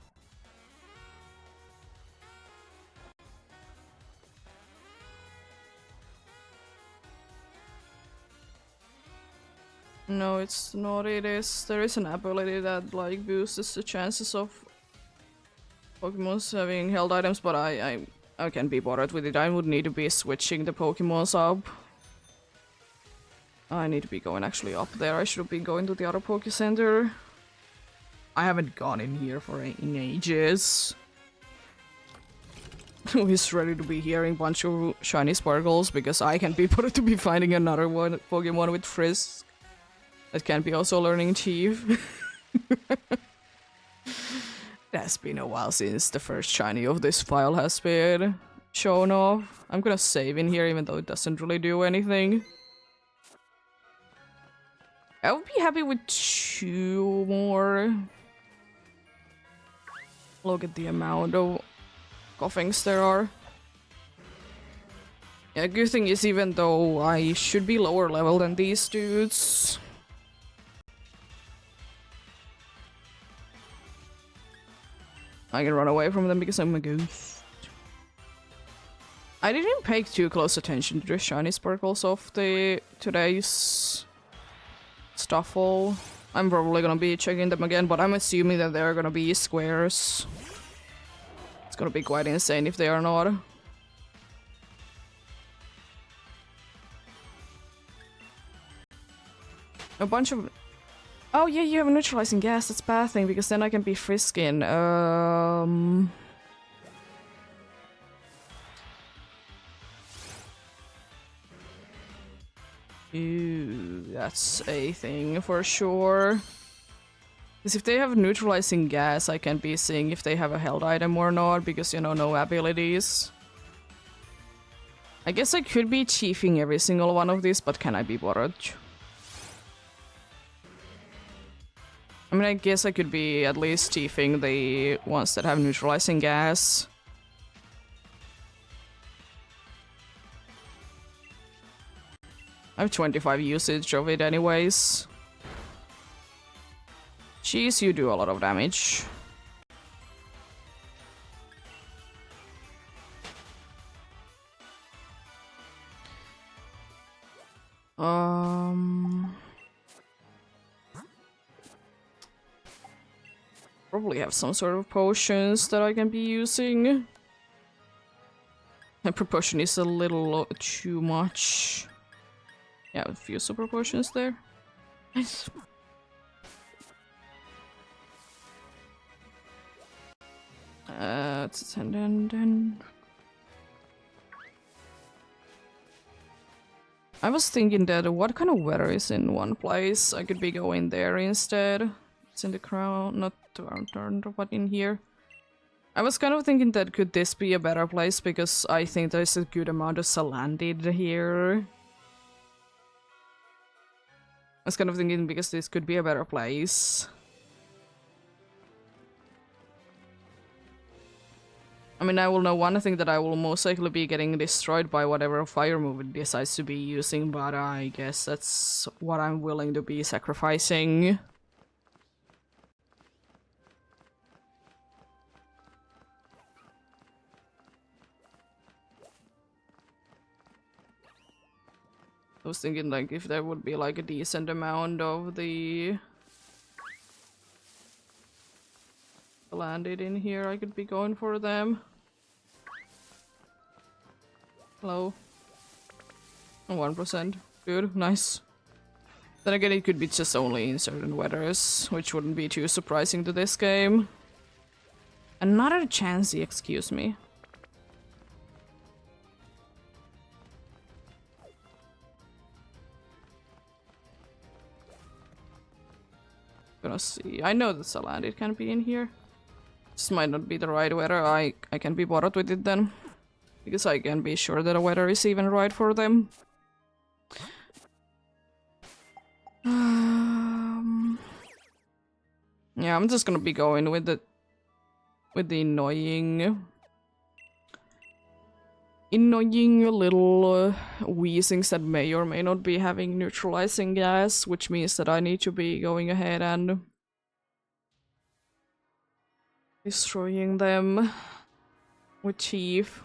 No, it's not. It is. There is an ability that like boosts the chances of Pokemon's having held items, but I can't be bothered with it. I would need to be switching the Pokemons up. I need to be going actually up there. I should have been going to the other Poke Center. I haven't gone in here for in ages. He's ready to be hearing a bunch of shiny sparkles because I can't be bothered to be finding another one Pokemon with Frisk. That can be also learning Chief. It has been a while since the first shiny of this file has been shown off. I'm gonna save in here even though it doesn't really do anything. I would be happy with 2 more. Look at the amount of coughings there are. Yeah, good thing is even though I should be lower level than these dudes, I can run away from them because I'm a ghost. I didn't pay too close attention to the shiny sparkles of the today's Stuffle. I'm probably gonna be checking them again, but I'm assuming that they're gonna be squares. It's gonna be quite insane if they are not. A bunch of... Oh yeah, you have a neutralizing gas, that's a bad thing, because then I can be frisking. Ooh, that's a thing for sure. Because if they have neutralizing gas, I can be seeing if they have a held item or not, because, you know, no abilities. I guess I could be chiefing every single one of these, but can I be bothered? I mean, I guess I could be at least chiefing the ones that have neutralizing gas. I have 25 usage of it anyways. Jeez, you do a lot of damage. Probably have some sort of potions that I can be using. And proportion is a little too much. Yeah, a few super potions there. Nice. It's 10. I was thinking that what kind of weather is in one place? I could be going there instead. It's in the crown, not around, but in here. I was kind of thinking that could this be a better place, because I think there's a good amount of Salandid here. I was kind of thinking because this could be a better place. I mean, I will know one thing, that I will most likely be getting destroyed by whatever fire move it decides to be using, but I guess that's what I'm willing to be sacrificing. I was thinking, like, if there would be like a decent amount of the landed in here, I could be going for them. Hello. 1%. Good, nice. Then again, it could be just only in certain weathers, which wouldn't be too surprising to this game. Another chansey, excuse me. Gonna see. I know that Salandit can be in here. This might not be the right weather. I can be bothered with it then. Because I can be sure that the weather is even right for them. Yeah, I'm just gonna be going with the annoying little wheezings that may or may not be having neutralizing gas, which means that I need to be going ahead and destroying them with Chief.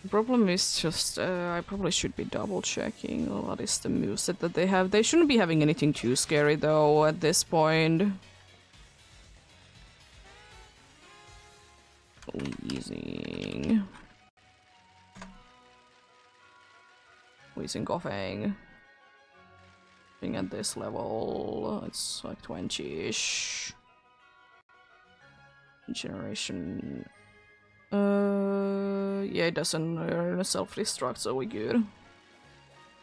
The problem is just, I probably should be double checking what is the moveset that they have. They shouldn't be having anything too scary though at this point. Wheezing, coughing. Being at this level, it's like 20-ish. Generation. Yeah, it doesn't earn a self-destruct, so we're good.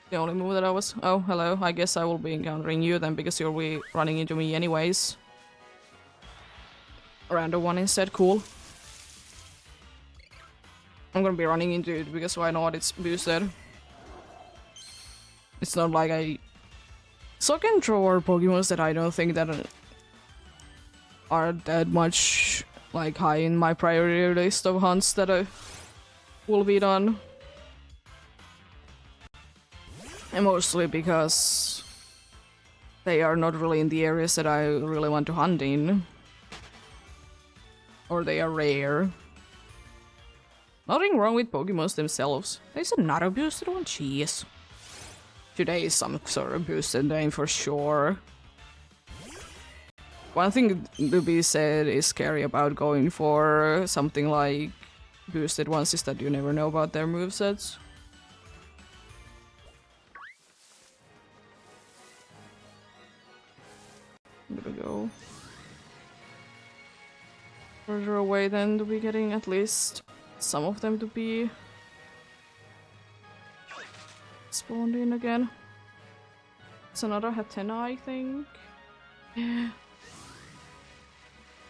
The only move that I was... Oh, hello. I guess I will be encountering you then, because you're running into me anyways. Random one instead, cool. I'm gonna be running into it because why not? It's boosted. It's not like I... Sock and Throw are Pokemons that I don't think that are that much like high in my priority list of hunts that I will be done. And mostly because they are not really in the areas that I really want to hunt in. Or they are rare. Nothing wrong with Pokemons themselves. There's another boosted one, jeez. Today is some sort of boosted name for sure. One thing to be said is scary about going for something like boosted ones is that you never know about their movesets. There we go. Further away then to be getting at least some of them to be spawned in again. It's another Hatena, I think. I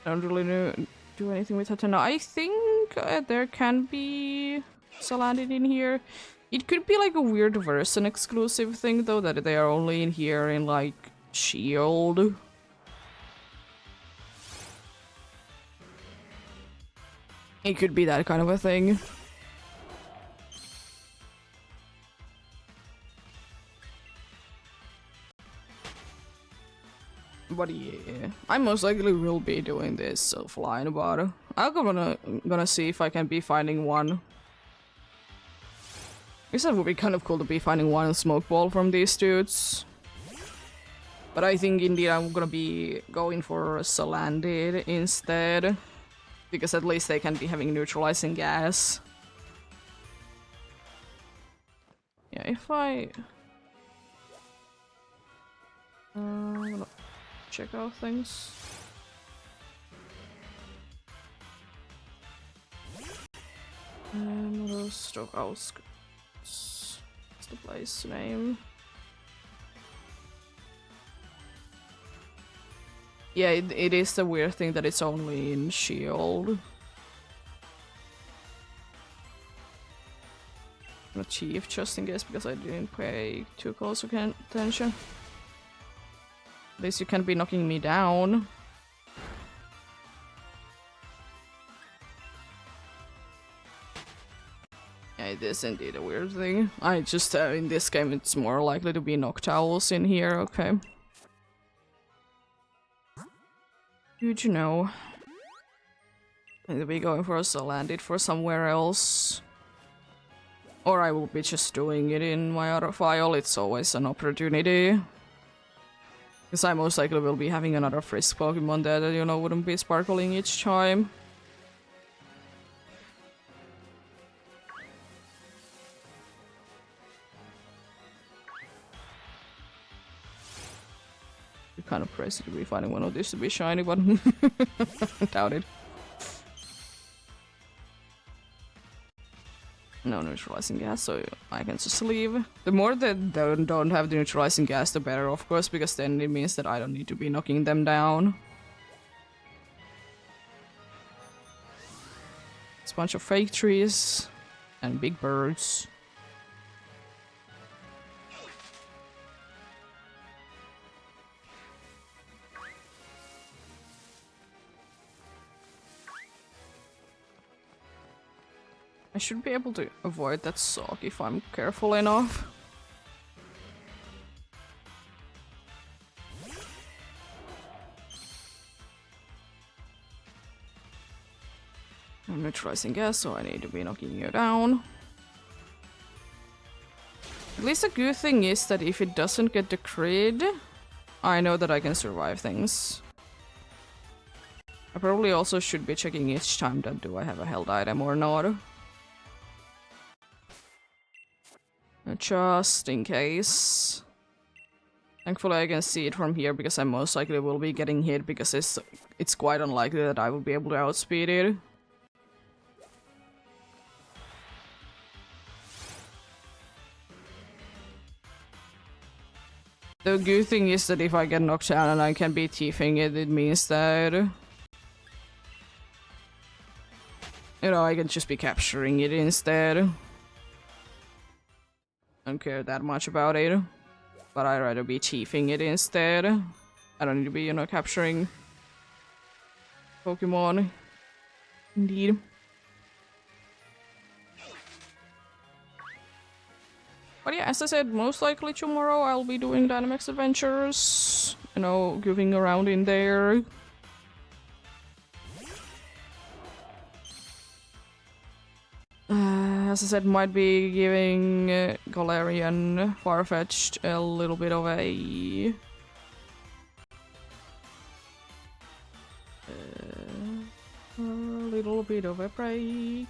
don't really do anything with Hatena. I think there can be Salandit in here. It could be like a weird version exclusive thing though, that they are only in here in like Shield. It could be that kind of a thing. But yeah, I most likely will be doing this offline, but I'm gonna see if I can be finding one. I guess it would be kind of cool to be finding one smoke ball from these dudes. But I think indeed I'm gonna be going for Salandit instead. Because at least they can be having neutralizing gas. Yeah, if I... I'm gonna check out things. Stoke Outskirts. What's the place name? Yeah, it is the weird thing that it's only in Shield. I'm gonna Chief just in case because I didn't pay too close attention. At least you can't be knocking me down. Yeah, it is indeed a weird thing. I just, in this game it's more likely to be Noctowls in here, okay. Good to know. I will be going for a Salandit for somewhere else. Or I will be just doing it in my other file, it's always an opportunity. Because I most likely will be having another Frisk Pokemon there that, you know, wouldn't be sparkling each time. Kind of crazy to be finding one of these to be shiny, but doubt it. No neutralizing gas, so I can just leave. The more that they don't have the neutralizing gas, the better, of course, because then it means that I don't need to be knocking them down. It's a bunch of fake trees and big birds. I should be able to avoid that sock if I'm careful enough. I'm neutralizing gas, so I need to be knocking you down. At least the good thing is that if it doesn't get the crit, I know that I can survive things. I probably also should be checking each time that do I have a held item or not. Just in case. Thankfully I can see it from here because I most likely will be getting hit because it's quite unlikely that I will be able to outspeed it. The good thing is that if I get knocked down and I can be thiefing it, it means that, you know, I can just be capturing it instead. Don't care that much about it, but I'd rather be thiefing it instead. I don't need to be, you know, capturing Pokemon. Indeed. But yeah, as I said, most likely tomorrow I'll be doing Dynamax Adventures. You know, goofing around in there. As I said, might be giving Galarian Farfetch'd a little bit of a break.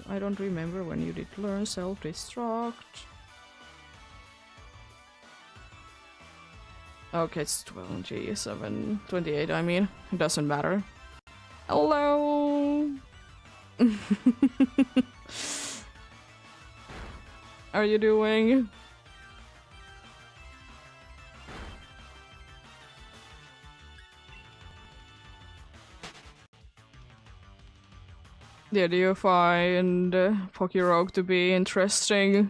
I don't remember when you did learn self-destruct. Okay, it's 27, 28, I mean. It doesn't matter. Hello! How are you doing? Did you find Pokerogue to be interesting?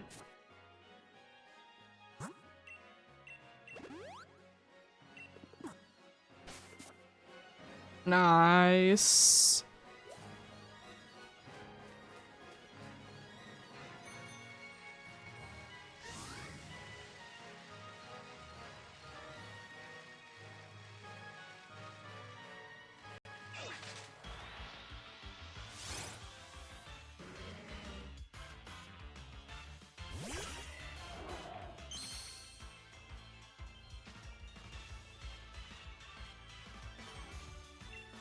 Nice.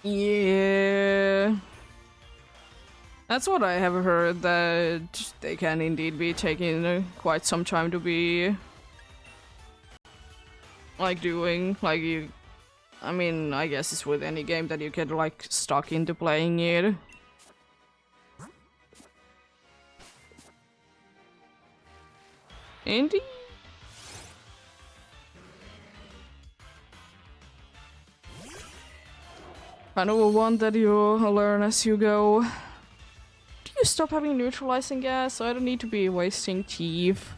Yeah. That's what I have heard, that they can indeed be taking quite some time to be like doing, like you, I mean, I guess it's with any game that you get like stuck into playing it. Indeed. Kind of one that you learn as you go. Do you stop having neutralizing gas? I don't need to be wasting teeth.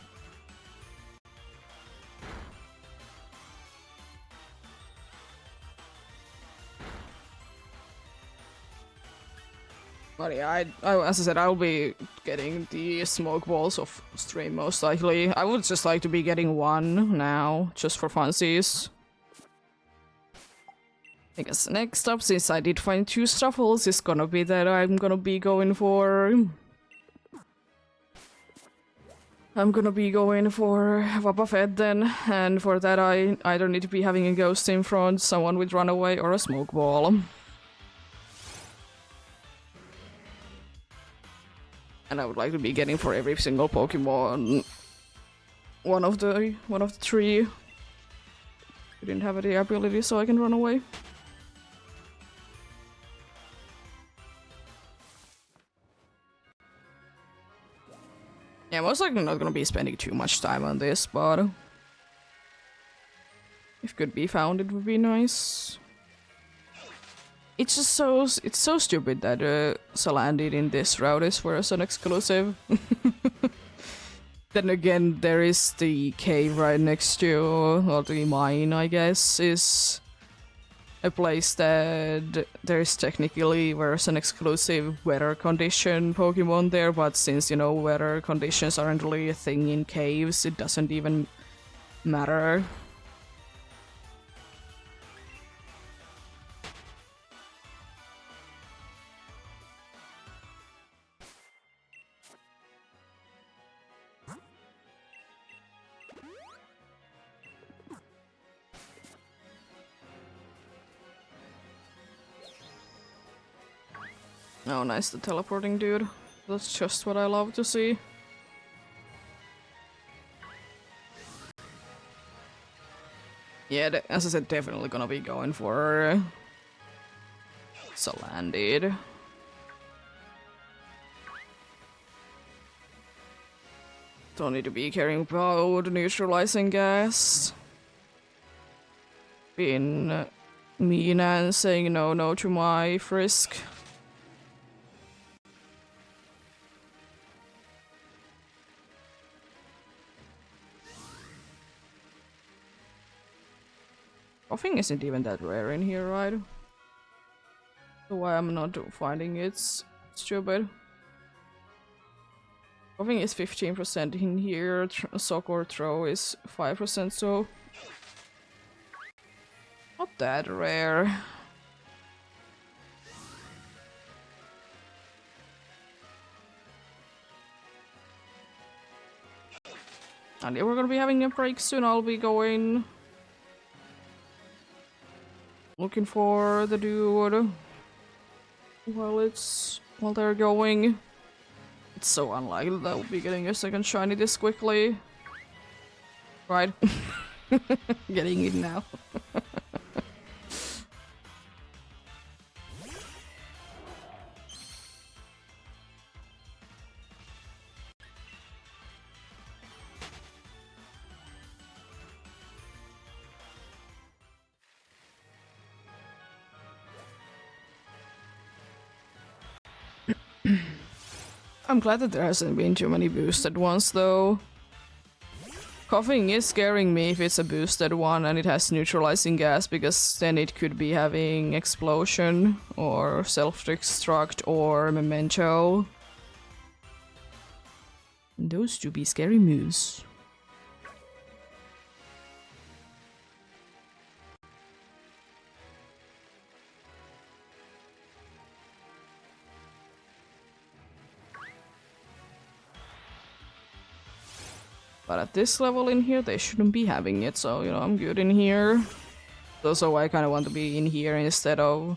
But yeah, as I said, I'll be getting the smoke balls off stream most likely. I would just like to be getting one now, just for funsies. I guess next up, since I did find 2 Stuffles, is gonna be that I'm gonna be going for... Wobbuffet then, and for that I either need to be having a ghost in front, someone with runaway, or a smoke ball. And I would like to be getting for every single Pokemon one of the 3. I didn't have the ability so I can run away. Yeah, most likely not gonna be spending too much time on this, but if could be found, it would be nice. It's just so stupid that Salandit in this route is for us an exclusive. Then again, there is the cave right next to, or the mine, I guess, is a place that there's technically where's an exclusive weather condition Pokemon there, but since, you know, weather conditions aren't really a thing in caves, it doesn't even matter. Oh, nice, the teleporting dude. That's just what I love to see. Yeah, as I said, definitely gonna be going for Salandit. Don't need to be caring about neutralizing gas. Being mean and saying no to my Frisk. Coughing isn't even that rare in here, right? So why I'm not finding it's stupid. Coughing is 15% in here, Sock or Throw is 5%, so... not that rare. And if we're gonna be having a break soon, I'll be going... looking for the dude while they're going. It's so unlikely that we'll be getting a second shiny this quickly. Right? Getting it now. I'm glad that there hasn't been too many boosted ones though. Coughing is scaring me if it's a boosted one and it has neutralizing gas, because then it could be having explosion or self-destruct or memento. And those do be scary moves. But at this level in here, they shouldn't be having it, so, you know, I'm good in here. Also, I kind of want to be in here instead of...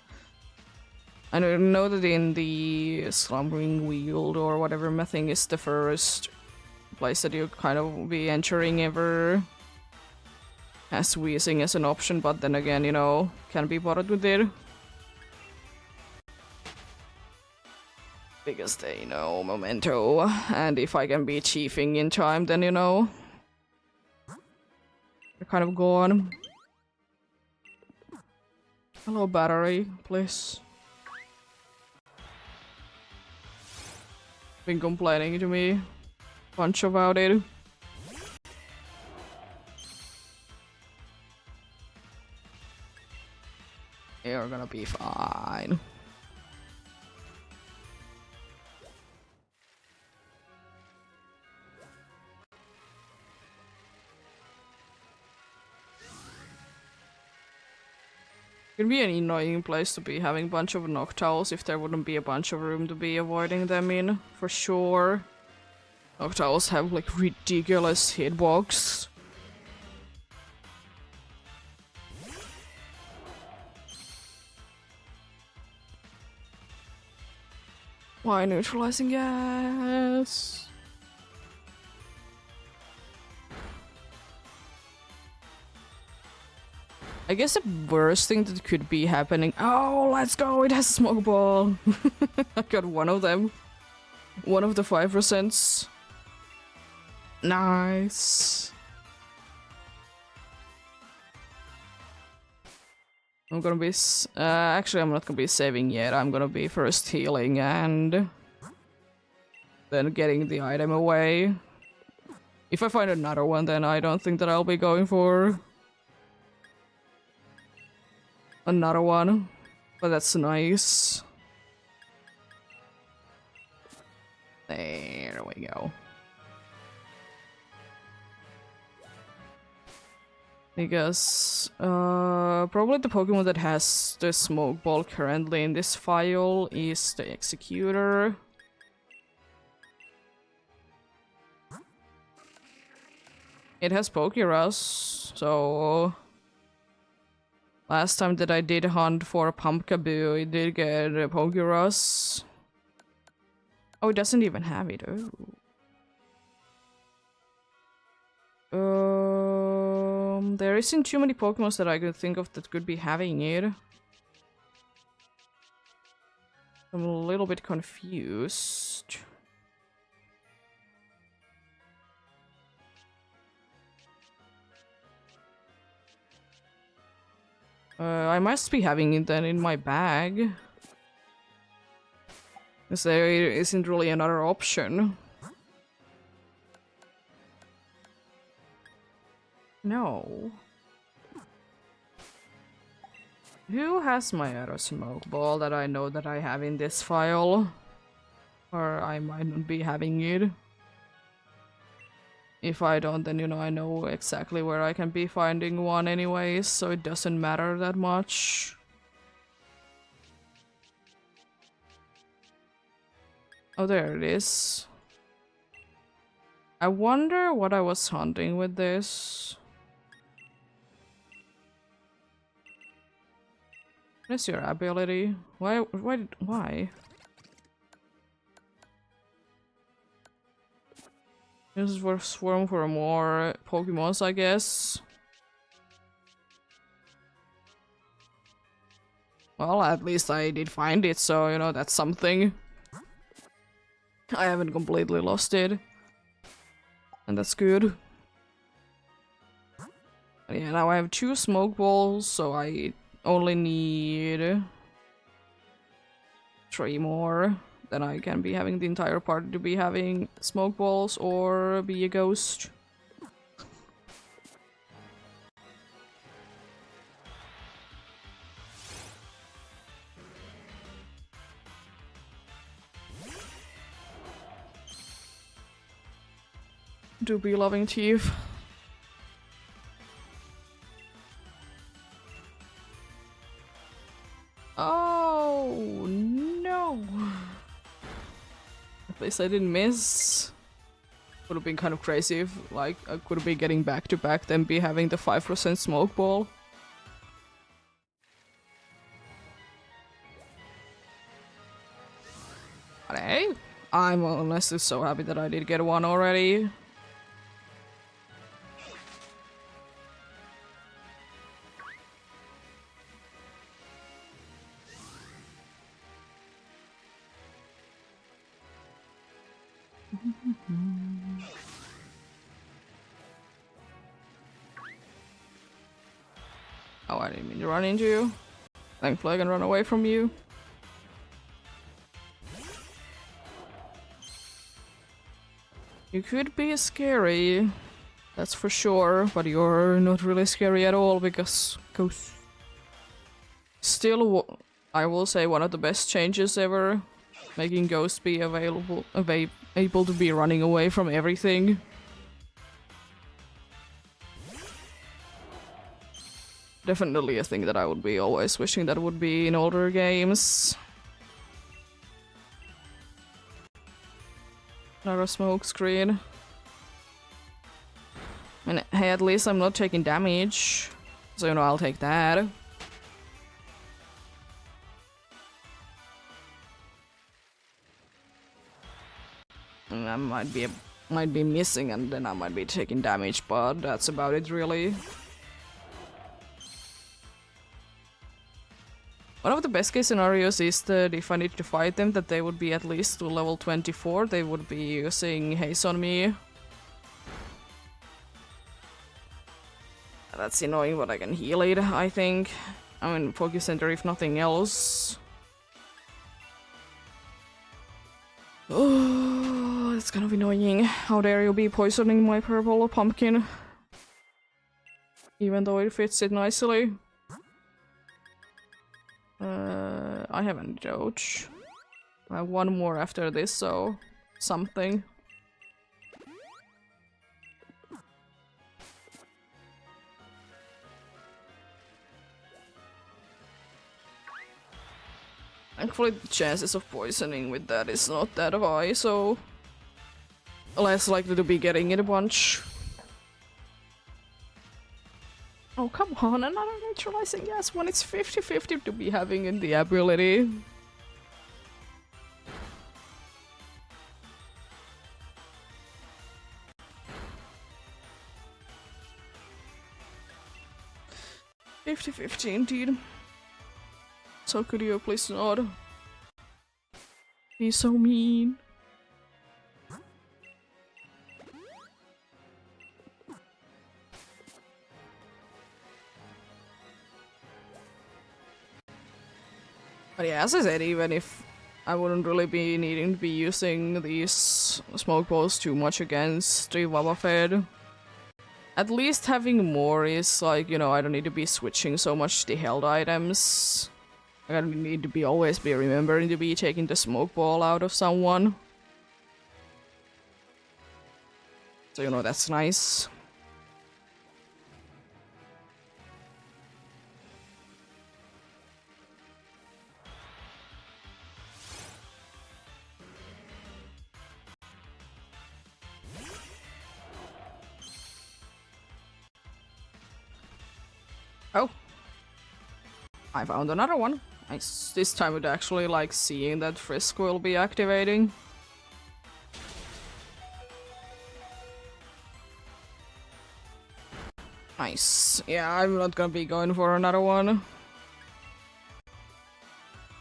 I know that in the Slumbering Weald or whatever my thing is the first place that you kind of be entering ever has wheezing as an option, but then again, you know, can't be bothered with it. Because they know memento, and if I can be chiefing in time, then you know, they're kind of gone. Hello, battery, please. Been complaining to me a bunch about it. You're gonna be fine. It'd be an annoying place to be having a bunch of Noctowls if there wouldn't be a bunch of room to be avoiding them in, for sure. Noctowls have like ridiculous hitbox. Why neutralizing gas? I guess the worst thing that could be happening... Oh, let's go! It has a smoke ball! I got one of them. One of the 5%. Nice. I'm gonna be... actually, I'm not gonna be saving yet. I'm gonna be first healing and... then getting the item away. If I find another one, then I don't think that I'll be going for... another one, but that's nice. There we go. Because probably the Pokemon that has the smoke ball currently in this file is the Executor. It has Pokeras, so last time that I did hunt for Pumpkaboo, it did get a Pokeras. Oh, it doesn't even have it. Oh. There isn't too many Pokemon that I could think of that could be having it. I'm a little bit confused. I must be having it then in my bag. Because there isn't really another option. No. Who has my other smoke ball that I know that I have in this file? Or I might not be having it. If I don't, then, you know, I know exactly where I can be finding one anyways, so it doesn't matter that much. Oh, there it is. I wonder what I was hunting with this. What is your ability? Why? This is for Swarm for more Pokemons, I guess. Well, at least I did find it, so, you know, that's something. I haven't completely lost it. And that's good. But yeah, now I have 2 smoke balls, so I only need 3 more. then I can be having the entire party to be having smoke balls or be a ghost. Do be loving thief. Oh no! At least I didn't miss. Would have been kind of crazy if, like, I could be getting back to back, then be having the 5% smoke ball. But hey, I'm honestly so happy that I did get one already. Oh, I didn't mean to run into you. Thankfully I can run away from you. You could be scary, that's for sure, but you're not really scary at all because ghosts. Still, I will say one of the best changes ever, making ghosts be able to be running away from everything. Definitely a thing that I would be always wishing that would be in older games. Another smoke screen. And hey, at least I'm not taking damage. So, you know, I'll take that. And I might be missing and then I might be taking damage, but that's about it really. One of the best case scenarios is that if I need to fight them, that they would be at least to level 24, they would be using haste on me. That's annoying, but I can heal it, I think. I mean, Focus Center if nothing else. Oh, that's kind of annoying. How dare you be poisoning my purple pumpkin? Even though it fits it nicely. I haven't dodged. I have one more after this, so something. Thankfully, the chances of poisoning with that is not that high, so less likely to be getting it a bunch. Oh, come on, another neutralizing gas when it's 50-50 to be having in the ability. $50-50 indeed. So could you please not be so mean? But yeah, as I said, even if I wouldn't really be needing to be using these smoke balls too much against the Wobbuffet, at least having more is like, you know, I don't need to be switching so much the held items. I don't need to be always be remembering to be taking the smoke ball out of someone. So, you know, that's nice. Oh. I found another one. Nice. This time with actually like seeing that Frisk will be activating. Nice. Yeah, I'm not gonna be going for another one.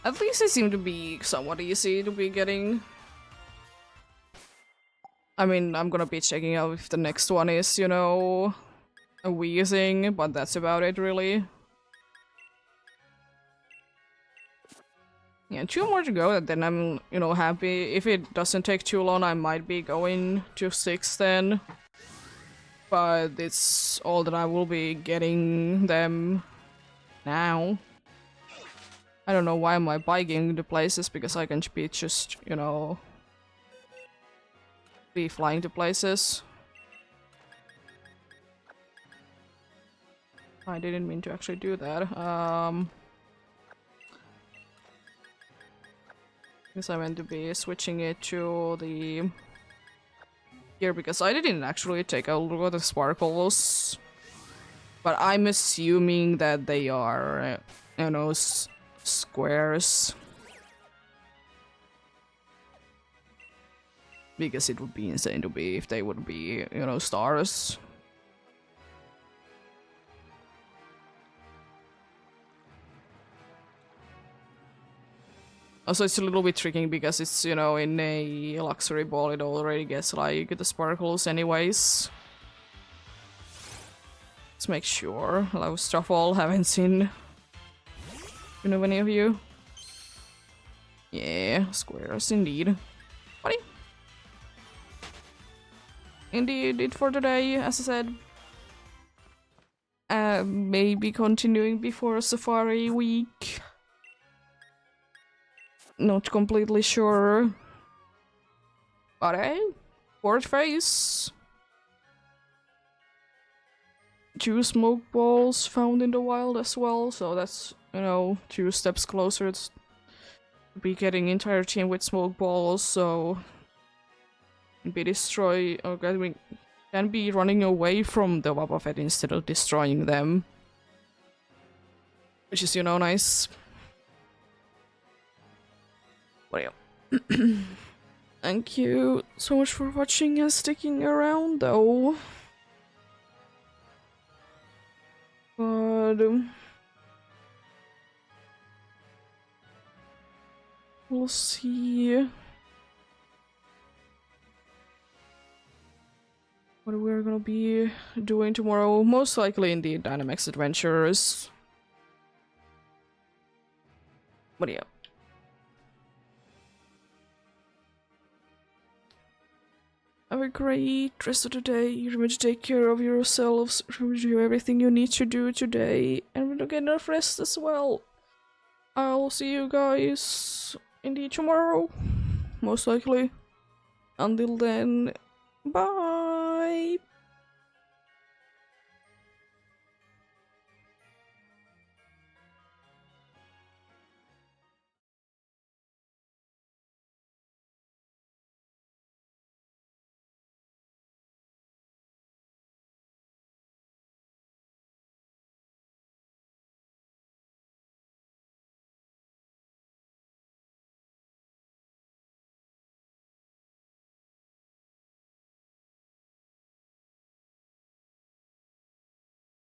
At least they seem to be somewhat easy to be getting. I mean, I'm gonna be checking out if the next one is, you know, a wheezing, but that's about it really. Yeah, 2 more to go, and then I'm, you know, happy. If it doesn't take too long, I might be going to 6 then. But it's all that I will be getting them now. I don't know why am I biking the places, because I can be just, you know, be flying to places. I didn't mean to actually do that. Because I meant to be switching it to the here, because I didn't actually take a look at the sparkles. But I'm assuming that they are, you know, squares. Because it would be insane to be if they would be, you know, stars. Also, it's a little bit tricky because it's, you know, in a luxury ball, it already gets like the sparkles anyways. Let's make sure. Hello, Struffle, haven't seen, you know, any of you. Yeah, squares indeed. Buddy. Indeed, it for today, as I said. Maybe continuing before Safari Week. Not completely sure. But hey, fourth phase. 2 smoke balls found in the wild as well, so that's, you know, 2 steps closer to be getting entire team with smoke balls, so be destroy or can be running away from the Wobbuffet instead of destroying them. Which is, you know, nice. Well, thank you so much for watching and sticking around, though. But we'll see what we're gonna be doing tomorrow. Most likely in the Dynamax Adventures. But yeah. Have a great rest of the day. Remember to take care of yourselves. Remember to do everything you need to do today. And remember to get enough rest as well. I'll see you guys indeed tomorrow. Most likely. Until then, bye!